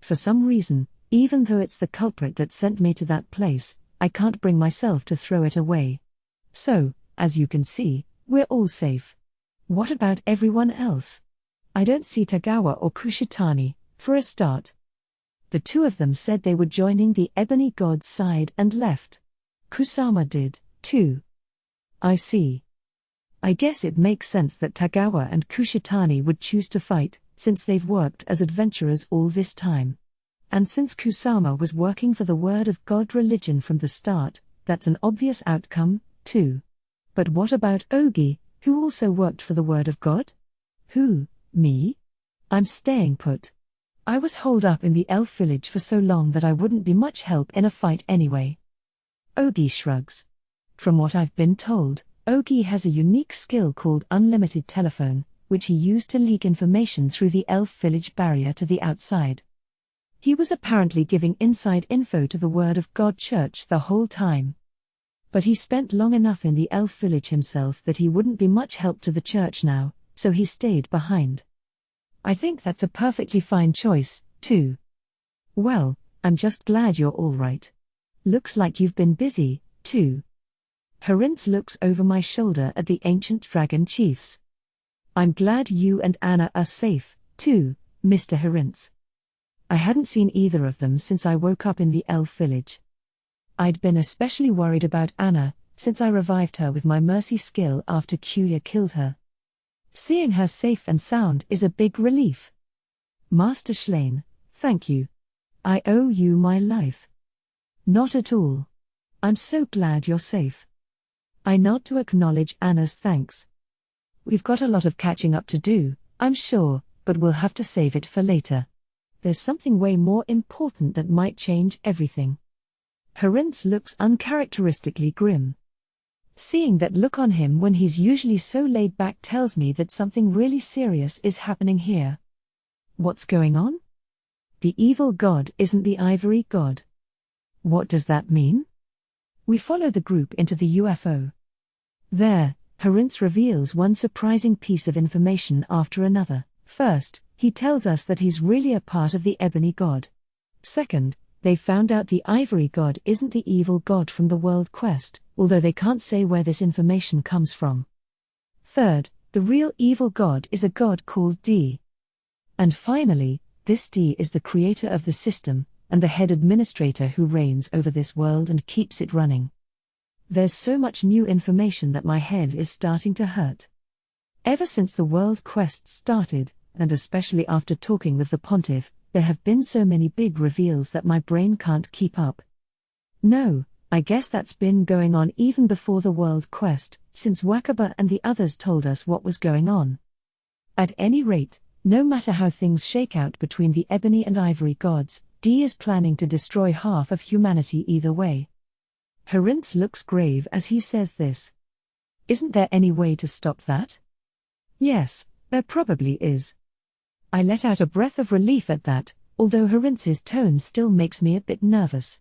For some reason, even though it's the culprit that sent me to that place, I can't bring myself to throw it away. So, as you can see, we're all safe. What about everyone else? I don't see Tagawa or Kushitani, for a start. The two of them said they were joining the Ebony God's side and left. Kusama did, too. I see. I guess it makes sense that Tagawa and Kushitani would choose to fight, since they've worked as adventurers all this time. And since Kusama was working for the Word of God religion from the start, that's an obvious outcome, too. But what about Ogi, who also worked for the Word of God? Who, me? I'm staying put. I was holed up in the elf village for so long that I wouldn't be much help in a fight anyway. Ogi shrugs. From what I've been told, Ogi has a unique skill called unlimited telephone, which he used to leak information through the elf village barrier to the outside. He was apparently giving inside info to the Word of God Church the whole time. But he spent long enough in the elf village himself that he wouldn't be much help to the church now, so he stayed behind. I think that's a perfectly fine choice, too. Well, I'm just glad you're all right. Looks like you've been busy, too. Herinz looks over my shoulder at the ancient dragon chiefs. I'm glad you and Anna are safe, too, Mr. Herinz. I hadn't seen either of them since I woke up in the elf village. I'd been especially worried about Anna, since I revived her with my mercy skill after Kuya killed her. Seeing her safe and sound is a big relief. Master Schlane, thank you. I owe you my life. Not at all. I'm so glad you're safe. I nod to acknowledge Anna's thanks. We've got a lot of catching up to do, I'm sure, but we'll have to save it for later. There's something way more important that might change everything. Herinz looks uncharacteristically grim. Seeing that look on him when he's usually so laid back tells me that something really serious is happening here. What's going on? The evil god isn't the Ivory God. What does that mean? We follow the group into the UFO. There, Herinz reveals one surprising piece of information after another. First, he tells us that he's really a part of the Ebony God. Second, they found out the Ivory God isn't the evil god from the World Quest, although they can't say where this information comes from. Third, the real evil god is a god called D. And finally, this D is the creator of the system, and the head administrator who reigns over this world and keeps it running. There's so much new information that my head is starting to hurt. Ever since the world quest started, and especially after talking with the pontiff, there have been so many big reveals that my brain can't keep up. No, I guess that's been going on even before the world quest, since Wakaba and the others told us what was going on. At any rate, no matter how things shake out between the ebony and ivory gods, D is planning to destroy half of humanity either way. Herinz looks grave as he says this. Isn't there any way to stop that? Yes, there probably is. I let out a breath of relief at that, although Herinz's tone still makes me a bit nervous.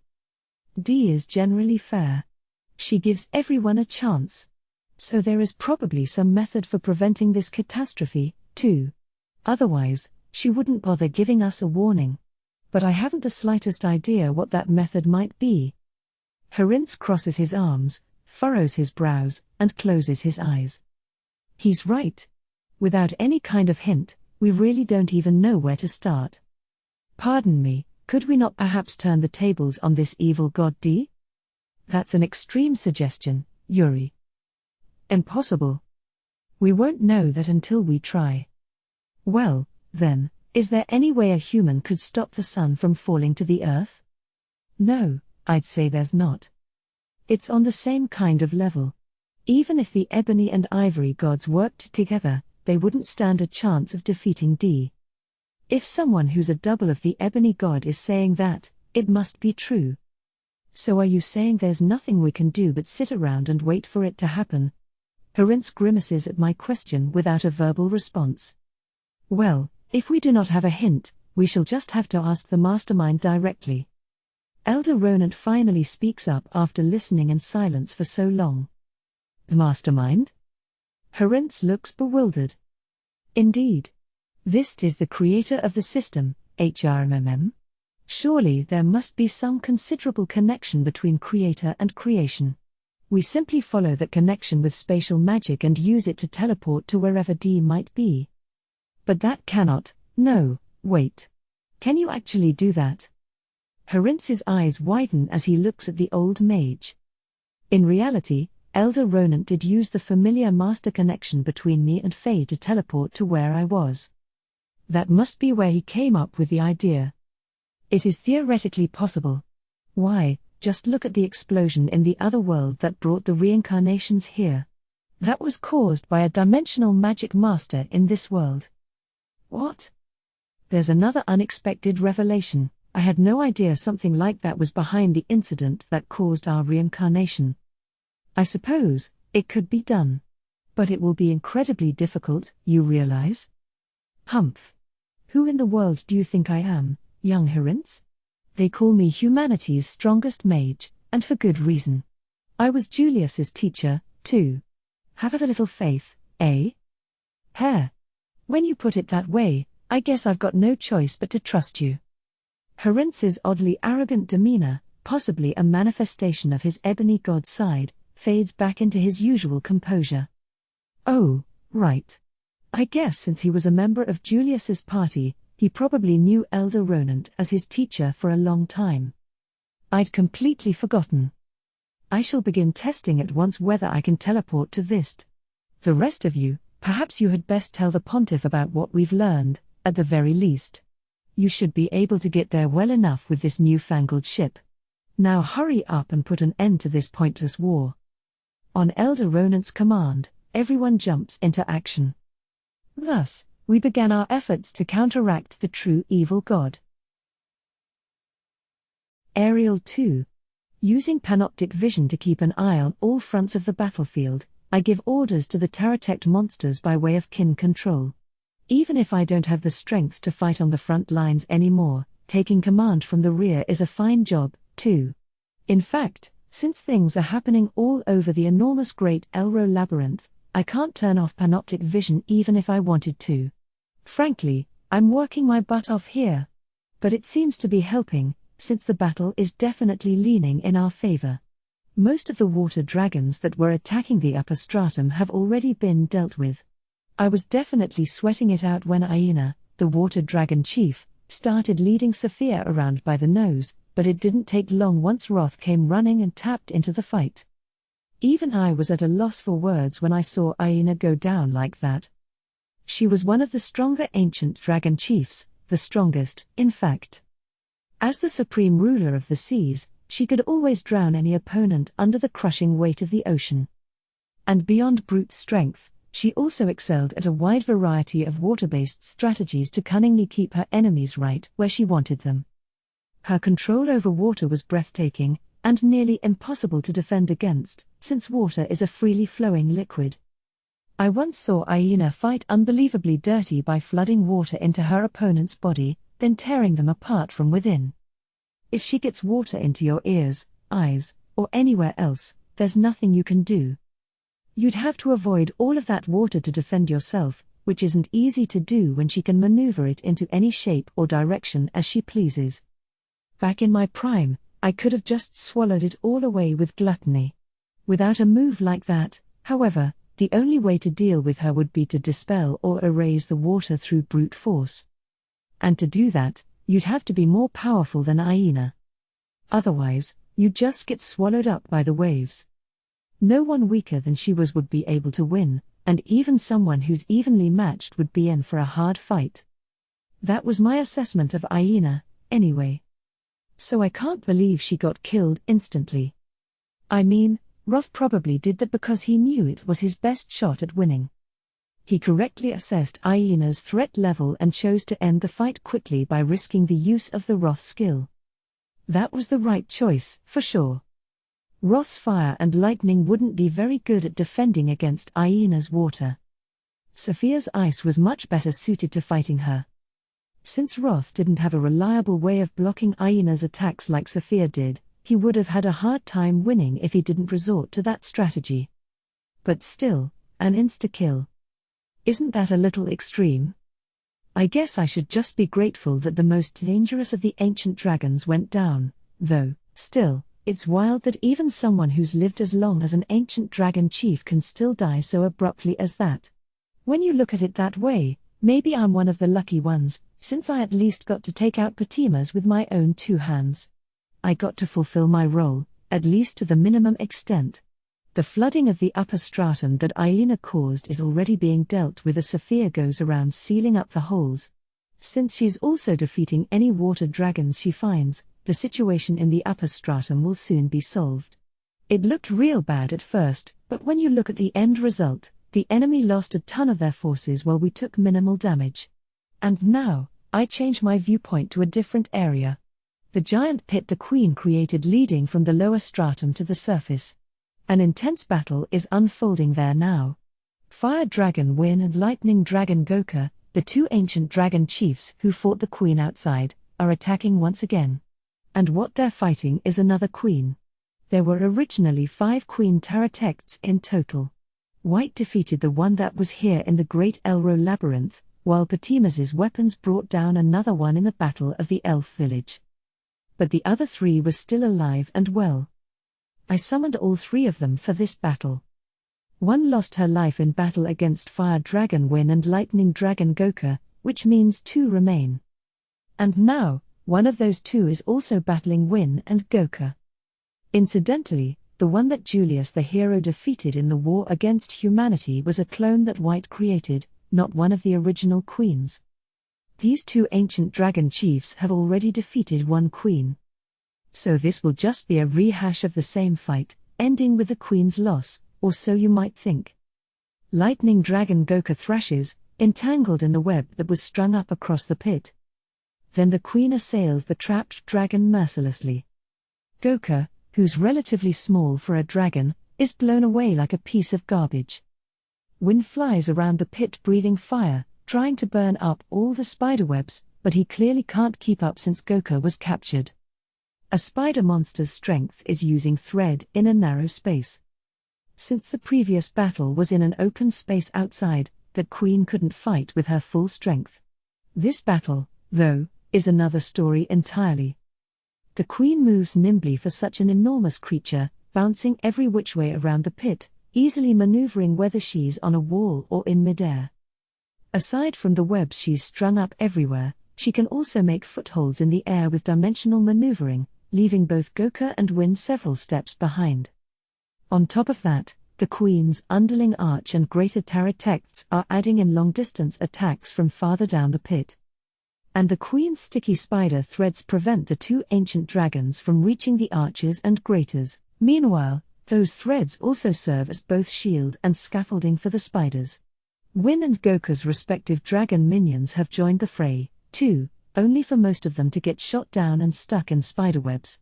D is generally fair. She gives everyone a chance. So there is probably some method for preventing this catastrophe, too. Otherwise, she wouldn't bother giving us a warning. But I haven't the slightest idea what that method might be. Herinz crosses his arms, furrows his brows, and closes his eyes. He's right. Without any kind of hint, we really don't even know where to start. Pardon me, could we not perhaps turn the tables on this evil god D? That's an extreme suggestion, Yuri. Impossible. We won't know that until we try. Well, then, is there any way a human could stop the sun from falling to the earth? No, I'd say there's not. It's on the same kind of level. Even if the ebony and ivory gods worked together, they wouldn't stand a chance of defeating D. If someone who's a double of the ebony god is saying that, it must be true. So are you saying there's nothing we can do but sit around and wait for it to happen? Herinz grimaces at my question without a verbal response. Well, if we do not have a hint, we shall just have to ask the mastermind directly. Elder Ronan finally speaks up after listening in silence for so long. Mastermind? Herinz looks bewildered. Indeed. This is the creator of the system, HRMM. Surely there must be some considerable connection between creator and creation. We simply follow that connection with spatial magic and use it to teleport to wherever D might be. But that cannot, no, wait. Can you actually do that? Herinz's eyes widen as he looks at the old mage. In reality, Elder Ronan did use the familiar master connection between me and Faye to teleport to where I was. That must be where he came up with the idea. It is theoretically possible. Why, just look at the explosion in the other world that brought the reincarnations here. That was caused by a dimensional magic master in this world. What? There's another unexpected revelation. I had no idea something like that was behind the incident that caused our reincarnation. I suppose it could be done. But it will be incredibly difficult, you realize? Humph. Who in the world do you think I am, young Herinz? They call me humanity's strongest mage, and for good reason. I was Julius's teacher, too. Have a little faith, eh? Hare. When you put it that way, I guess I've got no choice but to trust you. Herinz's oddly arrogant demeanor, possibly a manifestation of his ebony god side, fades back into his usual composure. Oh, right. I guess since he was a member of Julius's party, he probably knew Elder Ronan as his teacher for a long time. I'd completely forgotten. I shall begin testing at once whether I can teleport to Vist. The rest of you, perhaps you had best tell the pontiff about what we've learned, at the very least. You should be able to get there well enough with this newfangled ship. Now hurry up and put an end to this pointless war. On Elder Ronan's command, everyone jumps into action. Thus, we began our efforts to counteract the true evil god. Aerial 2. Using panoptic vision to keep an eye on all fronts of the battlefield, I give orders to the Taratect monsters by way of kin control. Even if I don't have the strength to fight on the front lines anymore, taking command from the rear is a fine job, too. In fact, since things are happening all over the enormous Great Elro Labyrinth, I can't turn off panoptic vision even if I wanted to. Frankly, I'm working my butt off here. But it seems to be helping, since the battle is definitely leaning in our favor. Most of the water dragons that were attacking the upper stratum have already been dealt with. I was definitely sweating it out when Aina, the water dragon chief, started leading Sophia around by the nose, but it didn't take long once Roth came running and tapped into the fight. Even I was at a loss for words when I saw Okina go down like that. She was one of the stronger ancient dragon chiefs, the strongest, in fact. As the supreme ruler of the seas, she could always drown any opponent under the crushing weight of the ocean. And beyond brute strength, she also excelled at a wide variety of water-based strategies to cunningly keep her enemies right where she wanted them. Her control over water was breathtaking, and nearly impossible to defend against, since water is a freely flowing liquid. I once saw Okina fight unbelievably dirty by flooding water into her opponent's body, then tearing them apart from within. If she gets water into your ears, eyes, or anywhere else, there's nothing you can do. You'd have to avoid all of that water to defend yourself, which isn't easy to do when she can maneuver it into any shape or direction as she pleases. Back in my prime, I could have just swallowed it all away with gluttony. Without a move like that, however, the only way to deal with her would be to dispel or erase the water through brute force. And to do that, you'd have to be more powerful than Okina. Otherwise, you'd just get swallowed up by the waves. No one weaker than she was would be able to win, and even someone who's evenly matched would be in for a hard fight. That was my assessment of Okina, anyway. So I can't believe she got killed instantly. I mean, Roth probably did that because he knew it was his best shot at winning. He correctly assessed Okina's threat level and chose to end the fight quickly by risking the use of the Roth skill. That was the right choice, for sure. Roth's fire and lightning wouldn't be very good at defending against Okina's water. Sophia's ice was much better suited to fighting her. Since Roth didn't have a reliable way of blocking Okina's attacks like Sophia did, he would have had a hard time winning if he didn't resort to that strategy. But still, an insta-kill. Isn't that a little extreme? I guess I should just be grateful that the most dangerous of the ancient dragons went down, though, still, it's wild that even someone who's lived as long as an ancient dragon chief can still die so abruptly as that. When you look at it that way, maybe I'm one of the lucky ones, since I at least got to take out Patimas with my own two hands. I got to fulfill my role, at least to the minimum extent. The flooding of the upper stratum that Okina caused is already being dealt with as Sophia goes around sealing up the holes. Since she's also defeating any water dragons she finds, the situation in the upper stratum will soon be solved. It looked real bad at first, but when you look at the end result, the enemy lost a ton of their forces while we took minimal damage. And now, I change my viewpoint to a different area. The giant pit the queen created leading from the lower stratum to the surface. An intense battle is unfolding there now. Fire Dragon Win and Lightning Dragon Goka, the two ancient dragon chiefs who fought the queen outside, are attacking once again. And what they're fighting is another queen. There were originally 5 queen Taratects in total. White defeated the one that was here in the Great Elro Labyrinth, while Patimas's weapons brought down another one in the Battle of the Elf Village. But the other 3 were still alive and well. I summoned all 3 of them for this battle. One lost her life in battle against Fire Dragon Win and Lightning Dragon Goka, which means 2 remain. And now, one of those 2 is also battling Win and Goka. Incidentally, the one that Julius the hero defeated in the war against humanity was a clone that White created, not one of the original queens. These 2 ancient dragon chiefs have already defeated one queen. So this will just be a rehash of the same fight, ending with the queen's loss, or so you might think. Lightning Dragon Goka thrashes, entangled in the web that was strung up across the pit. Then the queen assails the trapped dragon mercilessly. Goka, who's relatively small for a dragon, is blown away like a piece of garbage. Wind flies around the pit breathing fire, trying to burn up all the spiderwebs, but he clearly can't keep up since Goka was captured. A spider monster's strength is using thread in a narrow space. Since the previous battle was in an open space outside, the queen couldn't fight with her full strength. This battle, though, is another story entirely. The queen moves nimbly for such an enormous creature, bouncing every which way around the pit, easily maneuvering whether she's on a wall or in midair. Aside from the webs she's strung up everywhere, She can also make footholds in the air with dimensional maneuvering, leaving both Goku and Win several steps behind. On top of that, the Queen's Underling Arch and Greater Taratexts are adding in long-distance attacks from farther down the pit. And the Queen's sticky spider threads prevent the two ancient dragons from reaching the arches and graters. Meanwhile, those threads also serve as both shield and scaffolding for the spiders. Win and Goku's respective dragon minions have joined the fray, too, only for most of them to get shot down and stuck in spiderwebs.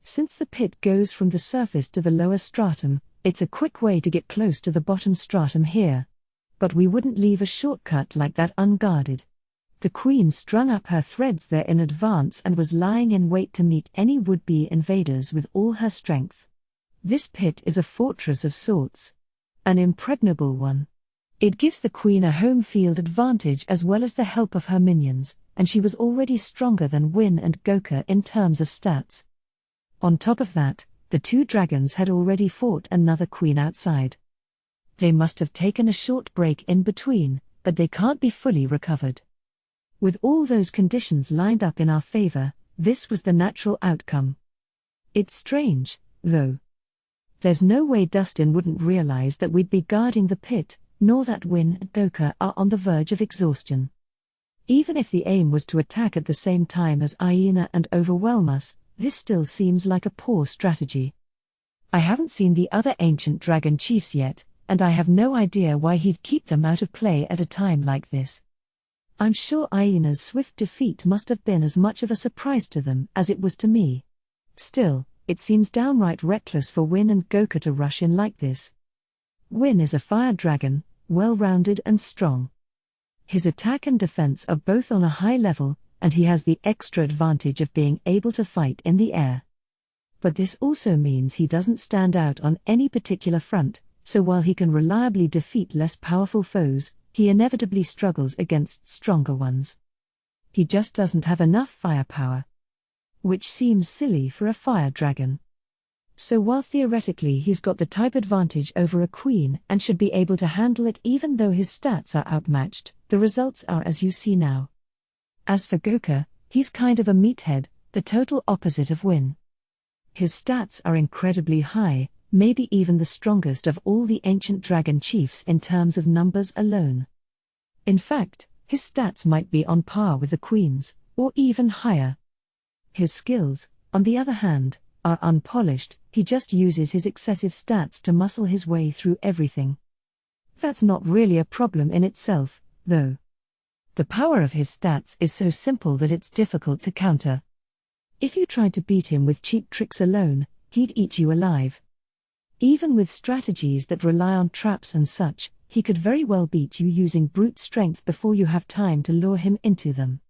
Since the pit goes from the surface to the lower stratum, it's a quick way to get close to the bottom stratum here. But we wouldn't leave a shortcut like that unguarded. The Queen strung up her threads there in advance and was lying in wait to meet any would-be invaders with all her strength. This pit is a fortress of sorts. An impregnable one. It gives the Queen a home field advantage as well as the help of her minions, and she was already stronger than Win and Goku in terms of stats. On top of that, the two dragons had already fought another queen outside. They must have taken a short break in between, but they can't be fully recovered. With all those conditions lined up in our favor, this was the natural outcome. It's strange, though. There's no way Dustin wouldn't realize that we'd be guarding the pit, nor that Win and Goku are on the verge of exhaustion. Even if the aim was to attack at the same time as Okina and overwhelm us, this still seems like a poor strategy. I haven't seen the other ancient dragon chiefs yet, and I have no idea why he'd keep them out of play at a time like this. I'm sure Okina's swift defeat must have been as much of a surprise to them as it was to me. Still, it seems downright reckless for Win and Goku to rush in like this. Win is a fire dragon, well-rounded and strong. His attack and defense are both on a high level, and he has the extra advantage of being able to fight in the air. But this also means he doesn't stand out on any particular front, so while he can reliably defeat less powerful foes, he inevitably struggles against stronger ones. He just doesn't have enough firepower. Which seems silly for a fire dragon. So while theoretically he's got the type advantage over a queen and should be able to handle it even though his stats are outmatched, the results are as you see now. As for Goku, he's kind of a meathead, the total opposite of Win. His stats are incredibly high, maybe even the strongest of all the ancient dragon chiefs in terms of numbers alone. In fact, his stats might be on par with the queen's, or even higher. His skills, on the other hand, are unpolished. He just uses his excessive stats to muscle his way through everything. That's not really a problem in itself, though. The power of his stats is so simple that it's difficult to counter. If you tried to beat him with cheap tricks alone, he'd eat you alive. Even with strategies that rely on traps and such, he could very well beat you using brute strength before you have time to lure him into them.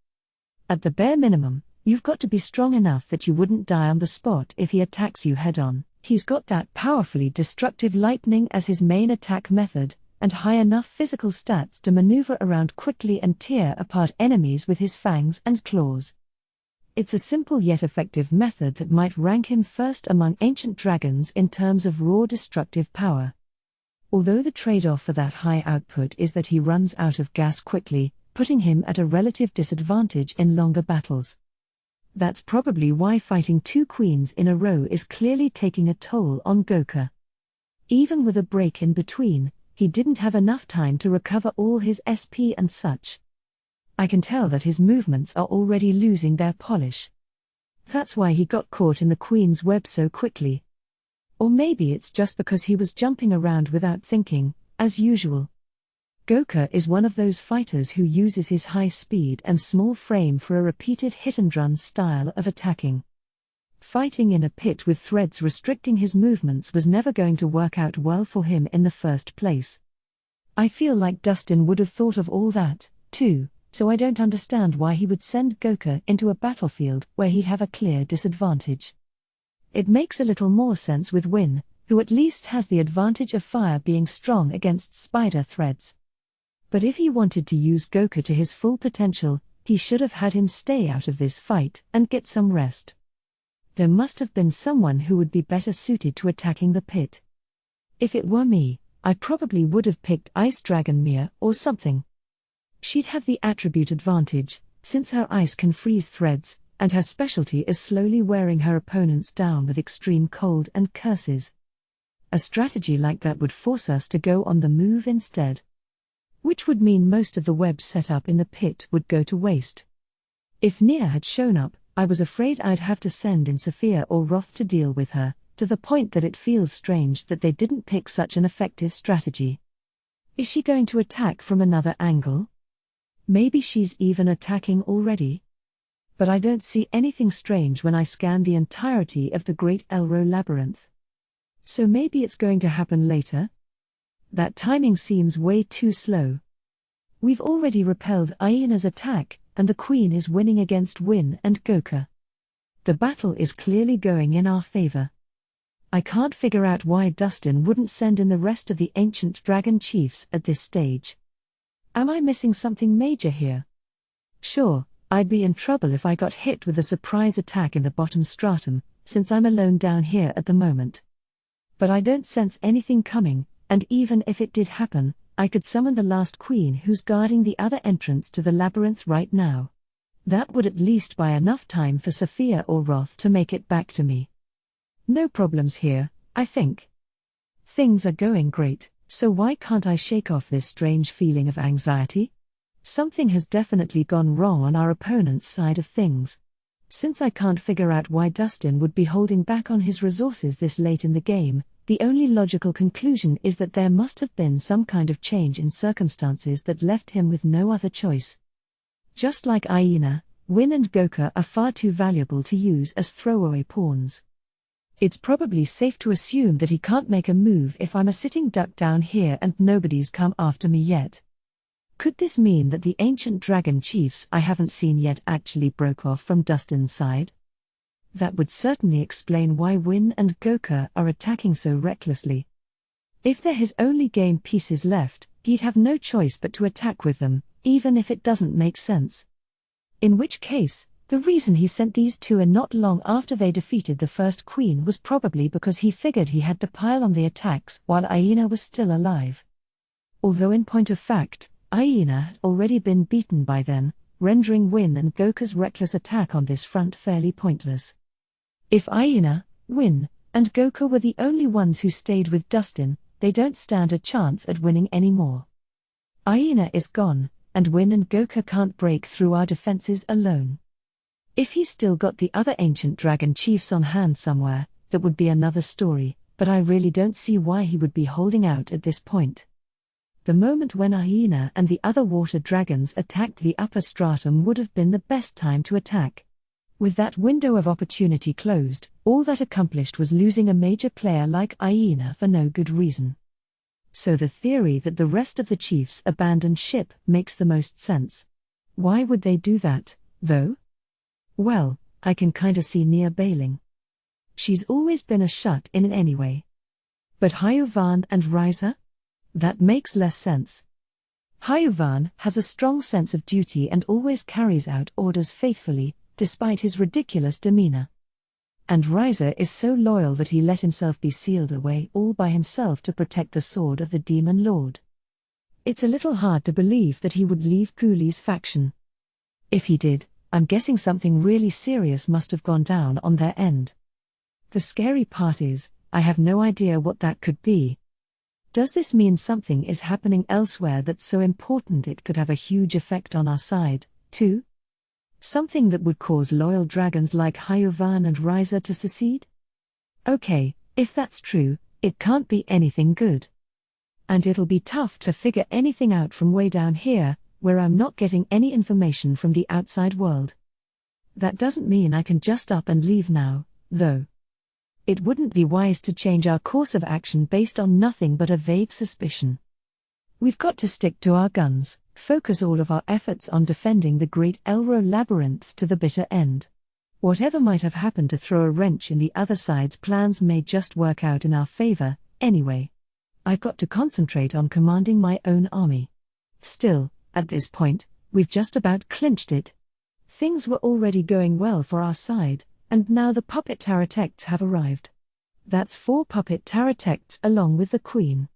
At the bare minimum, you've got to be strong enough that you wouldn't die on the spot if he attacks you head-on. He's got that powerfully destructive lightning as his main attack method, and high enough physical stats to maneuver around quickly and tear apart enemies with his fangs and claws. It's a simple yet effective method that might rank him first among ancient dragons in terms of raw destructive power. Although the trade-off for that high output is that he runs out of gas quickly, putting him at a relative disadvantage in longer battles. That's probably why fighting two queens in a row is clearly taking a toll on Goku. Even with a break in between, he didn't have enough time to recover all his SP and such. I can tell that his movements are already losing their polish. That's why he got caught in the queen's web so quickly. Or maybe it's just because he was jumping around without thinking, as usual. Goku is one of those fighters who uses his high speed and small frame for a repeated hit-and-run style of attacking. Fighting in a pit with threads restricting his movements was never going to work out well for him in the first place. I feel like Dustin would have thought of all that, too, so I don't understand why he would send Goku into a battlefield where he'd have a clear disadvantage. It makes a little more sense with Win, who at least has the advantage of fire being strong against spider threads. But if he wanted to use Goku to his full potential, he should have had him stay out of this fight and get some rest. There must have been someone who would be better suited to attacking the pit. If it were me, I probably would have picked Ice Dragon Mia or something. She'd have the attribute advantage, since her ice can freeze threads, and her specialty is slowly wearing her opponents down with extreme cold and curses. A strategy like that would force us to go on the move instead, which would mean most of the webs set up in the pit would go to waste. If Nia had shown up, I was afraid I'd have to send in Sophia or Roth to deal with her, to the point that it feels strange that they didn't pick such an effective strategy. Is she going to attack from another angle? Maybe she's even attacking already? But I don't see anything strange when I scan the entirety of the Great Elro Labyrinth. So maybe it's going to happen later? That timing seems way too slow. We've already repelled Aina's attack, and the Queen is winning against Win and Goka. The battle is clearly going in our favor. I can't figure out why Dustin wouldn't send in the rest of the ancient dragon chiefs at this stage. Am I missing something major here? Sure, I'd be in trouble if I got hit with a surprise attack in the bottom stratum, since I'm alone down here at the moment. But I don't sense anything coming, and even if it did happen, I could summon the last queen who's guarding the other entrance to the labyrinth right now. That would at least buy enough time for Sophia or Roth to make it back to me. No problems here, I think. Things are going great, so why can't I shake off this strange feeling of anxiety? Something has definitely gone wrong on our opponent's side of things. Since I can't figure out why Dustin would be holding back on his resources this late in the game, the only logical conclusion is that there must have been some kind of change in circumstances that left him with no other choice. Just like Aina, Win and Goka are far too valuable to use as throwaway pawns. It's probably safe to assume that he can't make a move if I'm a sitting duck down here and nobody's come after me yet. Could this mean that the ancient dragon chiefs I haven't seen yet actually broke off from Dustin's side? That would certainly explain why Win and Goka are attacking so recklessly. If they're his only game pieces left, he'd have no choice but to attack with them, even if it doesn't make sense. In which case, the reason he sent these two in not long after they defeated the first queen was probably because he figured he had to pile on the attacks while Aina was still alive. Although in point of fact, Aina had already been beaten by then, rendering Win and Goka's reckless attack on this front fairly pointless. If Aina, Win, and Goka were the only ones who stayed with Dustin, they don't stand a chance at winning anymore. Aina is gone, and Win and Goka can't break through our defenses alone. If he's still got the other ancient dragon chiefs on hand somewhere, that would be another story, but I really don't see why he would be holding out at this point. The moment when Aina and the other water dragons attacked the upper stratum would have been the best time to attack. With that window of opportunity closed, all that accomplished was losing a major player like Aina for no good reason. So the theory that the rest of the chiefs abandoned ship makes the most sense. Why would they do that, though? Well, I can kinda see Nia bailing. She's always been a shut-in anyway. But Hyuvan and Reise? That makes less sense. Hyuvan has a strong sense of duty and always carries out orders faithfully, despite his ridiculous demeanor. And Reise is so loyal that he let himself be sealed away all by himself to protect the sword of the Demon Lord. It's a little hard to believe that he would leave Cooley's faction. If he did, I'm guessing something really serious must have gone down on their end. The scary part is, I have no idea what that could be. Does this mean something is happening elsewhere that's so important it could have a huge effect on our side, too? Something that would cause loyal dragons like Hyuvan and Reise to secede? Okay, if that's true, it can't be anything good. And it'll be tough to figure anything out from way down here, where I'm not getting any information from the outside world. That doesn't mean I can just up and leave now, though. It wouldn't be wise to change our course of action based on nothing but a vague suspicion. We've got to stick to our guns, focus all of our efforts on defending the Great Elro Labyrinth to the bitter end. Whatever might have happened to throw a wrench in the other side's plans may just work out in our favor, anyway. I've got to concentrate on commanding my own army. Still, at this point, we've just about clinched it. Things were already going well for our side, and now the puppet Taratects have arrived. That's 4 puppet Taratects along with the Queen.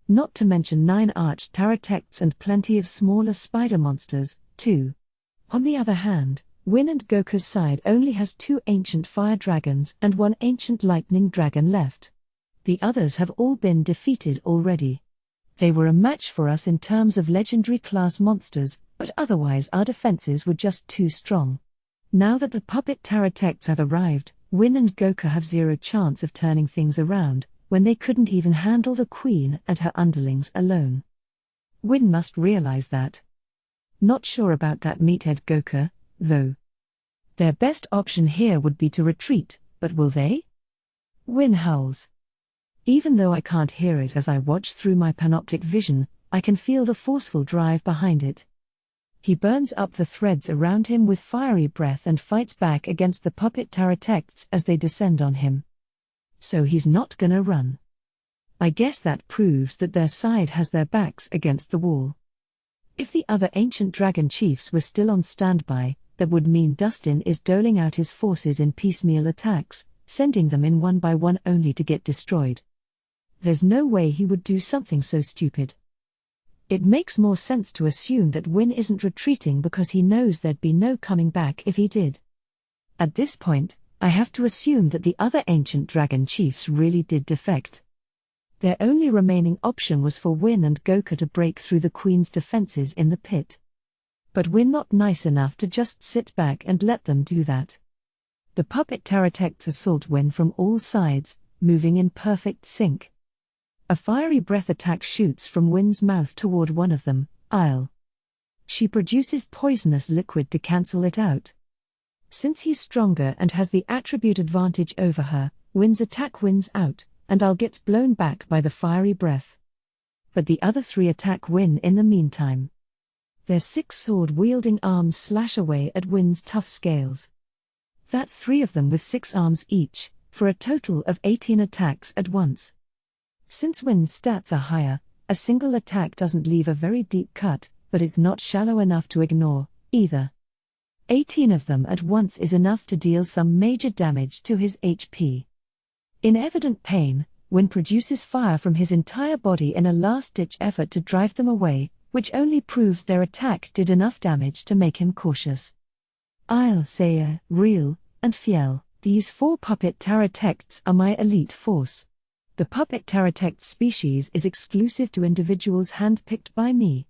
Not to mention 9 arched Taratects and plenty of smaller spider monsters, too. On the other hand, Win and Goku's side only has 2 ancient fire dragons and 1 ancient lightning dragon left. The others have all been defeated already. They were a match for us in terms of legendary class monsters, but otherwise our defenses were just too strong. Now that the puppet Taratects have arrived, Win and Goku have 0 chance of turning things around, when they couldn't even handle the queen and her underlings alone. Win must realize that. Not sure about that meathead Goku, though. Their best option here would be to retreat, but will they? Win howls. Even though I can't hear it as I watch through my panoptic vision, I can feel the forceful drive behind it. He burns up the threads around him with fiery breath and fights back against the puppet Taratects as they descend on him. So he's not gonna run. I guess that proves that their side has their backs against the wall. If the other ancient dragon chiefs were still on standby, that would mean Dustin is doling out his forces in piecemeal attacks, sending them in one by one only to get destroyed. There's no way he would do something so stupid. It makes more sense to assume that Win isn't retreating because he knows there'd be no coming back if he did. At this point, I have to assume that the other ancient dragon chiefs really did defect. Their only remaining option was for Win and Goku to break through the queen's defenses in the pit. But we're not nice enough to just sit back and let them do that. The puppet Taratects assault Win from all sides, moving in perfect sync. A fiery breath attack shoots from Win's mouth toward one of them, Isle. She produces poisonous liquid to cancel it out. Since he's stronger and has the attribute advantage over her, Win's attack wins out, and Isle gets blown back by the fiery breath. But the other 3 attack Win in the meantime. Their 6 sword-wielding arms slash away at Win's tough scales. That's 3 of them with 6 arms each, for a total of 18 attacks at once. Since Win's stats are higher, a single attack doesn't leave a very deep cut, but it's not shallow enough to ignore, either. 18 of them at once is enough to deal some major damage to his HP. In evident pain, Win produces fire from his entire body in a last-ditch effort to drive them away, which only proves their attack did enough damage to make him cautious. Isle, Seiya, Real, and Fiel, these 4 puppet Taratects are my elite force. The puppet Taratect species is exclusive to individuals handpicked by me.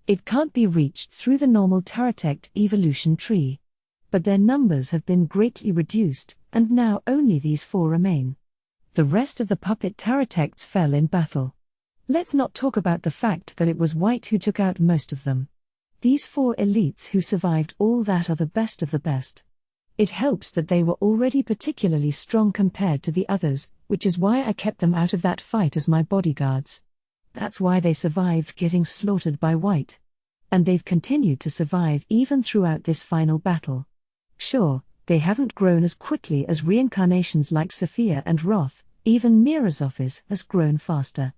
It can't be reached through the normal Taratect evolution tree. But their numbers have been greatly reduced, and now only these 4 remain. The rest of the puppet Taratects fell in battle. Let's not talk about the fact that it was White who took out most of them. These 4 elites who survived all that are the best of the best. It helps that they were already particularly strong compared to the others, which is why I kept them out of that fight as my bodyguards. That's why they survived getting slaughtered by White. And they've continued to survive even throughout this final battle. Sure, they haven't grown as quickly as reincarnations like Sophia and Roth, even Mirazofis has grown faster.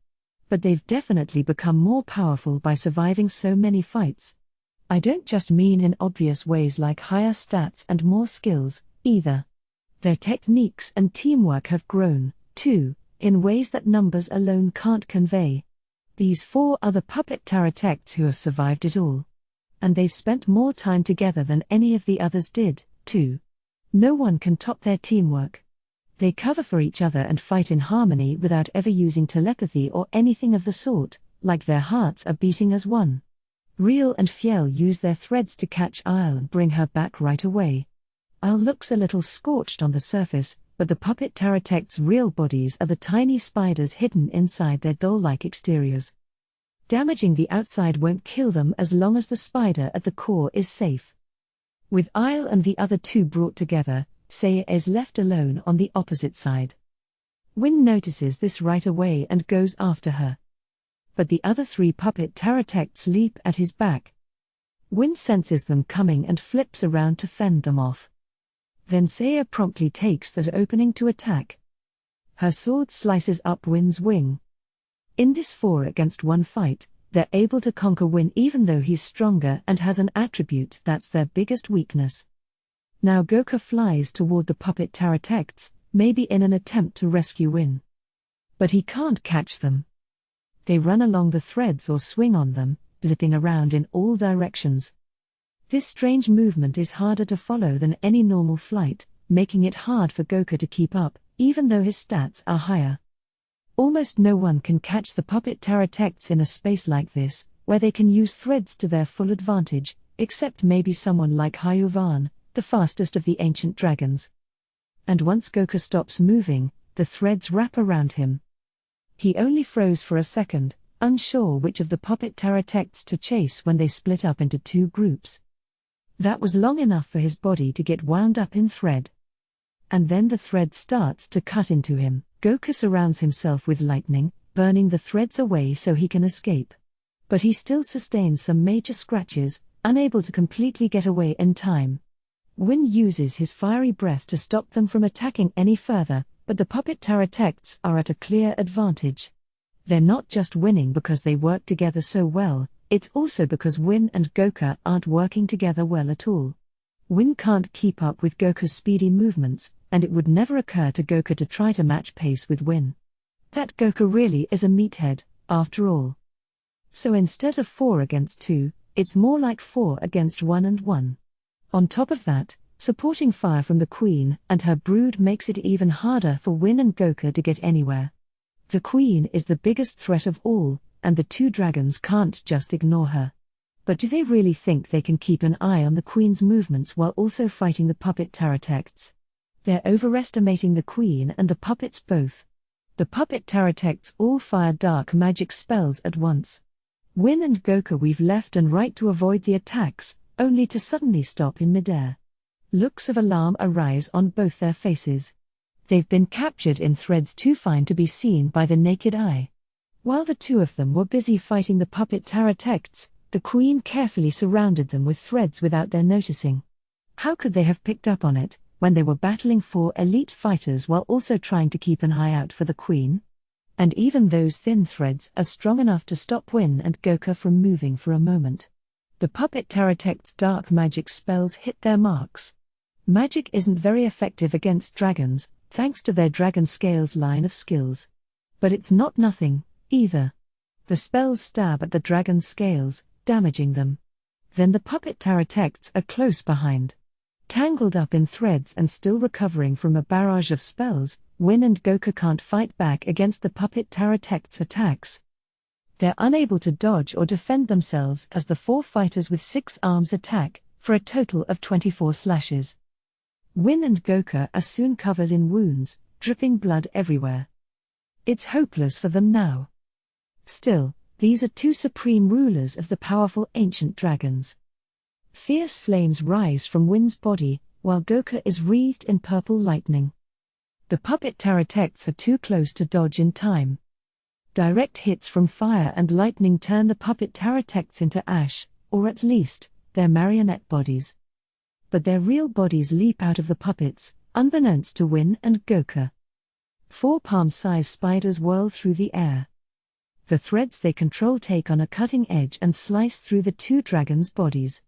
But they've definitely become more powerful by surviving so many fights. I don't just mean in obvious ways like higher stats and more skills, either. Their techniques and teamwork have grown, too, in ways that numbers alone can't convey. These 4 are the puppet Taratects who have survived it all. And they've spent more time together than any of the others did, too. No one can top their teamwork. They cover for each other and fight in harmony without ever using telepathy or anything of the sort, like their hearts are beating as one. Real and Fiel use their threads to catch Isle and bring her back right away. Isle looks a little scorched on the surface, but the puppet Taratects' real bodies are the tiny spiders hidden inside their doll-like exteriors. Damaging the outside won't kill them as long as the spider at the core is safe. With Isle and the other 2 brought together, Seiya is left alone on the opposite side. Win notices this right away and goes after her. But the other 3 puppet Taratects leap at his back. Win senses them coming and flips around to fend them off. Then Seiya promptly takes that opening to attack. Her sword slices up Win's wing. In this 4-against-1 fight, they're able to conquer Win even though he's stronger and has an attribute that's their biggest weakness. Now Goku flies toward the puppet Taratects, maybe in an attempt to rescue Win. But he can't catch them. They run along the threads or swing on them, zipping around in all directions. This strange movement is harder to follow than any normal flight, making it hard for Goku to keep up, even though his stats are higher. Almost no one can catch the puppet pterodactyls in a space like this, where they can use threads to their full advantage, except maybe someone like Hyuvan, the fastest of the ancient dragons. And once Goku stops moving, the threads wrap around him. He only froze for a second, unsure which of the puppet pterodactyls to chase when they split up into two groups. That was long enough for his body to get wound up in thread. And then the thread starts to cut into him. Goku surrounds himself with lightning, burning the threads away so he can escape. But he still sustains some major scratches, unable to completely get away in time. Win uses his fiery breath to stop them from attacking any further, but the puppet pterodactyls are at a clear advantage. They're not just winning because they work together so well, it's also because Win and Goku aren't working together well at all. Win can't keep up with Goku's speedy movements, and it would never occur to Goku to try to match pace with Win. That Goku really is a meathead, after all. So instead of 4 against 2, it's more like 4 against 1 and 1. On top of that, supporting fire from the Queen and her brood makes it even harder for Win and Goku to get anywhere. The Queen is the biggest threat of all, and the two dragons can't just ignore her. But do they really think they can keep an eye on the Queen's movements while also fighting the puppet pterodactyls? They're overestimating the Queen and the puppets both. The puppet pterodactyls all fire dark magic spells at once. Win and Goku weave left and right to avoid the attacks, only to suddenly stop in midair. Looks of alarm arise on both their faces. They've been captured in threads too fine to be seen by the naked eye. While the two of them were busy fighting the puppet pterodactyls, the Queen carefully surrounded them with threads without their noticing. How could they have picked up on it, when they were battling 4 elite fighters while also trying to keep an eye out for the Queen? And even those thin threads are strong enough to stop Win and Goku from moving for a moment. The puppet pterodactyls' dark magic spells hit their marks. Magic isn't very effective against dragons, thanks to their dragon scales line of skills. But it's not nothing, either. The spells stab at the dragon's scales, damaging them. Then the puppet pterodactyls are close behind. Tangled up in threads and still recovering from a barrage of spells, Win and Goku can't fight back against the puppet pterodactyls' attacks. They're unable to dodge or defend themselves as the 4 fighters with 6 arms attack, for a total of 24 slashes. Win and Goku are soon covered in wounds, dripping blood everywhere. It's hopeless for them now. Still, these are 2 supreme rulers of the powerful ancient dragons. Fierce flames rise from Win's body, while Goku is wreathed in purple lightning. The puppet pterodactyls are too close to dodge in time. Direct hits from fire and lightning turn the puppet pterodactyls into ash, or at least, their marionette bodies. But their real bodies leap out of the puppets, unbeknownst to Win and Goku. 4 palm-sized spiders whirl through the air. The threads they control take on a cutting edge and slice through the 2 dragons' bodies.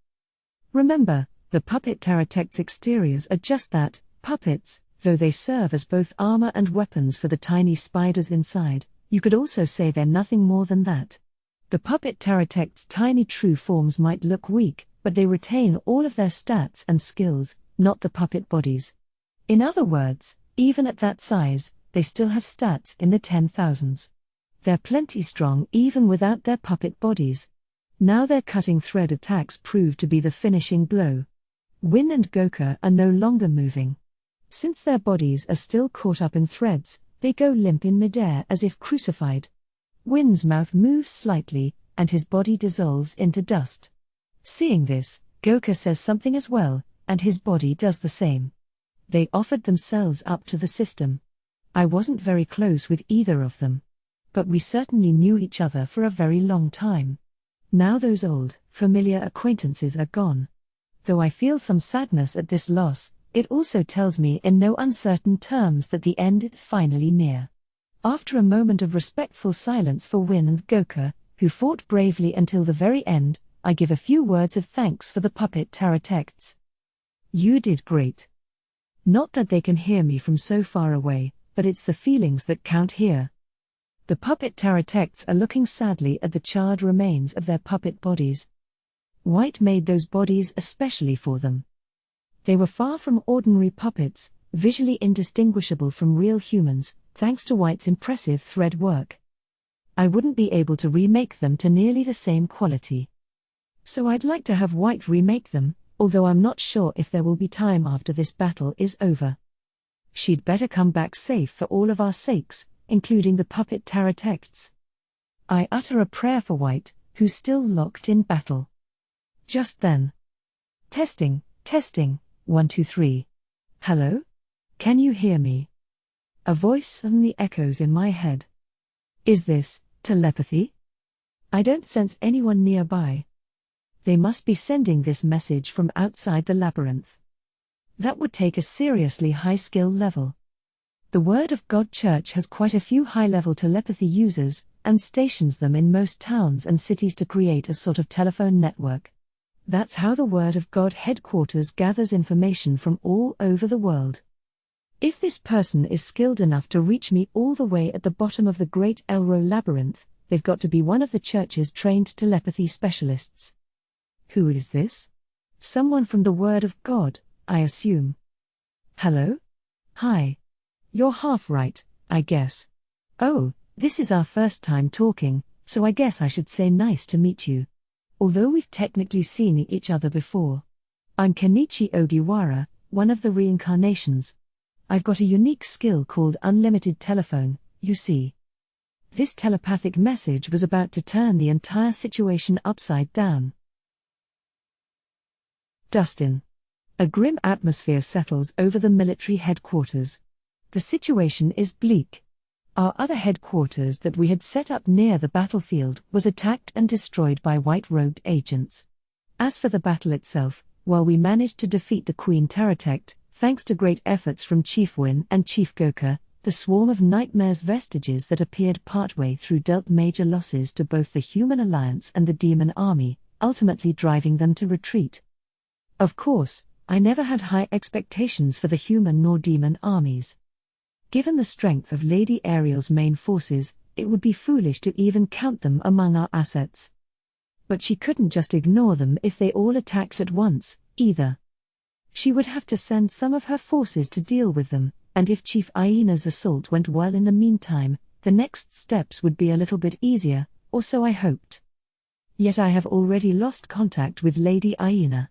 Remember, the puppet pterodactyls' exteriors are just that, puppets, though they serve as both armor and weapons for the tiny spiders inside. You could also say they're nothing more than that. The puppet pterodactyls' tiny true forms might look weak, but they retain all of their stats and skills, not the puppet bodies. In other words, even at that size, they still have stats in the 10,000s. They're plenty strong even without their puppet bodies. Now their cutting thread attacks prove to be the finishing blow. Win and Goku are no longer moving. Since their bodies are still caught up in threads, they go limp in midair as if crucified. Win's mouth moves slightly, and his body dissolves into dust. Seeing this, Goku says something as well, and his body does the same. They offered themselves up to the system. I wasn't very close with either of them. But we certainly knew each other for a very long time. Now those old, familiar acquaintances are gone. Though I feel some sadness at this loss, it also tells me in no uncertain terms that the end is finally near. After a moment of respectful silence for Win and Goku, who fought bravely until the very end, I give a few words of thanks for the puppet pterodactyls. You did great. Not that they can hear me from so far away, but it's the feelings that count here. The puppet pterodactyls are looking sadly at the charred remains of their puppet bodies. White made those bodies especially for them. They were far from ordinary puppets, visually indistinguishable from real humans, thanks to White's impressive thread work. I wouldn't be able to remake them to nearly the same quality. So I'd like to have White remake them, although I'm not sure if there will be time after this battle is over. She'd better come back safe for all of our sakes, including the puppet tarot texts. I utter a prayer for White, who's still locked in battle. Just then. Testing, 1 2 3. Hello? Can you hear me? A voice suddenly echoes in my head. Is this telepathy? I don't sense anyone nearby. They must be sending this message from outside the labyrinth. That would take a seriously high skill level. The Word of God Church has quite a few high-level telepathy users, and stations them in most towns and cities to create a sort of telephone network. That's how the Word of God headquarters gathers information from all over the world. If this person is skilled enough to reach me all the way at the bottom of the Great Elro Labyrinth, they've got to be one of the church's trained telepathy specialists. Who is this? Someone from the Word of God, I assume. Hello? Hi. You're half right, I guess. Oh, this is our first time talking, so I guess I should say nice to meet you. Although we've technically seen each other before. I'm Kenichi Ogiwara, one of the reincarnations. I've got a unique skill called unlimited telephone, you see. This telepathic message was about to turn the entire situation upside down. Dustin. A grim atmosphere settles over the military headquarters. The situation is bleak. Our other headquarters that we had set up near the battlefield was attacked and destroyed by white-robed agents. As for the battle itself, while we managed to defeat the Queen Taratect, thanks to great efforts from Chief Win and Chief Goka, the swarm of nightmares vestiges that appeared partway through dealt major losses to both the Human Alliance and the Demon Army, ultimately driving them to retreat. Of course, I never had high expectations for the human nor demon armies. Given the strength of Lady Ariel's main forces, it would be foolish to even count them among our assets. But she couldn't just ignore them if they all attacked at once, either. She would have to send some of her forces to deal with them, and if Chief Aina's assault went well in the meantime, the next steps would be a little bit easier, or so I hoped. Yet I have already lost contact with Lady Aina.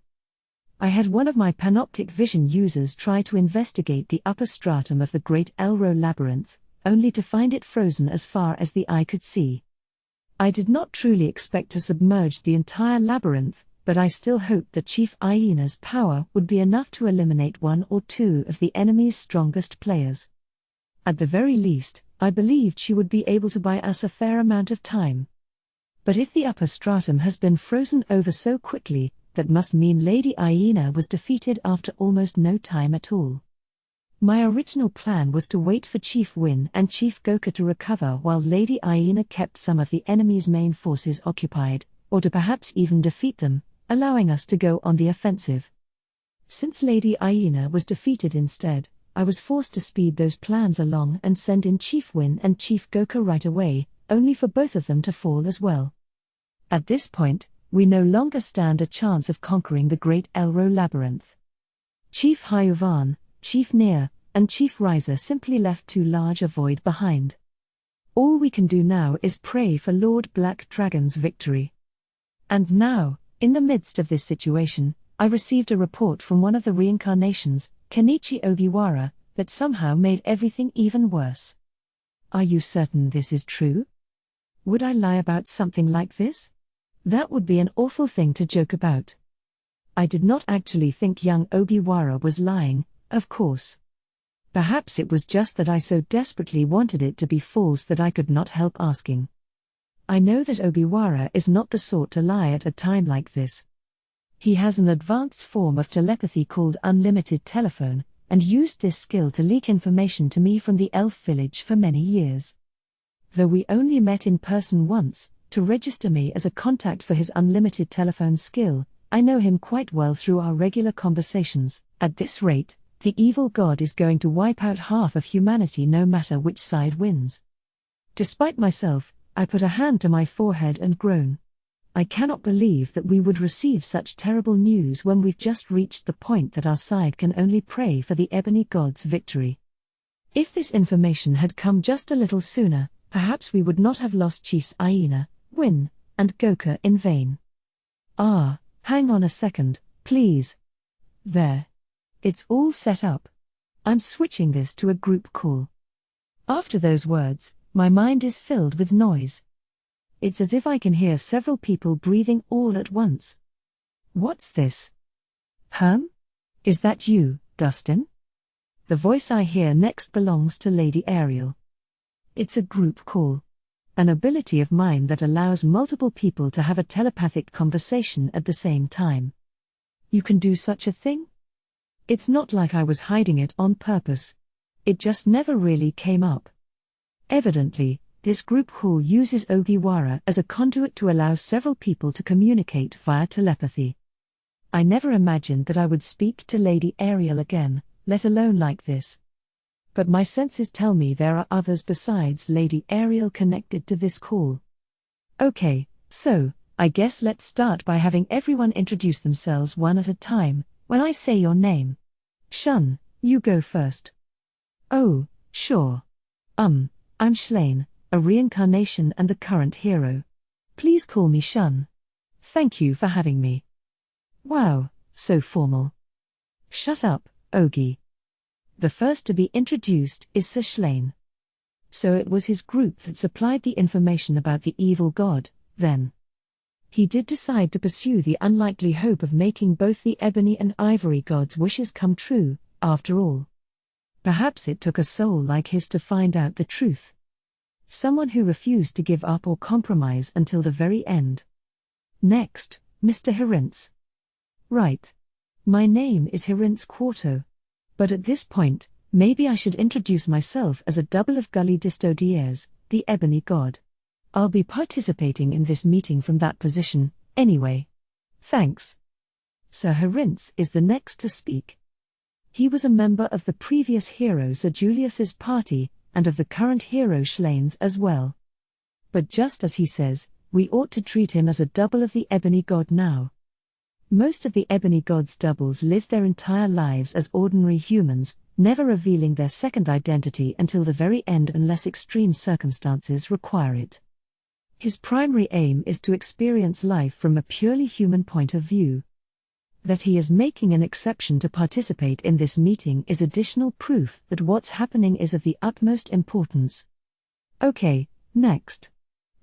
I had one of my panoptic vision users try to investigate the upper stratum of the Great Elro Labyrinth, only to find it frozen as far as the eye could see. I did not truly expect to submerge the entire labyrinth, but I still hoped that Chief Aina's power would be enough to eliminate one or two of the enemy's strongest players. At the very least, I believed she would be able to buy us a fair amount of time. But if the upper stratum has been frozen over so quickly, that must mean Lady Aina was defeated after almost no time at all. My original plan was to wait for Chief Win and Chief Goka to recover while Lady Aina kept some of the enemy's main forces occupied, or to perhaps even defeat them, allowing us to go on the offensive. Since Lady Aina was defeated instead, I was forced to speed those plans along and send in Chief Win and Chief Goka right away, only for both of them to fall as well. At this point, we no longer stand a chance of conquering the Great Elro Labyrinth. Chief Hyuvan, Chief Nia, and Chief Reise simply left too large a void behind. All we can do now is pray for Lord Black Dragon's victory. And now, in the midst of this situation, I received a report from one of the reincarnations, Kenichi Ogiwara, that somehow made everything even worse. Are you certain this is true? Would I lie about something like this? That would be an awful thing to joke about. I did not actually think young Ogiwara was lying, of course. Perhaps it was just that I so desperately wanted it to be false that I could not help asking. I know that Ogiwara is not the sort to lie at a time like this. He has an advanced form of telepathy called unlimited telephone, and used this skill to leak information to me from the elf village for many years. Though we only met in person once, to register me as a contact for his unlimited telephone skill, I know him quite well through our regular conversations. At this rate, the evil god is going to wipe out half of humanity no matter which side wins. Despite myself, I put a hand to my forehead and groan. I cannot believe that we would receive such terrible news when we've just reached the point that our side can only pray for the Ebony God's victory. If this information had come just a little sooner, perhaps we would not have lost Chiefs Aina, Win, and Goka in vain. Ah, hang on a second, please. There. It's all set up. I'm switching this to a group call. After those words, my mind is filled with noise. It's as if I can hear several people breathing all at once. What's this? Is that you, Dustin? The voice I hear next belongs to Lady Ariel. It's a group call. An ability of mine that allows multiple people to have a telepathic conversation at the same time. You can do such a thing? It's not like I was hiding it on purpose. It just never really came up. Evidently, this group call uses Ogiwara as a conduit to allow several people to communicate via telepathy. I never imagined that I would speak to Lady Ariel again, let alone like this. But my senses tell me there are others besides Lady Ariel connected to this call. Okay, so, I guess let's start by having everyone introduce themselves one at a time. When I say your name. Shun, you go first. Oh, sure. I'm Shlain, a reincarnation and the current hero. Please call me Shun. Thank you for having me. Wow, so formal. Shut up, Ogi. The first to be introduced is Sir Shlain. So it was his group that supplied the information about the evil god, then. He did decide to pursue the unlikely hope of making both the ebony and ivory god's wishes come true, after all. Perhaps it took a soul like his to find out the truth. Someone who refused to give up or compromise until the very end. Next, Mr. Hirintz. Right. My name is Hirintz Quarto. But at this point, maybe I should introduce myself as a double of Gully Distodiers, the ebony god. I'll be participating in this meeting from that position, anyway. Thanks. Sir Hirintz is the next to speak. He was a member of the previous hero Sir Julius's party, and of the current hero Shlain's as well. But just as he says, we ought to treat him as a double of the ebony god now. Most of the ebony god's doubles live their entire lives as ordinary humans, never revealing their second identity until the very end unless extreme circumstances require it. His primary aim is to experience life from a purely human point of view. That he is making an exception to participate in this meeting is additional proof that what's happening is of the utmost importance. Okay, next.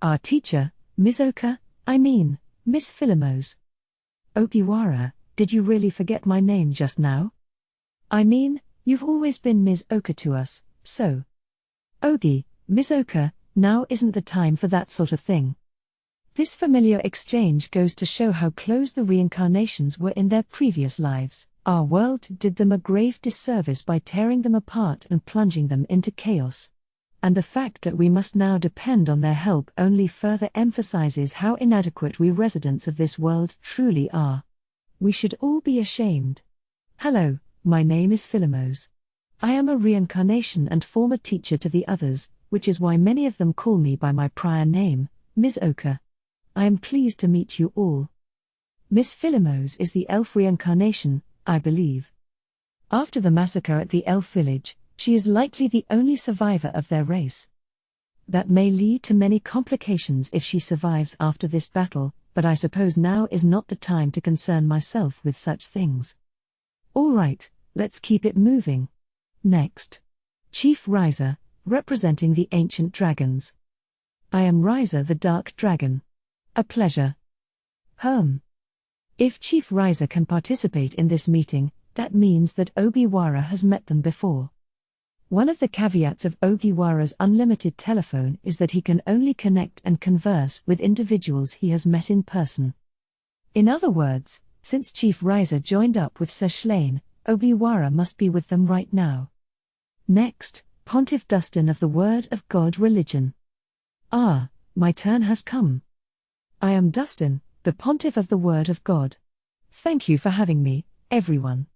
Our teacher, Miss Philimos. Ogiwara, did you really forget my name just now? You've always been Ms. Oka to us, so. Ogi, Miss Oka, now isn't the time for that sort of thing. This familiar exchange goes to show how close the reincarnations were in their previous lives. Our world did them a grave disservice by tearing them apart and plunging them into chaos. And the fact that we must now depend on their help only further emphasizes how inadequate we residents of this world truly are. We should all be ashamed. Hello, my name is Philimos. I am a reincarnation and former teacher to the others, which is why many of them call me by my prior name, Ms. Oka. I am pleased to meet you all. Miss Philimos is the elf reincarnation, I believe. After the massacre at the elf village, she is likely the only survivor of their race. That may lead to many complications if she survives after this battle, but I suppose now is not the time to concern myself with such things. All right, let's keep it moving. Next. Chief Reise, representing the ancient dragons. I am Reise the Dark Dragon. A pleasure. If Chief Reise can participate in this meeting, that means that Ogiwara has met them before. One of the caveats of Ogiwara's unlimited telephone is that he can only connect and converse with individuals he has met in person. In other words, since Chief Reise joined up with Sir Shlain, Ogiwara must be with them right now. Next, Pontiff Dustin of the Word of God religion. Ah, my turn has come. I am Dustin, the Pontiff of the Word of God. Thank you for having me, everyone.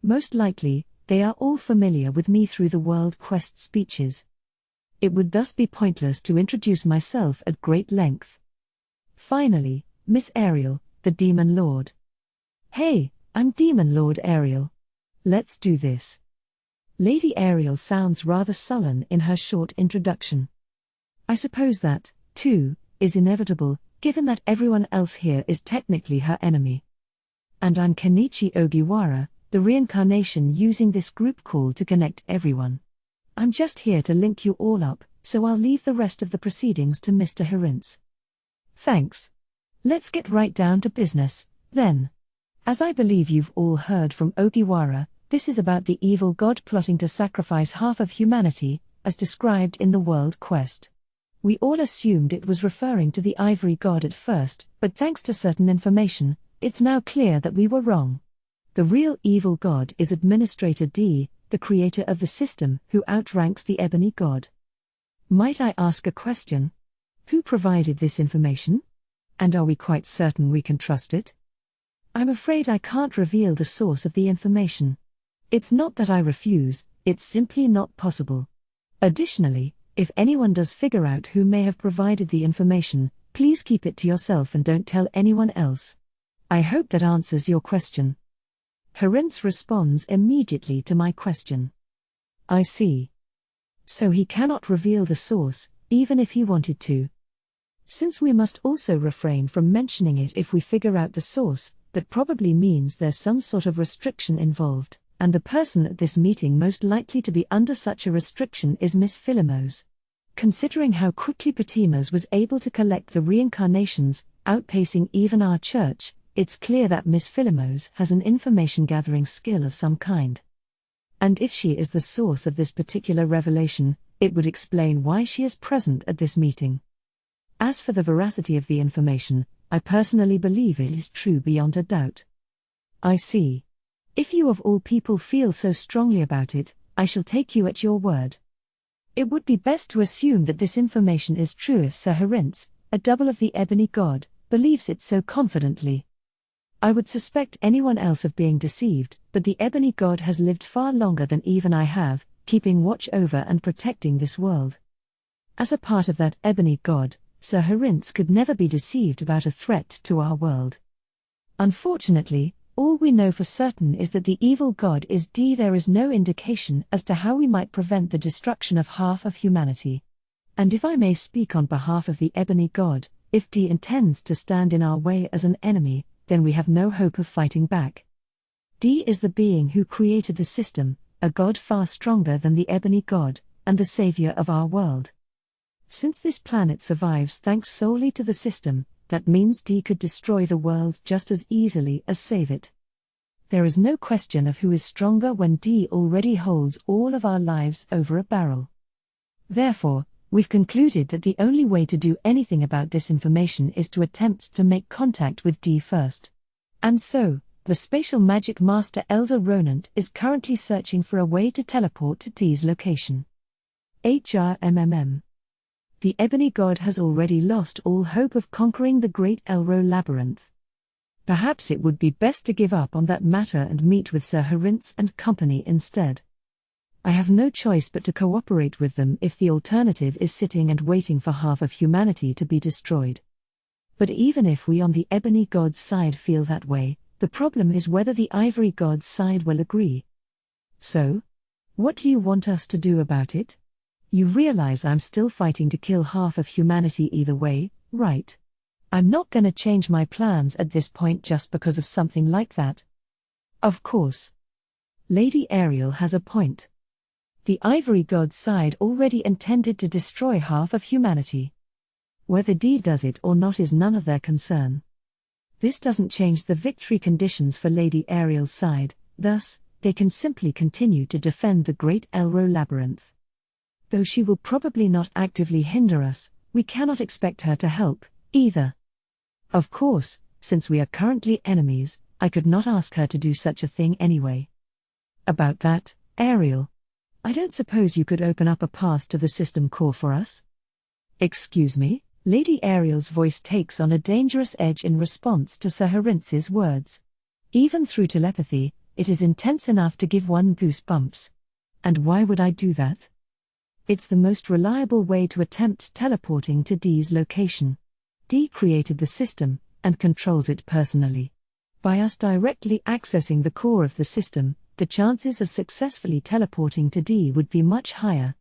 Most likely, they are all familiar with me through the World Quest speeches. It would thus be pointless to introduce myself at great length. Finally, Miss Ariel, the Demon Lord. Hey, I'm Demon Lord Ariel. Let's do this. Lady Ariel sounds rather sullen in her short introduction. I suppose that, too, is inevitable, given that everyone else here is technically her enemy. And I'm Kenichi Ogiwara, the reincarnation using this group call to connect everyone. I'm just here to link you all up, so I'll leave the rest of the proceedings to Mr. Hirince. Thanks. Let's get right down to business, then. As I believe you've all heard from Ogiwara, this is about the evil god plotting to sacrifice half of humanity, as described in the World Quest. We all assumed it was referring to the ivory god at first, but thanks to certain information, it's now clear that we were wrong. The real evil god is Administrator D, the creator of the system, who outranks the ebony god. Might I ask a question? Who provided this information? And are we quite certain we can trust it? I'm afraid I can't reveal the source of the information. It's not that I refuse, it's simply not possible. Additionally, if anyone does figure out who may have provided the information, please keep it to yourself and don't tell anyone else. I hope that answers your question. Hirince responds immediately to my question. I see. So he cannot reveal the source, even if he wanted to. Since we must also refrain from mentioning it if we figure out the source, that probably means there's some sort of restriction involved, and the person at this meeting most likely to be under such a restriction is Miss Philimos. Considering how quickly Patimas was able to collect the reincarnations, outpacing even our church, it's clear that Miss Philimos has an information-gathering skill of some kind. And if she is the source of this particular revelation, it would explain why she is present at this meeting. As for the veracity of the information, I personally believe it is true beyond a doubt. I see. If you of all people feel so strongly about it, I shall take you at your word. It would be best to assume that this information is true if Sir Hirince, a double of the ebony god, believes it so confidently. I would suspect anyone else of being deceived, but the ebony god has lived far longer than even I have, keeping watch over and protecting this world. As a part of that ebony god, Sir Hirince could never be deceived about a threat to our world. Unfortunately, all we know for certain is that the evil god is D. There is no indication as to how we might prevent the destruction of half of humanity. And if I may speak on behalf of the ebony god, if D intends to stand in our way as an enemy, then we have no hope of fighting back. D is the being who created the system, a god far stronger than the ebony god, and the savior of our world. Since this planet survives thanks solely to the system, that means D could destroy the world just as easily as save it. There is no question of who is stronger when D already holds all of our lives over a barrel. Therefore, we've concluded that the only way to do anything about this information is to attempt to make contact with D first. And so, the spatial magic master Elder Ronant is currently searching for a way to teleport to D's location. HRMMM. The ebony god has already lost all hope of conquering the Great Elro Labyrinth. Perhaps it would be best to give up on that matter and meet with Sir Hirince and company instead. I have no choice but to cooperate with them if the alternative is sitting and waiting for half of humanity to be destroyed. But even if we on the ebony god's side feel that way, the problem is whether the ivory god's side will agree. So, what do you want us to do about it? You realize I'm still fighting to kill half of humanity either way, right? I'm not gonna change my plans at this point just because of something like that. Of course. Lady Ariel has a point. The ivory god's side already intended to destroy half of humanity. Whether D does it or not is none of their concern. This doesn't change the victory conditions for Lady Ariel's side, thus, they can simply continue to defend the Great Elro Labyrinth. Though she will probably not actively hinder us, we cannot expect her to help, either. Of course, since we are currently enemies, I could not ask her to do such a thing anyway. About that, Ariel, I don't suppose you could open up a path to the system core for us? Excuse me? Lady Ariel's voice takes on a dangerous edge in response to Sir Hirince's words. Even through telepathy, it is intense enough to give one goosebumps. And why would I do that? It's the most reliable way to attempt teleporting to D's location. D created the system, and controls it personally. By us directly accessing the core of the system, the chances of successfully teleporting to D would be much higher.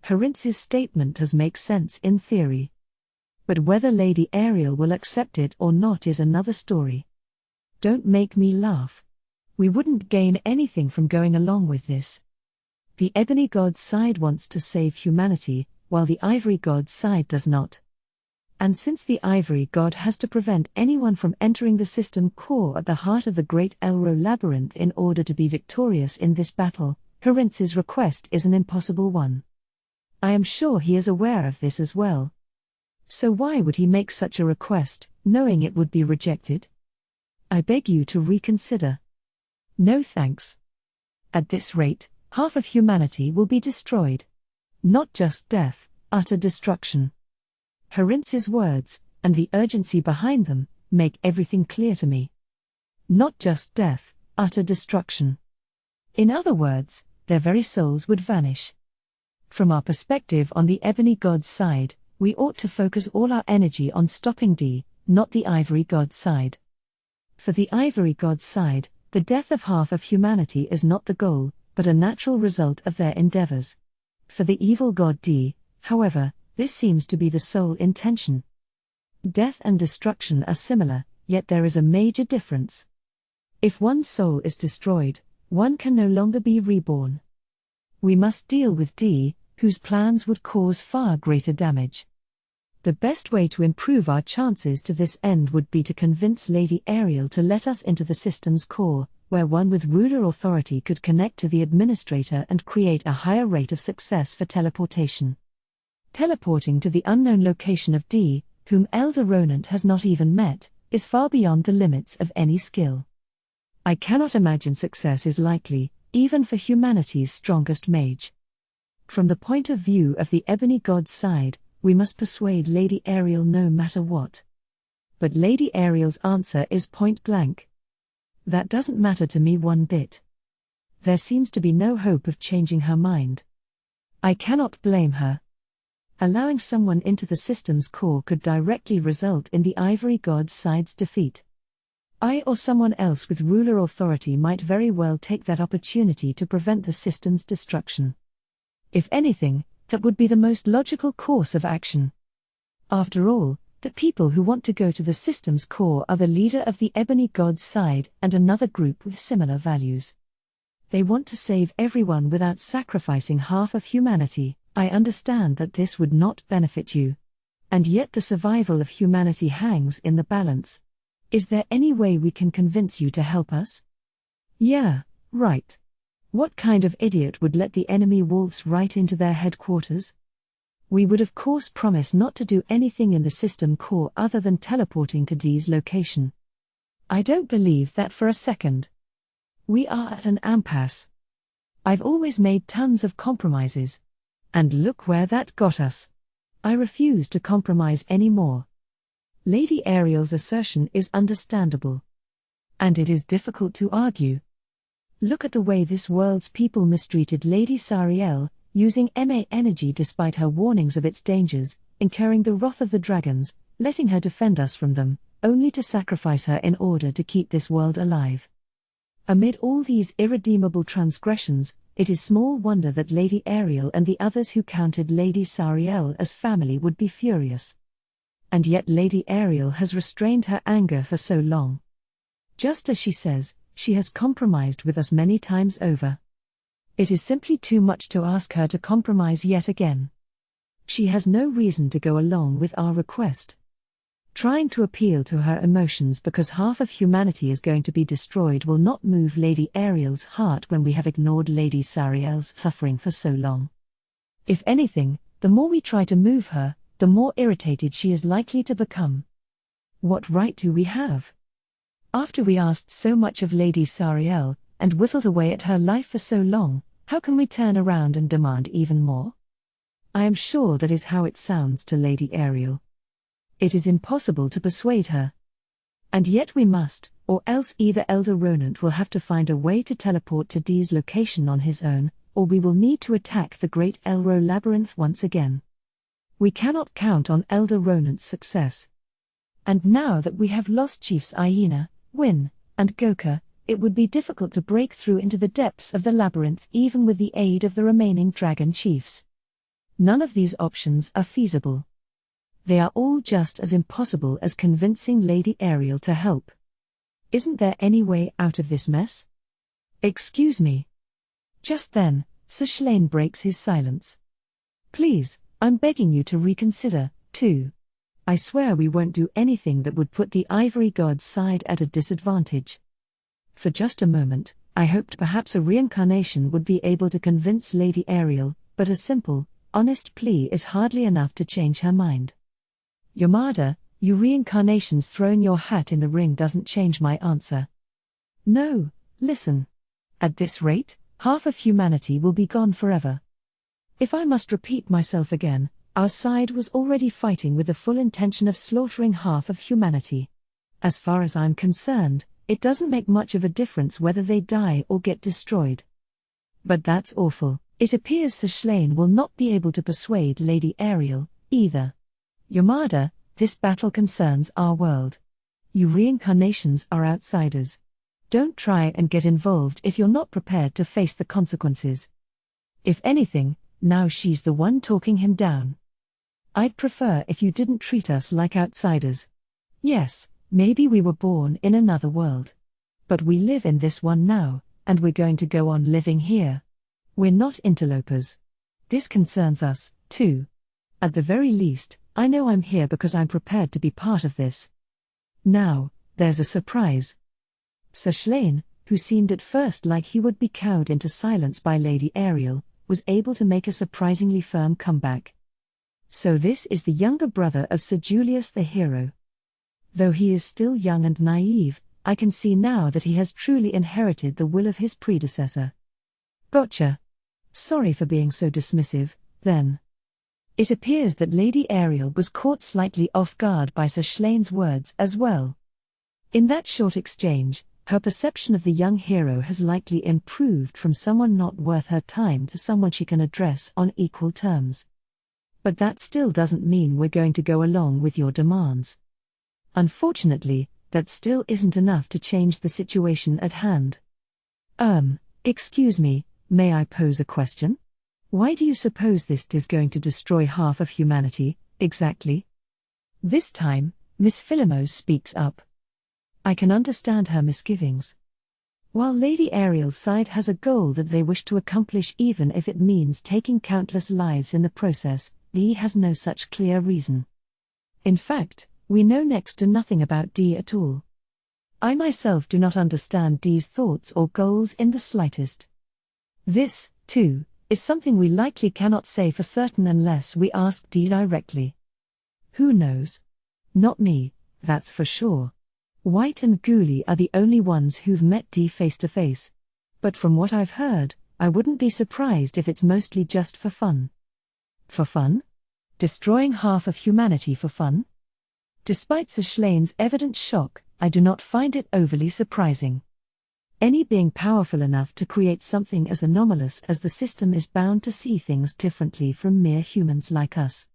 Harins's statement does make sense in theory. But whether Lady Ariel will accept it or not is another story. Don't make me laugh. We wouldn't gain anything from going along with this. The Ebony God's side wants to save humanity, while the Ivory God's side does not. And since the Ivory God has to prevent anyone from entering the system core at the heart of the Great Elro Labyrinth in order to be victorious in this battle, Harins's request is an impossible one. I am sure he is aware of this as well. So why would he make such a request, knowing it would be rejected? I beg you to reconsider. No thanks. At this rate, half of humanity will be destroyed. Not just death, utter destruction. Harins's words, and the urgency behind them, make everything clear to me. Not just death, utter destruction. In other words, their very souls would vanish. From our perspective on the Ebony God's side, we ought to focus all our energy on stopping D, not the Ivory God's side. For the Ivory God's side, the death of half of humanity is not the goal, but a natural result of their endeavors. For the evil god D, however, this seems to be the sole intention. Death and destruction are similar, yet there is a major difference. If one's soul is destroyed, one can no longer be reborn. We must deal with D, whose plans would cause far greater damage. The best way to improve our chances to this end would be to convince Lady Ariel to let us into the system's core, where one with ruler authority could connect to the administrator and create a higher rate of success for teleportation. Teleporting to the unknown location of D, whom Elder Ronant has not even met, is far beyond the limits of any skill. I cannot imagine success is likely, even for humanity's strongest mage. From the point of view of the Ebony God's side, we must persuade Lady Ariel no matter what. But Lady Ariel's answer is point blank. That doesn't matter to me one bit. There seems to be no hope of changing her mind. I cannot blame her. Allowing someone into the system's core could directly result in the Ivory God's side's defeat. I or someone else with ruler authority might very well take that opportunity to prevent the system's destruction. If anything, that would be the most logical course of action. After all, the people who want to go to the system's core are the leader of the Ebony God's side and another group with similar values. They want to save everyone without sacrificing half of humanity. I understand that this would not benefit you. And yet the survival of humanity hangs in the balance. Is there any way we can convince you to help us? Yeah, right. What kind of idiot would let the enemy waltz right into their headquarters? We would of course promise not to do anything in the system core other than teleporting to D's location. I don't believe that for a second. We are at an impasse. I've always made tons of compromises. And look where that got us. I refuse to compromise anymore. Lady Ariel's assertion is understandable. And it is difficult to argue. Look at the way this world's people mistreated Lady Sariel, using MA energy despite her warnings of its dangers, incurring the wrath of the dragons, letting her defend us from them, only to sacrifice her in order to keep this world alive. Amid all these irredeemable transgressions, it is small wonder that Lady Ariel and the others who counted Lady Sariel as family would be furious. And yet Lady Ariel has restrained her anger for so long. Just as she says, she has compromised with us many times over. It is simply too much to ask her to compromise yet again. She has no reason to go along with our request. Trying to appeal to her emotions because half of humanity is going to be destroyed will not move Lady Ariel's heart when we have ignored Lady Sariel's suffering for so long. If anything, the more we try to move her, the more irritated she is likely to become. What right do we have? After we asked so much of Lady Sariel, and whittled away at her life for so long, how can we turn around and demand even more? I am sure that is how it sounds to Lady Ariel. It is impossible to persuade her. And yet we must, or else either Elder Ronant will have to find a way to teleport to D's location on his own, or we will need to attack the Great Elro Labyrinth once again. We cannot count on Elder Ronant's success. And now that we have lost Chiefs Aina, Win, and Goka, it would be difficult to break through into the depths of the labyrinth even with the aid of the remaining dragon chiefs. None of these options are feasible. They are all just as impossible as convincing Lady Ariel to help. Isn't there any way out of this mess? Excuse me. Just then, Sir Shlain breaks his silence. Please, I'm begging you to reconsider, too. I swear we won't do anything that would put the Ivory God's side at a disadvantage. For just a moment, I hoped perhaps a reincarnation would be able to convince Lady Ariel, but a simple, honest plea is hardly enough to change her mind. Yamada, you reincarnations throwing your hat in the ring doesn't change my answer. No, listen. At this rate, half of humanity will be gone forever. If I must repeat myself again, our side was already fighting with the full intention of slaughtering half of humanity. As far as I'm concerned, it doesn't make much of a difference whether they die or get destroyed. But that's awful. It appears Sir Shlain will not be able to persuade Lady Ariel, either. Yamada, this battle concerns our world. You reincarnations are outsiders. Don't try and get involved if you're not prepared to face the consequences. If anything, now she's the one talking him down. I'd prefer if you didn't treat us like outsiders. Yes, maybe we were born in another world. But we live in this one now, and we're going to go on living here. We're not interlopers. This concerns us, too. At the very least, I know I'm here because I'm prepared to be part of this. Now, there's a surprise. Sir Shlain, who seemed at first like he would be cowed into silence by Lady Ariel, was able to make a surprisingly firm comeback. So this is the younger brother of Sir Julius the hero. Though he is still young and naive, I can see now that he has truly inherited the will of his predecessor. Gotcha. Sorry for being so dismissive, then. It appears that Lady Ariel was caught slightly off guard by Sir Shlain's words as well. In that short exchange, her perception of the young hero has likely improved from someone not worth her time to someone she can address on equal terms. But that still doesn't mean we're going to go along with your demands. Unfortunately, that still isn't enough to change the situation at hand. Excuse me, may I pose a question? Why do you suppose this is going to destroy half of humanity, exactly? This time, Miss Philimos speaks up. I can understand her misgivings. While Lady Ariel's side has a goal that they wish to accomplish even if it means taking countless lives in the process, Dee has no such clear reason. In fact, we know next to nothing about Dee at all. I myself do not understand Dee's thoughts or goals in the slightest. This, too, is something we likely cannot say for certain unless we ask Dee directly. Who knows? Not me, that's for sure. White and Ghoulie are the only ones who've met Dee face to face. But from what I've heard, I wouldn't be surprised if it's mostly just for fun. For fun? Destroying half of humanity for fun? Despite Sir Shlain's evident shock, I do not find it overly surprising. Any being powerful enough to create something as anomalous as the system is bound to see things differently from mere humans like us.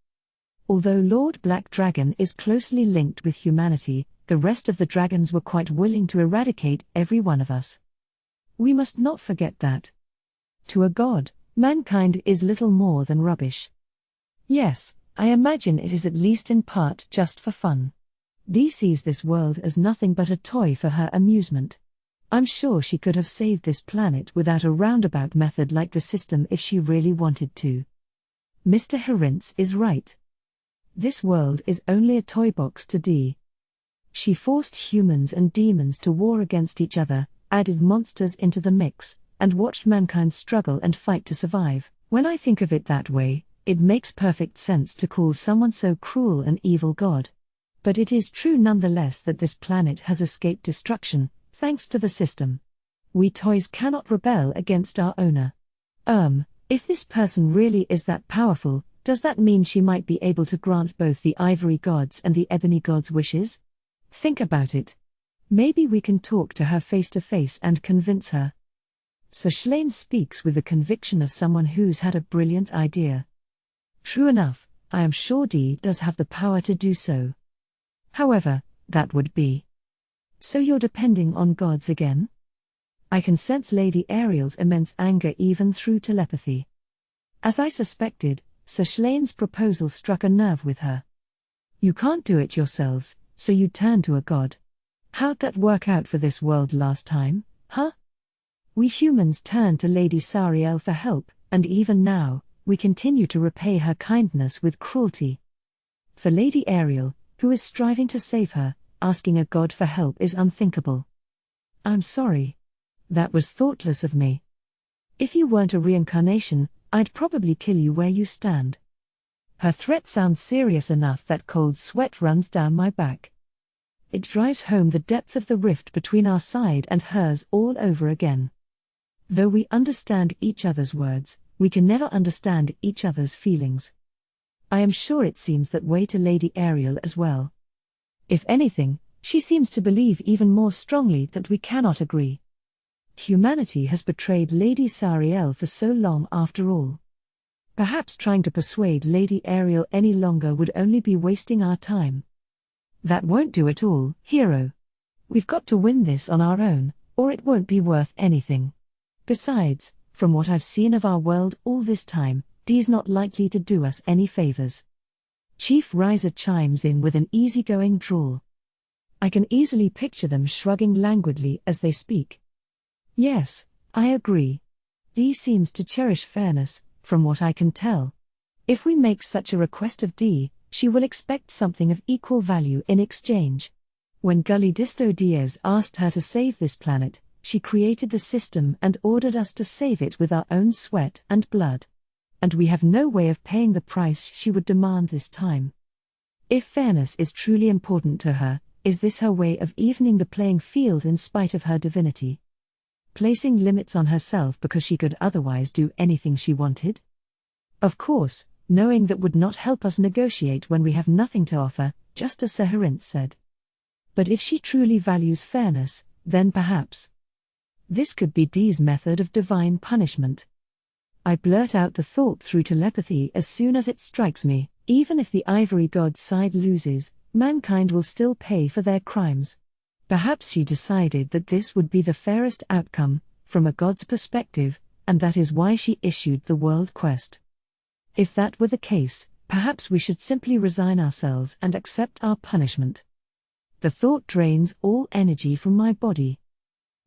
Although Lord Black Dragon is closely linked with humanity, the rest of the dragons were quite willing to eradicate every one of us. We must not forget that. To a god, mankind is little more than rubbish. Yes, I imagine it is at least in part just for fun. Dee sees this world as nothing but a toy for her amusement. I'm sure she could have saved this planet without a roundabout method like the system if she really wanted to. Mr. Herintz is right. This world is only a toy box to Dee. She forced humans and demons to war against each other, added monsters into the mix, and watched mankind struggle and fight to survive. When I think of it that way, it makes perfect sense to call someone so cruel an evil god. But it is true nonetheless that this planet has escaped destruction, thanks to the system. We toys cannot rebel against our owner. If this person really is that powerful, does that mean she might be able to grant both the Ivory God's and the Ebony God's wishes? Think about it. Maybe we can talk to her face to face and convince her. Sir Shlain speaks with the conviction of someone who's had a brilliant idea. True enough, I am sure Dee does have the power to do so. However, that would be. So you're depending on gods again? I can sense Lady Ariel's immense anger even through telepathy. As I suspected, Sir Schlane's proposal struck a nerve with her. You can't do it yourselves, so you turn to a god. How'd that work out for this world last time, huh? We humans turned to Lady Sariel for help, and even now, we continue to repay her kindness with cruelty. For Lady Ariel, who is striving to save her, asking a god for help is unthinkable. I'm sorry. That was thoughtless of me. If you weren't a reincarnation, I'd probably kill you where you stand. Her threat sounds serious enough that cold sweat runs down my back. It drives home the depth of the rift between our side and hers all over again. Though we understand each other's words, we can never understand each other's feelings. I am sure it seems that way to Lady Ariel as well. If anything, she seems to believe even more strongly that we cannot agree. Humanity has betrayed Lady Sariel for so long after all. Perhaps trying to persuade Lady Ariel any longer would only be wasting our time. That won't do at all, hero. We've got to win this on our own, or it won't be worth anything. Besides, from what I've seen of our world all this time, Dee's not likely to do us any favors. Chief Riser chimes in with an easygoing drawl. I can easily picture them shrugging languidly as they speak. Yes, I agree. Dee seems to cherish fairness, from what I can tell. If we make such a request of Dee, she will expect something of equal value in exchange. When Gully Disto Diaz asked her to save this planet, she created the system and ordered us to save it with our own sweat and blood. And we have no way of paying the price she would demand this time. If fairness is truly important to her, is this her way of evening the playing field in spite of her divinity? Placing limits on herself because she could otherwise do anything she wanted? Of course, knowing that would not help us negotiate when we have nothing to offer, just as Sir Herinth said. But if she truly values fairness, then perhaps this could be Dee's method of divine punishment. I blurt out the thought through telepathy as soon as it strikes me, even if the Ivory God's side loses, mankind will still pay for their crimes. Perhaps she decided that this would be the fairest outcome, from a god's perspective, and that is why she issued the world quest. If that were the case, perhaps we should simply resign ourselves and accept our punishment. The thought drains all energy from my body.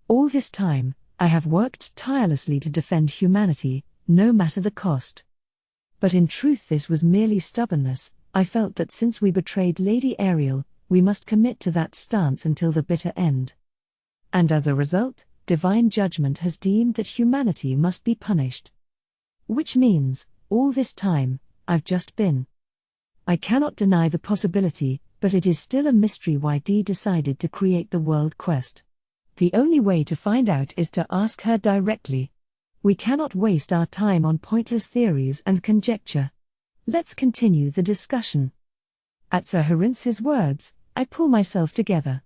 All this time, I have worked tirelessly to defend humanity, no matter the cost. But in truth this was merely stubbornness. I felt that since we betrayed Lady Ariel, we must commit to that stance until the bitter end. And as a result, divine judgment has deemed that humanity must be punished. Which means, all this time, I've just been. I cannot deny the possibility, but it is still a mystery why Dee decided to create the world quest. The only way to find out is to ask her directly. We cannot waste our time on pointless theories and conjecture. Let's continue the discussion. At Sir Herinth's words, I pull myself together.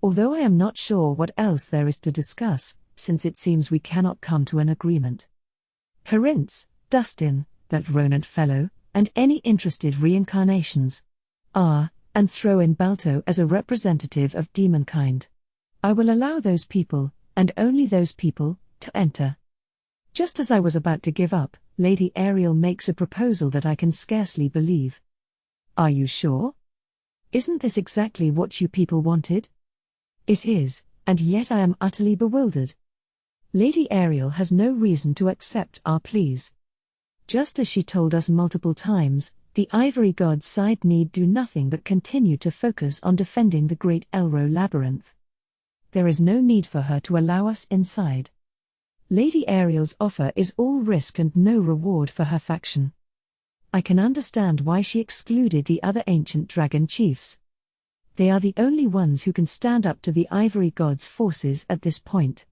Although I am not sure what else there is to discuss, since it seems we cannot come to an agreement. Herinth's, Dustin, that Ronant fellow, and any interested reincarnations. And throw in Balto as a representative of demonkind. I will allow those people, and only those people, to enter. Just as I was about to give up, Lady Ariel makes a proposal that I can scarcely believe. Are you sure? Isn't this exactly what you people wanted? It is, and yet I am utterly bewildered. Lady Ariel has no reason to accept our pleas. Just as she told us multiple times, the Ivory God's side need do nothing but continue to focus on defending the Great Elro Labyrinth. There is no need for her to allow us inside. Lady Ariel's offer is all risk and no reward for her faction. I can understand why she excluded the other ancient dragon chiefs. They are the only ones who can stand up to the Ivory God's forces at this point.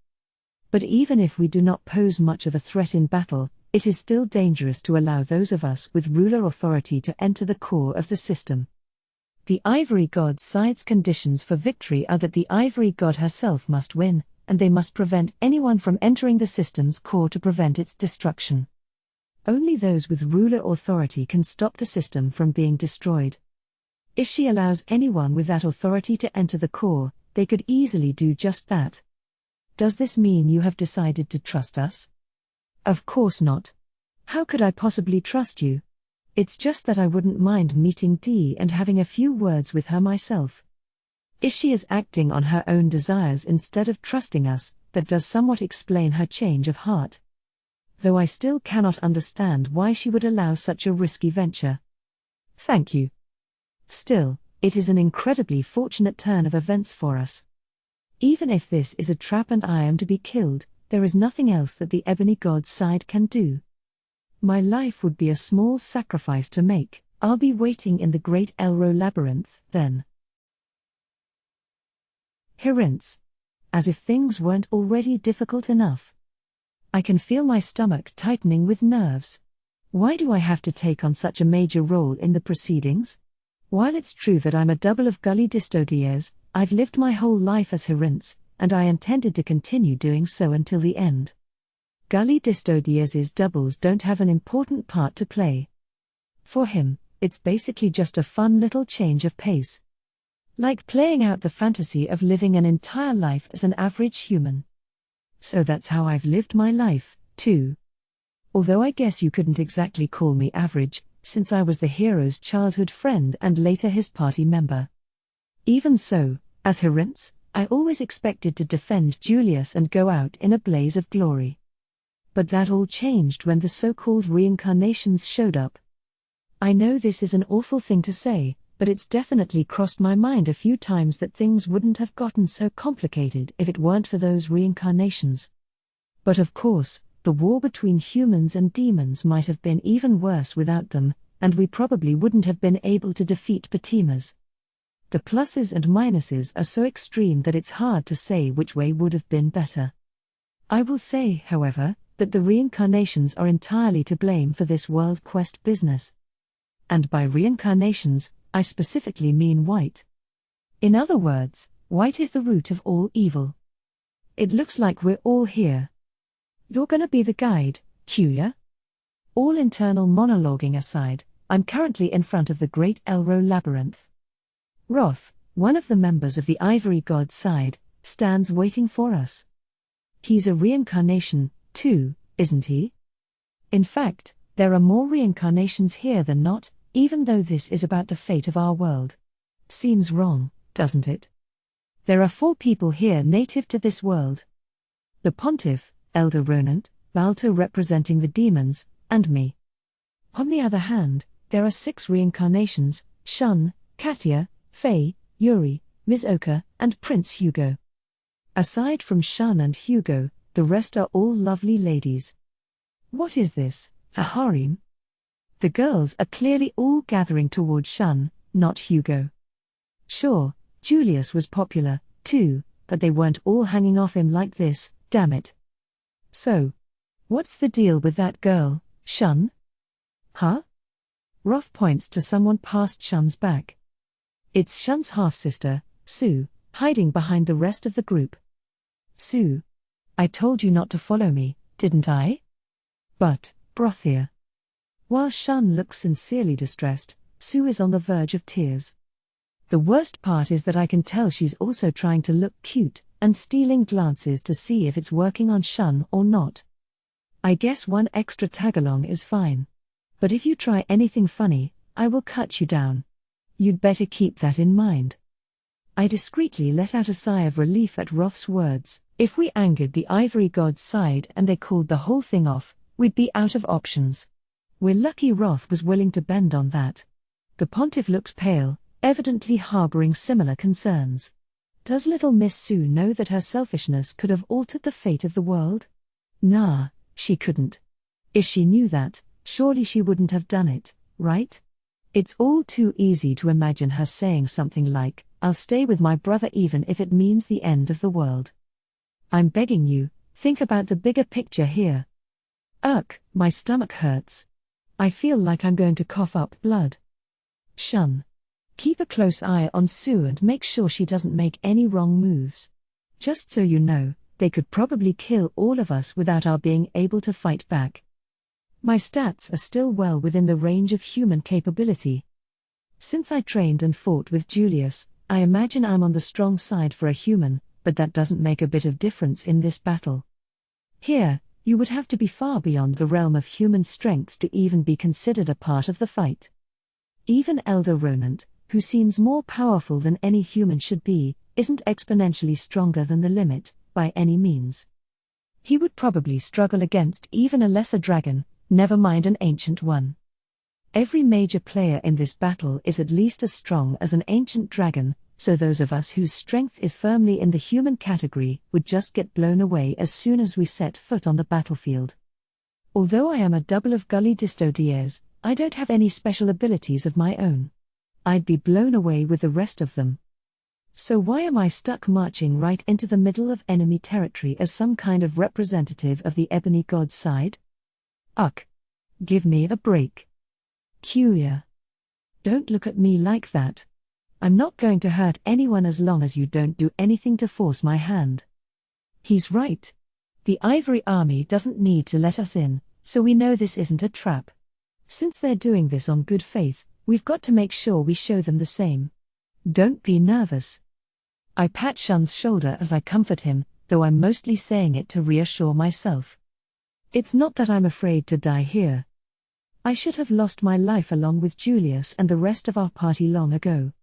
But even if we do not pose much of a threat in battle, it is still dangerous to allow those of us with ruler authority to enter the core of the system. The Ivory God's side's conditions for victory are that the Ivory God herself must win, and they must prevent anyone from entering the system's core to prevent its destruction. Only those with ruler authority can stop the system from being destroyed. If she allows anyone with that authority to enter the core, they could easily do just that. Does this mean you have decided to trust us? Of course not. How could I possibly trust you? It's just that I wouldn't mind meeting Dee and having a few words with her myself. If she is acting on her own desires instead of trusting us, that does somewhat explain her change of heart. Though I still cannot understand why she would allow such a risky venture. Thank you. Still, it is an incredibly fortunate turn of events for us. Even if this is a trap and I am to be killed, there is nothing else that the Ebony God's side can do. My life would be a small sacrifice to make. I'll be waiting in the Great Elro Labyrinth, then. Hirince. As if things weren't already difficult enough. I can feel my stomach tightening with nerves. Why do I have to take on such a major role in the proceedings? While it's true that I'm a double of Gully Distodiers, I've lived my whole life as Hirince, and I intended to continue doing so until the end. Gully Distodiers' doubles don't have an important part to play. For him, it's basically just a fun little change of pace. Like playing out the fantasy of living an entire life as an average human. So that's how I've lived my life, too. Although I guess you couldn't exactly call me average, since I was the hero's childhood friend and later his party member. Even so, as Hirince, I always expected to defend Julius and go out in a blaze of glory. But that all changed when the so-called reincarnations showed up. I know this is an awful thing to say, but it's definitely crossed my mind a few times that things wouldn't have gotten so complicated if it weren't for those reincarnations. But of course, the war between humans and demons might have been even worse without them, and we probably wouldn't have been able to defeat Patimas. The pluses and minuses are so extreme that it's hard to say which way would have been better. I will say, however, that the reincarnations are entirely to blame for this world quest business. And by reincarnations, I specifically mean white. In other words, white is the root of all evil. It looks like we're all here. You're gonna be the guide, Kuya? All internal monologuing aside, I'm currently in front of the Great Elro Labyrinth. Roth, one of the members of the Ivory God's side, stands waiting for us. He's a reincarnation, too, isn't he? In fact, there are more reincarnations here than not, even though this is about the fate of our world. Seems wrong, doesn't it? There are 4 people here native to this world. The Pontiff, Elder Ronant, Balto representing the demons, and me. On the other hand, there are 6 reincarnations, Shun, Katia, Faye, Yuri, Ms. Oka, and Prince Hugo. Aside from Shun and Hugo, the rest are all lovely ladies. What is this, a harem? The girls are clearly all gathering toward Shun, not Hugo. Sure, Julius was popular, too, but they weren't all hanging off him like this, damn it. So, what's the deal with that girl, Shun? Huh? Roth points to someone past Shun's back. It's Shun's half-sister, Sue, hiding behind the rest of the group. Sue, I told you not to follow me, didn't I? But, Brothia. While Shun looks sincerely distressed, Sue is on the verge of tears. The worst part is that I can tell she's also trying to look cute, and stealing glances to see if it's working on Shun or not. I guess one extra tagalong is fine. But if you try anything funny, I will cut you down. You'd better keep that in mind. I discreetly let out a sigh of relief at Roth's words. If we angered the Ivory God's side and they called the whole thing off, we'd be out of options. We're lucky Roth was willing to bend on that. The Pontiff looks pale, evidently harboring similar concerns. Does little Miss Sue know that her selfishness could have altered the fate of the world? Nah, she couldn't. If she knew that, surely she wouldn't have done it, right? It's all too easy to imagine her saying something like, I'll stay with my brother even if it means the end of the world. I'm begging you, think about the bigger picture here. Ugh, my stomach hurts. I feel like I'm going to cough up blood. Shun. Keep a close eye on Sue and make sure she doesn't make any wrong moves. Just so you know, they could probably kill all of us without our being able to fight back. My stats are still well within the range of human capability. Since I trained and fought with Julius, I imagine I'm on the strong side for a human, but that doesn't make a bit of difference in this battle. Here, you would have to be far beyond the realm of human strength to even be considered a part of the fight. Even Elder Ronant, who seems more powerful than any human should be, isn't exponentially stronger than the limit, by any means. He would probably struggle against even a lesser dragon, never mind an ancient one. Every major player in this battle is at least as strong as an ancient dragon, so those of us whose strength is firmly in the human category would just get blown away as soon as we set foot on the battlefield. Although I am a double of Gully Disto Diaz, I don't have any special abilities of my own. I'd be blown away with the rest of them. So why am I stuck marching right into the middle of enemy territory as some kind of representative of the Ebony God's side? Ugh. Give me a break. Kuya. Don't look at me like that. I'm not going to hurt anyone as long as you don't do anything to force my hand. He's right. The Ivory Army doesn't need to let us in, so we know this isn't a trap. Since they're doing this on good faith, we've got to make sure we show them the same. Don't be nervous. I pat Shun's shoulder as I comfort him, though I'm mostly saying it to reassure myself. It's not that I'm afraid to die here. I should have lost my life along with Julius and the rest of our party long ago.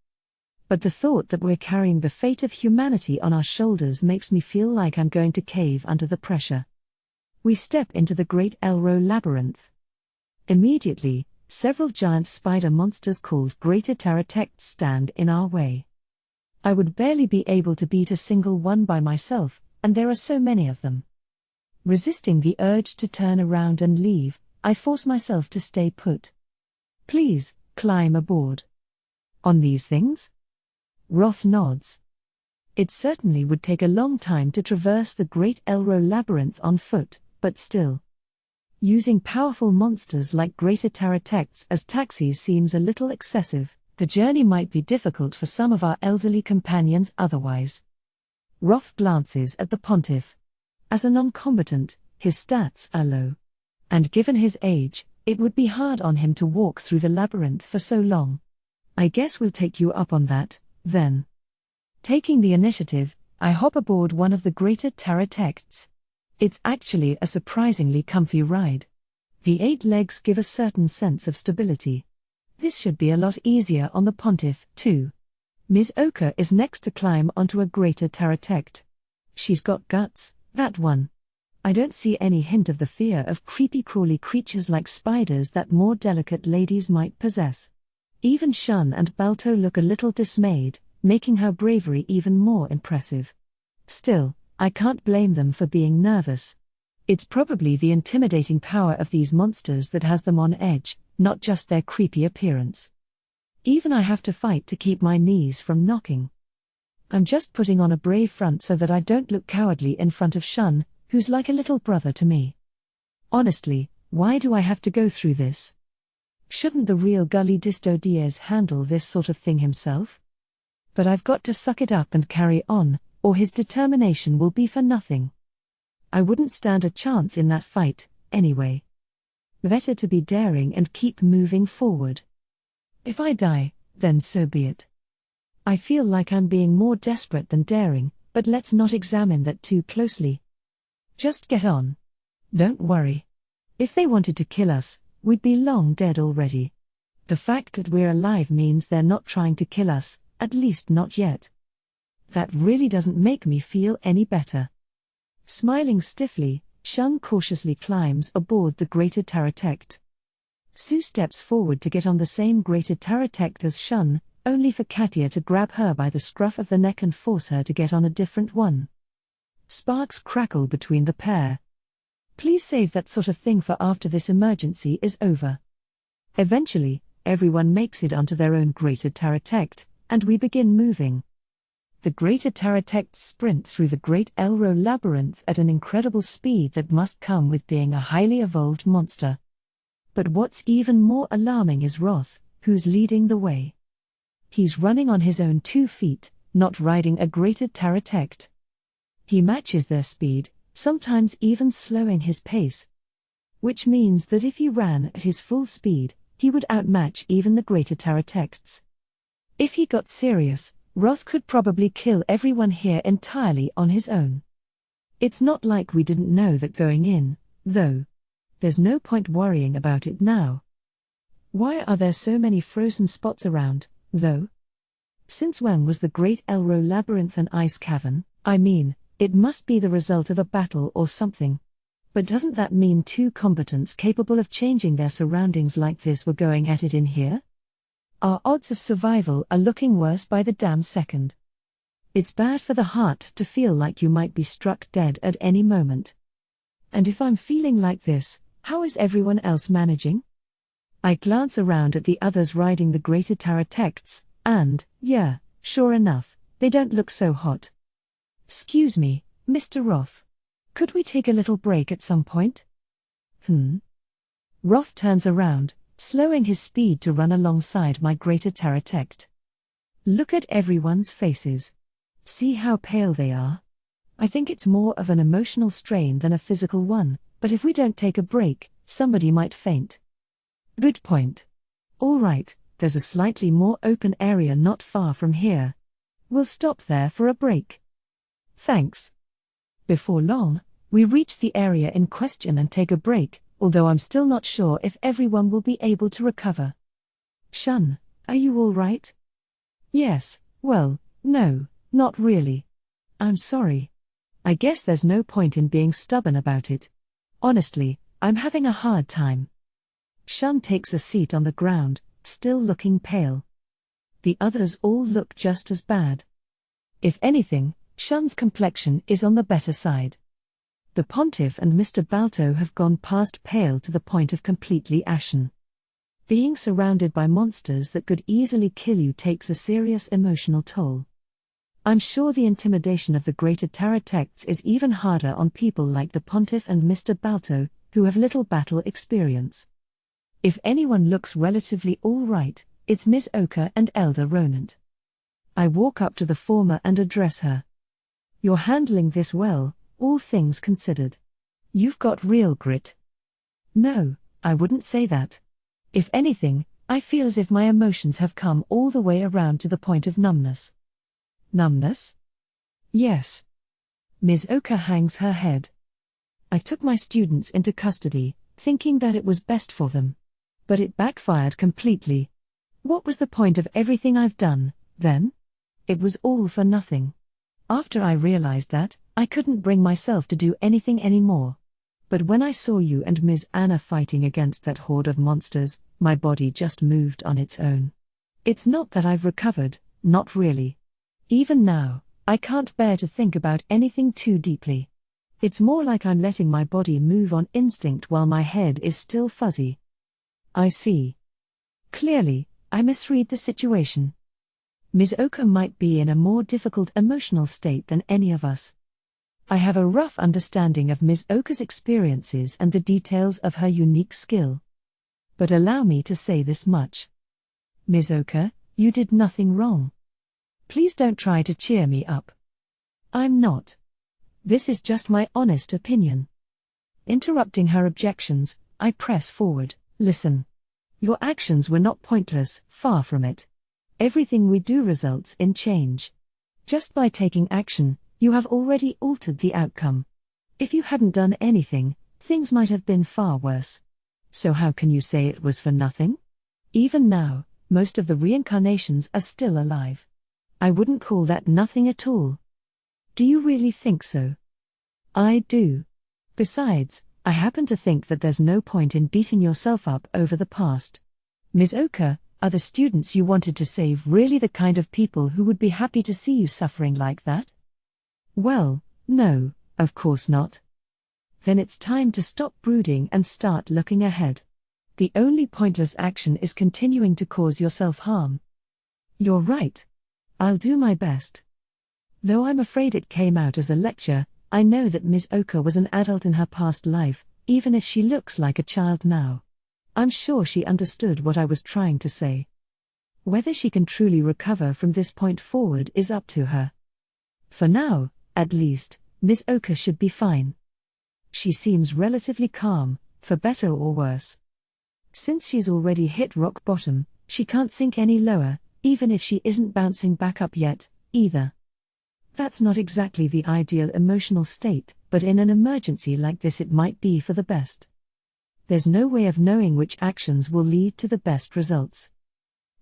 But the thought that we're carrying the fate of humanity on our shoulders makes me feel like I'm going to cave under the pressure. We step into the Great Elro Labyrinth. Immediately, several giant spider monsters called Greater Taratects stand in our way. I would barely be able to beat a single one by myself, and there are so many of them. Resisting the urge to turn around and leave, I force myself to stay put. Please, climb aboard. On these things? Roth nods. It certainly would take a long time to traverse the Great Elro Labyrinth on foot, but still. Using powerful monsters like Greater Taratects as taxis seems a little excessive. The journey might be difficult for some of our elderly companions otherwise. Roth glances at the Pontiff. As a non-combatant, his stats are low. And given his age, it would be hard on him to walk through the labyrinth for so long. I guess we'll take you up on that, then. Taking the initiative, I hop aboard one of the Greater Taratects. It's actually a surprisingly comfy ride. The 8 legs give a certain sense of stability. This should be a lot easier on the Pontiff, too. Ms. Oka is next to climb onto a Greater Taratect. She's got guts, that one. I don't see any hint of the fear of creepy-crawly creatures like spiders that more delicate ladies might possess. Even Shun and Balto look a little dismayed, making her bravery even more impressive. Still, I can't blame them for being nervous. It's probably the intimidating power of these monsters that has them on edge, not just their creepy appearance. Even I have to fight to keep my knees from knocking. I'm just putting on a brave front so that I don't look cowardly in front of Shun, who's like a little brother to me. Honestly, why do I have to go through this? Shouldn't the real Gully Disto Diaz handle this sort of thing himself? But I've got to suck it up and carry on, or his determination will be for nothing. I wouldn't stand a chance in that fight, anyway. Better to be daring and keep moving forward. If I die, then so be it. I feel like I'm being more desperate than daring, but let's not examine that too closely. Just get on. Don't worry. If they wanted to kill us, we'd be long dead already. The fact that we're alive means they're not trying to kill us, at least not yet. That really doesn't make me feel any better. Smiling stiffly, Shun cautiously climbs aboard the Greater Taratect. Sue steps forward to get on the same Greater Taratect as Shun, only for Katia to grab her by the scruff of the neck and force her to get on a different one. Sparks crackle between the pair. Please save that sort of thing for after this emergency is over. Eventually, everyone makes it onto their own Greater Taratect, and we begin moving. The Greater Taratects sprint through the Great Elro Labyrinth at an incredible speed that must come with being a highly evolved monster. But what's even more alarming is Roth, who's leading the way. He's running on his own 2 feet, not riding a Greater Taratect. He matches their speed, sometimes even slowing his pace. Which means that if he ran at his full speed, he would outmatch even the Greater Taratects. If he got serious, Roth could probably kill everyone here entirely on his own. It's not like we didn't know that going in, though. There's no point worrying about it now. Why are there so many frozen spots around, though? Since when was the Great Elro Labyrinth an ice cavern? I mean, it must be the result of a battle or something. But doesn't that mean two combatants capable of changing their surroundings like this were going at it in here? Our odds of survival are looking worse by the damn second. It's bad for the heart to feel like you might be struck dead at any moment. And if I'm feeling like this, how is everyone else managing? I glance around at the others riding the greater Taratects, and, yeah, sure enough, they don't look so hot. Excuse me, Mr. Roth. Could we take a little break at some point? Roth turns around, slowing his speed to run alongside my greater Taratect. Look at everyone's faces. See how pale they are? I think it's more of an emotional strain than a physical one, but if we don't take a break, somebody might faint. Good point. All right, there's a slightly more open area not far from here. We'll stop there for a break. Thanks. Before long, we reach the area in question and take a break, although I'm still not sure if everyone will be able to recover. Shun, are you all right? Yes, well, no, not really. I'm sorry. I guess there's no point in being stubborn about it. Honestly, I'm having a hard time. Shun takes a seat on the ground, still looking pale. The others all look just as bad. If anything, Shun's complexion is on the better side. The Pontiff and Mr. Balto have gone past pale to the point of completely ashen. Being surrounded by monsters that could easily kill you takes a serious emotional toll. I'm sure the intimidation of the greater Taratects is even harder on people like the Pontiff and Mr. Balto, who have little battle experience. If anyone looks relatively all right, it's Miss Oka and Elder Ronant. I walk up to the former and address her. You're handling this well, all things considered. You've got real grit. No, I wouldn't say that. If anything, I feel as if my emotions have come all the way around to the point of numbness. Numbness? Yes. Ms. Oka hangs her head. I took my students into custody, thinking that it was best for them. But it backfired completely. What was the point of everything I've done, then? It was all for nothing. After I realized that, I couldn't bring myself to do anything anymore. But when I saw you and Ms. Anna fighting against that horde of monsters, my body just moved on its own. It's not that I've recovered, not really. Even now, I can't bear to think about anything too deeply. It's more like I'm letting my body move on instinct while my head is still fuzzy. I see. Clearly, I misread the situation. Ms. Oka might be in a more difficult emotional state than any of us. I have a rough understanding of Ms. Oka's experiences and the details of her unique skill. But allow me to say this much. Ms. Oka, you did nothing wrong. Please don't try to cheer me up. I'm not. This is just my honest opinion. Interrupting her objections, I press forward. Listen. Your actions were not pointless, far from it. Everything we do results in change. Just by taking action, you have already altered the outcome. If you hadn't done anything, things might have been far worse. So how can you say it was for nothing? Even now, most of the reincarnations are still alive. I wouldn't call that nothing at all. Do you really think so? I do. Besides, I happen to think that there's no point in beating yourself up over the past. Ms. Oka, are the students you wanted to save really the kind of people who would be happy to see you suffering like that? Well, no, of course not. Then it's time to stop brooding and start looking ahead. The only pointless action is continuing to cause yourself harm. You're right. I'll do my best. Though I'm afraid it came out as a lecture, I know that Ms. Oka was an adult in her past life, even if she looks like a child now. I'm sure she understood what I was trying to say. Whether she can truly recover from this point forward is up to her. For now, at least, Ms. Oka should be fine. She seems relatively calm, for better or worse. Since she's already hit rock bottom, she can't sink any lower, even if she isn't bouncing back up yet, either. That's not exactly the ideal emotional state, but in an emergency like this it might be for the best. There's no way of knowing which actions will lead to the best results.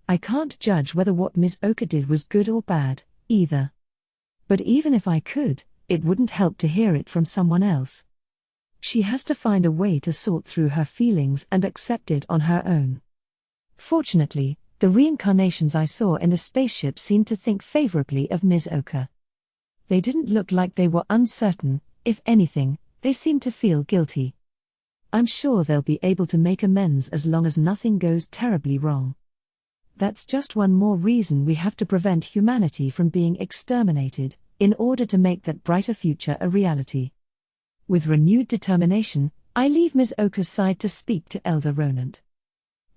I can't judge whether what Ms. Oka did was good or bad, either. But even if I could, it wouldn't help to hear it from someone else. She has to find a way to sort through her feelings and accept it on her own. Fortunately, the reincarnations I saw in the spaceship seemed to think favorably of Ms. Oka. They didn't look like they were uncertain; if anything, they seemed to feel guilty. I'm sure they'll be able to make amends as long as nothing goes terribly wrong. That's just one more reason we have to prevent humanity from being exterminated, in order to make that brighter future a reality. With renewed determination, I leave Ms. Oka's side to speak to Elder Ronant.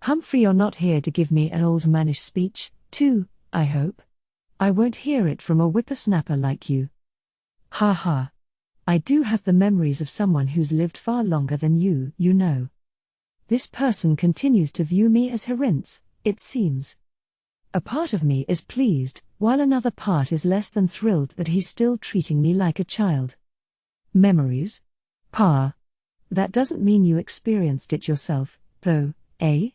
Humphrey, you're not here to give me an old mannish speech, too, I hope. I won't hear it from a whippersnapper like you. Ha ha. I do have the memories of someone who's lived far longer than you, you know. This person continues to view me as Herince, it seems. A part of me is pleased, while another part is less than thrilled that he's still treating me like a child. Memories? Pa. That doesn't mean you experienced it yourself, though, eh?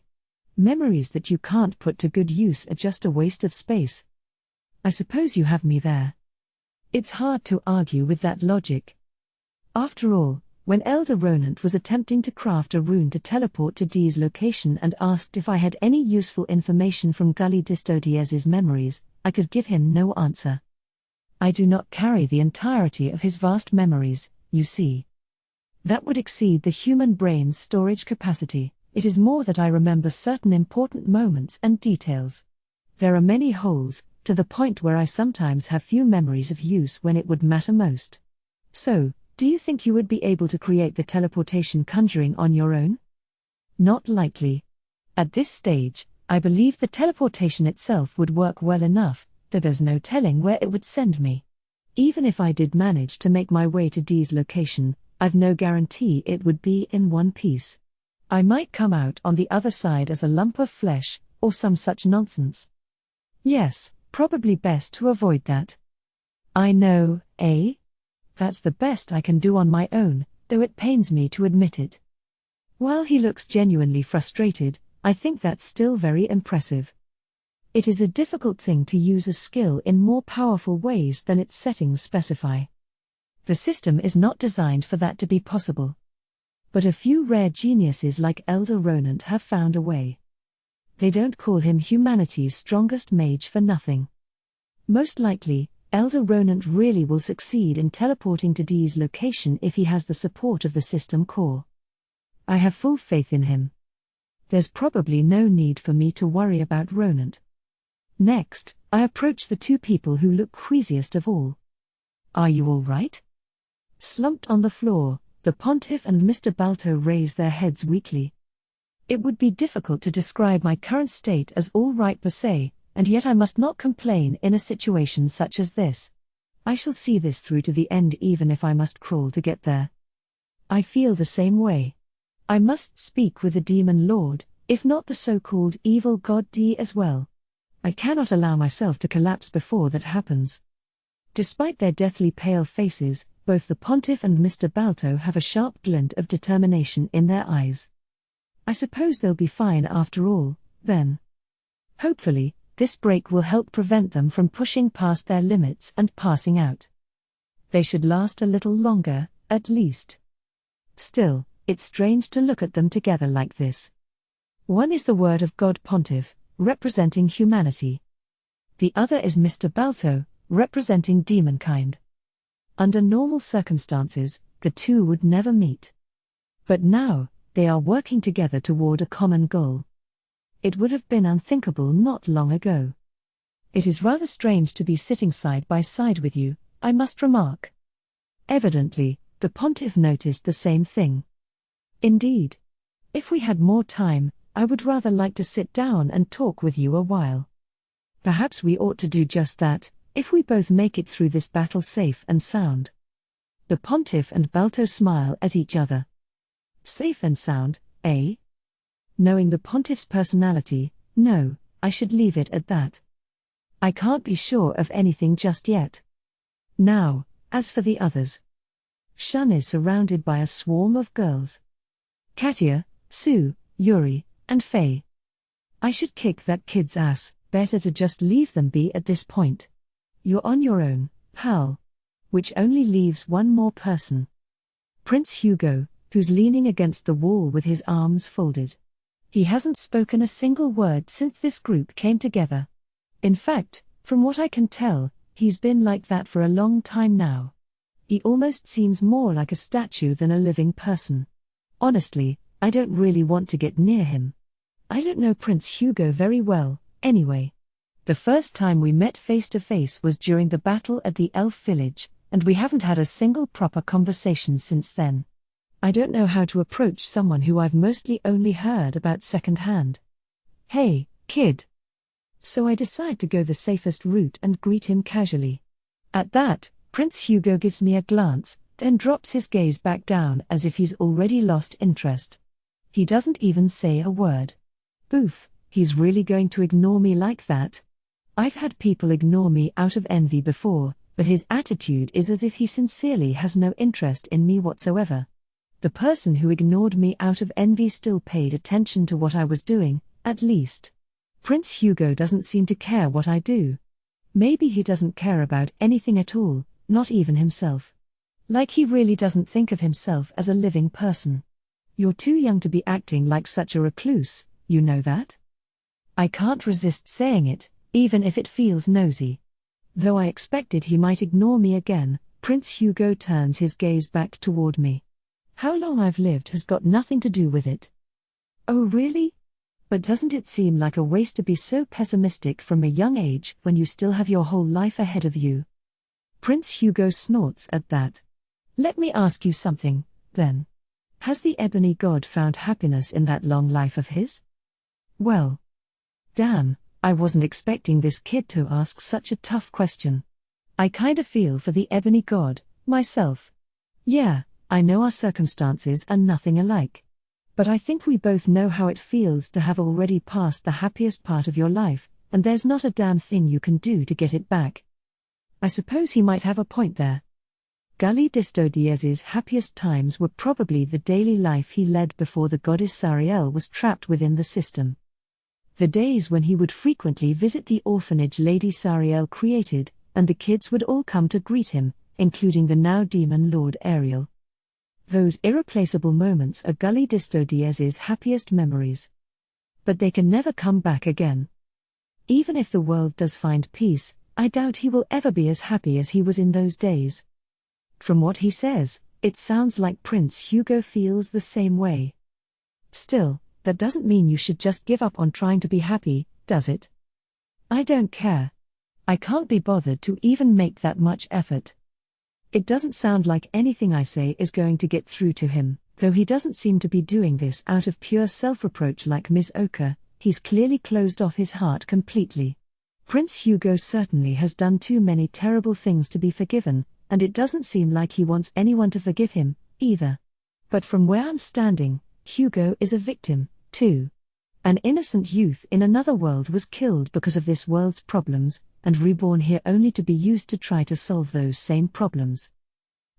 Memories that you can't put to good use are just a waste of space. I suppose you have me there. It's hard to argue with that logic. After all, when Elder Ronant was attempting to craft a rune to teleport to Dee's location and asked if I had any useful information from Gully Distodiez's memories, I could give him no answer. I do not carry the entirety of his vast memories, you see. That would exceed the human brain's storage capacity. It is more that I remember certain important moments and details. There are many holes, to the point where I sometimes have few memories of use when it would matter most. So, do you think you would be able to create the teleportation conjuring on your own? Not likely. At this stage, I believe the teleportation itself would work well enough, though there's no telling where it would send me. Even if I did manage to make my way to Dee's location, I've no guarantee it would be in one piece. I might come out on the other side as a lump of flesh, or some such nonsense. Yes, probably best to avoid that. I know, eh? That's the best I can do on my own, though it pains me to admit it. While he looks genuinely frustrated, I think that's still very impressive. It is a difficult thing to use a skill in more powerful ways than its settings specify. The system is not designed for that to be possible. But a few rare geniuses like Elder Ronant have found a way. They don't call him humanity's strongest mage for nothing. Most likely, Elder Ronant really will succeed in teleporting to Dee's location if he has the support of the system core. I have full faith in him. There's probably no need for me to worry about Ronant. Next, I approach the two people who look queasiest of all. Are you all right? Slumped on the floor, the Pontiff and Mr. Balto raise their heads weakly. It would be difficult to describe my current state as all right per se, and yet I must not complain in a situation such as this. I shall see this through to the end even if I must crawl to get there. I feel the same way. I must speak with the Demon Lord, if not the so-called evil god D as well. I cannot allow myself to collapse before that happens. Despite their deathly pale faces, both the Pontiff and Mr. Balto have a sharp glint of determination in their eyes. I suppose they'll be fine after all, then. Hopefully, this break will help prevent them from pushing past their limits and passing out. They should last a little longer, at least. Still, it's strange to look at them together like this. One is the Word of God Pontiff, representing humanity. The other is Mr. Balto, representing demonkind. Under normal circumstances, the two would never meet. But now, they are working together toward a common goal. It would have been unthinkable not long ago. It is rather strange to be sitting side by side with you, I must remark. Evidently, the Pontiff noticed the same thing. Indeed. If we had more time, I would rather like to sit down and talk with you a while. Perhaps we ought to do just that, if we both make it through this battle safe and sound. The Pontiff and Balto smile at each other. Safe and sound, eh? Knowing the Pontiff's personality, no, I should leave it at that. I can't be sure of anything just yet. Now, as for the others. Shun is surrounded by a swarm of girls. Katia, Sue, Yuri, and Faye. I should kick that kid's ass, better to just leave them be at this point. You're on your own, pal. Which only leaves one more person. Prince Hugo, who's leaning against the wall with his arms folded. He hasn't spoken a single word since this group came together. In fact, from what I can tell, he's been like that for a long time now. He almost seems more like a statue than a living person. Honestly, I don't really want to get near him. I don't know Prince Hugo very well, anyway. The first time we met face to face was during the battle at the elf village, and we haven't had a single proper conversation since then. I don't know how to approach someone who I've mostly only heard about secondhand. Hey, kid. So I decide to go the safest route and greet him casually. At that, Prince Hugo gives me a glance, then drops his gaze back down as if he's already lost interest. He doesn't even say a word. Oof, he's really going to ignore me like that? I've had people ignore me out of envy before, but his attitude is as if he sincerely has no interest in me whatsoever. The person who ignored me out of envy still paid attention to what I was doing, at least. Prince Hugo doesn't seem to care what I do. Maybe he doesn't care about anything at all, not even himself. Like he really doesn't think of himself as a living person. You're too young to be acting like such a recluse, you know that? I can't resist saying it, even if it feels nosy. Though I expected he might ignore me again, Prince Hugo turns his gaze back toward me. How long I've lived has got nothing to do with it. Oh really? But doesn't it seem like a waste to be so pessimistic from a young age when you still have your whole life ahead of you? Prince Hugo snorts at that. Let me ask you something, then. Has the Ebony God found happiness in that long life of his? Well. Damn, I wasn't expecting this kid to ask such a tough question. I kinda feel for the Ebony God, myself. Yeah, I know our circumstances are nothing alike. But I think we both know how it feels to have already passed the happiest part of your life, and there's not a damn thing you can do to get it back. I suppose he might have a point there. Gully Distodiez's happiest times were probably the daily life he led before the goddess Sariel was trapped within the system. The days when he would frequently visit the orphanage Lady Sariel created, and the kids would all come to greet him, including the now demon Lord Ariel. Those irreplaceable moments are Gully Distodiez's happiest memories. But they can never come back again. Even if the world does find peace, I doubt he will ever be as happy as he was in those days. From what he says, it sounds like Prince Hugo feels the same way. Still, that doesn't mean you should just give up on trying to be happy, does it? I don't care. I can't be bothered to even make that much effort. It doesn't sound like anything I say is going to get through to him, though he doesn't seem to be doing this out of pure self-reproach like Ms. Oka. He's clearly closed off his heart completely. Prince Hugo certainly has done too many terrible things to be forgiven, and it doesn't seem like he wants anyone to forgive him, either. But from where I'm standing, Hugo is a victim, too. An innocent youth in another world was killed because of this world's problems, and reborn here only to be used to try to solve those same problems.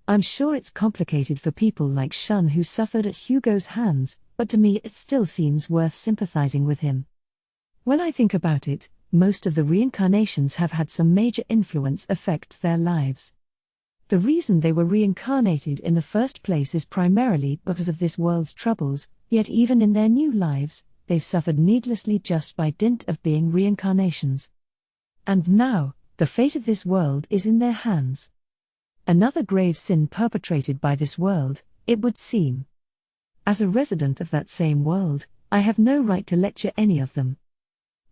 I'm sure it's complicated for people like Shun who suffered at Hugo's hands, but to me it still seems worth sympathizing with him. When I think about it, most of the reincarnations have had some major influence affect their lives. The reason they were reincarnated in the first place is primarily because of this world's troubles, yet even in their new lives, they've suffered needlessly just by dint of being reincarnations. And now, the fate of this world is in their hands. Another grave sin perpetrated by this world, it would seem. As a resident of that same world, I have no right to lecture any of them.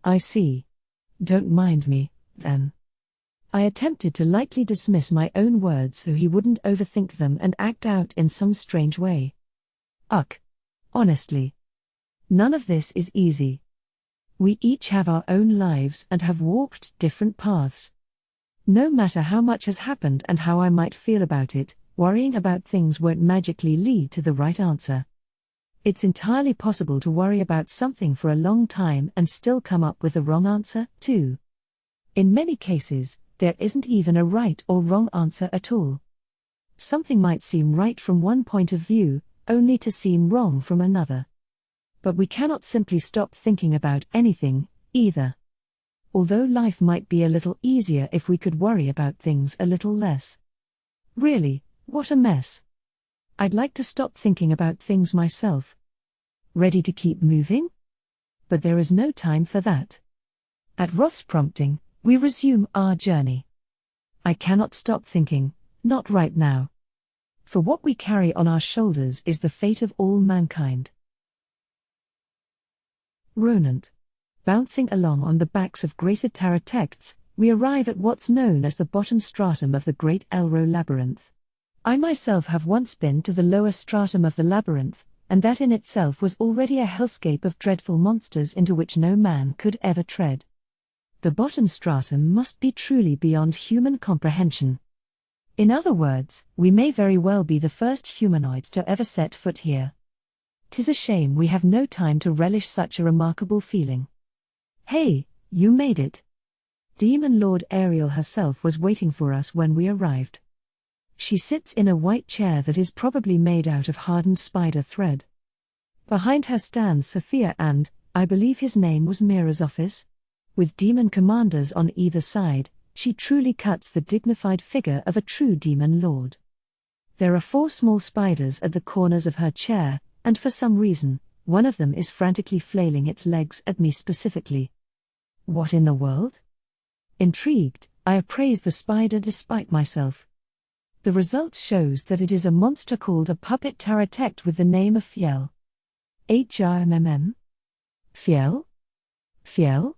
I see. Don't mind me, then. I attempted to lightly dismiss my own words so he wouldn't overthink them and act out in some strange way. Honestly. None of this is easy. We each have our own lives and have walked different paths. No matter how much has happened and how I might feel about it, worrying about things won't magically lead to the right answer. It's entirely possible to worry about something for a long time and still come up with the wrong answer, too. In many cases, there isn't even a right or wrong answer at all. Something might seem right from one point of view, only to seem wrong from another. But we cannot simply stop thinking about anything, either. Although life might be a little easier if we could worry about things a little less. Really, what a mess. I'd like to stop thinking about things myself. Ready to keep moving? But there is no time for that. At Roth's prompting, we resume our journey. I cannot stop thinking, not right now. For what we carry on our shoulders is the fate of all mankind. Ronant. Bouncing along on the backs of greater Taratects, we arrive at what's known as the bottom stratum of the Great Elro Labyrinth. I myself have once been to the lower stratum of the labyrinth, and that in itself was already a hellscape of dreadful monsters into which no man could ever tread. The bottom stratum must be truly beyond human comprehension. In other words, we may very well be the first humanoids to ever set foot here. 'Tis a shame we have no time to relish such a remarkable feeling. Hey, you made it! Demon Lord Ariel herself was waiting for us when we arrived. She sits in a white chair that is probably made out of hardened spider thread. Behind her stands Sophia and, I believe his name was Mirazopis. With demon commanders on either side, she truly cuts the dignified figure of a true demon lord. There are 4 small spiders at the corners of her chair, and for some reason, one of them is frantically flailing its legs at me specifically. What in the world? Intrigued, I appraise the spider despite myself. The result shows that it is a monster called a puppet Taratect with the name of Fiel. HRMMM? Fiel? Fiel?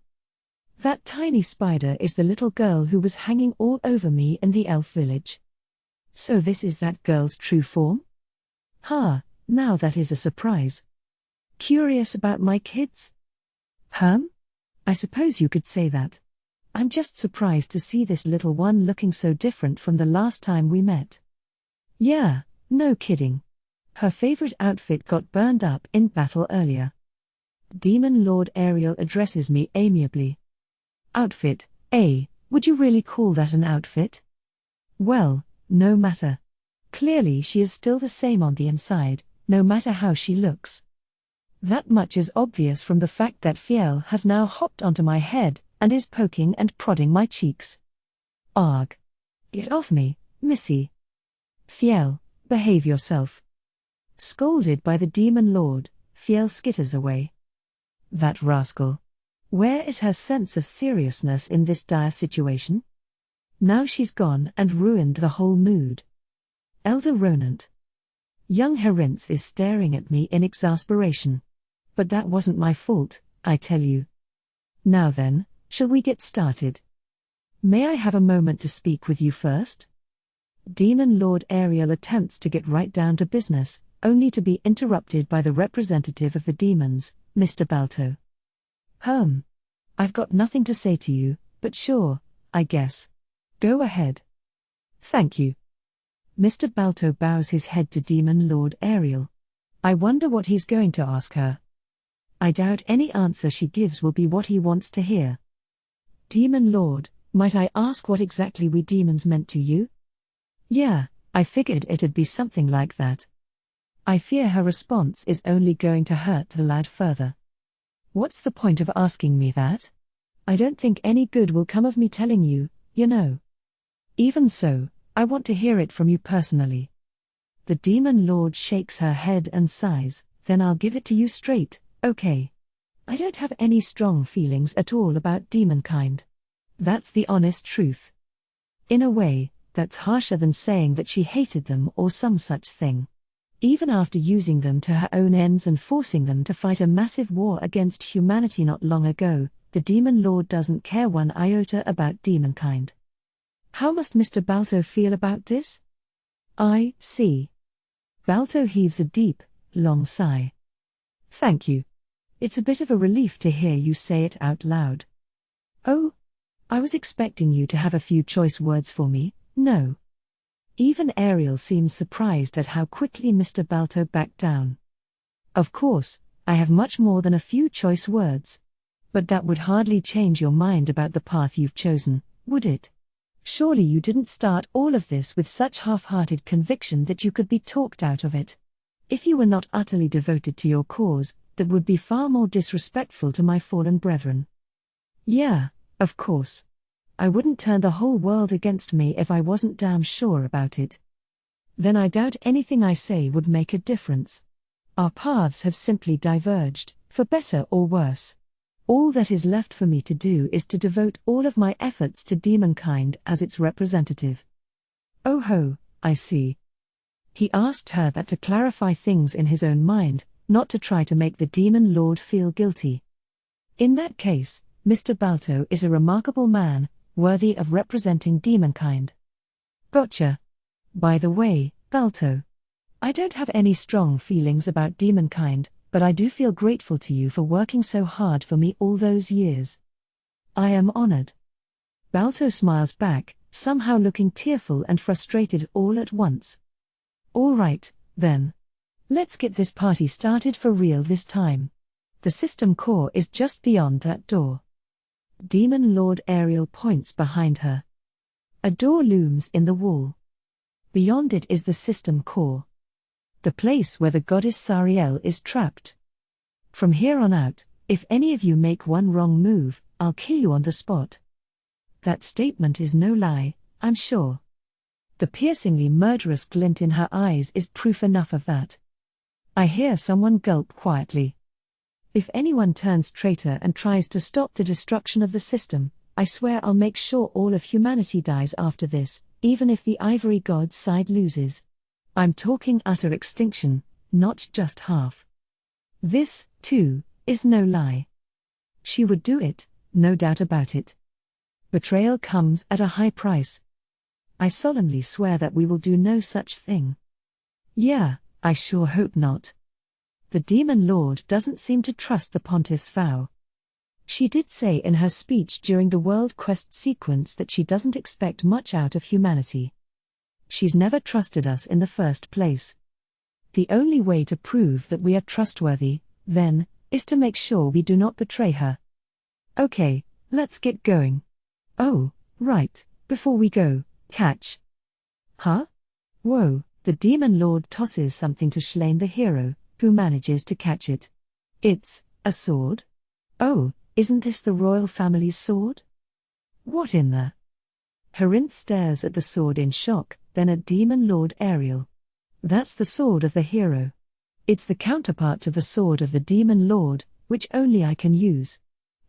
That tiny spider is the little girl who was hanging all over me in the elf village. So this is that girl's true form? Now that is a surprise. Curious about my kids? I suppose you could say that. I'm just surprised to see this little one looking so different from the last time we met. Yeah, no kidding. Her favorite outfit got burned up in battle earlier. Demon Lord Ariel addresses me amiably. Outfit, would you really call that an outfit? Well, no matter. Clearly she is still the same on the inside, no matter how she looks. That much is obvious from the fact that Fiel has now hopped onto my head, and is poking and prodding my cheeks. Arg. Get off me, missy. Fiel, behave yourself. Scolded by the demon lord, Fiel skitters away. That rascal. Where is her sense of seriousness in this dire situation? Now she's gone and ruined the whole mood. Elder Ronant. Young Herince is staring at me in exasperation. But that wasn't my fault, I tell you. Now then, shall we get started? May I have a moment to speak with you first? Demon Lord Ariel attempts to get right down to business, only to be interrupted by the representative of the demons, Mr. Balto. I've got nothing to say to you, but sure, I guess. Go ahead. Thank you. Mr. Balto bows his head to Demon Lord Ariel. I wonder what he's going to ask her. I doubt any answer she gives will be what he wants to hear. Demon Lord, might I ask what exactly we demons meant to you? Yeah, I figured it'd be something like that. I fear her response is only going to hurt the lad further. What's the point of asking me that? I don't think any good will come of me telling you, you know. Even so, I want to hear it from you personally. The Demon Lord shakes her head and sighs, then I'll give it to you straight, okay. I don't have any strong feelings at all about demonkind. That's the honest truth. In a way, that's harsher than saying that she hated them or some such thing. Even after using them to her own ends and forcing them to fight a massive war against humanity not long ago, the Demon Lord doesn't care one iota about demonkind. How must Mr. Balto feel about this? I see. Balto heaves a deep, long sigh. Thank you. It's a bit of a relief to hear you say it out loud. Oh? I was expecting you to have a few choice words for me, no. Even Ariel seems surprised at how quickly Mr. Balto backed down. Of course, I have much more than a few choice words. But that would hardly change your mind about the path you've chosen, would it? Surely you didn't start all of this with such half-hearted conviction that you could be talked out of it. If you were not utterly devoted to your cause, that would be far more disrespectful to my fallen brethren. Yeah, of course. I wouldn't turn the whole world against me if I wasn't damn sure about it. Then I doubt anything I say would make a difference. Our paths have simply diverged, for better or worse. All that is left for me to do is to devote all of my efforts to demonkind as its representative. Oh ho, I see. He asked her that to clarify things in his own mind, not to try to make the demon lord feel guilty. In that case, Mr. Balto is a remarkable man, worthy of representing demonkind. Gotcha. By the way, Balto, I don't have any strong feelings about demonkind, but I do feel grateful to you for working so hard for me all those years. I am honored. Balto smiles back, somehow looking tearful and frustrated all at once. All right, then. Let's get this party started for real this time. The system core is just beyond that door. Demon Lord Ariel points behind her. A door looms in the wall. Beyond it is the system core. The place where the goddess Sariel is trapped. From here on out, if any of you make one wrong move, I'll kill you on the spot. That statement is no lie, I'm sure. The piercingly murderous glint in her eyes is proof enough of that. I hear someone gulp quietly. If anyone turns traitor and tries to stop the destruction of the system, I swear I'll make sure all of humanity dies after this, even if the Ivory God's side loses. I'm talking utter extinction, not just half. This, too, is no lie. She would do it, no doubt about it. Betrayal comes at a high price. I solemnly swear that we will do no such thing. Yeah, I sure hope not. The Demon Lord doesn't seem to trust the Pontiff's vow. She did say in her speech during the World Quest sequence that she doesn't expect much out of humanity. She's never trusted us in the first place. The only way to prove that we are trustworthy, then, is to make sure we do not betray her. Okay, let's get going. Oh, right, before we go, catch. Huh? Whoa, the Demon Lord tosses something to Schlein the hero, who manages to catch it. It's a sword? Oh, isn't this the royal family's sword? What in the... Harinth stares at the sword in shock, then at Demon Lord Ariel. That's the sword of the hero. It's the counterpart to the sword of the Demon Lord, which only I can use.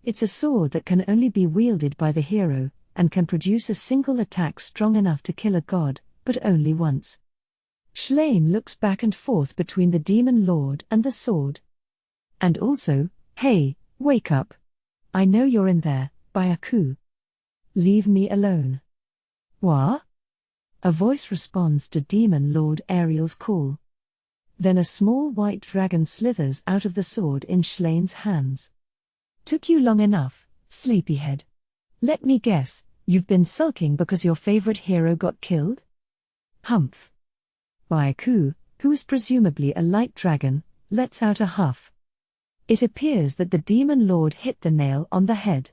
It's a sword that can only be wielded by the hero, and can produce a single attack strong enough to kill a god, but only once. Schlein looks back and forth between the Demon Lord and the sword. And also, hey, wake up. I know you're in there, Byaku. Leave me alone. What? A voice responds to Demon Lord Ariel's call. Then a small white dragon slithers out of the sword in Schlein's hands. Took you long enough, sleepyhead. Let me guess, you've been sulking because your favorite hero got killed? Humph. Byaku, who is presumably a light dragon, lets out a huff. It appears that the Demon Lord hit the nail on the head.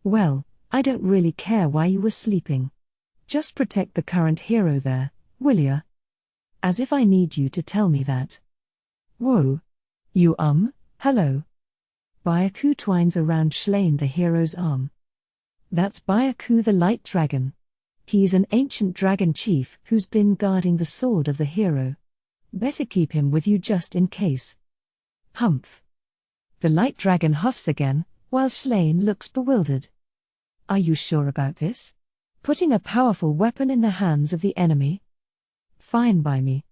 Well, I don't really care why you were sleeping. Just protect the current hero there, will ya? As if I need you to tell me that. Whoa. You hello. Byaku twines around Schlein the hero's arm. That's Byaku the light dragon. He's an ancient dragon chief who's been guarding the sword of the hero. Better keep him with you just in case. Humph. The light dragon huffs again, while Schlein looks bewildered. Are you sure about this? Putting a powerful weapon in the hands of the enemy? Fine by me.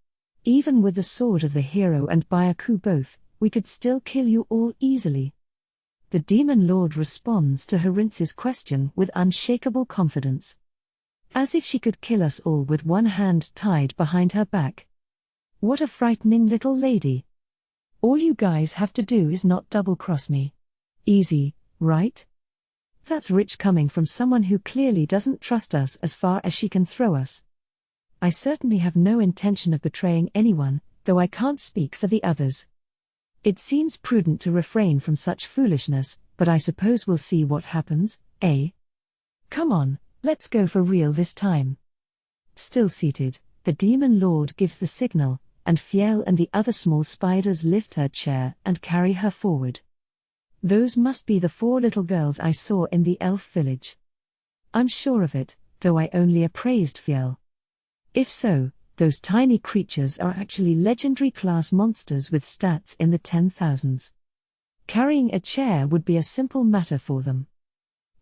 Even with the sword of the hero and Byaku both, we could still kill you all easily. The Demon Lord responds to Harinth's question with unshakable confidence. As if she could kill us all with one hand tied behind her back. What a frightening little lady. All you guys have to do is not double-cross me. Easy, right? That's rich coming from someone who clearly doesn't trust us as far as she can throw us. I certainly have no intention of betraying anyone, though I can't speak for the others. It seems prudent to refrain from such foolishness, but I suppose we'll see what happens, eh? Come on, let's go for real this time. Still seated, the demon lord gives the signal, and Fiel and the other small spiders lift her chair and carry her forward. Those must be the 4 little girls I saw in the elf village. I'm sure of it, though I only appraised Fiel. If so, those tiny creatures are actually legendary class monsters with stats in the 10,000s. Carrying a chair would be a simple matter for them.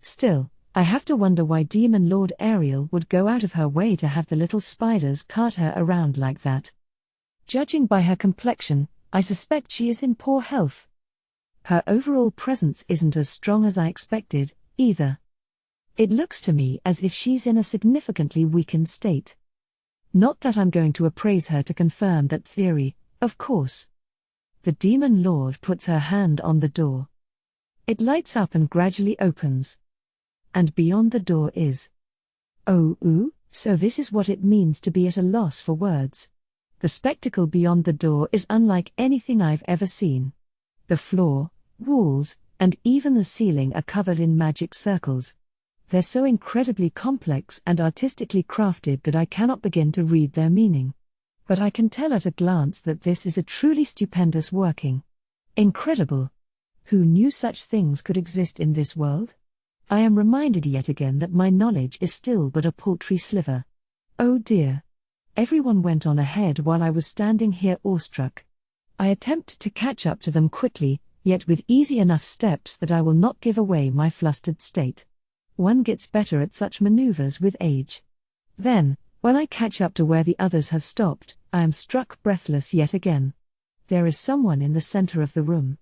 Still, I have to wonder why Demon Lord Ariel would go out of her way to have the little spiders cart her around like that. Judging by her complexion, I suspect she is in poor health. Her overall presence isn't as strong as I expected, either. It looks to me as if she's in a significantly weakened state. Not that I'm going to appraise her to confirm that theory, of course. The Demon Lord puts her hand on the door. It lights up and gradually opens. And beyond the door is... so this is what it means to be at a loss for words. The spectacle beyond the door is unlike anything I've ever seen. The floor, walls, and even the ceiling are covered in magic circles. They're so incredibly complex and artistically crafted that I cannot begin to read their meaning. But I can tell at a glance that this is a truly stupendous working. Incredible. Who knew such things could exist in this world? I am reminded yet again that my knowledge is still but a paltry sliver. Oh dear. Everyone went on ahead while I was standing here awestruck. I attempt to catch up to them quickly, yet with easy enough steps that I will not give away my flustered state. One gets better at such maneuvers with age. Then, when I catch up to where the others have stopped, I am struck breathless yet again. There is someone in the center of the room.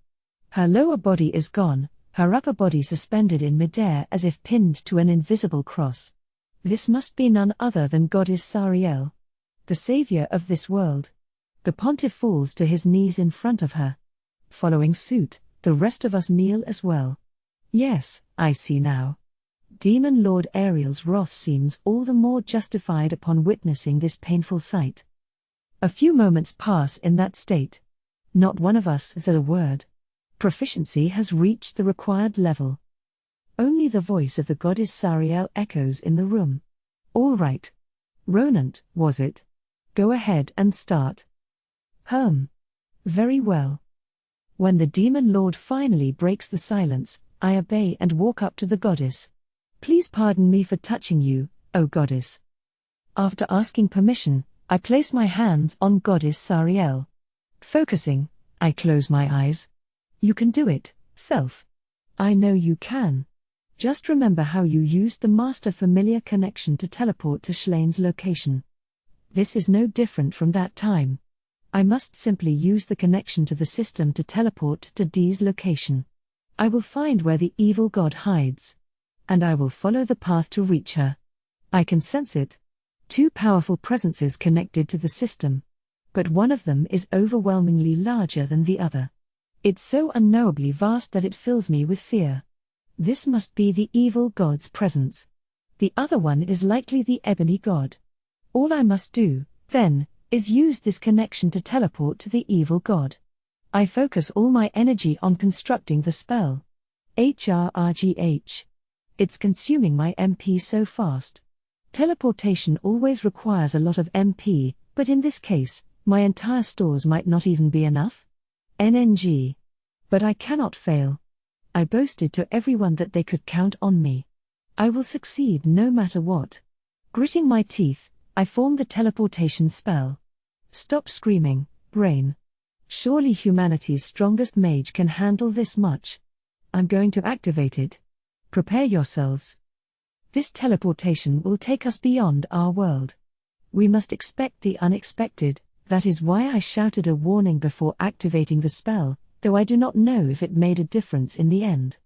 Her lower body is gone, her upper body suspended in midair as if pinned to an invisible cross. This must be none other than Goddess Sariel, the savior of this world. The pontiff falls to his knees in front of her. Following suit, the rest of us kneel as well. Yes, I see now. Demon Lord Ariel's wrath seems all the more justified upon witnessing this painful sight. A few moments pass in that state. Not one of us says a word. Proficiency has reached the required level. Only the voice of the goddess Sariel echoes in the room. All right. Ronant, was it? Go ahead and start. Very well. When the Demon Lord finally breaks the silence, I obey and walk up to the goddess. Please pardon me for touching you, O goddess. After asking permission, I place my hands on goddess Sariel. Focusing, I close my eyes. You can do it, self. I know you can. Just remember how you used the master familiar connection to teleport to Schleyn's location. This is no different from that time. I must simply use the connection to the system to teleport to Dee's location. I will find where the evil god hides. And I will follow the path to reach her. I can sense it. 2 powerful presences connected to the system. But one of them is overwhelmingly larger than the other. It's so unknowably vast that it fills me with fear. This must be the evil god's presence. The other one is likely the ebony god. All I must do, then, is use this connection to teleport to the evil god. I focus all my energy on constructing the spell. HRRGH. It's consuming my MP so fast. Teleportation always requires a lot of MP, but in this case, my entire stores might not even be enough. NNG. But I cannot fail. I boasted to everyone that they could count on me. I will succeed no matter what. Gritting my teeth, I form the teleportation spell. Stop screaming, brain. Surely humanity's strongest mage can handle this much. I'm going to activate it. Prepare yourselves. This teleportation will take us beyond our world. We must expect the unexpected. That is why I shouted a warning before activating the spell, though I do not know if it made a difference in the end.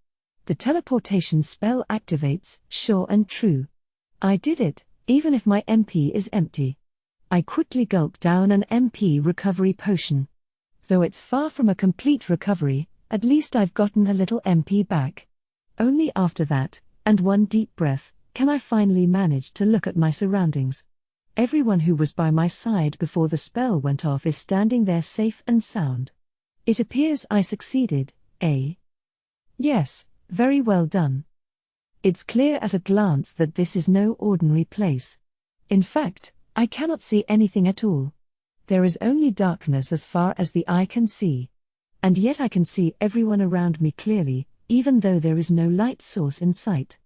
The teleportation spell activates, sure and true. I did it, even if my MP is empty. I quickly gulp down an MP recovery potion. Though it's far from a complete recovery, at least I've gotten a little MP back. Only after that, and one deep breath, can I finally manage to look at my surroundings. Everyone who was by my side before the spell went off is standing there safe and sound. It appears I succeeded, eh? Yes, Very well done. It's clear at a glance that this is no ordinary place. In fact, I cannot see anything at all. There is only darkness as far as the eye can see. And yet I can see everyone around me clearly, even though there is no light source in sight.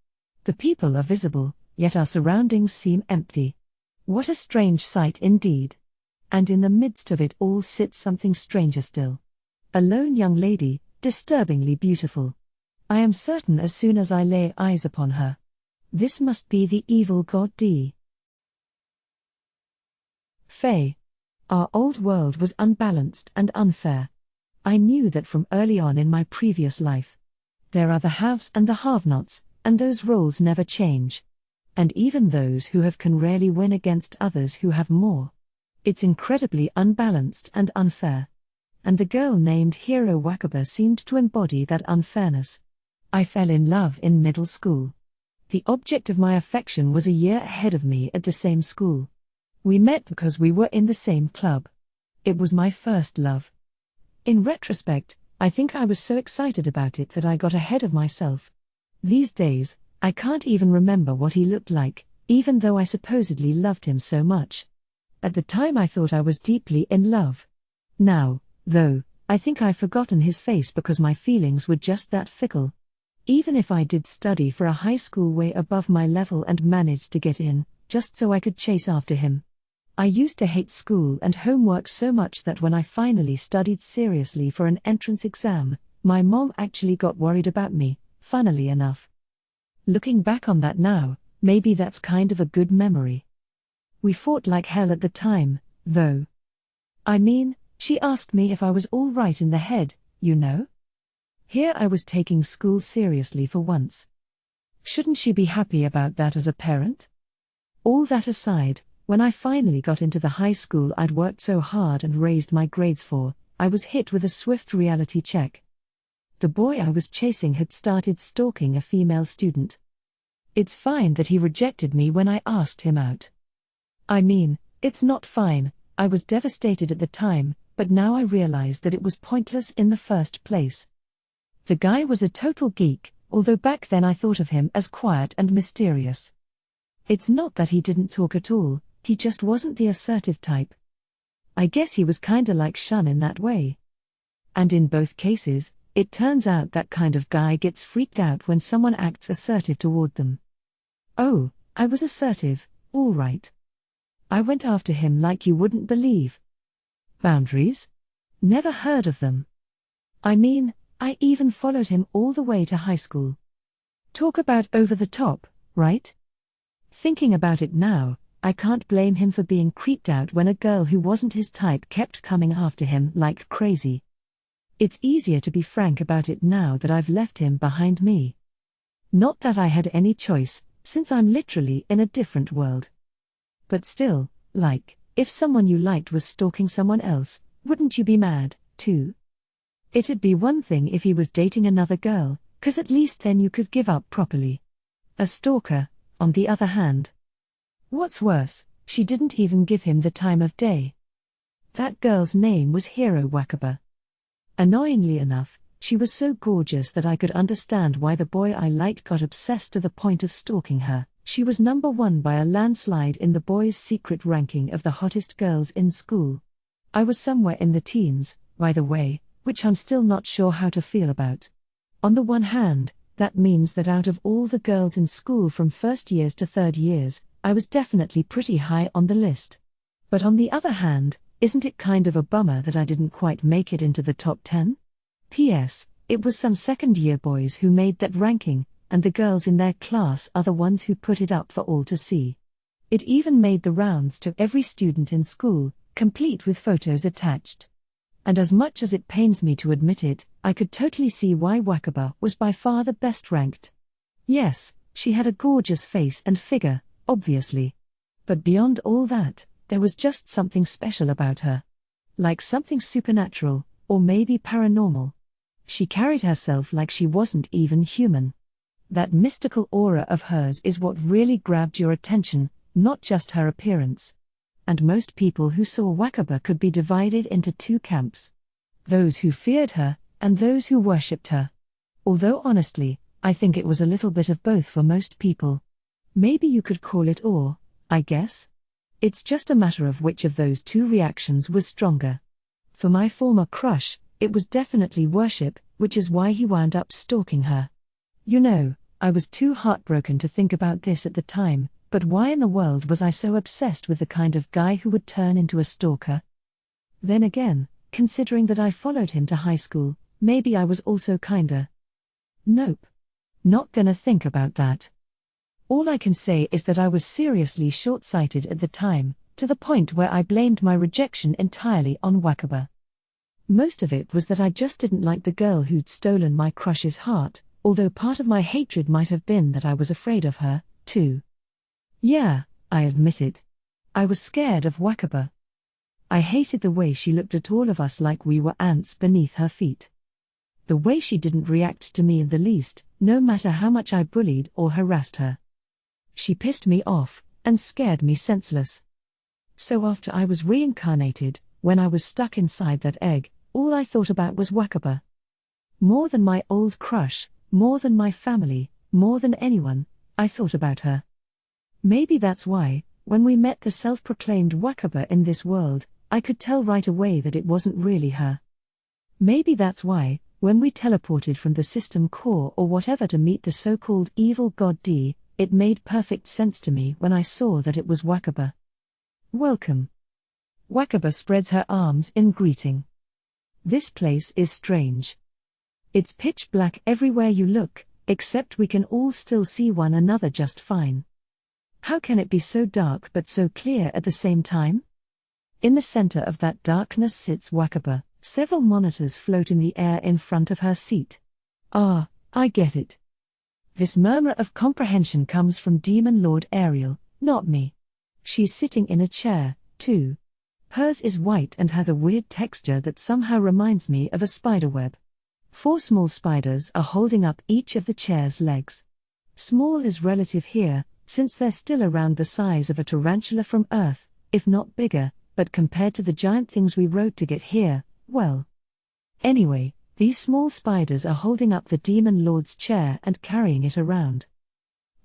The people are visible, yet our surroundings seem empty. What a strange sight indeed. And in the midst of it all sits something stranger still. A lone young lady, disturbingly beautiful. I am certain as soon as I lay eyes upon her. This must be the evil god D. Faye. Our old world was unbalanced and unfair. I knew that from early on in my previous life. There are the haves and the have-nots, and those roles never change. And even those who have can rarely win against others who have more. It's incredibly unbalanced and unfair. And the girl named Hiro Wakaba seemed to embody that unfairness. I fell in love in middle school. The object of my affection was a year ahead of me at the same school. We met because we were in the same club. It was my first love. In retrospect, I think I was so excited about it that I got ahead of myself. These days, I can't even remember what he looked like, even though I supposedly loved him so much. At the time I thought I was deeply in love. Now, though, I think I've forgotten his face because my feelings were just that fickle. Even if I did study for a high school way above my level and managed to get in, just so I could chase after him. I used to hate school and homework so much that when I finally studied seriously for an entrance exam, my mom actually got worried about me, funnily enough. Looking back on that now, maybe that's kind of a good memory. We fought like hell at the time, though. I mean, she asked me if I was all right in the head, you know? Here I was taking school seriously for once. Shouldn't she be happy about that as a parent? All that aside, when I finally got into the high school I'd worked so hard and raised my grades for, I was hit with a swift reality check. The boy I was chasing had started stalking a female student. It's fine that he rejected me when I asked him out. I mean, it's not fine, I was devastated at the time, but now I realize that it was pointless in the first place. The guy was a total geek, although back then I thought of him as quiet and mysterious. It's not that he didn't talk at all, he just wasn't the assertive type. I guess he was kinda like Shun in that way. And in both cases, it turns out that kind of guy gets freaked out when someone acts assertive toward them. Oh, I was assertive, all right. I went after him like you wouldn't believe. Boundaries? Never heard of them. I mean, I even followed him all the way to high school. Talk about over the top, right? Thinking about it now, I can't blame him for being creeped out when a girl who wasn't his type kept coming after him like crazy. It's easier to be frank about it now that I've left him behind me. Not that I had any choice, since I'm literally in a different world. But still, like, if someone you liked was stalking someone else, wouldn't you be mad, too? It'd be one thing if he was dating another girl, 'cause at least then you could give up properly. A stalker, on the other hand. What's worse, she didn't even give him the time of day. That girl's name was Hiro Wakaba. Annoyingly enough, she was so gorgeous that I could understand why the boy I liked got obsessed to the point of stalking her. She was number 1 by a landslide in the boys' secret ranking of the hottest girls in school. I was somewhere in the teens, by the way, which I'm still not sure how to feel about. On the one hand, that means that out of all the girls in school from first years to third years, I was definitely pretty high on the list. But on the other hand, isn't it kind of a bummer that I didn't quite make it into the top 10? P.S. It was some second-year boys who made that ranking, and the girls in their class are the ones who put it up for all to see. It even made the rounds to every student in school, complete with photos attached. And as much as it pains me to admit it, I could totally see why Wakaba was by far the best ranked. Yes, she had a gorgeous face and figure, obviously. But beyond all that, there was just something special about her. Like something supernatural, or maybe paranormal. She carried herself like she wasn't even human. That mystical aura of hers is what really grabbed your attention, not just her appearance. And most people who saw Wakaba could be divided into 2 camps. Those who feared her, and those who worshipped her. Although honestly, I think it was a little bit of both for most people. Maybe you could call it awe, I guess. It's just a matter of which of those two reactions was stronger. For my former crush, it was definitely worship, which is why he wound up stalking her. You know, I was too heartbroken to think about this at the time, but why in the world was I so obsessed with the kind of guy who would turn into a stalker? Then again, considering that I followed him to high school, maybe I was also kinda. Nope. Not gonna think about that. All I can say is that I was seriously short-sighted at the time, to the point where I blamed my rejection entirely on Wakaba. Most of it was that I just didn't like the girl who'd stolen my crush's heart, although part of my hatred might have been that I was afraid of her, too. Yeah, I admit it. I was scared of Wakaba. I hated the way she looked at all of us like we were ants beneath her feet. The way she didn't react to me in the least, no matter how much I bullied or harassed her. She pissed me off, and scared me senseless. So after I was reincarnated, when I was stuck inside that egg, all I thought about was Wakaba. More than my old crush, more than my family, more than anyone, I thought about her. Maybe that's why, when we met the self-proclaimed Wakaba in this world, I could tell right away that it wasn't really her. Maybe that's why, when we teleported from the system core or whatever to meet the so-called evil god D, it made perfect sense to me when I saw that it was Wakaba. Welcome. Wakaba spreads her arms in greeting. This place is strange. It's pitch black everywhere you look, except we can all still see one another just fine. How can it be so dark but so clear at the same time? In the center of that darkness sits Wakaba. Several monitors float in the air in front of her seat. Ah, I get it. This murmur of comprehension comes from Demon Lord Ariel, not me. She's sitting in a chair, too. Hers is white and has a weird texture that somehow reminds me of a spiderweb. 4 small spiders are holding up each of the chair's legs. Small is relative here, since they're still around the size of a tarantula from Earth, if not bigger, but compared to the giant things we rode to get here, well. Anyway, these small spiders are holding up the Demon Lord's chair and carrying it around.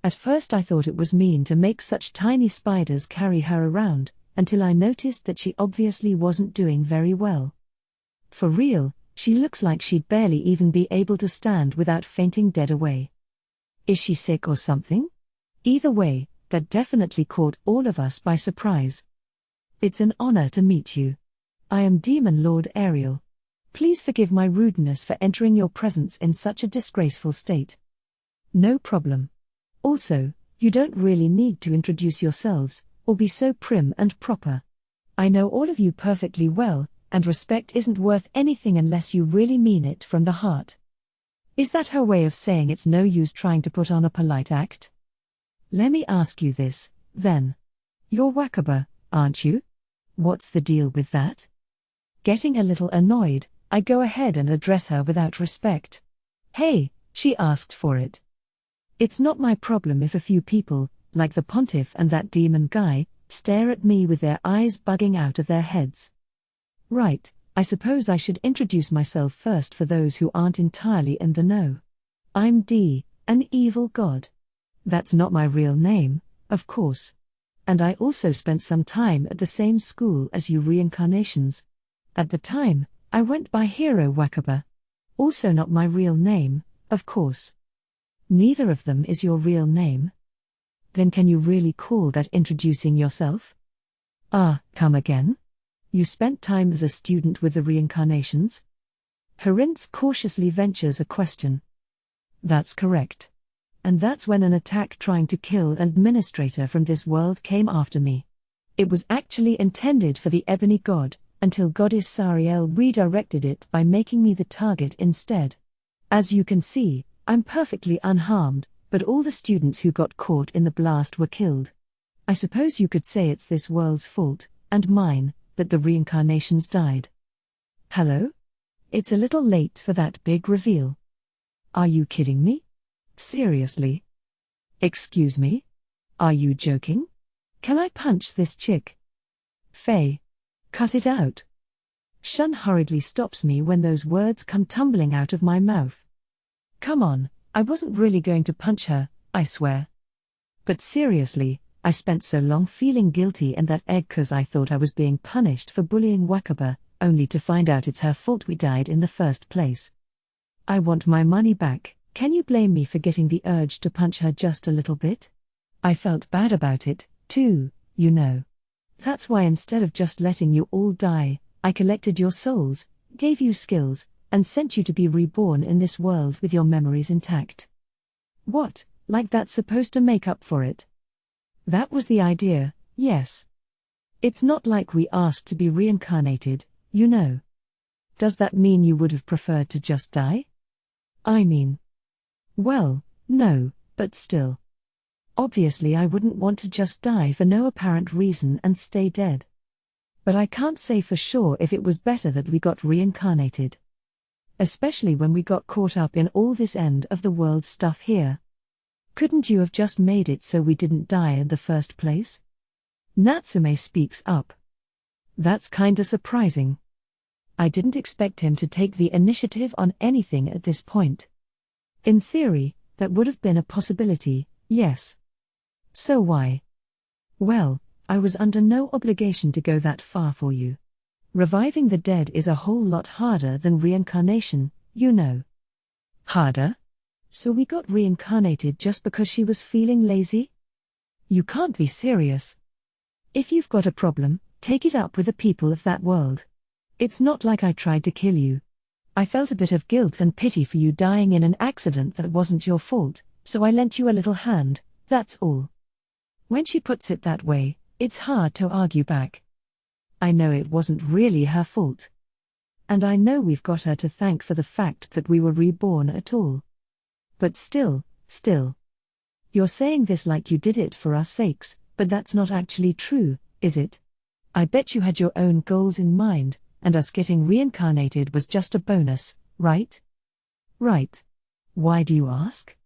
At first I thought it was mean to make such tiny spiders carry her around, until I noticed that she obviously wasn't doing very well. For real, she looks like she'd barely even be able to stand without fainting dead away. Is she sick or something? Either way, that definitely caught all of us by surprise. It's an honor to meet you. I am Demon Lord Ariel. Please forgive my rudeness for entering your presence in such a disgraceful state. No problem. Also, you don't really need to introduce yourselves, or be so prim and proper. I know all of you perfectly well, and respect isn't worth anything unless you really mean it from the heart. Is that her way of saying it's no use trying to put on a polite act? Let me ask you this, then. You're Wakaba, aren't you? What's the deal with that? Getting a little annoyed, I go ahead and address her without respect. Hey, she asked for it. It's not my problem if a few people, like the Pontiff and that demon guy, stare at me with their eyes bugging out of their heads. Right, I suppose I should introduce myself first for those who aren't entirely in the know. I'm D, an evil god. That's not my real name, of course. And I also spent some time at the same school as you reincarnations. At the time, I went by Hero Wakaba. Also not my real name, of course. Neither of them is your real name. Then can you really call that introducing yourself? Come again? You spent time as a student with the reincarnations? Harintz cautiously ventures a question. That's correct. And that's when an attack trying to kill an administrator from this world came after me. It was actually intended for the Ebony God, until Goddess Sariel redirected it by making me the target instead. As you can see, I'm perfectly unharmed, but all the students who got caught in the blast were killed. I suppose you could say it's this world's fault, and mine, that the reincarnations died. Hello? It's a little late for that big reveal. Are you kidding me? Seriously? Excuse me? Are you joking? Can I punch this chick? Faye. Cut it out. Shun hurriedly stops me when those words come tumbling out of my mouth. Come on, I wasn't really going to punch her, I swear. But seriously, I spent so long feeling guilty in that egg 'cause I thought I was being punished for bullying Wakaba, only to find out it's her fault we died in the first place. I want my money back. Can you blame me for getting the urge to punch her just a little bit? I felt bad about it, too, you know. That's why instead of just letting you all die, I collected your souls, gave you skills, and sent you to be reborn in this world with your memories intact. What, like that's supposed to make up for it? That was the idea, yes. It's not like we asked to be reincarnated, you know. Does that mean you would have preferred to just die? I mean. Well, no, but still. Obviously I wouldn't want to just die for no apparent reason and stay dead. But I can't say for sure if it was better that we got reincarnated. Especially when we got caught up in all this end of the world stuff here. Couldn't you have just made it so we didn't die in the first place? Natsume speaks up. That's kinda surprising. I didn't expect him to take the initiative on anything at this point. In theory, that would have been a possibility, yes. So why? Well, I was under no obligation to go that far for you. Reviving the dead is a whole lot harder than reincarnation, you know. Harder? So we got reincarnated just because she was feeling lazy? You can't be serious. If you've got a problem, take it up with the people of that world. It's not like I tried to kill you. I felt a bit of guilt and pity for you dying in an accident that wasn't your fault, so I lent you a little hand, that's all. When she puts it that way, it's hard to argue back. I know it wasn't really her fault. And I know we've got her to thank for the fact that we were reborn at all. But still. You're saying this like you did it for our sakes, but that's not actually true, is it? I bet you had your own goals in mind, and us getting reincarnated was just a bonus, right? Right. Why do you ask?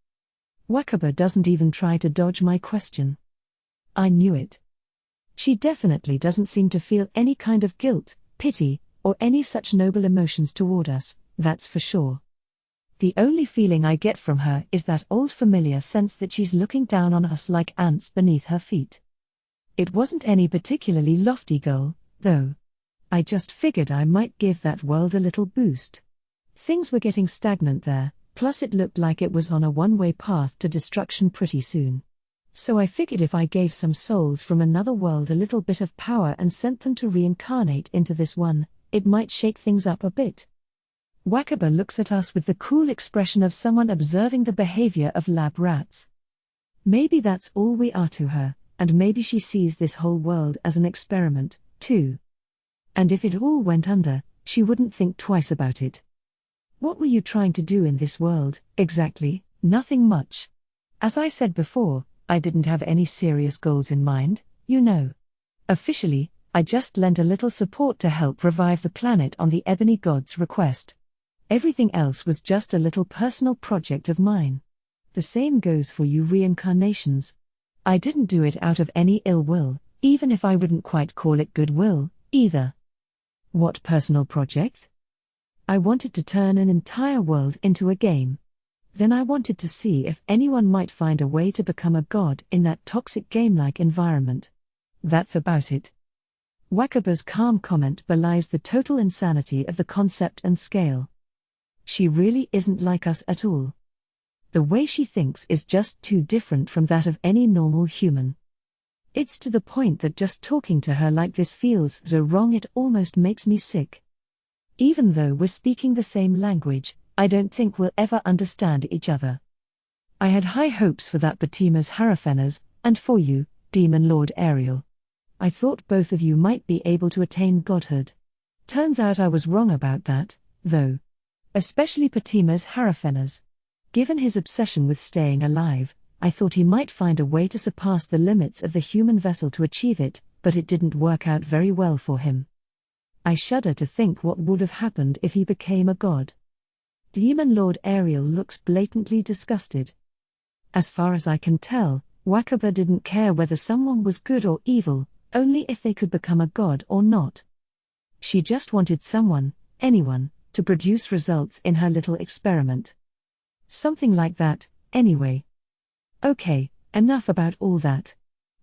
Wakaba doesn't even try to dodge my question. I knew it. She definitely doesn't seem to feel any kind of guilt, pity, or any such noble emotions toward us, that's for sure. The only feeling I get from her is that old familiar sense that she's looking down on us like ants beneath her feet. It wasn't any particularly lofty goal, though. I just figured I might give that world a little boost. Things were getting stagnant there, plus it looked like it was on a one-way path to destruction pretty soon. So I figured if I gave some souls from another world a little bit of power and sent them to reincarnate into this one, it might shake things up a bit. Wakaba looks at us with the cool expression of someone observing the behavior of lab rats. Maybe that's all we are to her, and maybe she sees this whole world as an experiment, too. And if it all went under, she wouldn't think twice about it. What were you trying to do in this world, exactly? Nothing much. As I said before, I didn't have any serious goals in mind, you know. Officially, I just lent a little support to help revive the planet on the Ebony God's request. Everything else was just a little personal project of mine. The same goes for you reincarnations. I didn't do it out of any ill will, even if I wouldn't quite call it goodwill, either. What personal project? I wanted to turn an entire world into a game. Then I wanted to see if anyone might find a way to become a god in that toxic game-like environment. That's about it. Wakaba's calm comment belies the total insanity of the concept and scale. She really isn't like us at all. The way she thinks is just too different from that of any normal human. It's to the point that just talking to her like this feels so wrong it almost makes me sick. Even though we're speaking the same language, I don't think we'll ever understand each other. I had high hopes for that Batima's Harafenas, and for you, Demon Lord Ariel. I thought both of you might be able to attain godhood. Turns out I was wrong about that, though. Especially Batima's Harafenas. Given his obsession with staying alive, I thought he might find a way to surpass the limits of the human vessel to achieve it, but it didn't work out very well for him. I shudder to think what would have happened if he became a god. Demon Lord Ariel looks blatantly disgusted. As far as I can tell, Wakaba didn't care whether someone was good or evil, only if they could become a god or not. She just wanted someone, anyone, to produce results in her little experiment. Something like that, anyway. Okay, enough about all that.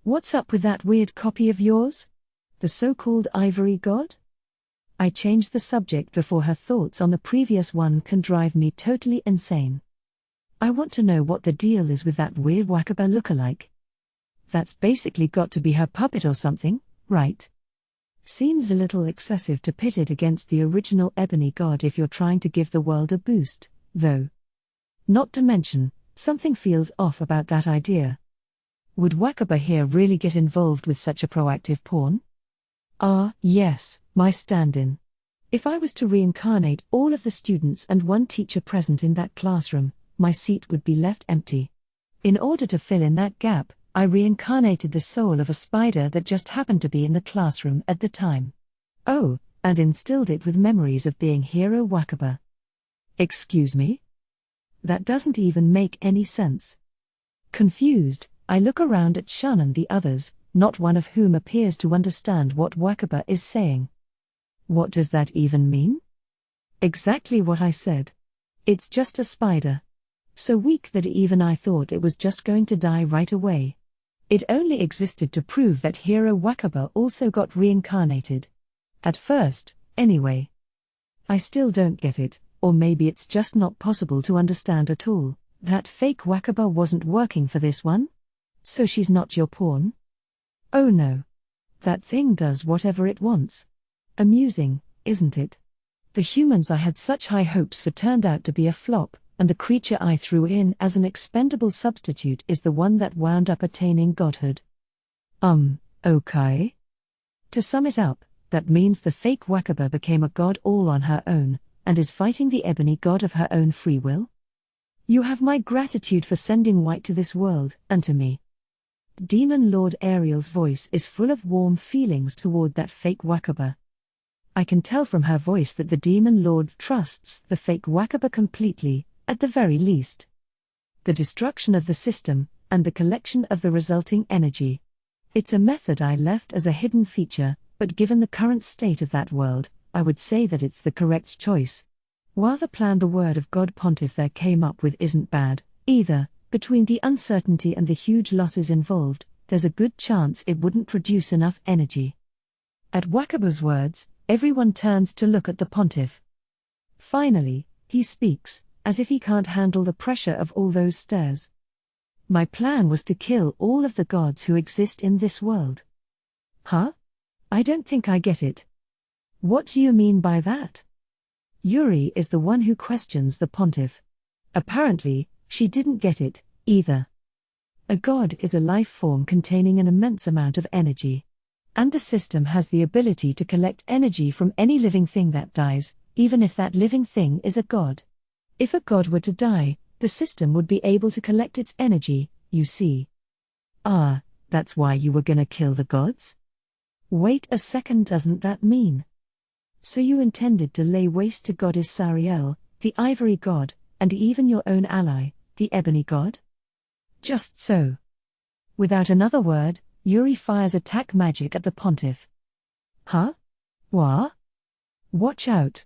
What's up with that weird copy of yours? The so-called ivory god? I changed the subject before her thoughts on the previous one can drive me totally insane. I want to know what the deal is with that weird Wakaba lookalike. That's basically got to be her puppet or something, right? Seems a little excessive to pit it against the original ebony god if you're trying to give the world a boost, though. Not to mention, something feels off about that idea. Would Wakaba here really get involved with such a proactive pawn? Yes, my stand-in. If I was to reincarnate all of the students and one teacher present in that classroom, my seat would be left empty. In order to fill in that gap, I reincarnated the soul of a spider that just happened to be in the classroom at the time. Oh, and instilled it with memories of being Hero Wakaba. Excuse me? That doesn't even make any sense. Confused, I look around at Shun and the others, not one of whom appears to understand what Wakaba is saying. What does that even mean? Exactly what I said. It's just a spider. So weak that even I thought it was just going to die right away. It only existed to prove that Hero Wakaba also got reincarnated. At first, anyway. I still don't get it, or maybe it's just not possible to understand at all. That fake Wakaba wasn't working for this one? So she's not your pawn? Oh no. That thing does whatever it wants. Amusing, isn't it? The humans I had such high hopes for turned out to be a flop, and the creature I threw in as an expendable substitute is the one that wound up attaining godhood. Okay. To sum it up, that means the fake Wakaba became a god all on her own, and is fighting the ebony god of her own free will? You have my gratitude for sending white to this world, and to me. Demon Lord Ariel's voice is full of warm feelings toward that fake Wakaba. I can tell from her voice that the Demon Lord trusts the fake Wakaba completely, at the very least. The destruction of the system, and the collection of the resulting energy. It's a method I left as a hidden feature, but given the current state of that world, I would say that it's the correct choice. While the plan the word of God Pontiff there came up with isn't bad, either, between the uncertainty and the huge losses involved, there's a good chance it wouldn't produce enough energy. At Wakaba's words, everyone turns to look at the Pontiff. Finally, he speaks, as if he can't handle the pressure of all those stares. My plan was to kill all of the gods who exist in this world. Huh? I don't think I get it. What do you mean by that? Yuri is the one who questions the Pontiff. Apparently, she didn't get it, either. A god is a life form containing an immense amount of energy. And the system has the ability to collect energy from any living thing that dies, even if that living thing is a god. If a god were to die, the system would be able to collect its energy, you see. That's why you were gonna kill the gods? Wait a second, doesn't that mean? So you intended to lay waste to Goddess Sariel, the ivory god, and even your own ally, the ebony god? Just so. Without another word, Yuri fires attack magic at the Pontiff. Huh? What? Watch out.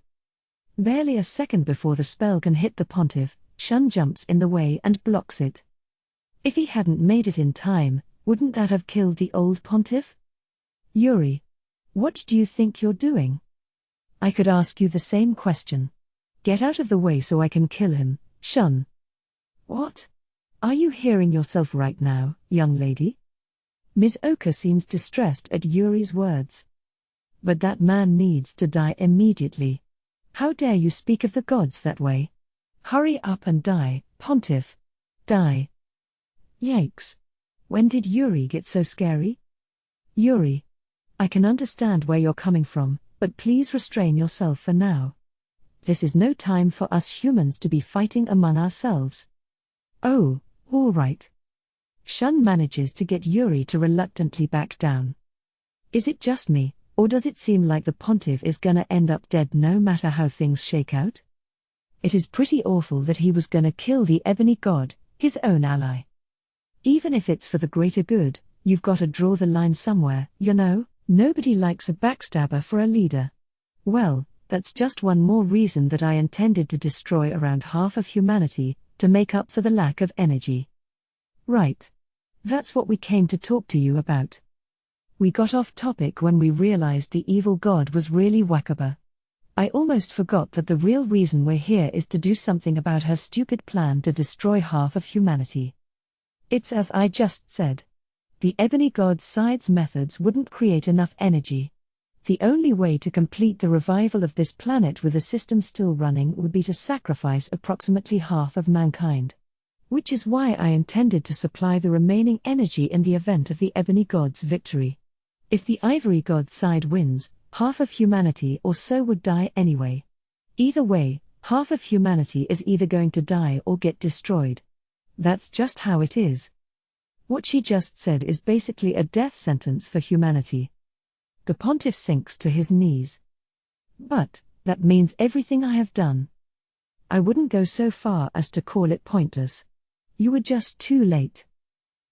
Barely a second before the spell can hit the Pontiff, Shun jumps in the way and blocks it. If he hadn't made it in time, wouldn't that have killed the old Pontiff? Yuri, what do you think you're doing? I could ask you the same question. Get out of the way so I can kill him, Shun. What? Are you hearing yourself right now, young lady? Ms. Oka seems distressed at Yuri's words. But that man needs to die immediately. How dare you speak of the gods that way? Hurry up and die, Pontiff. Die. Yikes. When did Yuri get so scary? Yuri. I can understand where you're coming from, but please restrain yourself for now. This is no time for us humans to be fighting among ourselves. Oh, all right. Shun manages to get Yuri to reluctantly back down. Is it just me, or does it seem like the Pontiff is gonna end up dead no matter how things shake out? It is pretty awful that he was gonna kill the ebony god, his own ally. Even if it's for the greater good, you've gotta draw the line somewhere, you know? Nobody likes a backstabber for a leader. Well, that's just one more reason that I intended to destroy around half of humanity, to make up for the lack of energy. Right. That's what we came to talk to you about. We got off topic when we realized the evil god was really Wakaba. I almost forgot that the real reason we're here is to do something about her stupid plan to destroy half of humanity. It's as I just said. The Ebony God's side's methods wouldn't create enough energy. The only way to complete the revival of this planet with the system still running would be to sacrifice approximately half of mankind. Which is why I intended to supply the remaining energy in the event of the Ebony God's victory. If the Ivory God's side wins, half of humanity or so would die anyway. Either way, half of humanity is either going to die or get destroyed. That's just how it is. What she just said is basically a death sentence for humanity. The pontiff sinks to his knees. But that means everything I have done. I wouldn't go so far as to call it pointless. You were just too late.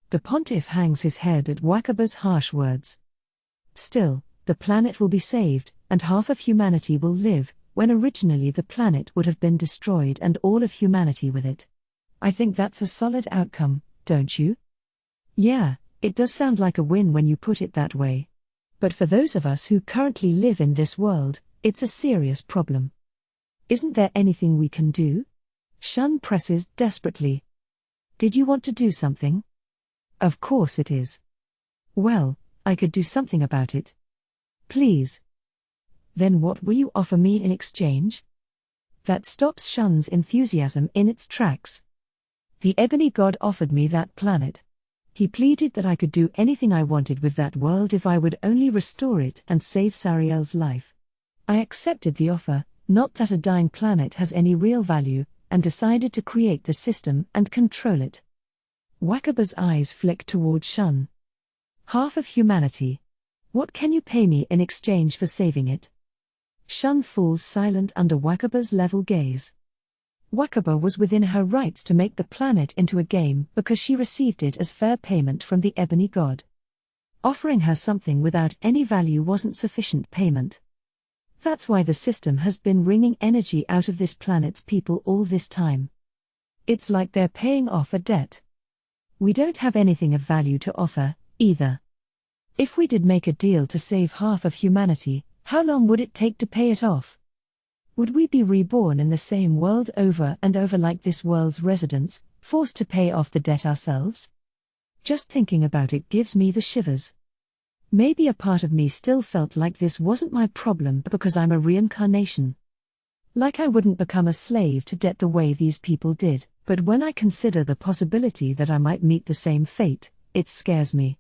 The pontiff hangs his head at Wakaba's harsh words. Still, the planet will be saved, and half of humanity will live, when originally the planet would have been destroyed and all of humanity with it. I think that's a solid outcome, don't you? Yeah, it does sound like a win when you put it that way. But for those of us who currently live in this world, it's a serious problem. Isn't there anything we can do? Shun presses desperately. Did you want to do something? Of course it is. Well, I could do something about it. Please. Then what will you offer me in exchange? That stops Shun's enthusiasm in its tracks. The Ebony God offered me that planet. He pleaded that I could do anything I wanted with that world if I would only restore it and save Sariel's life. I accepted the offer, not that a dying planet has any real value, and decided to create the system and control it. Wakaba's eyes flick toward Shun. Half of humanity. What can you pay me in exchange for saving it? Shun falls silent under Wakaba's level gaze. Wakaba was within her rights to make the planet into a game because she received it as fair payment from the Ebony God. Offering her something without any value wasn't sufficient payment. That's why the system has been wringing energy out of this planet's people all this time. It's like they're paying off a debt. We don't have anything of value to offer, either. If we did make a deal to save half of humanity, how long would it take to pay it off? Would we be reborn in the same world over and over like this world's residents, forced to pay off the debt ourselves? Just thinking about it gives me the shivers. Maybe a part of me still felt like this wasn't my problem because I'm a reincarnation. Like I wouldn't become a slave to debt the way these people did, but when I consider the possibility that I might meet the same fate, it scares me.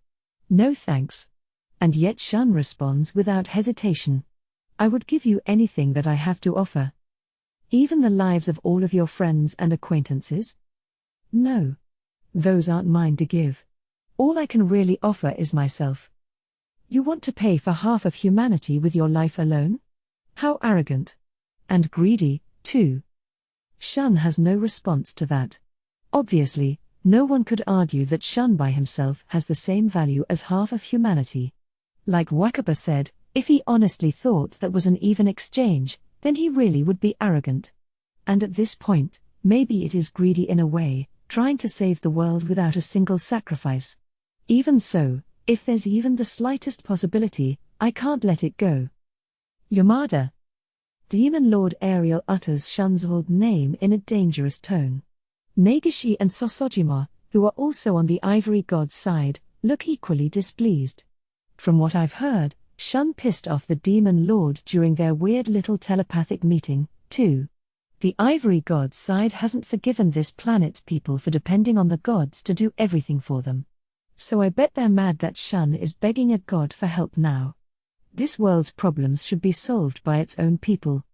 No thanks. And yet Shun responds without hesitation. I would give you anything that I have to offer. Even the lives of all of your friends and acquaintances? No. Those aren't mine to give. All I can really offer is myself. You want to pay for half of humanity with your life alone? How arrogant. And greedy, too. Shun has no response to that. Obviously, no one could argue that Shun by himself has the same value as half of humanity. Like Wakaba said, if he honestly thought that was an even exchange, then he really would be arrogant. And at this point, maybe it is greedy in a way, trying to save the world without a single sacrifice. Even so, if there's even the slightest possibility, I can't let it go. Yamada. Demon Lord Ariel utters Shun's old name in a dangerous tone. Negishi and Sosojima, who are also on the Ivory God's side, look equally displeased. From what I've heard, Shun pissed off the Demon Lord during their weird little telepathic meeting, too. The Ivory God's side hasn't forgiven this planet's people for depending on the gods to do everything for them. So I bet they're mad that Shun is begging a god for help now. This world's problems should be solved by its own people.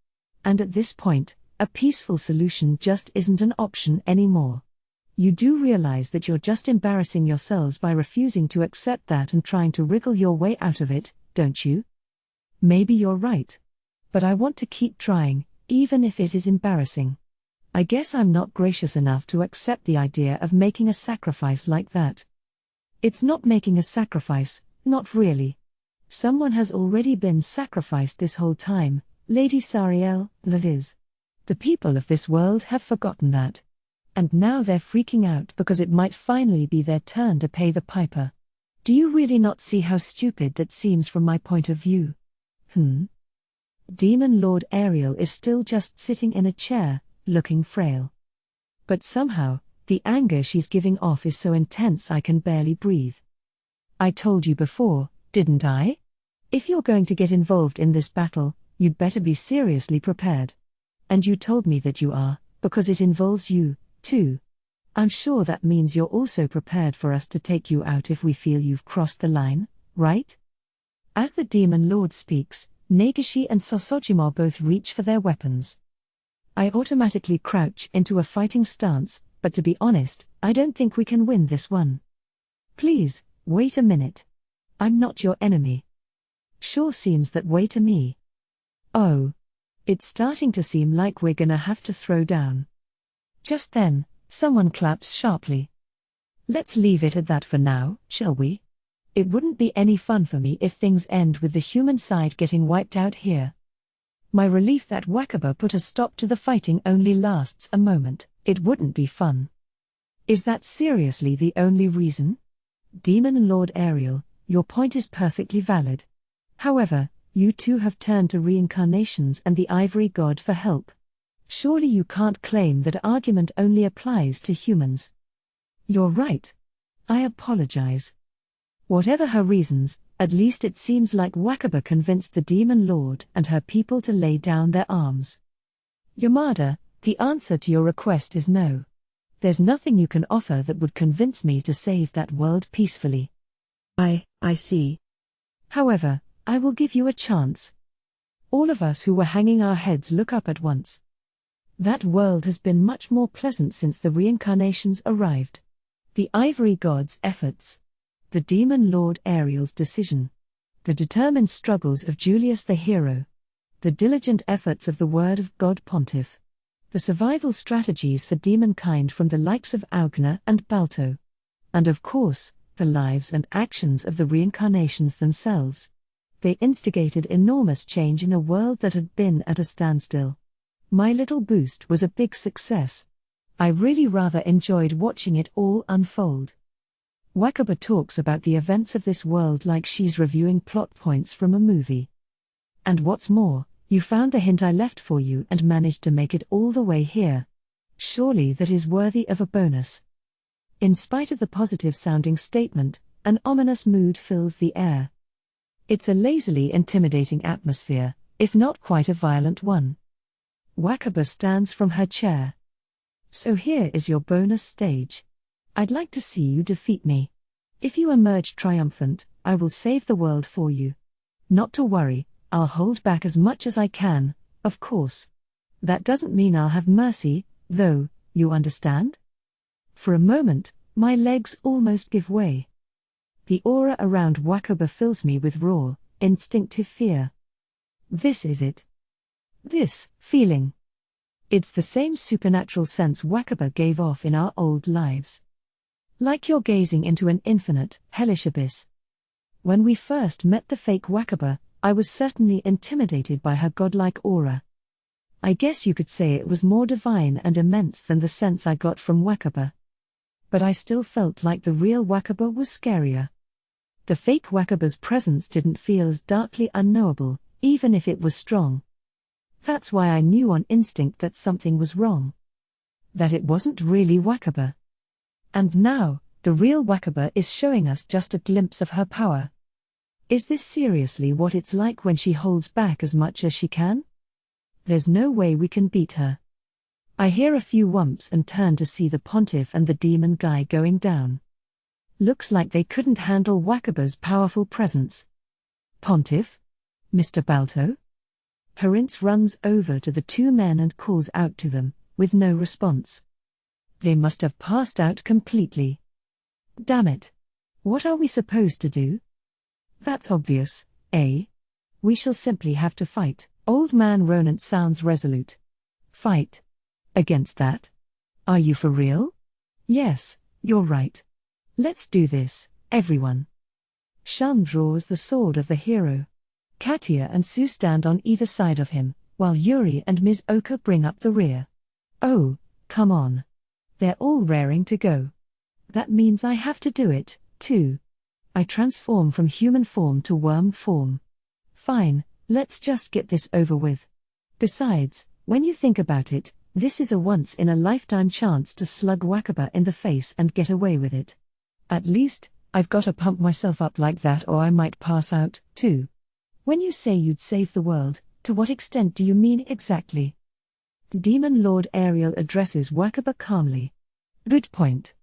And at this point, a peaceful solution just isn't an option anymore. You do realize that you're just embarrassing yourselves by refusing to accept that and trying to wriggle your way out of it, don't you? Maybe you're right. But I want to keep trying, even if it is embarrassing. I guess I'm not gracious enough to accept the idea of making a sacrifice like that. It's not making a sacrifice, not really. Someone has already been sacrificed this whole time, Lady Sariel, that is. The people of this world have forgotten that. And now they're freaking out because it might finally be their turn to pay the piper. Do you really not see how stupid that seems from my point of view? Demon Lord Ariel is still just sitting in a chair, looking frail. But somehow, the anger she's giving off is so intense I can barely breathe. I told you before, didn't I? If you're going to get involved in this battle, you'd better be seriously prepared. And you told me that you are, because it involves you, too. I'm sure that means you're also prepared for us to take you out if we feel you've crossed the line, right? As the Demon Lord speaks, Negishi and Sosojima both reach for their weapons. I automatically crouch into a fighting stance, but to be honest, I don't think we can win this one. Please, wait a minute. I'm not your enemy. Sure seems that way to me. Oh. It's starting to seem like we're gonna have to throw down. Just then, someone claps sharply. Let's leave it at that for now, shall we? It wouldn't be any fun for me if things end with the human side getting wiped out here. My relief that Wakaba put a stop to the fighting only lasts a moment. It wouldn't be fun. Is that seriously the only reason? Demon Lord Ariel, your point is perfectly valid. However, you two have turned to reincarnations and the Ivory God for help. Surely you can't claim that argument only applies to humans. You're right. I apologize. Whatever her reasons, at least it seems like Wakaba convinced the Demon Lord and her people to lay down their arms. Yamada, the answer to your request is no. There's nothing you can offer that would convince me to save that world peacefully. I see. However, I will give you a chance. All of us who were hanging our heads look up at once. That world has been much more pleasant since the reincarnations arrived. The Ivory God's efforts. The Demon Lord Ariel's decision. The determined struggles of Julius the hero. The diligent efforts of the Word of God Pontiff. The survival strategies for demonkind from the likes of Okina and Balto. And of course, the lives and actions of the reincarnations themselves. They instigated enormous change in a world that had been at a standstill. My little boost was a big success. I really rather enjoyed watching it all unfold. Wakaba talks about the events of this world like she's reviewing plot points from a movie. And what's more, you found the hint I left for you and managed to make it all the way here. Surely that is worthy of a bonus. In spite of the positive-sounding statement, an ominous mood fills the air. It's a lazily intimidating atmosphere, if not quite a violent one. Wakaba stands from her chair. So here is your bonus stage. I'd like to see you defeat me. If you emerge triumphant, I will save the world for you. Not to worry, I'll hold back as much as I can, of course. That doesn't mean I'll have mercy, though, you understand? For a moment, my legs almost give way. The aura around Wakaba fills me with raw, instinctive fear. This is it. This feeling. It's the same supernatural sense Wakaba gave off in our old lives. Like you're gazing into an infinite, hellish abyss. When we first met the fake Wakaba, I was certainly intimidated by her godlike aura. I guess you could say it was more divine and immense than the sense I got from Wakaba. But I still felt like the real Wakaba was scarier. The fake Wakaba's presence didn't feel as darkly unknowable, even if it was strong. That's why I knew on instinct that something was wrong. That it wasn't really Wakaba. And now, the real Wakaba is showing us just a glimpse of her power. Is this seriously what it's like when she holds back as much as she can? There's no way we can beat her. I hear a few whumps and turn to see the Pontiff and the demon guy going down. Looks like they couldn't handle Wakaba's powerful presence. Pontiff? Mr. Balto? Harince runs over to the two men and calls out to them, with no response. They must have passed out completely. Damn it. What are we supposed to do? That's obvious, eh? We shall simply have to fight. Old man Ronant sounds resolute. Fight? Against that? Are you for real? Yes, you're right. Let's do this, everyone. Shun draws the sword of the hero. Katia and Sue stand on either side of him, while Yuri and Ms. Oka bring up the rear. Oh, come on. They're all raring to go. That means I have to do it, too. I transform from human form to worm form. Fine, let's just get this over with. Besides, when you think about it, this is a once-in-a-lifetime chance to slug Wakaba in the face and get away with it. At least, I've got to pump myself up like that or I might pass out, too. When you say you'd save the world, to what extent do you mean exactly? Demon Lord Ariel addresses Wakaba calmly. Good point.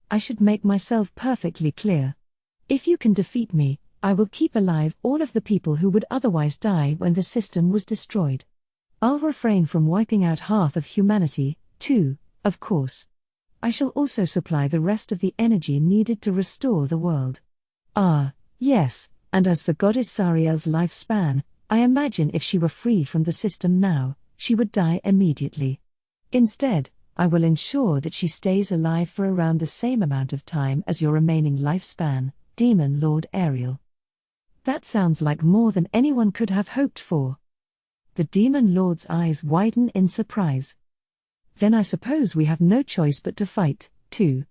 I should make myself perfectly clear. If you can defeat me, I will keep alive all of the people who would otherwise die when the system was destroyed. I'll refrain from wiping out half of humanity, too, of course. I shall also supply the rest of the energy needed to restore the world. Ah, yes, and as for Goddess Sariel's lifespan, I imagine if she were freed from the system now, she would die immediately. Instead, I will ensure that she stays alive for around the same amount of time as your remaining lifespan, Demon Lord Ariel. That sounds like more than anyone could have hoped for. The Demon Lord's eyes widen in surprise. Then I suppose we have no choice but to fight, too.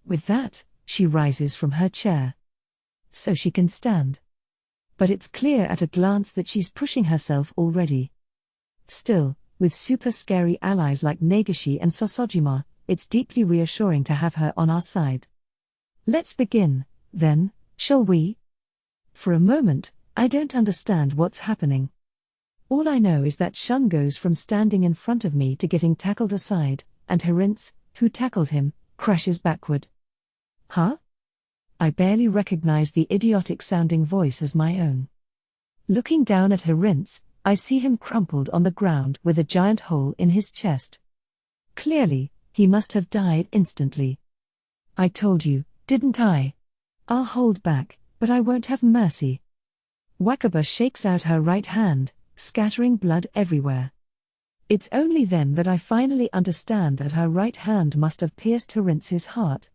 With that, she rises from her chair. So she can stand. But it's clear at a glance that she's pushing herself already. Still, with super scary allies like Nagashi and Sosojima, it's deeply reassuring to have her on our side. Let's begin, then, shall we? For a moment, I don't understand what's happening. All I know is that Shun goes from standing in front of me to getting tackled aside, and Herince, who tackled him, crashes backward. Huh? I barely recognize the idiotic-sounding voice as my own. Looking down at Herince, I see him crumpled on the ground with a giant hole in his chest. Clearly, he must have died instantly. I told you, didn't I? I'll hold back, but I won't have mercy. Wakaba shakes out her right hand, scattering blood everywhere. It's only then that I finally understand that her right hand must have pierced Herince's heart.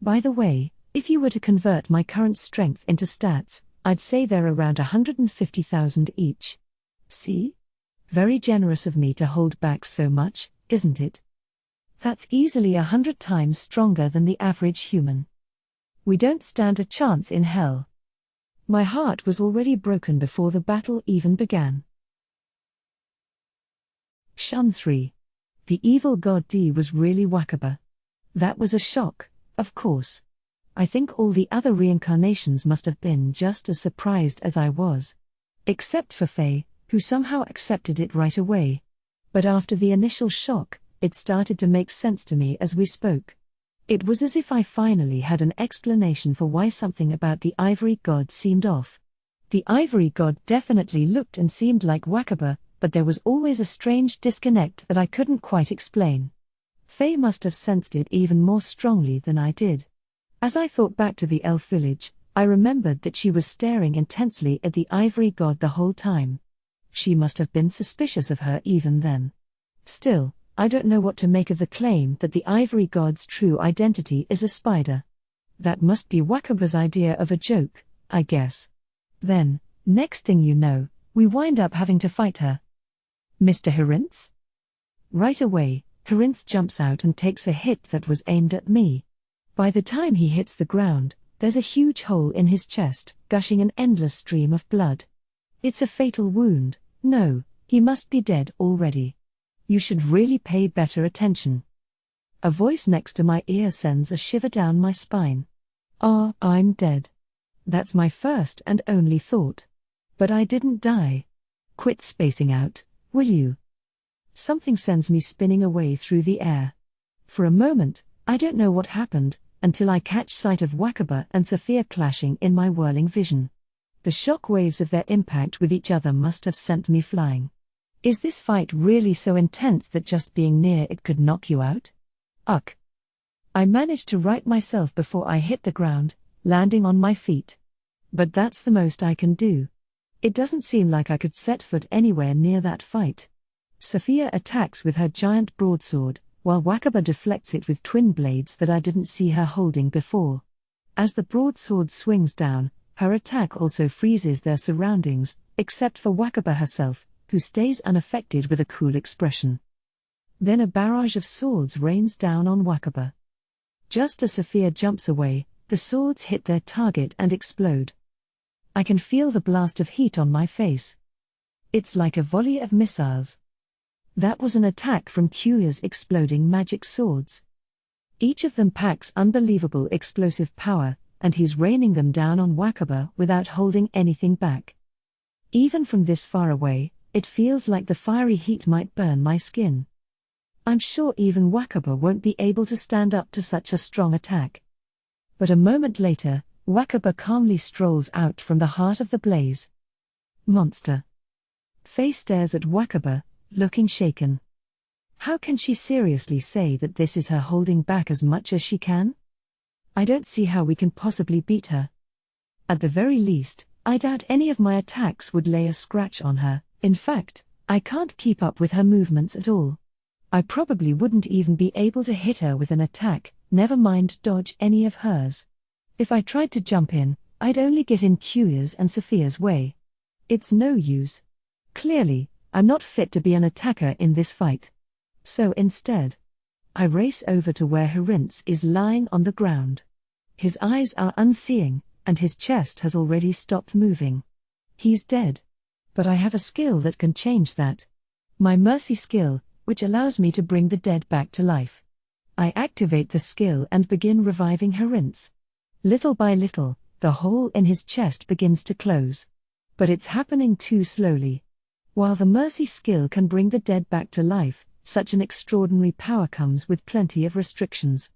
By the way, if you were to convert my current strength into stats, I'd say they're around 150,000 each. See? Very generous of me to hold back so much, isn't it? That's easily 100 times stronger than the average human. We don't stand a chance in hell. My heart was already broken before the battle even began. Shun 3. The evil god D was really Wakaba. That was a shock, of course. I think all the other reincarnations must have been just as surprised as I was. Except for Faye, who somehow accepted it right away. But after the initial shock, it started to make sense to me as we spoke. It was as if I finally had an explanation for why something about the Ivory God seemed off. The Ivory God definitely looked and seemed like Wakaba, but there was always a strange disconnect that I couldn't quite explain. Faye must have sensed it even more strongly than I did. As I thought back to the elf village, I remembered that she was staring intensely at the Ivory God the whole time. She must have been suspicious of her even then. Still, I don't know what to make of the claim that the Ivory God's true identity is a spider. That must be Wakaba's idea of a joke, I guess. Then, next thing you know, we wind up having to fight her. Mr. Herince? Right away, Herince jumps out and takes a hit that was aimed at me. By the time he hits the ground, there's a huge hole in his chest, gushing an endless stream of blood. It's a fatal wound. No, he must be dead already. You should really pay better attention. A voice next to my ear sends a shiver down my spine. Ah, I'm dead. That's my first and only thought. But I didn't die. Quit spacing out, will you? Something sends me spinning away through the air. For a moment, I don't know what happened, until I catch sight of Wakaba and Sophia clashing in my whirling vision. The shock waves of their impact with each other must have sent me flying. Is this fight really so intense that just being near it could knock you out? Ugh. I managed to right myself before I hit the ground, landing on my feet. But that's the most I can do. It doesn't seem like I could set foot anywhere near that fight. Sophia attacks with her giant broadsword, while Wakaba deflects it with twin blades that I didn't see her holding before. As the broadsword swings down, her attack also freezes their surroundings, except for Wakaba herself, who stays unaffected with a cool expression. Then a barrage of swords rains down on Wakaba. Just as Sophia jumps away, the swords hit their target and explode. I can feel the blast of heat on my face. It's like a volley of missiles. That was an attack from Kuya's exploding magic swords. Each of them packs unbelievable explosive power, and he's raining them down on Wakaba without holding anything back. Even from this far away, it feels like the fiery heat might burn my skin. I'm sure even Wakaba won't be able to stand up to such a strong attack. But a moment later, Wakaba calmly strolls out from the heart of the blaze. Monster. Faye stares at Wakaba, looking shaken. How can she seriously say that this is her holding back as much as she can? I don't see how we can possibly beat her. At the very least, I doubt any of my attacks would lay a scratch on her. In fact, I can't keep up with her movements at all. I probably wouldn't even be able to hit her with an attack, never mind dodge any of hers. If I tried to jump in, I'd only get in Kuya's and Sophia's way. It's no use. Clearly, I'm not fit to be an attacker in this fight. So instead, I race over to where Herinz is lying on the ground. His eyes are unseeing, and his chest has already stopped moving. He's dead. But I have a skill that can change that. My mercy skill, which allows me to bring the dead back to life. I activate the skill and begin reviving Herinz. Little by little, the hole in his chest begins to close. But it's happening too slowly. While the mercy skill can bring the dead back to life, such an extraordinary power comes with plenty of restrictions.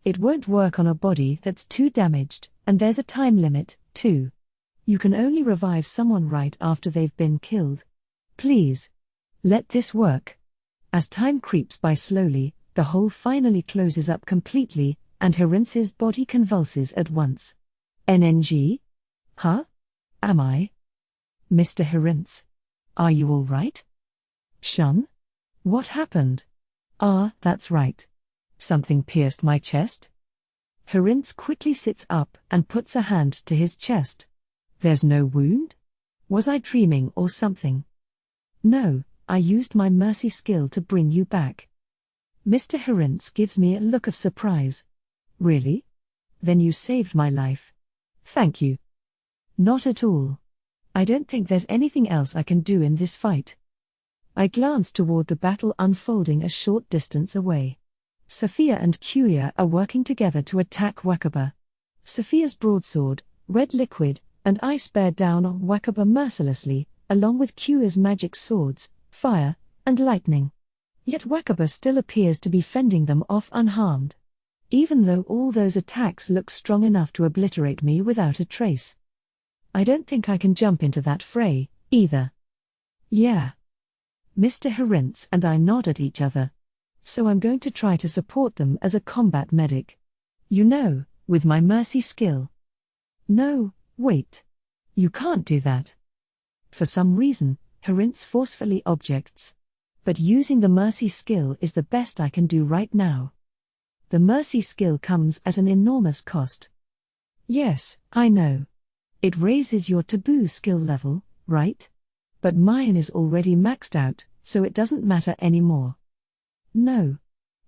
It won't work on a body that's too damaged, and there's a time limit, too. You can only revive someone right after they've been killed. Please. Let this work. As time creeps by slowly, the hole finally closes up completely, and Herinz's body convulses at once. NNG? Huh? Am I? Mr. Herinz? Are you all right? Shun? What happened? Ah, that's right. Something pierced my chest? Herinz quickly sits up and puts a hand to his chest. There's no wound? Was I dreaming or something? No, I used my mercy skill to bring you back. Mr. Herinz gives me a look of surprise. Really? Then you saved my life. Thank you. Not at all. I don't think there's anything else I can do in this fight. I glance toward the battle unfolding a short distance away. Sophia and Kuya are working together to attack Wakaba. Sophia's broadsword, red liquid, and ice bear down on Wakaba mercilessly, along with Kuya's magic swords, fire, and lightning. Yet Wakaba still appears to be fending them off unharmed. Even though all those attacks look strong enough to obliterate me without a trace. I don't think I can jump into that fray, either. Yeah. Mr. Herinz and I nod at each other. So I'm going to try to support them as a combat medic. You know, with my mercy skill. No, wait. You can't do that. For some reason, Herinz forcefully objects. But using the mercy skill is the best I can do right now. The mercy skill comes at an enormous cost. Yes, I know. It raises your taboo skill level, right? But mine is already maxed out, so it doesn't matter anymore. No.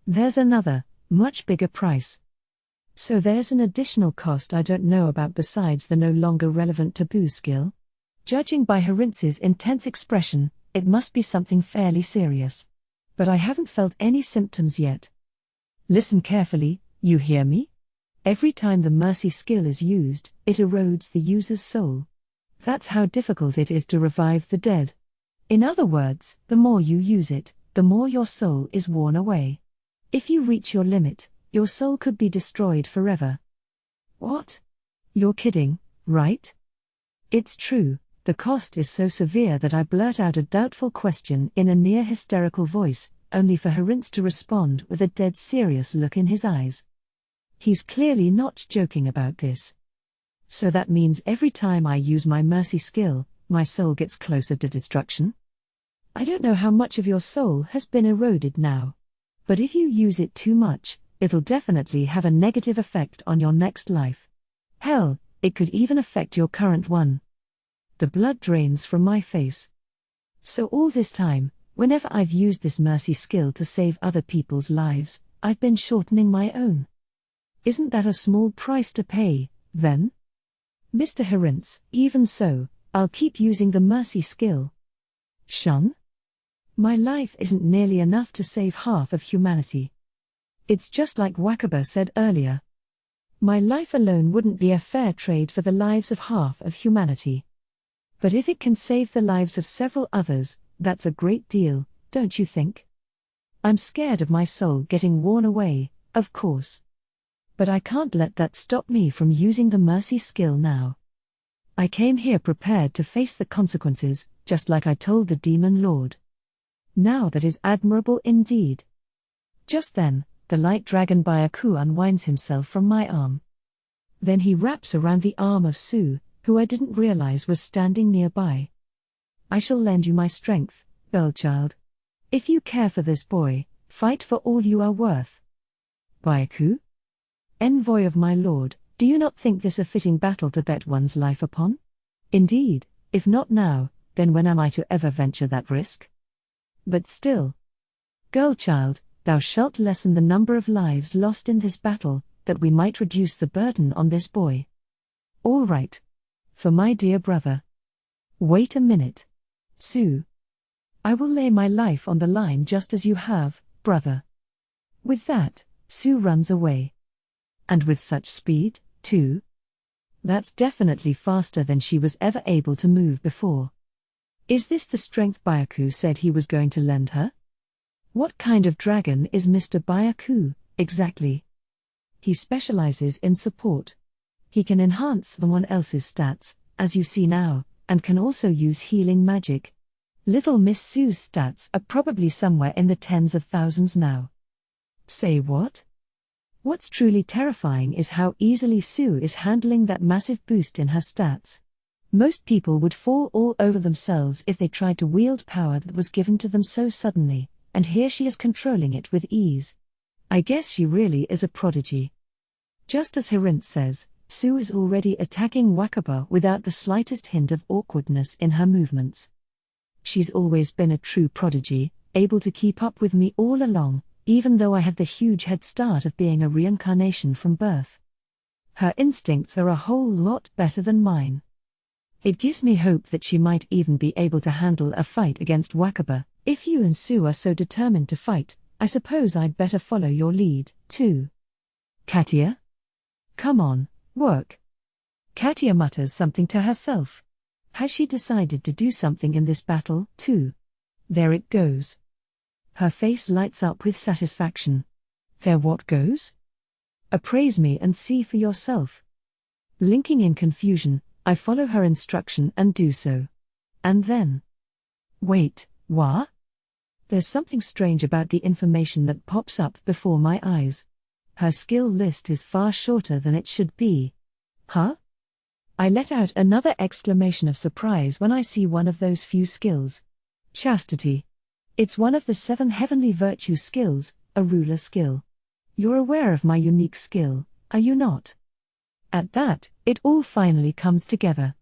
There's another, much bigger price. So there's an additional cost I don't know about besides the no longer relevant taboo skill? Judging by Herinz's intense expression, it must be something fairly serious. But I haven't felt any symptoms yet. Listen carefully, you hear me? Every time the mercy skill is used, it erodes the user's soul. That's how difficult it is to revive the dead. In other words, the more you use it, the more your soul is worn away. If you reach your limit, your soul could be destroyed forever. What? You're kidding, right? It's true, the cost is so severe that I blurt out a doubtful question in a near hysterical voice, only for Herinz to respond with a dead serious look in his eyes. He's clearly not joking about this. So that means every time I use my mercy skill, my soul gets closer to destruction? I don't know how much of your soul has been eroded now. But if you use it too much, it'll definitely have a negative effect on your next life. Hell, it could even affect your current one. The blood drains from my face. So all this time, Whenever I've used this mercy skill to save other people's lives, I've been shortening my own. Isn't that a small price to pay, then? Mr. Hirintz, even so, I'll keep using the mercy skill. Shun? My life isn't nearly enough to save half of humanity. It's just like Wakaba said earlier. My life alone wouldn't be a fair trade for the lives of half of humanity. But if it can save the lives of several others, that's a great deal, don't you think? I'm scared of my soul getting worn away, of course. But I can't let that stop me from using the mercy skill now. I came here prepared to face the consequences, just like I told the Demon Lord. Now that is admirable indeed. Just then, the light dragon Byaku unwinds himself from my arm. Then he wraps around the arm of Su, who I didn't realize was standing nearby. I shall lend you my strength, girl child. If you care for this boy, fight for all you are worth. Byaku? Envoy of my lord, do you not think this a fitting battle to bet one's life upon? Indeed, if not now, then when am I to ever venture that risk? But still. Girl child, thou shalt lessen the number of lives lost in this battle, that we might reduce the burden on this boy. All right. For my dear brother. Wait a minute. Su. I will lay my life on the line just as you have, brother. With that, Su runs away. And with such speed, too. That's definitely faster than she was ever able to move before. Is this the strength Byaku said he was going to lend her? What kind of dragon is Mr. Byaku, exactly? He specializes in support. He can enhance someone else's stats, as you see now, and can also use healing magic. Little Miss Sue's stats are probably somewhere in the tens of thousands now. Say what? What's truly terrifying is how easily Sue is handling that massive boost in her stats. Most people would fall all over themselves if they tried to wield power that was given to them so suddenly, and here she is controlling it with ease. I guess she really is a prodigy. Just as Hirintz says, Sue is already attacking Wakaba without the slightest hint of awkwardness in her movements. She's always been a true prodigy, able to keep up with me all along, even though I have the huge head start of being a reincarnation from birth. Her instincts are a whole lot better than mine. It gives me hope that she might even be able to handle a fight against Wakaba. If you and Sue are so determined to fight, I suppose I'd better follow your lead, too. Katia? Come on, work. Katia mutters something to herself. Has she decided to do something in this battle, too? There it goes. Her face lights up with satisfaction. There what goes? Appraise me and see for yourself. Blinking in confusion, I follow her instruction and do so. And then. Wait, what? There's something strange about the information that pops up before my eyes. Her skill list is far shorter than it should be. Huh? I let out another exclamation of surprise when I see one of those few skills. Chastity. It's one of the 7 heavenly virtue skills, a ruler skill. You're aware of my unique skill, are you not? At that, it all finally comes together.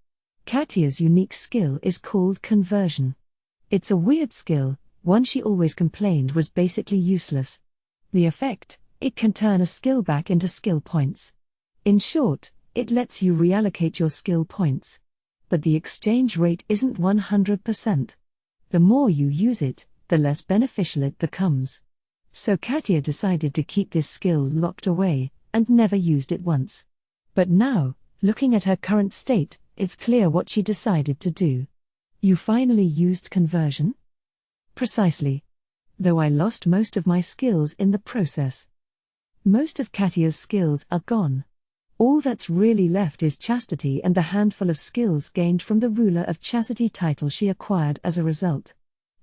Katia's unique skill is called conversion. It's a weird skill, one she always complained was basically useless. The effect, it can turn a skill back into skill points. In short, it lets you reallocate your skill points. But the exchange rate isn't 100%. The more you use it, the less beneficial it becomes. So Katia decided to keep this skill locked away, and never used it once. But now, looking at her current state, it's clear what she decided to do. You finally used conversion? Precisely. Though I lost most of my skills in the process. Most of Katia's skills are gone. All that's really left is chastity and the handful of skills gained from the Ruler of Chastity title she acquired as a result.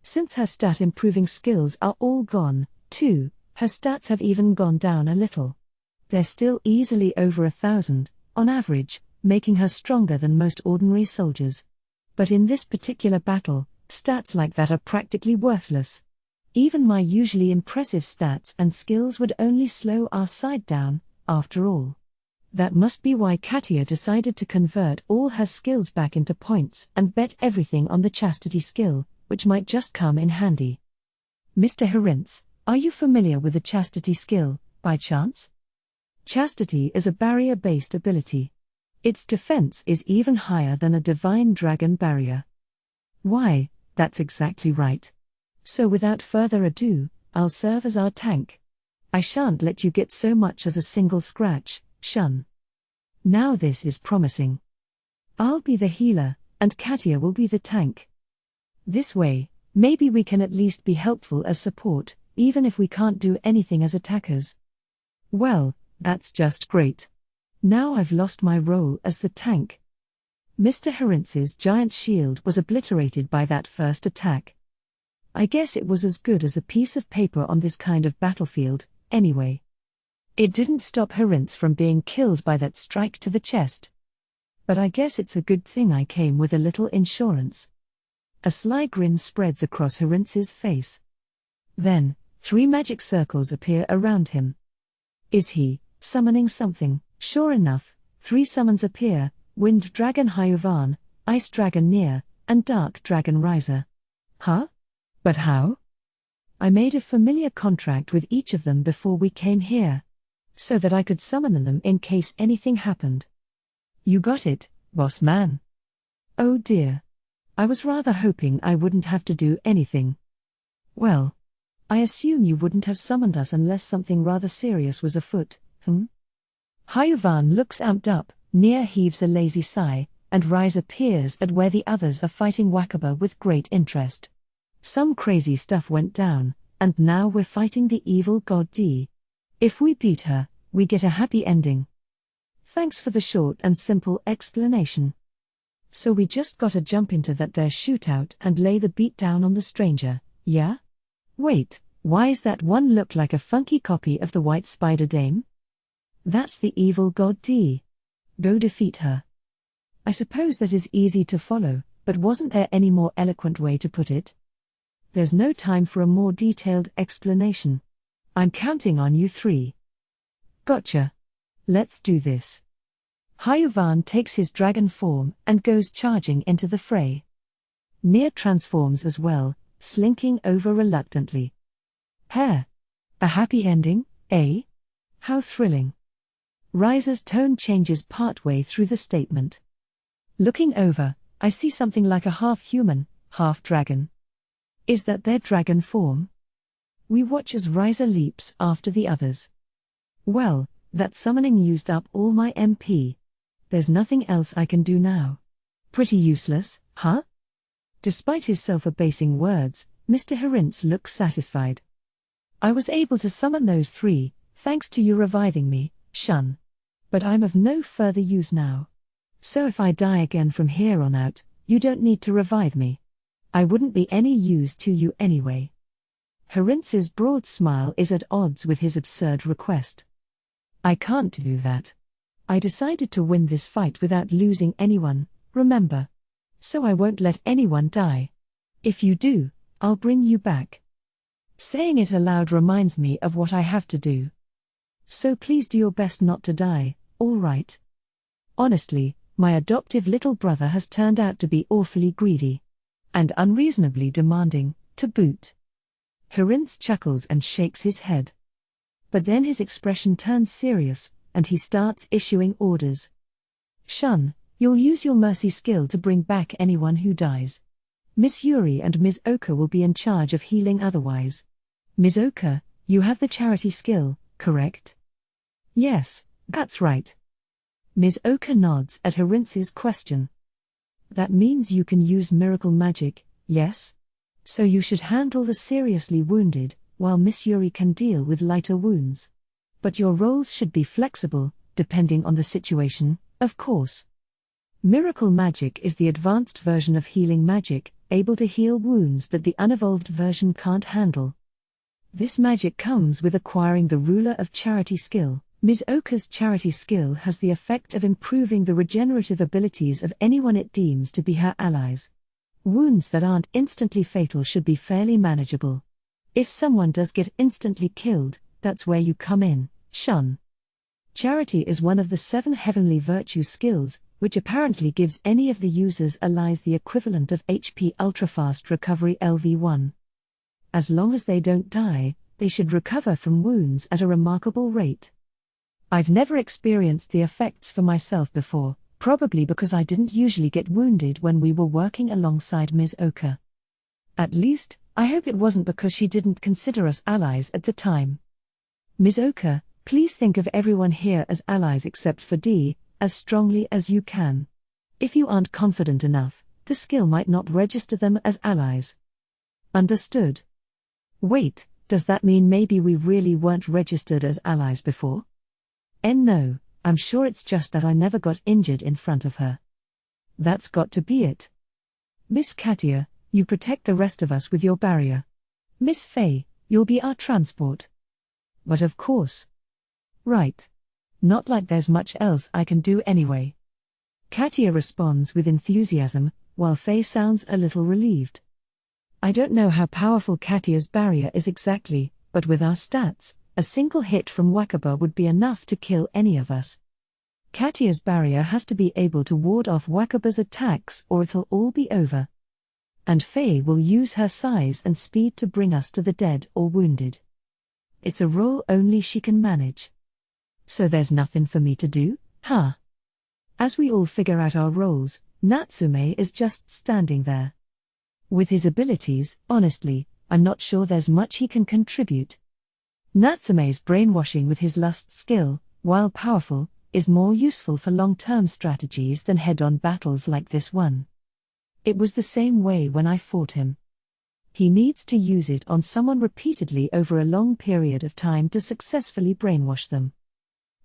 Since her stat improving skills are all gone, too, her stats have even gone down a little. They're still easily over 1,000, on average, making her stronger than most ordinary soldiers. But in this particular battle, stats like that are practically worthless. Even my usually impressive stats and skills would only slow our side down, after all. That must be why Katia decided to convert all her skills back into points and bet everything on the chastity skill, which might just come in handy. Mr. Herinz, are you familiar with the Chastity skill, by chance? Chastity is a barrier-based ability. Its defense is even higher than a divine dragon barrier. Why, that's exactly right. So without further ado, I'll serve as our tank. I shan't let you get so much as a single scratch, Shun. Now this is promising. I'll be the healer, and Katia will be the tank. This way, maybe we can at least be helpful as support, even if we can't do anything as attackers. Well, that's just great. Now I've lost my role as the tank. Mr. Herinz's giant shield was obliterated by that first attack. I guess it was as good as a piece of paper on this kind of battlefield, anyway. It didn't stop Herinz from being killed by that strike to the chest. But I guess it's a good thing I came with a little insurance. A sly grin spreads across Herinz's face. Then, 3 magic circles appear around him. Is he summoning something? Sure enough, 3 summons appear: Wind Dragon Hyuvan, Ice Dragon Nier, and Dark Dragon Reise. Huh? But how? I made a familiar contract with each of them before we came here, so that I could summon them in case anything happened. You got it, boss man. Oh dear. I was rather hoping I wouldn't have to do anything. Well, I assume you wouldn't have summoned us unless something rather serious was afoot, Hyuvan looks amped up, Nier heaves a lazy sigh, and Reise peers at where the others are fighting Wakaba with great interest. Some crazy stuff went down, and now we're fighting the evil god D. If we beat her, we get a happy ending. Thanks for the short and simple explanation. So we just gotta jump into that there shootout and lay the beat down on the stranger, yeah? Wait, why's that one look like a funky copy of the White Spider Dame? That's the evil god D. Go defeat her. I suppose that is easy to follow, but wasn't there any more eloquent way to put it? There's no time for a more detailed explanation. I'm counting on you 3. Gotcha. Let's do this. Hyuvan takes his dragon form and goes charging into the fray. Nier transforms as well, slinking over reluctantly. A happy ending, eh? How thrilling. Reise's tone changes partway through the statement. Looking over, I see something like a half-human, half-dragon. Is that their dragon form? We watch as Reise leaps after the others. Well, that summoning used up all my MP. There's nothing else I can do now. Pretty useless, huh? Despite his self-abasing words, Mr. Herinz looks satisfied. I was able to summon those 3, thanks to you reviving me, Shun. But I'm of no further use now. So if I die again from here on out, you don't need to revive me. I wouldn't be any use to you anyway. Herinz's broad smile is at odds with his absurd request. I can't do that. I decided to win this fight without losing anyone, remember? So I won't let anyone die. If you do, I'll bring you back. Saying it aloud reminds me of what I have to do. So please do your best not to die, all right? Honestly, my adoptive little brother has turned out to be awfully greedy. And unreasonably demanding, to boot. Herinz chuckles and shakes his head. But then his expression turns serious, and he starts issuing orders. Shun, you'll use your mercy skill to bring back anyone who dies. Miss Yuri and Ms. Oka will be in charge of healing otherwise. Ms. Oka, you have the charity skill, correct? Yes, that's right. Ms. Oka nods at Herinz's question. That means you can use miracle magic, yes? So you should handle the seriously wounded, while Miss Yuri can deal with lighter wounds. But your roles should be flexible, depending on the situation, of course. Miracle magic is the advanced version of healing magic, able to heal wounds that the unevolved version can't handle. This magic comes with acquiring the ruler of charity skill. Ms. Oka's charity skill has the effect of improving the regenerative abilities of anyone it deems to be her allies. Wounds that aren't instantly fatal should be fairly manageable. If someone does get instantly killed, that's where you come in, Shun. Charity is one of the 7 heavenly virtue skills, which apparently gives any of the users' allies the equivalent of HP ultrafast recovery LV1. As long as they don't die, they should recover from wounds at a remarkable rate. I've never experienced the effects for myself before, probably because I didn't usually get wounded when we were working alongside Ms. Oka. At least, I hope it wasn't because she didn't consider us allies at the time. Ms. Oka, please think of everyone here as allies except for D, as strongly as you can. If you aren't confident enough, the skill might not register them as allies. Understood. Wait, does that mean maybe we really weren't registered as allies before? No, I'm sure it's just that I never got injured in front of her. That's got to be it. Miss Katia, you protect the rest of us with your barrier. Miss Faye, you'll be our transport. But of course. Right. Not like there's much else I can do anyway. Katia responds with enthusiasm, while Faye sounds a little relieved. I don't know how powerful Katia's barrier is exactly, but with our stats, a single hit from Wakaba would be enough to kill any of us. Katia's barrier has to be able to ward off Wakaba's attacks or it'll all be over. And Faye will use her size and speed to bring us to the dead or wounded. It's a role only she can manage. So there's nothing for me to do, huh? As we all figure out our roles, Natsume is just standing there. With his abilities, honestly, I'm not sure there's much he can contribute. Natsume's brainwashing with his lust skill, while powerful, is more useful for long-term strategies than head-on battles like this one. It was the same way when I fought him. He needs to use it on someone repeatedly over a long period of time to successfully brainwash them.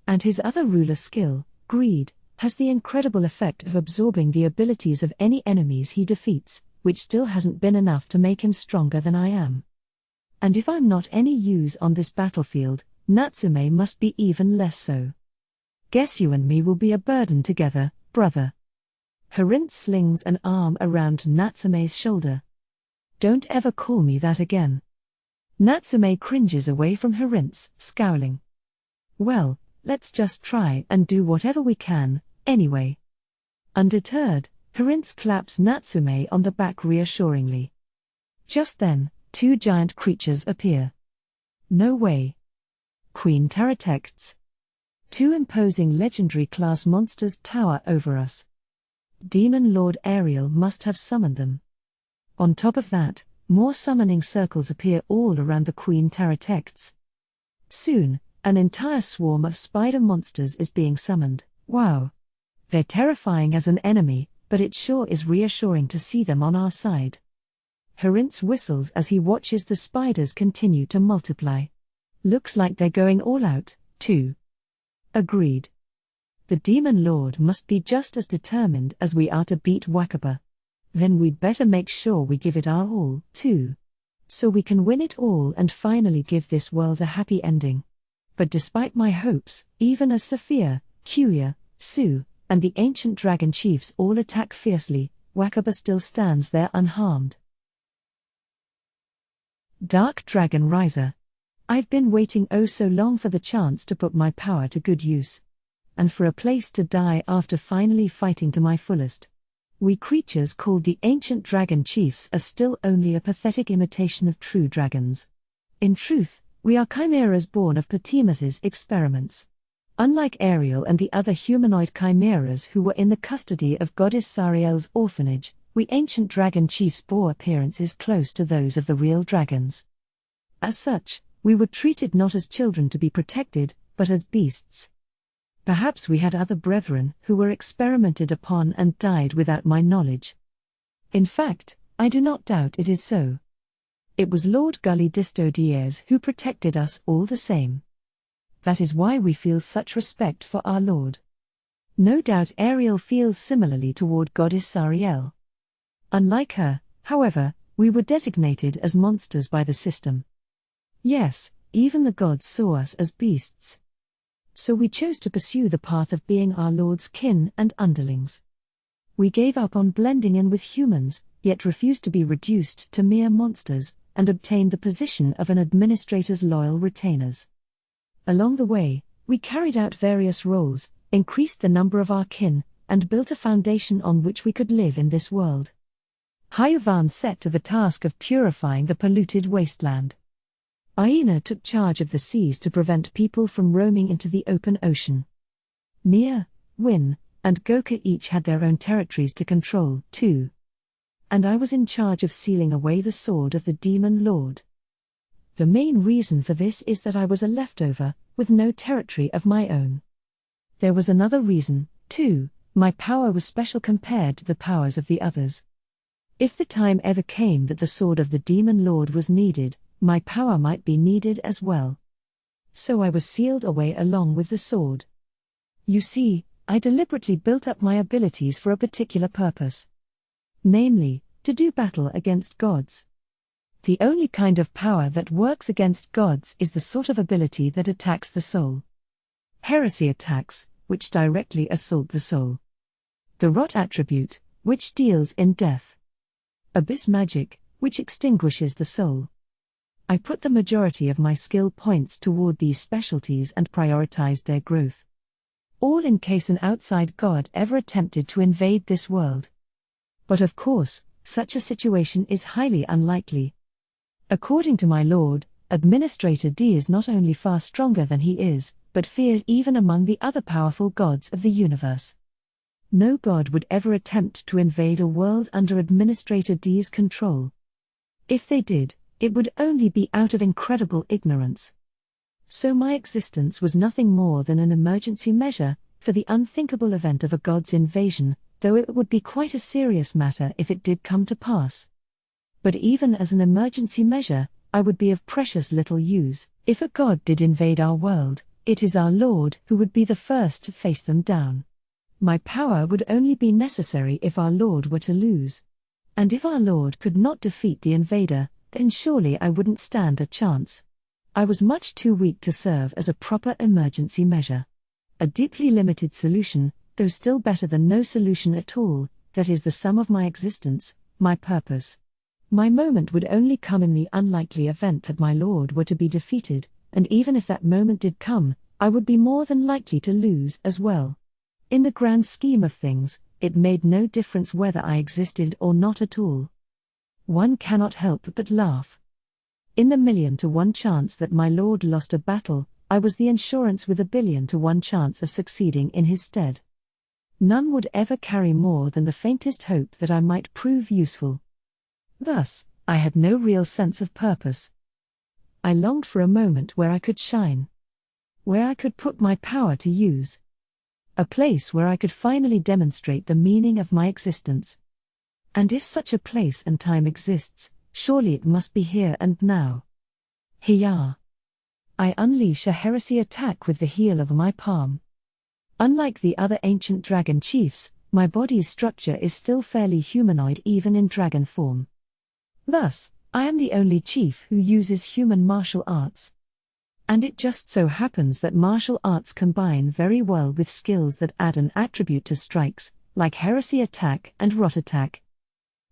And his other ruler skill, greed, has the incredible effect of absorbing the abilities of any enemies he defeats, which still hasn't been enough to make him stronger than I am. And if I'm not any use on this battlefield, Natsume must be even less so. Guess you and me will be a burden together, brother. Harint slings an arm around Natsume's shoulder. Don't ever call me that again. Natsume cringes away from Harint's, scowling. Well, let's just try and do whatever we can, anyway. Undeterred, Harint claps Natsume on the back reassuringly. Just then, two giant creatures appear. No way. Queen Taratexts. Two imposing legendary-class monsters tower over us. Demon Lord Ariel must have summoned them. On top of that, more summoning circles appear all around the Queen Taratexts. Soon, an entire swarm of spider monsters is being summoned. Wow. They're terrifying as an enemy, but it sure is reassuring to see them on our side. Harint whistles as he watches the spiders continue to multiply. Looks like they're going all out, too. Agreed. The Demon Lord must be just as determined as we are to beat Wakaba. Then we'd better make sure we give it our all, too. So we can win it all and finally give this world a happy ending. But despite my hopes, even as Sophia, Kuya, Sue, and the ancient dragon chiefs all attack fiercely, Wakaba still stands there unharmed. Dark Dragon Reise. I've been waiting oh so long for the chance to put my power to good use. And for a place to die after finally fighting to my fullest. We creatures called the ancient dragon chiefs are still only a pathetic imitation of true dragons. In truth, we are chimeras born of Patimus's experiments. Unlike Ariel and the other humanoid chimeras who were in the custody of goddess Sariel's orphanage, we ancient dragon chiefs bore appearances close to those of the real dragons. As such, we were treated not as children to be protected, but as beasts. Perhaps we had other brethren who were experimented upon and died without my knowledge. In fact, I do not doubt it is so. It was Lord Gully Disto who protected us all the same. That is why we feel such respect for our Lord. No doubt Ariel feels similarly toward goddess Sariel. Unlike her, however, we were designated as monsters by the system. Yes, even the gods saw us as beasts. So we chose to pursue the path of being our Lord's kin and underlings. We gave up on blending in with humans, yet refused to be reduced to mere monsters, and obtained the position of an administrator's loyal retainers. Along the way, we carried out various roles, increased the number of our kin, and built a foundation on which we could live in this world. Hyuvan set to the task of purifying the polluted wasteland. Okina took charge of the seas to prevent people from roaming into the open ocean. Nia, Win, and Goka each had their own territories to control, too. And I was in charge of sealing away the sword of the Demon Lord. The main reason for this is that I was a leftover, with no territory of my own. There was another reason, too: my power was special compared to the powers of the others. If the time ever came that the sword of the Demon Lord was needed, my power might be needed as well. So I was sealed away along with the sword. You see, I deliberately built up my abilities for a particular purpose. Namely, to do battle against gods. The only kind of power that works against gods is the sort of ability that attacks the soul. Heresy attacks, which directly assault the soul. The rot attribute, which deals in death. Abyss magic, which extinguishes the soul. I put the majority of my skill points toward these specialties and prioritized their growth. All in case an outside god ever attempted to invade this world. But of course, such a situation is highly unlikely. According to my lord, Administrator D is not only far stronger than he is, but feared even among the other powerful gods of the universe. No god would ever attempt to invade a world under Administrator D's control. If they did, it would only be out of incredible ignorance. So my existence was nothing more than an emergency measure, for the unthinkable event of a god's invasion, though it would be quite a serious matter if it did come to pass. But even as an emergency measure, I would be of precious little use. If a god did invade our world, it is our Lord who would be the first to face them down. My power would only be necessary if our Lord were to lose. And if our Lord could not defeat the invader, then surely I wouldn't stand a chance. I was much too weak to serve as a proper emergency measure. A deeply limited solution, though still better than no solution at all, that is the sum of my existence, my purpose. My moment would only come in the unlikely event that my Lord were to be defeated, and even if that moment did come, I would be more than likely to lose as well. In the grand scheme of things, it made no difference whether I existed or not at all. One cannot help but laugh. In the 1,000,000 to 1 chance that my Lord lost a battle, I was the insurance with a 1,000,000,000 to 1 chance of succeeding in his stead. None would ever carry more than the faintest hope that I might prove useful. Thus, I had no real sense of purpose. I longed for a moment where I could shine. Where I could put my power to use. A place where I could finally demonstrate the meaning of my existence. And if such a place and time exists, surely it must be here and now. Here. I unleash a heresy attack with the heel of my palm. Unlike the other ancient dragon chiefs, my body's structure is still fairly humanoid even in dragon form. Thus, I am the only chief who uses human martial arts. And it just so happens that martial arts combine very well with skills that add an attribute to strikes, like heresy attack and rot attack.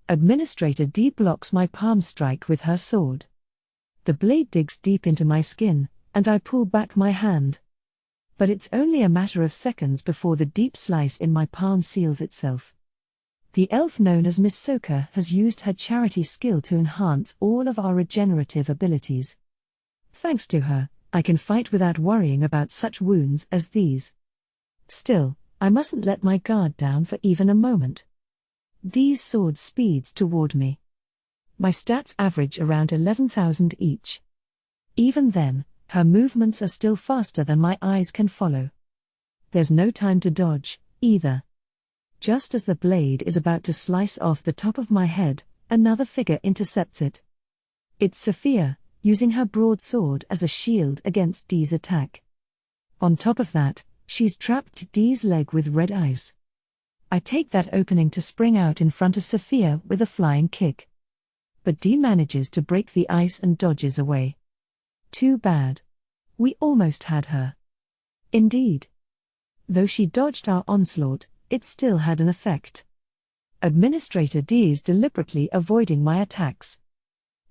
Administrator D blocks my palm strike with her sword. The blade digs deep into my skin, and I pull back my hand. But it's only a matter of seconds before the deep slice in my palm seals itself. The elf known as Miss Soka has used her charity skill to enhance all of our regenerative abilities. Thanks to her, I can fight without worrying about such wounds as these. Still, I mustn't let my guard down for even a moment. D's sword speeds toward me. My stats average around 11,000 each. Even then, her movements are still faster than my eyes can follow. There's no time to dodge, either. Just as the blade is about to slice off the top of my head, another figure intercepts it. It's Sophia, using her broadsword as a shield against D's attack. On top of that, she's trapped D's leg with red ice. I take that opening to spring out in front of Sophia with a flying kick. But D manages to break the ice and dodges away. Too bad. We almost had her. Indeed. Though she dodged our onslaught, it still had an effect. Administrator D is deliberately avoiding my attacks.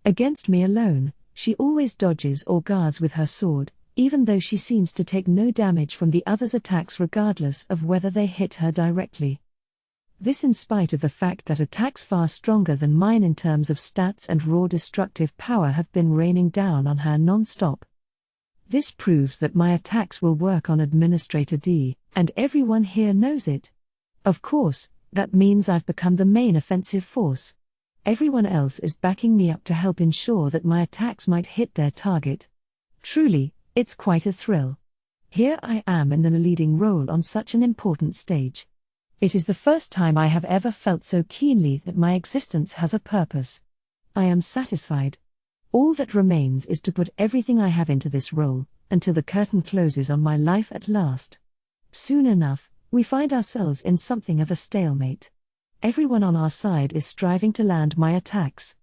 Against me alone, she always dodges or guards with her sword, even though she seems to take no damage from the others' attacks regardless of whether they hit her directly. This in spite of the fact that attacks far stronger than mine in terms of stats and raw destructive power have been raining down on her non-stop. This proves that my attacks will work on Administrator D, and everyone here knows it. Of course, that means I've become the main offensive force. Everyone else is backing me up to help ensure that my attacks might hit their target. Truly, it's quite a thrill. Here I am in the leading role on such an important stage. It is the first time I have ever felt so keenly that my existence has a purpose. I am satisfied. All that remains is to put everything I have into this role, until the curtain closes on my life at last. Soon enough, we find ourselves in something of a stalemate. Everyone on our side is striving to land my attacks.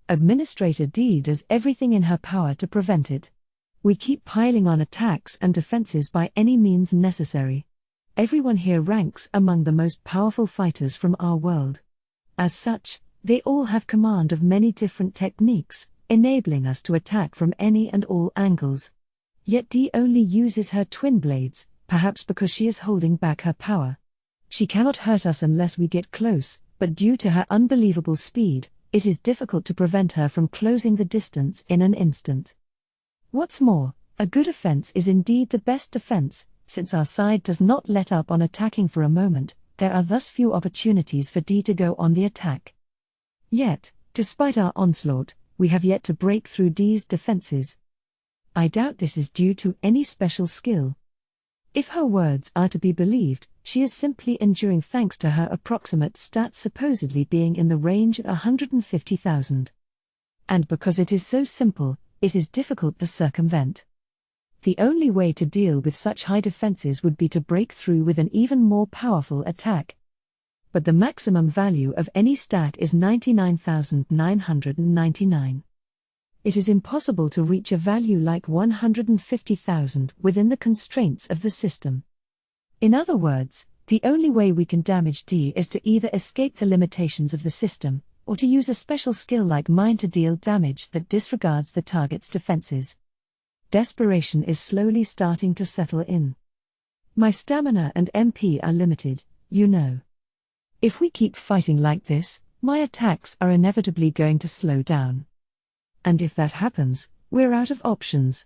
Administrator D does everything in her power to prevent it. We keep piling on attacks and defenses by any means necessary. Everyone here ranks among the most powerful fighters from our world. As such, they all have command of many different techniques, enabling us to attack from any and all angles. Yet D only uses her twin blades, perhaps because she is holding back her power. She cannot hurt us unless we get close, but due to her unbelievable speed, it is difficult to prevent her from closing the distance in an instant. What's more, a good offense is indeed the best defense. Since our side does not let up on attacking for a moment, there are thus few opportunities for D to go on the attack. Yet, despite our onslaught, we have yet to break through D's defenses. I doubt this is due to any special skill. If her words are to be believed, she is simply enduring thanks to her approximate stats supposedly being in the range of 150,000. And because it is so simple, it is difficult to circumvent. The only way to deal with such high defenses would be to break through with an even more powerful attack. But the maximum value of any stat is 99,999. It is impossible to reach a value like 150,000 within the constraints of the system. In other words, the only way we can damage D is to either escape the limitations of the system, or to use a special skill like mine to deal damage that disregards the target's defenses. Desperation is slowly starting to settle in. My stamina and MP are limited, you know. If we keep fighting like this, my attacks are inevitably going to slow down. And if that happens, we're out of options.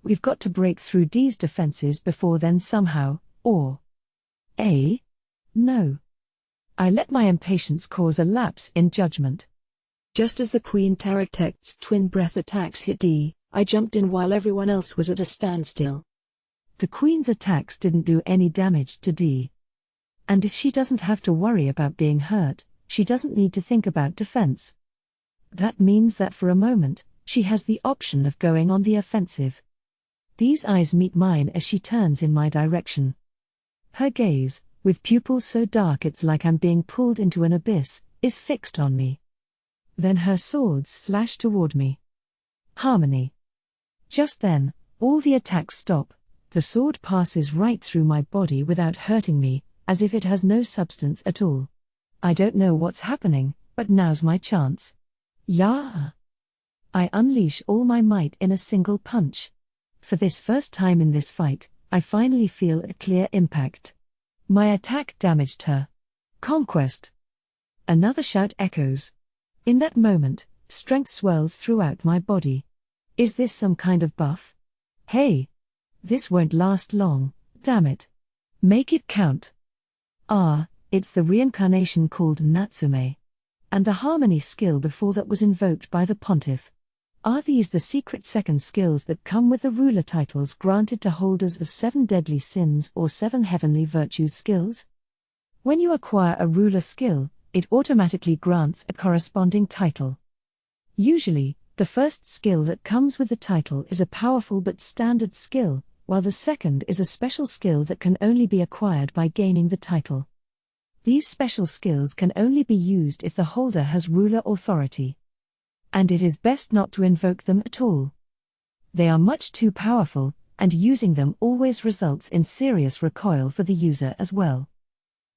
We've got to break through D's defenses before then somehow, or... No. I let my impatience cause a lapse in judgment. Just as the Queen Taratect's twin breath attacks hit D, I jumped in while everyone else was at a standstill. The Queen's attacks didn't do any damage to D. And if she doesn't have to worry about being hurt, she doesn't need to think about defense. That means that for a moment, she has the option of going on the offensive. D's eyes meet mine as she turns in my direction. Her gaze, with pupils so dark it's like I'm being pulled into an abyss, is fixed on me. Then her swords slash toward me. Harmony. Just then, all the attacks stop. The sword passes right through my body without hurting me, as if it has no substance at all. I don't know what's happening, but now's my chance. Yeah! I unleash all my might in a single punch. For this first time in this fight, I finally feel a clear impact. My attack damaged her. Conquest! Another shout echoes. In that moment, strength swells throughout my body. Is this some kind of buff? Hey! This won't last long, damn it. Make it count. It's the reincarnation called Natsume. And the harmony skill before that was invoked by the pontiff. Are these the secret second skills that come with the ruler titles granted to holders of 7 deadly sins or 7 heavenly virtues skills? When you acquire a ruler skill, it automatically grants a corresponding title. Usually, the first skill that comes with the title is a powerful but standard skill, while the second is a special skill that can only be acquired by gaining the title. These special skills can only be used if the holder has ruler authority. And it is best not to invoke them at all. They are much too powerful, and using them always results in serious recoil for the user as well.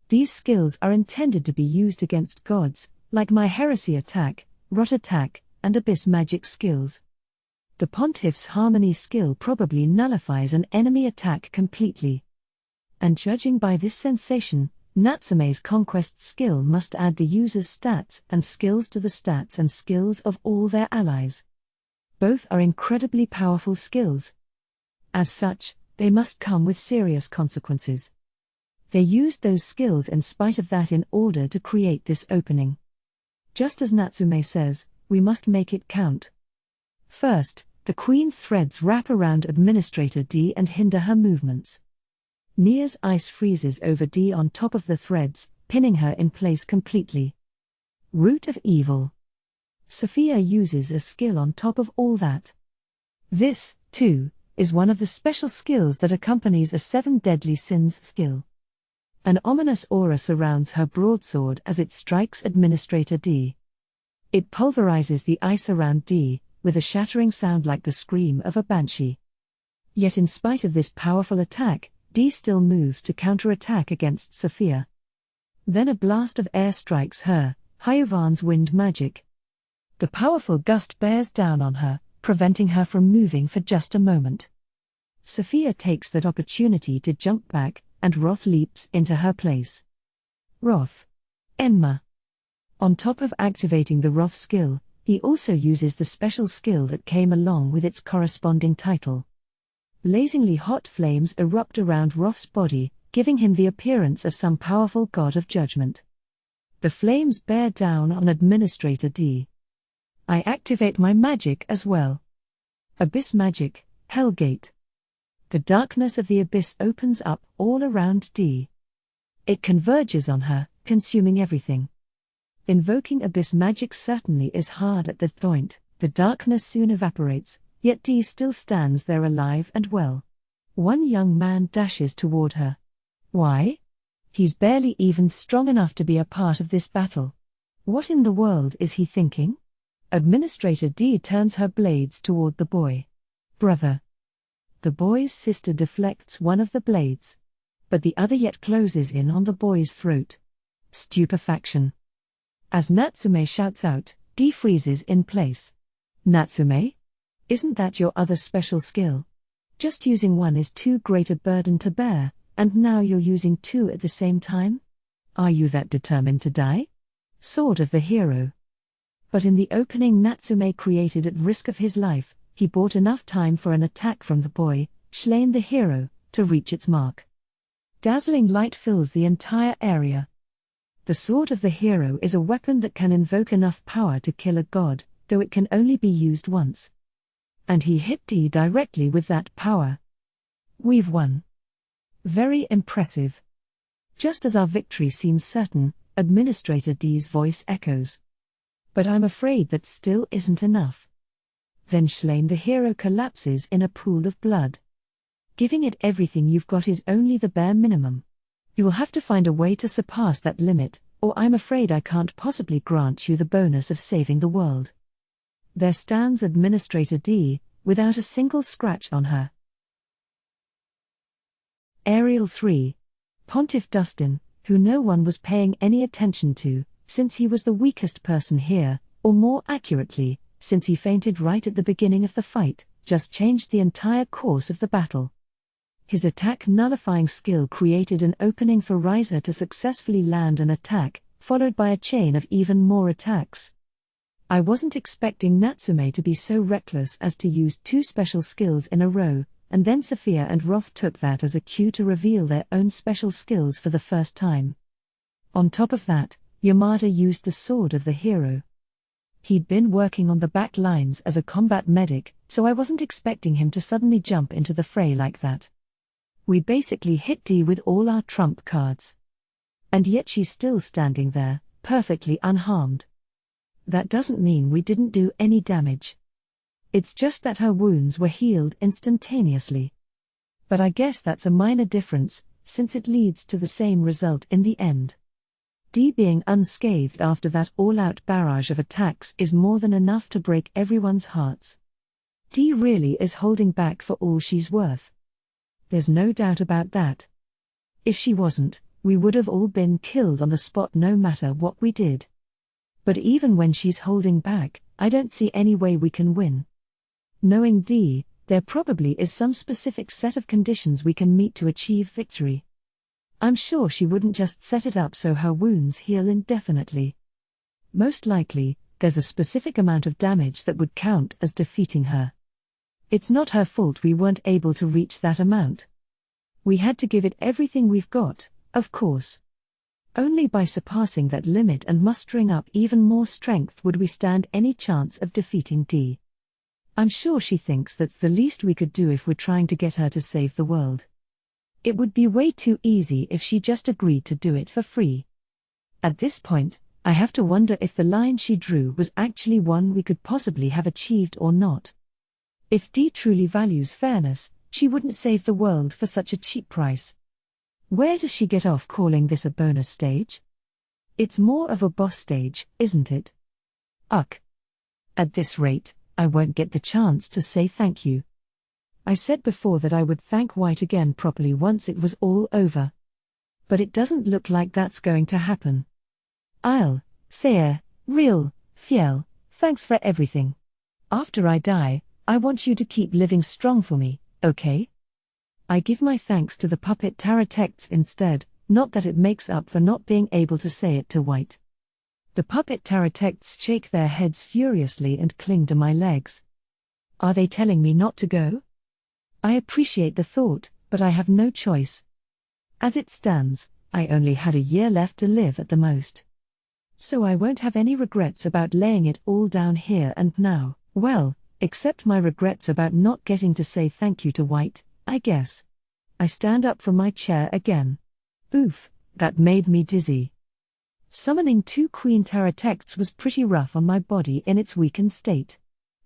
These skills are intended to be used against gods, like my heresy attack, rot attack, and abyss magic skills. The pontiff's harmony skill probably nullifies an enemy attack completely. And judging by this sensation, Natsume's conquest skill must add the user's stats and skills to the stats and skills of all their allies. Both are incredibly powerful skills. As such, they must come with serious consequences. They used those skills in spite of that in order to create this opening. Just as Natsume says, we must make it count. First, the Queen's threads wrap around Administrator D and hinder her movements. Nia's ice freezes over D on top of the threads, pinning her in place completely. Root of Evil. Sophia uses a skill on top of all that. This, too, is one of the special skills that accompanies a 7 Deadly Sins skill. An ominous aura surrounds her broadsword as it strikes Administrator D. It pulverizes the ice around D, with a shattering sound like the scream of a banshee. Yet in spite of this powerful attack, D still moves to counterattack against Sophia. Then a blast of air strikes her, Hyuvan's wind magic. The powerful gust bears down on her, preventing her from moving for just a moment. Sophia takes that opportunity to jump back, and Wrath leaps into her place. Wrath. Enma. On top of activating the Wrath skill, he also uses the special skill that came along with its corresponding title. Blazingly hot flames erupt around Wrath's body, giving him the appearance of some powerful god of judgment. The flames bear down on Administrator D. I activate my magic as well. Abyss Magic, Hellgate. The darkness of the abyss opens up all around D. It converges on her, consuming everything. Invoking Abyss Magic certainly is hard at this point. The darkness soon evaporates, yet D still stands there alive and well. One young man dashes toward her. Why? He's barely even strong enough to be a part of this battle. What in the world is he thinking? Administrator D turns her blades toward the boy. Brother. The boy's sister deflects one of the blades. But the other yet closes in on the boy's throat. Stupefaction. As Natsume shouts out, D freezes in place. Natsume? Isn't that your other special skill? Just using one is too great a burden to bear, and now you're using 2 at the same time? Are you that determined to die? Sword of the Hero. But in the opening Natsume created at risk of his life, he bought enough time for an attack from the boy, slain the hero, to reach its mark. Dazzling light fills the entire area. The Sword of the Hero is a weapon that can invoke enough power to kill a god, though it can only be used once. And he hit D directly with that power. We've won. Very impressive. Just as our victory seems certain, Administrator D's voice echoes. But I'm afraid that still isn't enough. Then Slain the hero collapses in a pool of blood. Giving it everything you've got is only the bare minimum. You will have to find a way to surpass that limit, or I'm afraid I can't possibly grant you the bonus of saving the world. There stands Administrator D, without a single scratch on her. Ariel 3. Pontiff Dustin, who no one was paying any attention to, since he was the weakest person here, or more accurately, since he fainted right at the beginning of the fight, just changed the entire course of the battle. His attack nullifying skill created an opening for Reise to successfully land an attack, followed by a chain of even more attacks. I wasn't expecting Natsume to be so reckless as to use 2 special skills in a row, and then Sophia and Wrath took that as a cue to reveal their own special skills for the first time. On top of that, Yamada used the Sword of the Hero. He'd been working on the back lines as a combat medic, so I wasn't expecting him to suddenly jump into the fray like that. We basically hit D with all our trump cards. And yet she's still standing there, perfectly unharmed. That doesn't mean we didn't do any damage. It's just that her wounds were healed instantaneously. But I guess that's a minor difference, since it leads to the same result in the end. D being unscathed after that all-out barrage of attacks is more than enough to break everyone's hearts. D really is holding back for all she's worth. There's no doubt about that. If she wasn't, we would have all been killed on the spot no matter what we did. But even when she's holding back, I don't see any way we can win. Knowing D, there probably is some specific set of conditions we can meet to achieve victory. I'm sure she wouldn't just set it up so her wounds heal indefinitely. Most likely, there's a specific amount of damage that would count as defeating her. It's not her fault we weren't able to reach that amount. We had to give it everything we've got, of course. Only by surpassing that limit and mustering up even more strength would we stand any chance of defeating D. I'm sure she thinks that's the least we could do if we're trying to get her to save the world. It would be way too easy if she just agreed to do it for free. At this point, I have to wonder if the line she drew was actually one we could possibly have achieved or not. If Dee truly values fairness, she wouldn't save the world for such a cheap price. Where does she get off calling this a bonus stage? It's more of a boss stage, isn't it? Ugh. At this rate, I won't get the chance to say thank you. I said before that I would thank White again properly once it was all over. But it doesn't look like that's going to happen. I'll say a real, fiel, thanks for everything. After I die, I want you to keep living strong for me, okay? I give my thanks to the puppet Taratects instead, not that it makes up for not being able to say it to White. The puppet Taratects shake their heads furiously and cling to my legs. Are they telling me not to go? I appreciate the thought, but I have no choice. As it stands, I only had a year left to live at the most. So I won't have any regrets about laying it all down here and now, well, except my regrets about not getting to say thank you to White, I guess. I stand up from my chair again. Oof, that made me dizzy. Summoning 2 Queen Taratects was pretty rough on my body in its weakened state.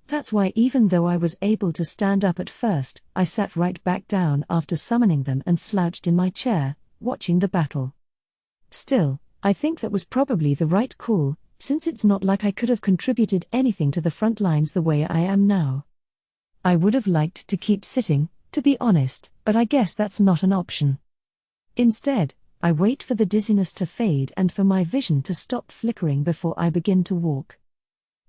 That's why even though I was able to stand up at first, I sat right back down after summoning them and slouched in my chair, watching the battle. Still, I think that was probably the right call, since it's not like I could have contributed anything to the front lines the way I am now. I would have liked to keep sitting, to be honest, but I guess that's not an option. Instead, I wait for the dizziness to fade and for my vision to stop flickering before I begin to walk.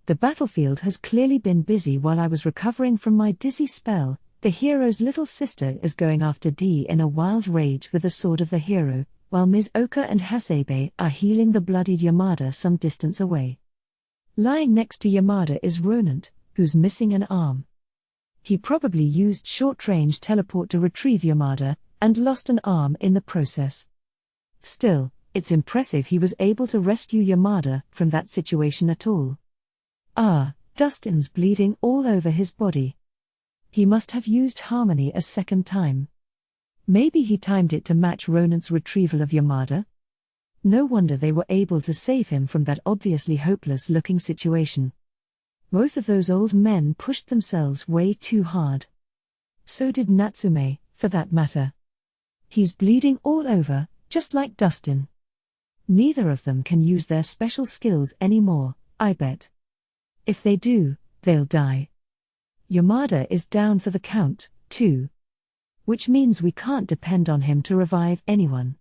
The battlefield has clearly been busy while I was recovering from my dizzy spell. The hero's little sister is going after Dee in a wild rage with the sword of the hero, while Ms. Oka and Hasebe are healing the bloodied Yamada some distance away. Lying next to Yamada is Ronant, who's missing an arm. He probably used short-range teleport to retrieve Yamada, and lost an arm in the process. Still, it's impressive he was able to rescue Yamada from that situation at all. Dustin's bleeding all over his body. He must have used Harmony a second time. Maybe he timed it to match Ronant's retrieval of Yamada? No wonder they were able to save him from that obviously hopeless-looking situation. Both of those old men pushed themselves way too hard. So did Natsume, for that matter. He's bleeding all over, just like Dustin. Neither of them can use their special skills anymore, I bet. If they do, they'll die. Yamada is down for the count, too. Which means we can't depend on him to revive anyone.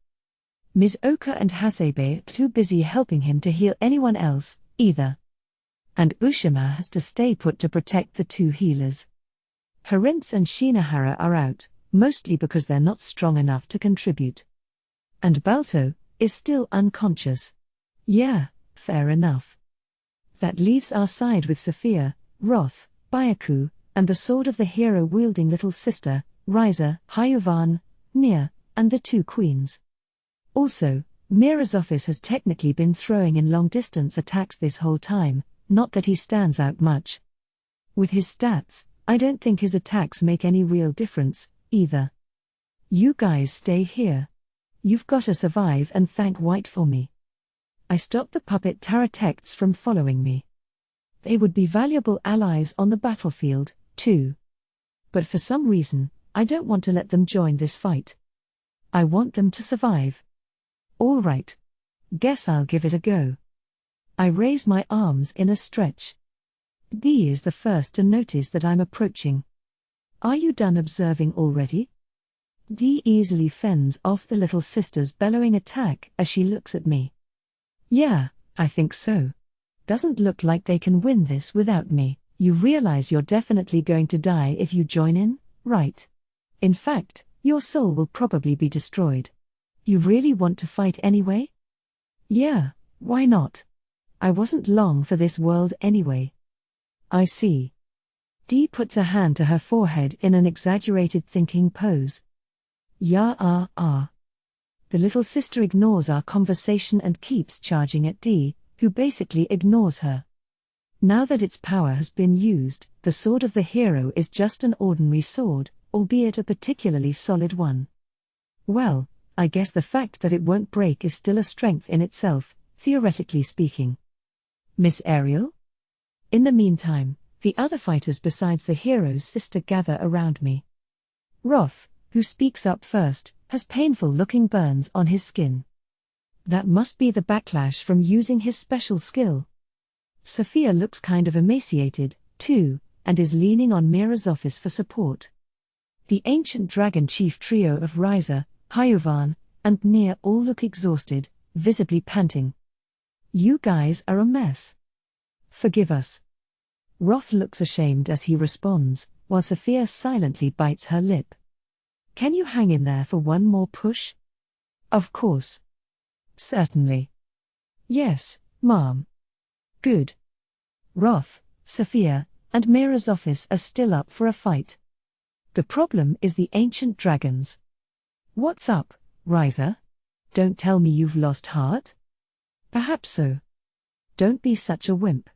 Ms. Oka and Hasebe are too busy helping him to heal anyone else, either. And Ushima has to stay put to protect the 2 healers. Harince and Shinahara are out, mostly because they're not strong enough to contribute. And Balto is still unconscious. Yeah, fair enough. That leaves our side with Sophia, Roth, Byaku, and the sword of the hero-wielding little sister, Riza, Hyuvan, Nia, and the 2 queens. Also, Mira's office has technically been throwing in long-distance attacks this whole time, not that he stands out much. With his stats, I don't think his attacks make any real difference, either. You guys stay here. You've gotta survive and thank White for me. I stopped the puppet Taratects from following me. They would be valuable allies on the battlefield, too. But for some reason, I don't want to let them join this fight. I want them to survive. All right. Guess I'll give it a go. I raise my arms in a stretch. Dee is the first to notice that I'm approaching. Are you done observing already? Dee easily fends off the little sister's bellowing attack as she looks at me. Yeah, I think so. Doesn't look like they can win this without me. You realize you're definitely going to die if you join in, right? In fact, your soul will probably be destroyed. You really want to fight anyway? Yeah, why not? I wasn't long for this world anyway. I see. Dee puts a hand to her forehead in an exaggerated thinking pose. Yeah. The little sister ignores our conversation and keeps charging at Dee, who basically ignores her. Now that its power has been used, the sword of the hero is just an ordinary sword, albeit a particularly solid one. Well, I guess the fact that it won't break is still a strength in itself, theoretically speaking. Miss Ariel? In the meantime, the other fighters besides the hero's sister gather around me. Roth, who speaks up first, has painful-looking burns on his skin. That must be the backlash from using his special skill. Sophia looks kind of emaciated, too, and is leaning on Mira's office for support. The ancient dragon chief trio of Reise, Hyuvan, and Nia all look exhausted, visibly panting. You guys are a mess. Forgive us. Roth looks ashamed as he responds, while Sophia silently bites her lip. Can you hang in there for one more push? Of course. Certainly. Yes, Mom. Good. Roth, Sophia, and Mira's office are still up for a fight. The problem is the ancient dragons. What's up, Reise? Don't tell me you've lost heart? Perhaps so. Don't be such a wimp.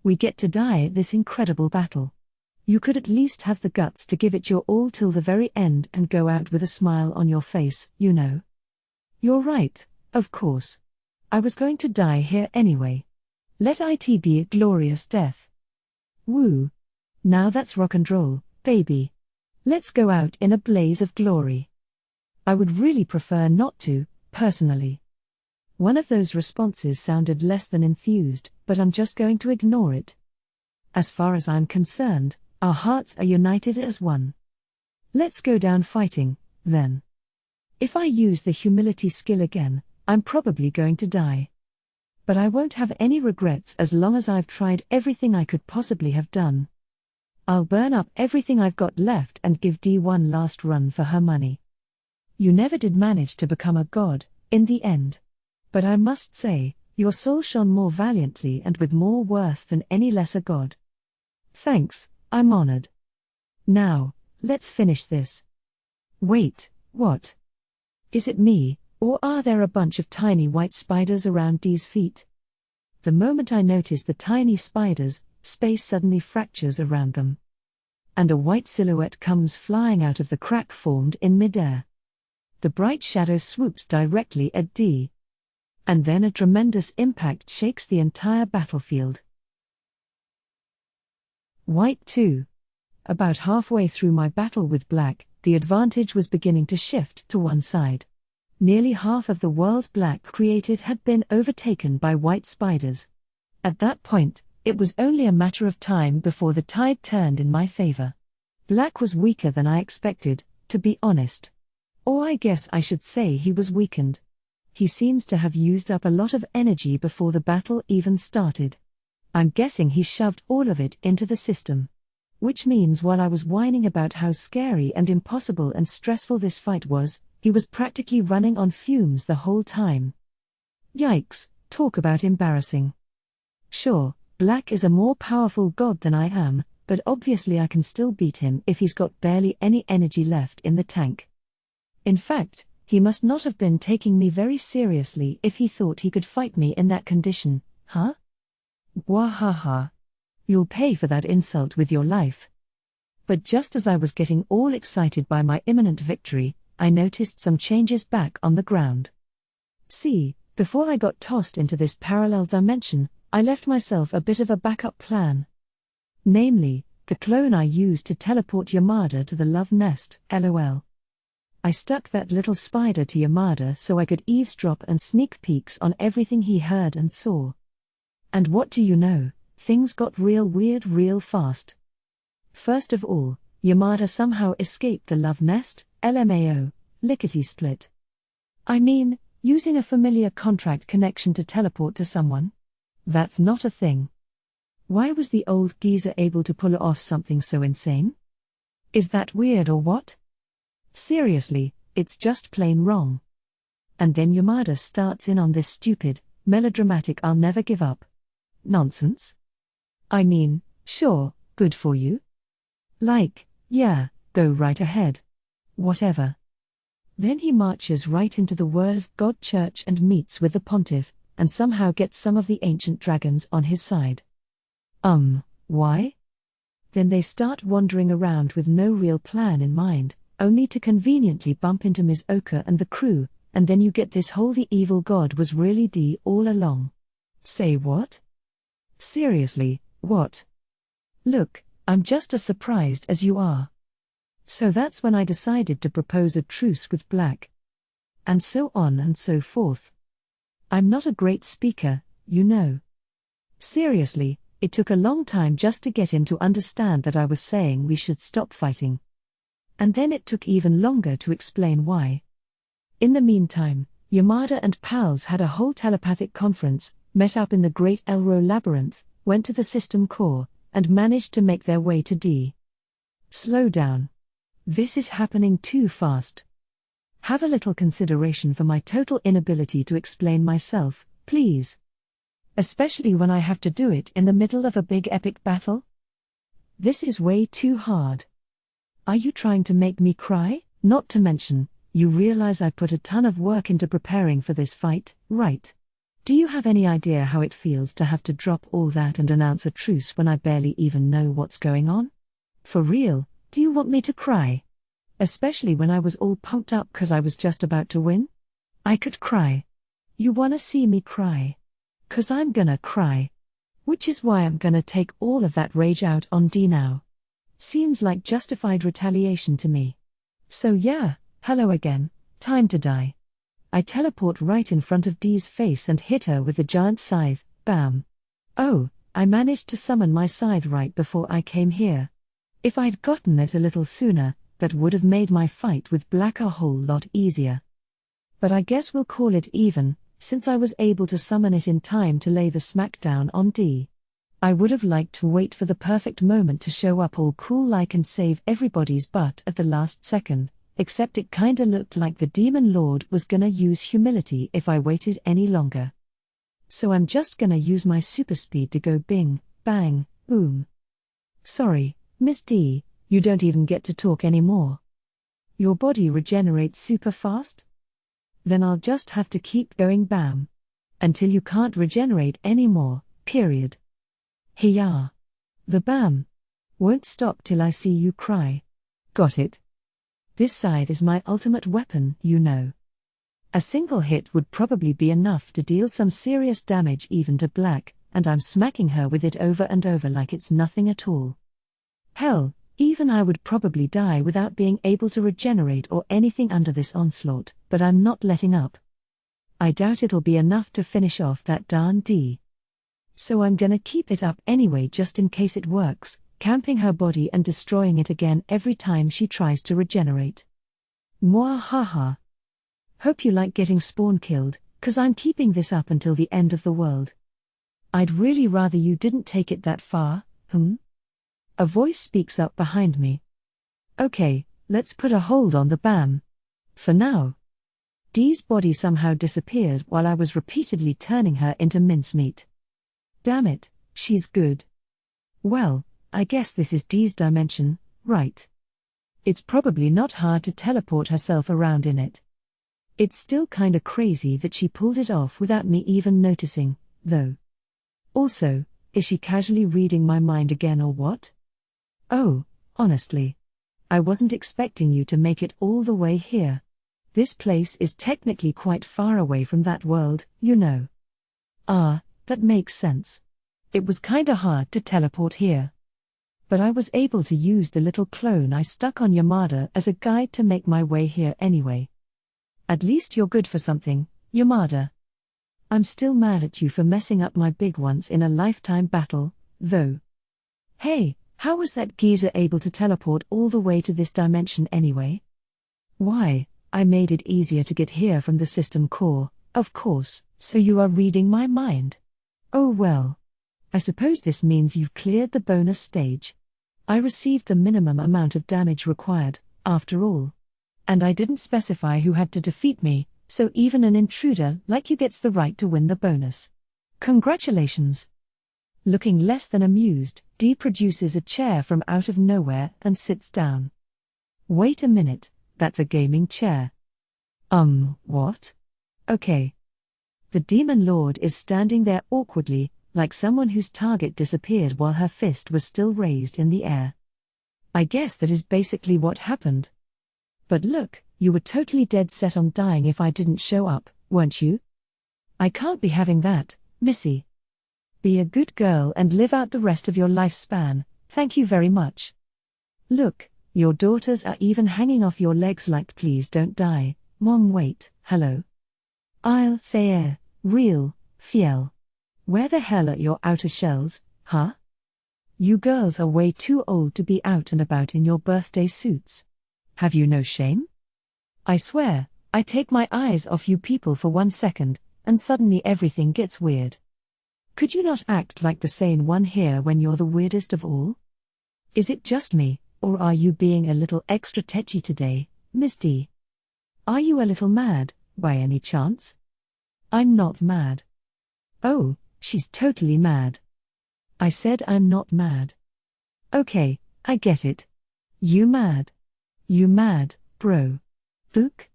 We get to die at this incredible battle. You could at least have the guts to give it your all till the very end and go out with a smile on your face, you know. You're right, of course. I was going to die here anyway. Let it be a glorious death. Woo. Now that's rock and roll, baby. Let's go out in a blaze of glory. I would really prefer not to, personally. One of those responses sounded less than enthused, but I'm just going to ignore it. As far as I'm concerned, our hearts are united as one. Let's go down fighting, then. If I use the humility skill again, I'm probably going to die. But I won't have any regrets as long as I've tried everything I could possibly have done. I'll burn up everything I've got left and give Dee one last run for her money. You never did manage to become a god, in the end. But I must say, your soul shone more valiantly and with more worth than any lesser god. Thanks, I'm honored. Now, let's finish this. Wait, what? Is it me, or are there a bunch of tiny white spiders around Dee's feet? The moment I notice the tiny spiders, space suddenly fractures around them. And a white silhouette comes flying out of the crack formed in midair. The bright shadow swoops directly at Dee. And then a tremendous impact shakes the entire battlefield. White 2. About halfway through my battle with Black, the advantage was beginning to shift to one side. Nearly half of the world Black created had been overtaken by white spiders. At that point, it was only a matter of time before the tide turned in my favor. Black was weaker than I expected, to be honest. Or I guess I should say he was weakened. He seems to have used up a lot of energy before the battle even started. I'm guessing he shoved all of it into the system. Which means while I was whining about how scary and impossible and stressful this fight was, he was practically running on fumes the whole time. Yikes, talk about embarrassing. Sure, Black is a more powerful god than I am, but obviously I can still beat him if he's got barely any energy left in the tank. In fact, he must not have been taking me very seriously if he thought he could fight me in that condition, huh? Wahaha. You'll pay for that insult with your life. But just as I was getting all excited by my imminent victory, I noticed some changes back on the ground. See, before I got tossed into this parallel dimension, I left myself a bit of a backup plan. Namely, the clone I used to teleport Yamada to the love nest, LOL. I stuck that little spider to Yamada so I could eavesdrop and sneak peeks on everything he heard and saw. And what do you know, things got real weird real fast. First of all, Yamada somehow escaped the love nest, LMAO, lickety-split. I mean, using a familiar contract connection to teleport to someone? That's not a thing. Why was the old geezer able to pull off something so insane? Is that weird or what? Seriously, it's just plain wrong. And then Yamada starts in on this stupid, melodramatic "I'll never give up" nonsense. I mean, sure, good for you. Like, yeah, go right ahead. Whatever. Then he marches right into the Word of God church and meets with the pontiff, and somehow gets some of the ancient dragons on his side. Why? Then they start wandering around with no real plan in mind, only to conveniently bump into Ms. Oka and the crew, and then you get this whole "the evil god was really D all along." Say what? Seriously, what? Look, I'm just as surprised as you are. So that's when I decided to propose a truce with Black. And so on and so forth. I'm not a great speaker, you know. Seriously, it took a long time just to get him to understand that I was saying we should stop fighting. And then it took even longer to explain why. In the meantime, Yamada and pals had a whole telepathic conference, met up in the Great Elro Labyrinth, went to the system core, and managed to make their way to D. Slow down. This is happening too fast. Have a little consideration for my total inability to explain myself, please. Especially when I have to do it in the middle of a big epic battle? This is way too hard. Are you trying to make me cry? Not to mention, you realize I put a ton of work into preparing for this fight, right? Do you have any idea how it feels to have to drop all that and announce a truce when I barely even know what's going on? For real, do you want me to cry? Especially when I was all pumped up because I was just about to win? I could cry. You wanna see me cry? 'Cause I'm gonna cry. Which is why I'm gonna take all of that rage out on D now. Seems like justified retaliation to me. So yeah, hello again, time to die. I teleport right in front of Dee's face and hit her with the giant scythe, bam. Oh, I managed to summon my scythe right before I came here. If I'd gotten it a little sooner, that would have made my fight with Black a whole lot easier. But I guess we'll call it even, since I was able to summon it in time to lay the smackdown on Dee. I would have liked to wait for the perfect moment to show up all cool like and save everybody's butt at the last second, except it kinda looked like the Demon Lord was gonna use humility if I waited any longer. So I'm just gonna use my super speed to go bing, bang, boom. Sorry, Miss D, you don't even get to talk anymore. Your body regenerates super fast? Then I'll just have to keep going bam. Until you can't regenerate anymore, period. Hiya. The bam. Won't stop till I see you cry. Got it? This scythe is my ultimate weapon, you know. A single hit would probably be enough to deal some serious damage even to Black, and I'm smacking her with it over and over like it's nothing at all. Hell, even I would probably die without being able to regenerate or anything under this onslaught, but I'm not letting up. I doubt it'll be enough to finish off that darn D. So I'm gonna keep it up anyway just in case it works, camping her body and destroying it again every time she tries to regenerate. Mwahaha. Hope you like getting spawn killed, 'cause I'm keeping this up until the end of the world. I'd really rather you didn't take it that far, A voice speaks up behind me. Okay, let's put a hold on the bam. For now. Dee's body somehow disappeared while I was repeatedly turning her into mincemeat. Damn it, she's good. Well, I guess this is Dee's dimension, right? It's probably not hard to teleport herself around in it. It's still kinda crazy that she pulled it off without me even noticing, though. Also, is she casually reading my mind again or what? Oh, honestly. I wasn't expecting you to make it all the way here. This place is technically quite far away from that world, you know. Ah, that makes sense. It was kinda hard to teleport here. But I was able to use the little clone I stuck on Yamada as a guide to make my way here anyway. At least you're good for something, Yamada. I'm still mad at you for messing up my big once-in-a-lifetime battle, though. Hey, how was that geezer able to teleport all the way to this dimension anyway? Why, I made it easier to get here from the system core, of course, so you are reading my mind. Oh well. I suppose this means you've cleared the bonus stage. I received the minimum amount of damage required, after all. And I didn't specify who had to defeat me, so even an intruder like you gets the right to win the bonus. Congratulations. Looking less than amused, Dee produces a chair from out of nowhere and sits down. Wait a minute, that's a gaming chair. What? Okay. The Demon Lord is standing there awkwardly, like someone whose target disappeared while her fist was still raised in the air. I guess that is basically what happened. But look, you were totally dead set on dying if I didn't show up, weren't you? I can't be having that, Missy. Be a good girl and live out the rest of your lifespan, thank you very much. Look, your daughters are even hanging off your legs like please don't die, Mom wait, hello. I'll say real, fiel. Where the hell are your outer shells, huh? You girls are way too old to be out and about in your birthday suits. Have you no shame? I swear, I take my eyes off you people for 1 second, and suddenly everything gets weird. Could you not act like the sane one here when you're the weirdest of all? Is it just me, or are you being a little extra tetchy today, Miss D? Are you a little mad, by any chance? I'm not mad. Oh, she's totally mad. I said I'm not mad. Okay, I get it. You mad. You mad, bro. Book?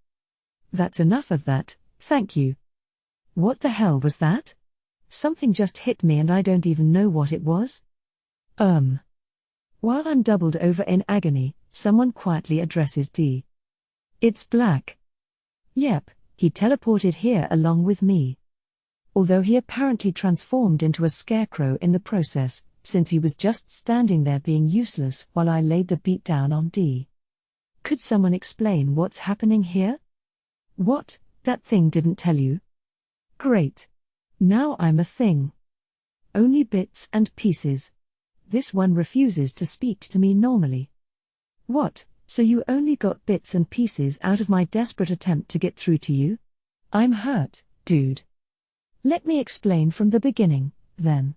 That's enough of that, thank you. What the hell was that? Something just hit me and I don't even know what it was. While I'm doubled over in agony, someone quietly addresses D. It's Black. Yep, he teleported here along with me. Although he apparently transformed into a scarecrow in the process, since he was just standing there being useless while I laid the beat down on D. Could someone explain what's happening here? What, that thing didn't tell you? Great. Now I'm a thing. Only bits and pieces. This one refuses to speak to me normally. What, so you only got bits and pieces out of my desperate attempt to get through to you? I'm hurt, dude. Let me explain from the beginning, then.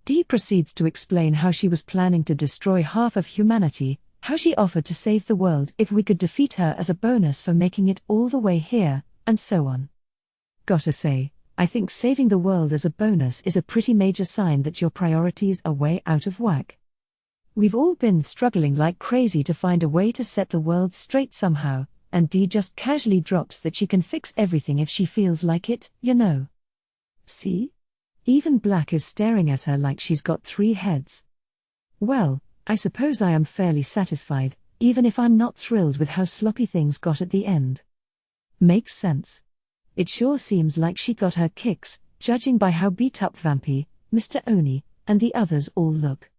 Dee proceeds to explain how she was planning to destroy half of humanity, how she offered to save the world if we could defeat her as a bonus for making it all the way here, and so on. Gotta say, I think saving the world as a bonus is a pretty major sign that your priorities are way out of whack. We've all been struggling like crazy to find a way to set the world straight somehow, and Dee just casually drops that she can fix everything if she feels like it, you know. See? Even Black is staring at her like she's got 3 heads. Well, I suppose I am fairly satisfied, even if I'm not thrilled with how sloppy things got at the end. Makes sense. It sure seems like she got her kicks, judging by how beat up Vampy, Mr. Oni, and the others all look.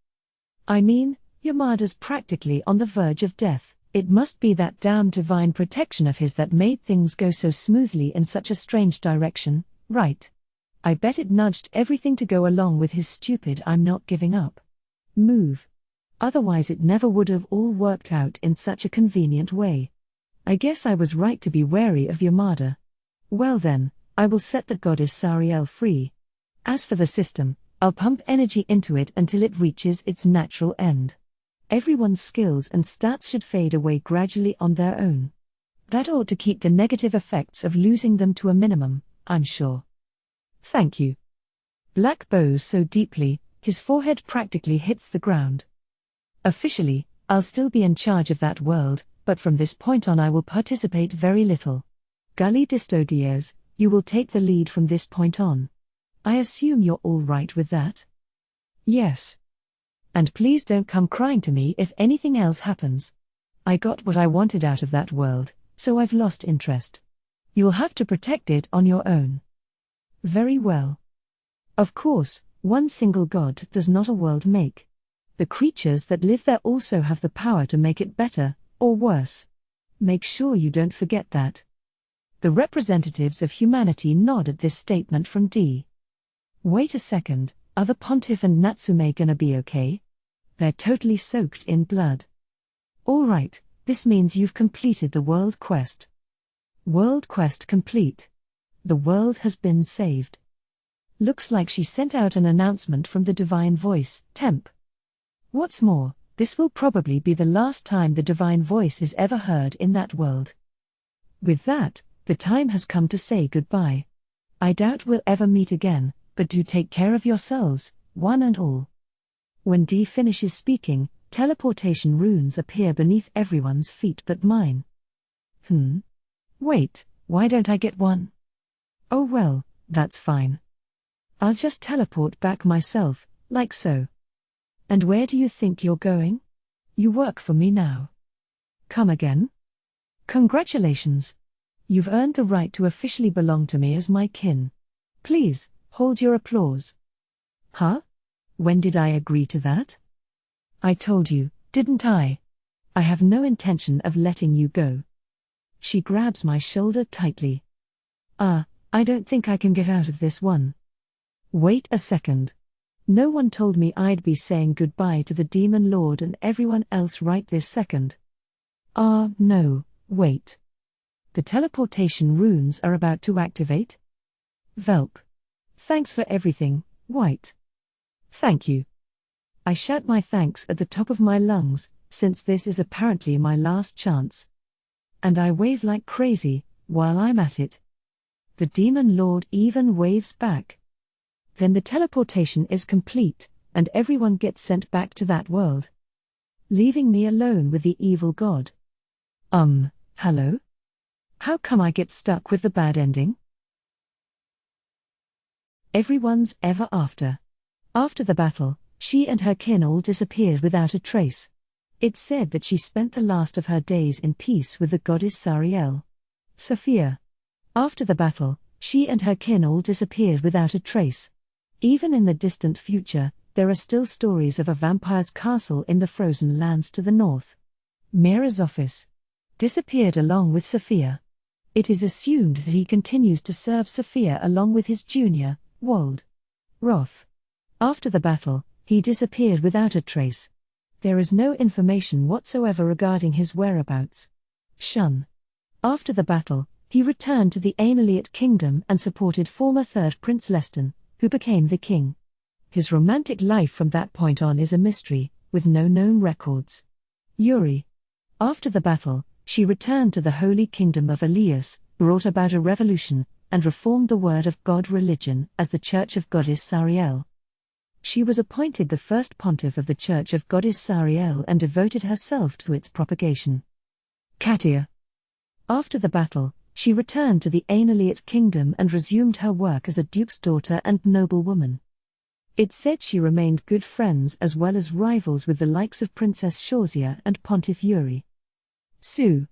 I mean, Yamada's practically on the verge of death. It must be that damn divine protection of his that made things go so smoothly in such a strange direction, right? I bet it nudged everything to go along with his stupid I'm not giving up move. Otherwise it never would have all worked out in such a convenient way. I guess I was right to be wary of Yamada. Well then, I will set the goddess Sariel free. As for the system, I'll pump energy into it until it reaches its natural end. Everyone's skills and stats should fade away gradually on their own. That ought to keep the negative effects of losing them to a minimum, I'm sure. Thank you. Black bows so deeply, his forehead practically hits the ground. Officially, I'll still be in charge of that world, but from this point on I will participate very little. Gully Distodiers, you will take the lead from this point on. I assume you're all right with that? Yes. And please don't come crying to me if anything else happens. I got what I wanted out of that world, so I've lost interest. You'll have to protect it on your own. Very well. Of course, one single god does not a world make. The creatures that live there also have the power to make it better, or worse. Make sure you don't forget that. The representatives of humanity nod at this statement from D. Wait a second, are the Pontiff and Natsume gonna be okay? They're totally soaked in blood. Alright, this means you've completed the world quest. World quest complete. The world has been saved. Looks like she sent out an announcement from the Divine Voice, Temp. What's more, this will probably be the last time the Divine Voice is ever heard in that world. With that, The time has come to say goodbye. I doubt we'll ever meet again, but do take care of yourselves, one and all. When Dee finishes speaking, teleportation runes appear beneath everyone's feet but mine. Wait, why don't I get one? Oh well, that's fine. I'll just teleport back myself, like so. And where do you think you're going? You work for me now. Come again? Congratulations. You've earned the right to officially belong to me as my kin. Please, hold your applause. Huh? When did I agree to that? I told you, didn't I? I have no intention of letting you go. She grabs my shoulder tightly. I don't think I can get out of this one. Wait a second. No one told me I'd be saying goodbye to the Demon Lord and everyone else right this second. No, wait. The teleportation runes are about to activate? Velp. Thanks for everything, White. Thank you. I shout my thanks at the top of my lungs, since this is apparently my last chance. And I wave like crazy, while I'm at it. The Demon Lord even waves back. Then the teleportation is complete, and everyone gets sent back to that world, leaving me alone with the evil god. Hello? How come I get stuck with the bad ending? Everyone's ever after. After the battle, she and her kin all disappeared without a trace. It's said that she spent the last of her days in peace with the goddess Sariel. Sophia. After the battle, she and her kin all disappeared without a trace. Even in the distant future, there are still stories of a vampire's castle in the frozen lands to the north. Mira's office disappeared along with Sophia. It is assumed that he continues to serve Sophia along with his junior, Wald. Roth. After the battle, he disappeared without a trace. There is no information whatsoever regarding his whereabouts. Shun. After the battle, he returned to the Ainoliate Kingdom and supported former Third Prince Leston, who became the king. His romantic life from that point on is a mystery, with no known records. Yuri. After the battle, she returned to the Holy Kingdom of Elias, brought about a revolution, and reformed the Word of God religion as the Church of Goddess Sariel. She was appointed the first pontiff of the Church of Goddess Sariel and devoted herself to its propagation. Katia. After the battle, she returned to the Ainoliate Kingdom and resumed her work as a duke's daughter and noblewoman. It's said she remained good friends as well as rivals with the likes of Princess Shazia and Pontiff Yuri. Sue.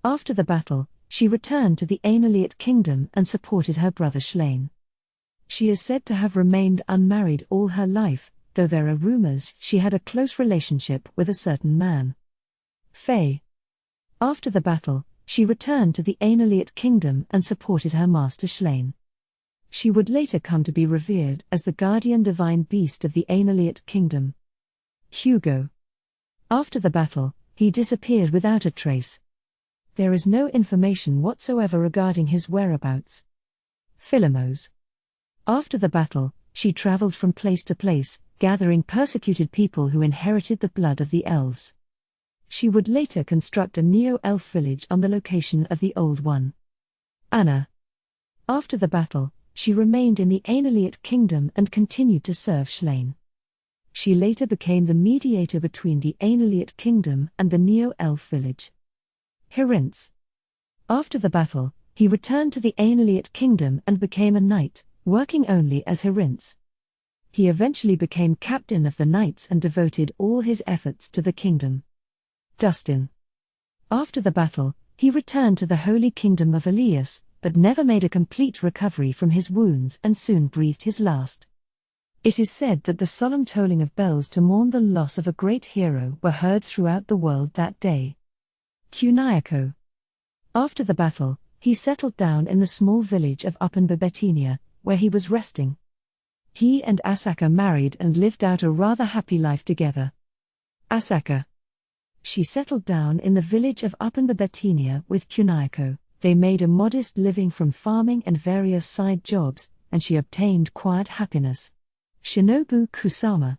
After the battle, she returned to the Ainoliate Kingdom and supported her brother Shlain. She is said to have remained unmarried all her life, though there are rumors she had a close relationship with a certain man. Faye. After the battle, she returned to the Ainoliate Kingdom and supported her master Shlain. She would later come to be revered as the guardian divine beast of the Ainoliate Kingdom. Hugo. After the battle, he disappeared without a trace. There is no information whatsoever regarding his whereabouts. Philomos. After the battle, she traveled from place to place, gathering persecuted people who inherited the blood of the elves. She would later construct a neo-elf village on the location of the old one. Anna. After the battle, she remained in the Ainoliate Kingdom and continued to serve Shlain. She later became the mediator between the Ainoliate Kingdom and the neo-elf village. Hirince. After the battle, he returned to the Ainoliate Kingdom and became a knight, working only as Hirince. He eventually became captain of the knights and devoted all his efforts to the kingdom. Dustin. After the battle, he returned to the Holy Kingdom of Elias, but never made a complete recovery from his wounds and soon breathed his last. It is said that the solemn tolling of bells to mourn the loss of a great hero were heard throughout the world that day. Kunayako. After the battle, he settled down in the small village of Uppenbebetinia, where he was resting. He and Asaka married and lived out a rather happy life together. Asaka. She settled down in the village of Uppenbebetinia with Kunayako. They made a modest living from farming and various side jobs, and she obtained quiet happiness. Shinobu Kusama.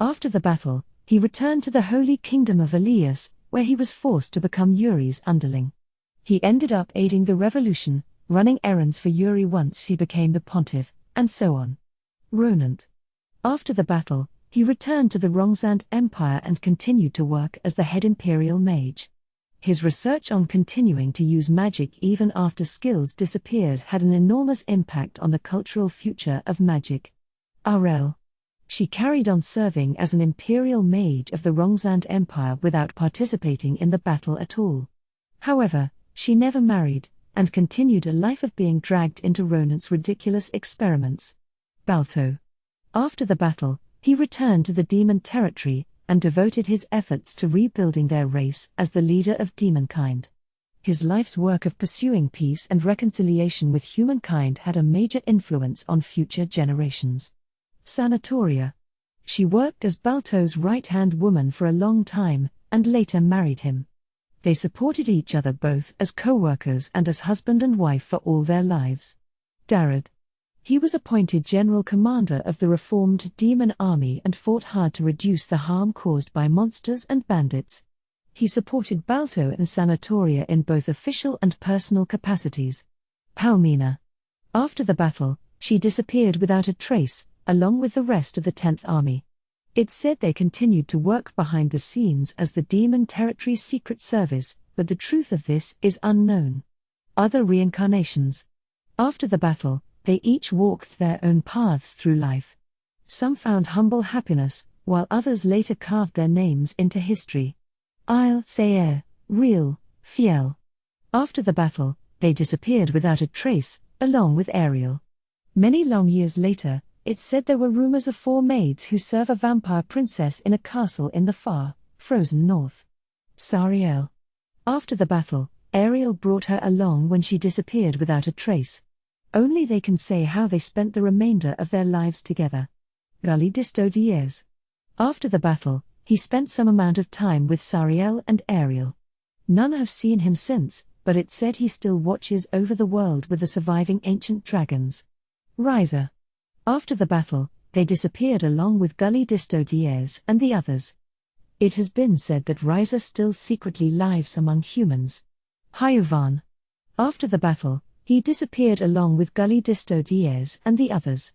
After the battle, he returned to the Holy Kingdom of Elias, where he was forced to become Yuri's underling. He ended up aiding the revolution, running errands for Yuri once he became the pontiff, and so on. Ronant. After the battle, he returned to the Rongzand Empire and continued to work as the head imperial mage. His research on continuing to use magic even after skills disappeared had an enormous impact on the cultural future of magic. RL. She carried on serving as an imperial mage of the Rongzand Empire without participating in the battle at all. However, she never married, and continued a life of being dragged into Ronant's ridiculous experiments. Balto. After the battle, he returned to the demon territory, and devoted his efforts to rebuilding their race as the leader of demonkind. His life's work of pursuing peace and reconciliation with humankind had a major influence on future generations. Sanatoria. She worked as Balto's right-hand woman for a long time, and later married him. They supported each other both as co-workers and as husband and wife for all their lives. Darad. He was appointed general commander of the reformed demon army and fought hard to reduce the harm caused by monsters and bandits. He supported Balto and Sanatoria in both official and personal capacities. Palmina. After the battle, she disappeared without a trace, along with the rest of the 10th Army. It's said they continued to work behind the scenes as the Demon Territory's Secret Service, but the truth of this is unknown. Other reincarnations. After the battle, they each walked their own paths through life. Some found humble happiness, while others later carved their names into history. Isle Sayer, Real, Fiel. After the battle, they disappeared without a trace, along with Ariel. Many long years later, it's said there were rumors of 4 maids who serve a vampire princess in a castle in the far, frozen north. Sariel. After the battle, Ariel brought her along when she disappeared without a trace. Only they can say how they spent the remainder of their lives together. Gully Disto Diaz. After the battle, he spent some amount of time with Sariel and Ariel. None have seen him since, but it's said he still watches over the world with the surviving ancient dragons. Reise. After the battle, they disappeared along with Gully Disto Diaz and the others. It has been said that Reise still secretly lives among humans. Hyuvan. After the battle, he disappeared along with Gully Disto Diaz and the others.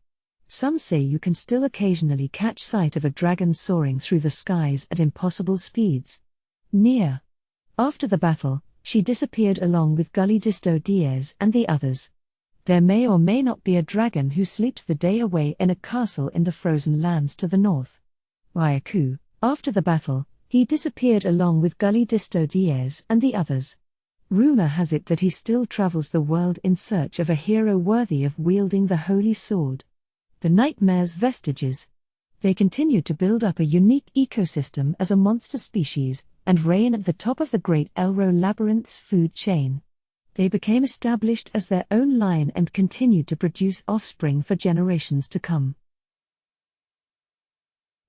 Some say you can still occasionally catch sight of a dragon soaring through the skies at impossible speeds. Nia. After the battle, she disappeared along with Gully Disto Diaz and the others. There may or may not be a dragon who sleeps the day away in a castle in the frozen lands to the north. Ryaku. After the battle, he disappeared along with Gully Disto Diaz and the others. Rumor has it that he still travels the world in search of a hero worthy of wielding the holy sword. The Nightmare's vestiges. They continued to build up a unique ecosystem as a monster species, and reign at the top of the Great Elro Labyrinth's food chain. They became established as their own line and continued to produce offspring for generations to come.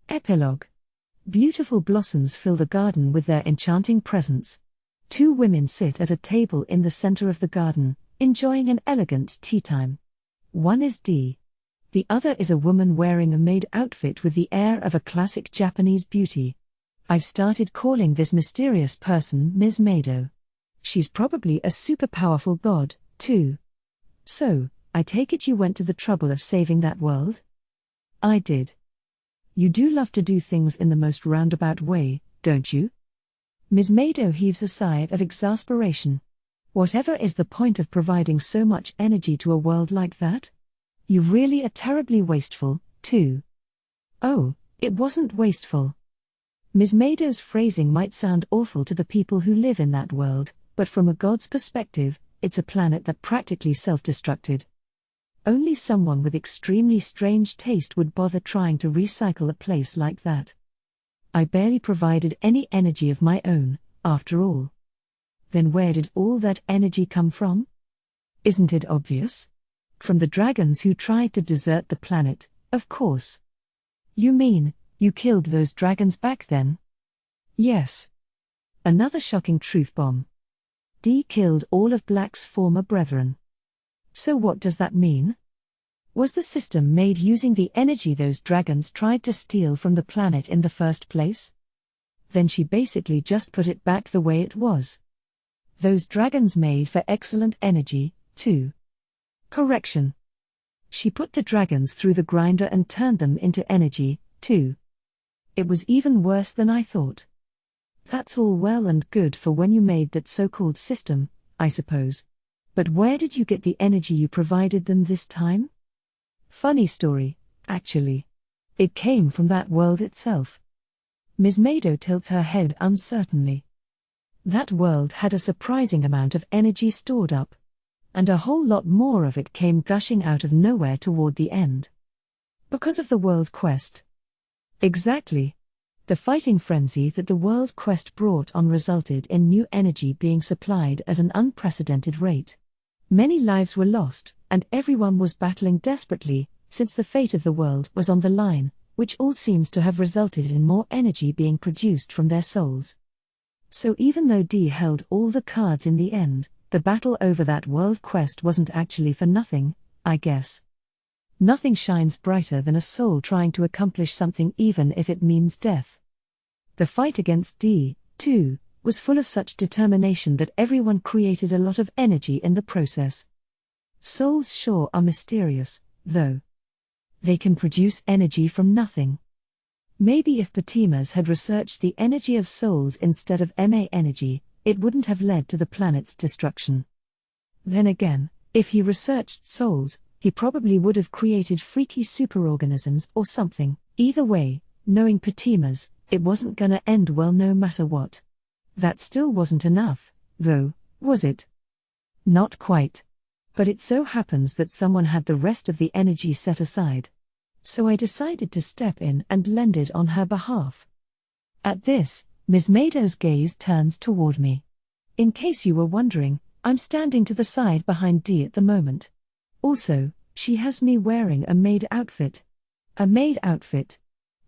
Epilogue. Beautiful blossoms fill the garden with their enchanting presence. 2 women sit at a table in the center of the garden, enjoying an elegant tea time. One is D. The other is a woman wearing a maid outfit with the air of a classic Japanese beauty. I've started calling this mysterious person Ms. Mado. She's probably a super powerful god, too. So, I take it you went to the trouble of saving that world? I did. You do love to do things in the most roundabout way, don't you? Ms. Mado heaves a sigh of exasperation. Whatever is the point of providing so much energy to a world like that? You really are terribly wasteful, too. Oh, it wasn't wasteful. Ms. Mado's phrasing might sound awful to the people who live in that world, but from a god's perspective, it's a planet that practically self-destructed. Only someone with extremely strange taste would bother trying to recycle a place like that. I barely provided any energy of my own, after all. Then where did all that energy come from? Isn't it obvious? From the dragons who tried to desert the planet, of course. You mean, you killed those dragons back then? Yes. Another shocking truth bomb. D killed all of Black's former brethren. So what does that mean? Was the system made using the energy those dragons tried to steal from the planet in the first place? Then she basically just put it back the way it was. Those dragons made for excellent energy, too. Correction. She put the dragons through the grinder and turned them into energy, too. It was even worse than I thought. That's all well and good for when you made that so-called system, I suppose. But where did you get the energy you provided them this time? Funny story, actually. It came from that world itself. Ms. Mado tilts her head uncertainly. That world had a surprising amount of energy stored up. And a whole lot more of it came gushing out of nowhere toward the end. Because of the world quest. Exactly. The fighting frenzy that the world quest brought on resulted in new energy being supplied at an unprecedented rate. Many lives were lost, and everyone was battling desperately, since the fate of the world was on the line, which all seems to have resulted in more energy being produced from their souls. So even though Dee held all the cards in the end, the battle over that world quest wasn't actually for nothing, I guess. Nothing shines brighter than a soul trying to accomplish something even if it means death. The fight against Dee, too, was full of such determination that everyone created a lot of energy in the process. Souls sure are mysterious, though. They can produce energy from nothing. Maybe if Patimas had researched the energy of souls instead of MA energy, it wouldn't have led to the planet's destruction. Then again, if he researched souls, he probably would have created freaky superorganisms or something. Either way, knowing Patimas, it wasn't gonna end well no matter what. That still wasn't enough, though, was it? Not quite. But it so happens that someone had the rest of the energy set aside. So I decided to step in and lend it on her behalf. At this, Ms. Mado's gaze turns toward me. In case you were wondering, I'm standing to the side behind Dee at the moment. Also, she has me wearing a maid outfit. A maid outfit.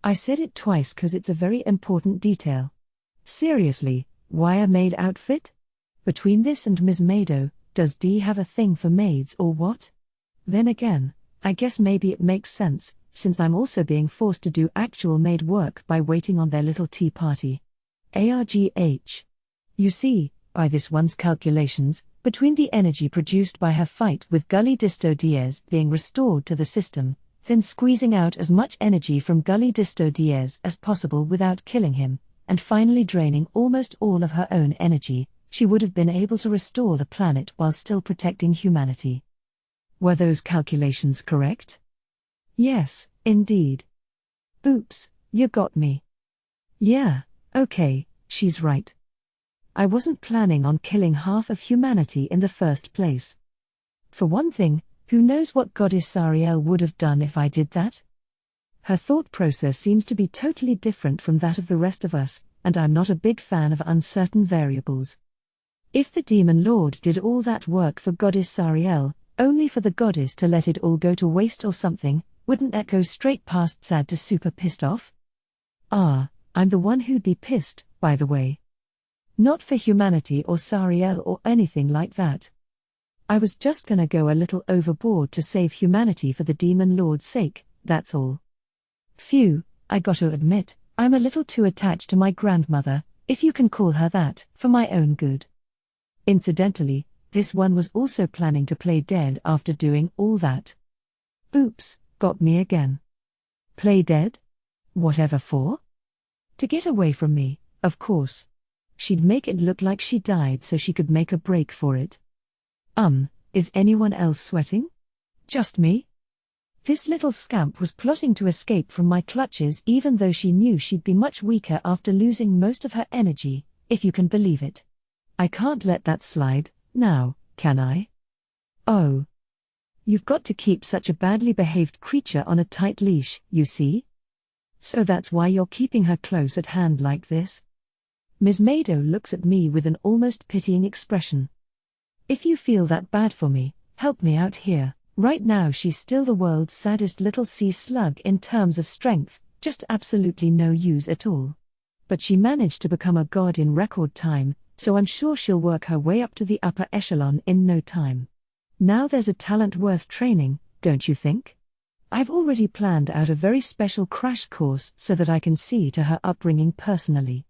I said it twice 'cause it's a very important detail. Seriously, why a maid outfit? Between this and Ms. Mado, does Dee have a thing for maids or what? Then again, I guess maybe it makes sense, since I'm also being forced to do actual maid work by waiting on their little tea party. ARGH. You see, by this one's calculations, between the energy produced by her fight with Gully Disto Diaz being restored to the system, then squeezing out as much energy from Gully Disto Diaz as possible without killing him, and finally draining almost all of her own energy, she would have been able to restore the planet while still protecting humanity. Were those calculations correct? Yes, indeed. Oops, you got me. Yeah, okay, she's right. I wasn't planning on killing half of humanity in the first place. For one thing, who knows what Goddess Sariel would have done if I did that? Her thought process seems to be totally different from that of the rest of us, and I'm not a big fan of uncertain variables. If the Demon Lord did all that work for Goddess Sariel, only for the goddess to let it all go to waste or something, wouldn't that go straight past sad to super pissed off? I'm the one who'd be pissed, by the way. Not for humanity or Sariel or anything like that. I was just gonna go a little overboard to save humanity for the Demon Lord's sake, that's all. Phew, I gotta admit, I'm a little too attached to my grandmother, if you can call her that, for my own good. Incidentally, this one was also planning to play dead after doing all that. Oops, got me again. Play dead? Whatever for? To get away from me, of course. She'd make it look like she died so she could make a break for it. Is anyone else sweating? Just me? This little scamp was plotting to escape from my clutches even though she knew she'd be much weaker after losing most of her energy, if you can believe it. I can't let that slide, now, can I? Oh. You've got to keep such a badly behaved creature on a tight leash, you see? So that's why you're keeping her close at hand like this? Ms. Mado looks at me with an almost pitying expression. If you feel that bad for me, help me out here. Right now she's still the world's saddest little sea slug in terms of strength, just absolutely no use at all. But she managed to become a god in record time, so I'm sure she'll work her way up to the upper echelon in no time. Now there's a talent worth training, don't you think? I've already planned out a very special crash course so that I can see to her upbringing personally.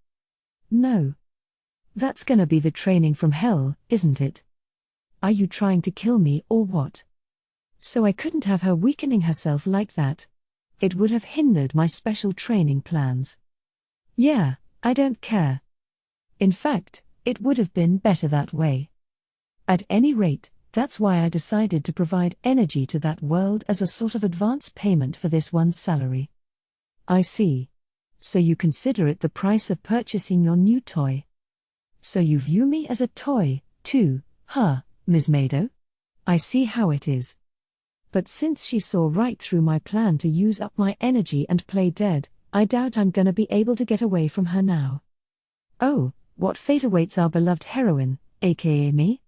No. That's gonna be the training from hell, isn't it? Are you trying to kill me or what? So I couldn't have her weakening herself like that. It would have hindered my special training plans. Yeah, I don't care. In fact, it would have been better that way. At any rate, that's why I decided to provide energy to that world as a sort of advance payment for this one's salary. I see. So you consider it the price of purchasing your new toy. So you view me as a toy, too, huh, Ms. Mado? I see how it is. But since she saw right through my plan to use up my energy and play dead, I doubt I'm gonna be able to get away from her now. Oh, what fate awaits our beloved heroine, aka me?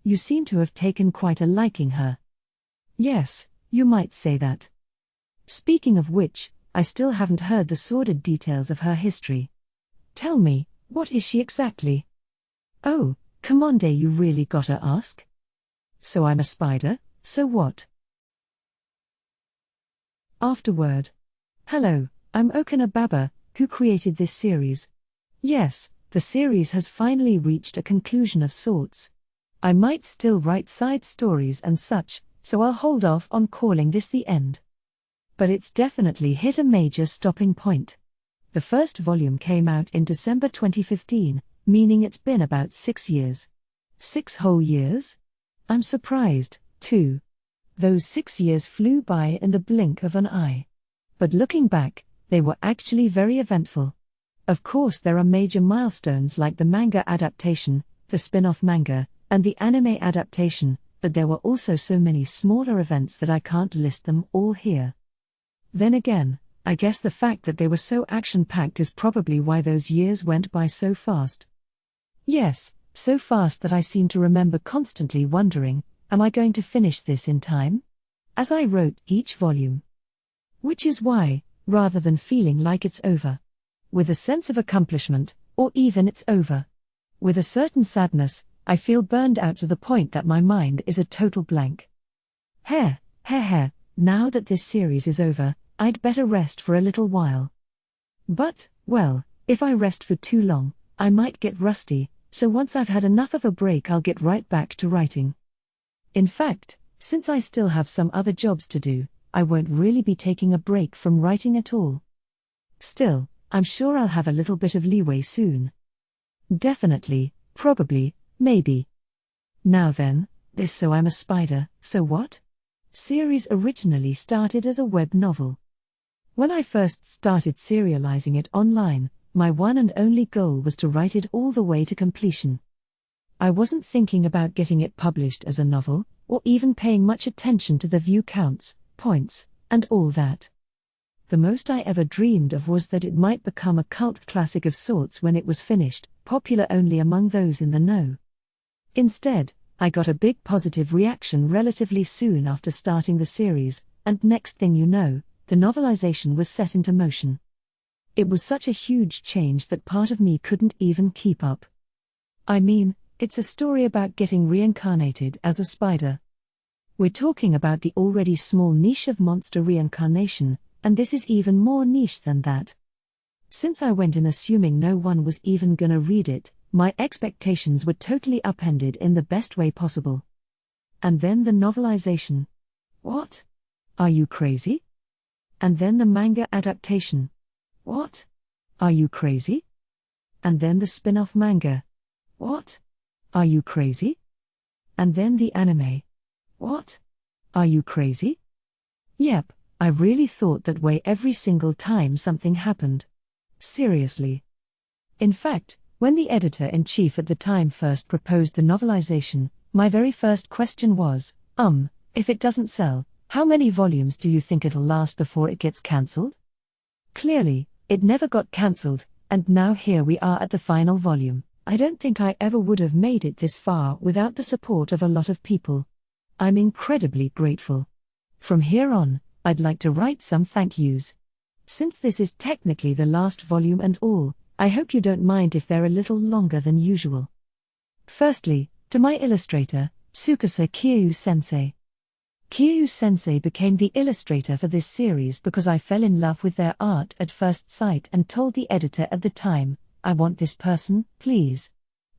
You seem to have taken quite a liking her. Yes, you might say that. Speaking of which, I still haven't heard the sordid details of her history. Tell me, what is she exactly? Oh, come on Day, you really gotta ask? So I'm a spider, so what? Afterword. Hello, I'm Okina Baba, who created this series. Yes, the series has finally reached a conclusion of sorts. I might still write side stories and such, so I'll hold off on calling this the end. But it's definitely hit a major stopping point. The first volume came out in December 2015, meaning it's been about 6 years. 6 whole years? I'm surprised, too. Those 6 years flew by in the blink of an eye. But looking back, they were actually very eventful. Of course, there are major milestones like the manga adaptation, the spin-off manga, and the anime adaptation, but there were also so many smaller events that I can't list them all here. Then again, I guess the fact that they were so action-packed is probably why those years went by so fast. Yes, so fast that I seem to remember constantly wondering, am I going to finish this in time? As I wrote each volume. Which is why, rather than feeling like it's over, with a sense of accomplishment, or even it's over, with a certain sadness, I feel burned out to the point that my mind is a total blank. Now that this series is over, I'd better rest for a little while. But, well, if I rest for too long, I might get rusty, so once I've had enough of a break I'll get right back to writing. In fact, since I still have some other jobs to do, I won't really be taking a break from writing at all. Still, I'm sure I'll have a little bit of leeway soon. Definitely, probably, maybe. Now then, this So I'm a Spider, So What? Series originally started as a web novel. When I first started serializing it online, my one and only goal was to write it all the way to completion. I wasn't thinking about getting it published as a novel, or even paying much attention to the view counts, points, and all that. The most I ever dreamed of was that it might become a cult classic of sorts when it was finished, popular only among those in the know. Instead, I got a big positive reaction relatively soon after starting the series, and next thing you know, the novelization was set into motion. It was such a huge change that part of me couldn't even keep up. I mean, it's a story about getting reincarnated as a spider. We're talking about the already small niche of monster reincarnation, and this is even more niche than that. Since I went in assuming no one was even gonna read it, my expectations were totally upended in the best way possible. And then the novelization. What? Are you crazy? And then the manga adaptation. What? Are you crazy? And then the spin-off manga. What? Are you crazy? And then the anime. What? Are you crazy? Yep, I really thought that way every single time something happened. Seriously. In fact, when the editor-in-chief at the time first proposed the novelization, my very first question was, if it doesn't sell, how many volumes do you think it'll last before it gets cancelled? Clearly, it never got cancelled, and now here we are at the final volume. I don't think I ever would have made it this far without the support of a lot of people. I'm incredibly grateful. From here on, I'd like to write some thank yous. Since this is technically the last volume and all, I hope you don't mind if they're a little longer than usual. Firstly, to my illustrator, Tsukasa Kiryu-sensei. Kiryu-sensei became the illustrator for this series because I fell in love with their art at first sight and told the editor at the time, I want this person, please.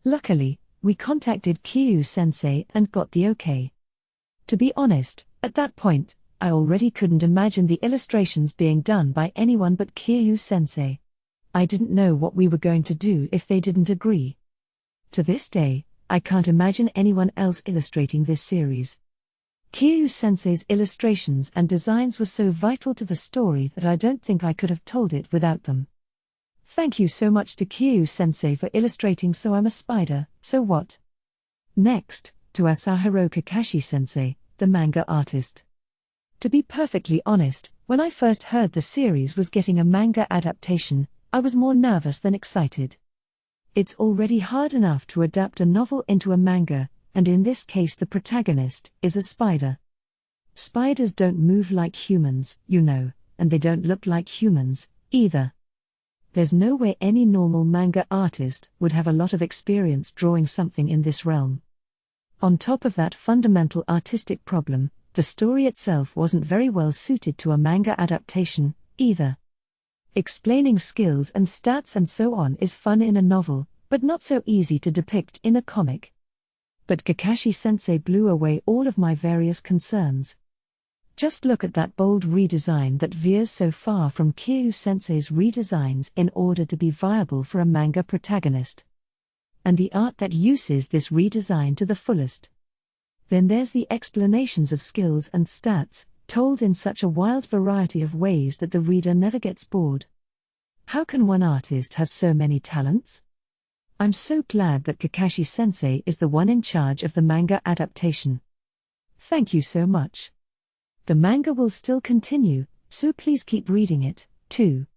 Luckily, we contacted Kyu-sensei and got the okay. To be honest, at that point, I already couldn't imagine the illustrations being done by anyone but Kyu-sensei. I didn't know what we were going to do if they didn't agree. To this day, I can't imagine anyone else illustrating this series. Kyu-sensei's illustrations and designs were so vital to the story that I don't think I could have told it without them. Thank you so much to Kyu-sensei for illustrating So I'm a Spider, So What? Next, to Asahiro Kakashi-sensei, the manga artist. To be perfectly honest, when I first heard the series was getting a manga adaptation, I was more nervous than excited. It's already hard enough to adapt a novel into a manga, and in this case the protagonist is a spider. Spiders don't move like humans, you know, and they don't look like humans, either. There's no way any normal manga artist would have a lot of experience drawing something in this realm. On top of that fundamental artistic problem, the story itself wasn't very well suited to a manga adaptation, either. Explaining skills and stats and so on is fun in a novel, but not so easy to depict in a comic. But Kakashi-sensei blew away all of my various concerns. Just look at that bold redesign that veers so far from Kyu-sensei's redesigns in order to be viable for a manga protagonist. And the art that uses this redesign to the fullest. Then there's the explanations of skills and stats, told in such a wild variety of ways that the reader never gets bored. How can one artist have so many talents? I'm so glad that Kakashi-sensei is the one in charge of the manga adaptation. Thank you so much. The manga will still continue, so please keep reading it, too.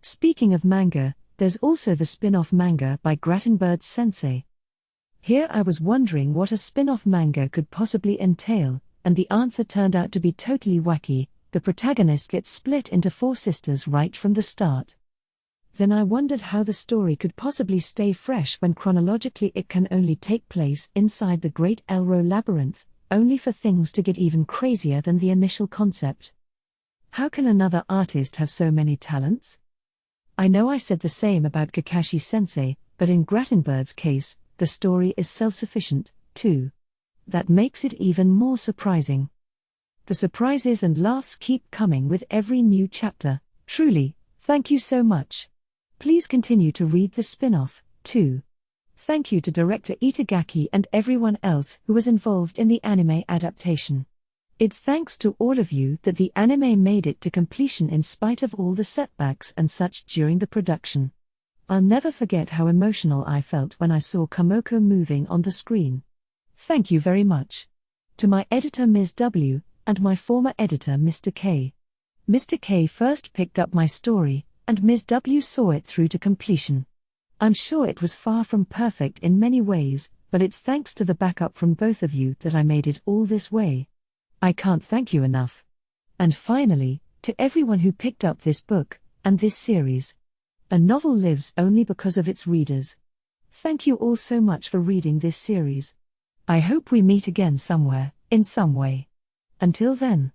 Speaking of manga, there's also the spin-off manga by Grattenberg-sensei. Here I was wondering what a spin-off manga could possibly entail, and the answer turned out to be totally wacky. The protagonist gets split into 4 sisters right from the start. Then I wondered how the story could possibly stay fresh when chronologically it can only take place inside the Great Elro Labyrinth, only for things to get even crazier than the initial concept. How can another artist have so many talents? I know I said the same about Kakashi-sensei, but in Grattenberg's case, the story is self-sufficient, too. That makes it even more surprising. The surprises and laughs keep coming with every new chapter. Truly, thank you so much. Please continue to read the spin-off, too. Thank you to director Itagaki and everyone else who was involved in the anime adaptation. It's thanks to all of you that the anime made it to completion in spite of all the setbacks and such during the production. I'll never forget how emotional I felt when I saw Kamoko moving on the screen. Thank you very much. To my editor Ms. W, and my former editor Mr. K. Mr. K first picked up my story, and Ms. W saw it through to completion. I'm sure it was far from perfect in many ways, but it's thanks to the backup from both of you that I made it all this way. I can't thank you enough. And finally, to everyone who picked up this book, and this series. A novel lives only because of its readers. Thank you all so much for reading this series. I hope we meet again somewhere, in some way. Until then.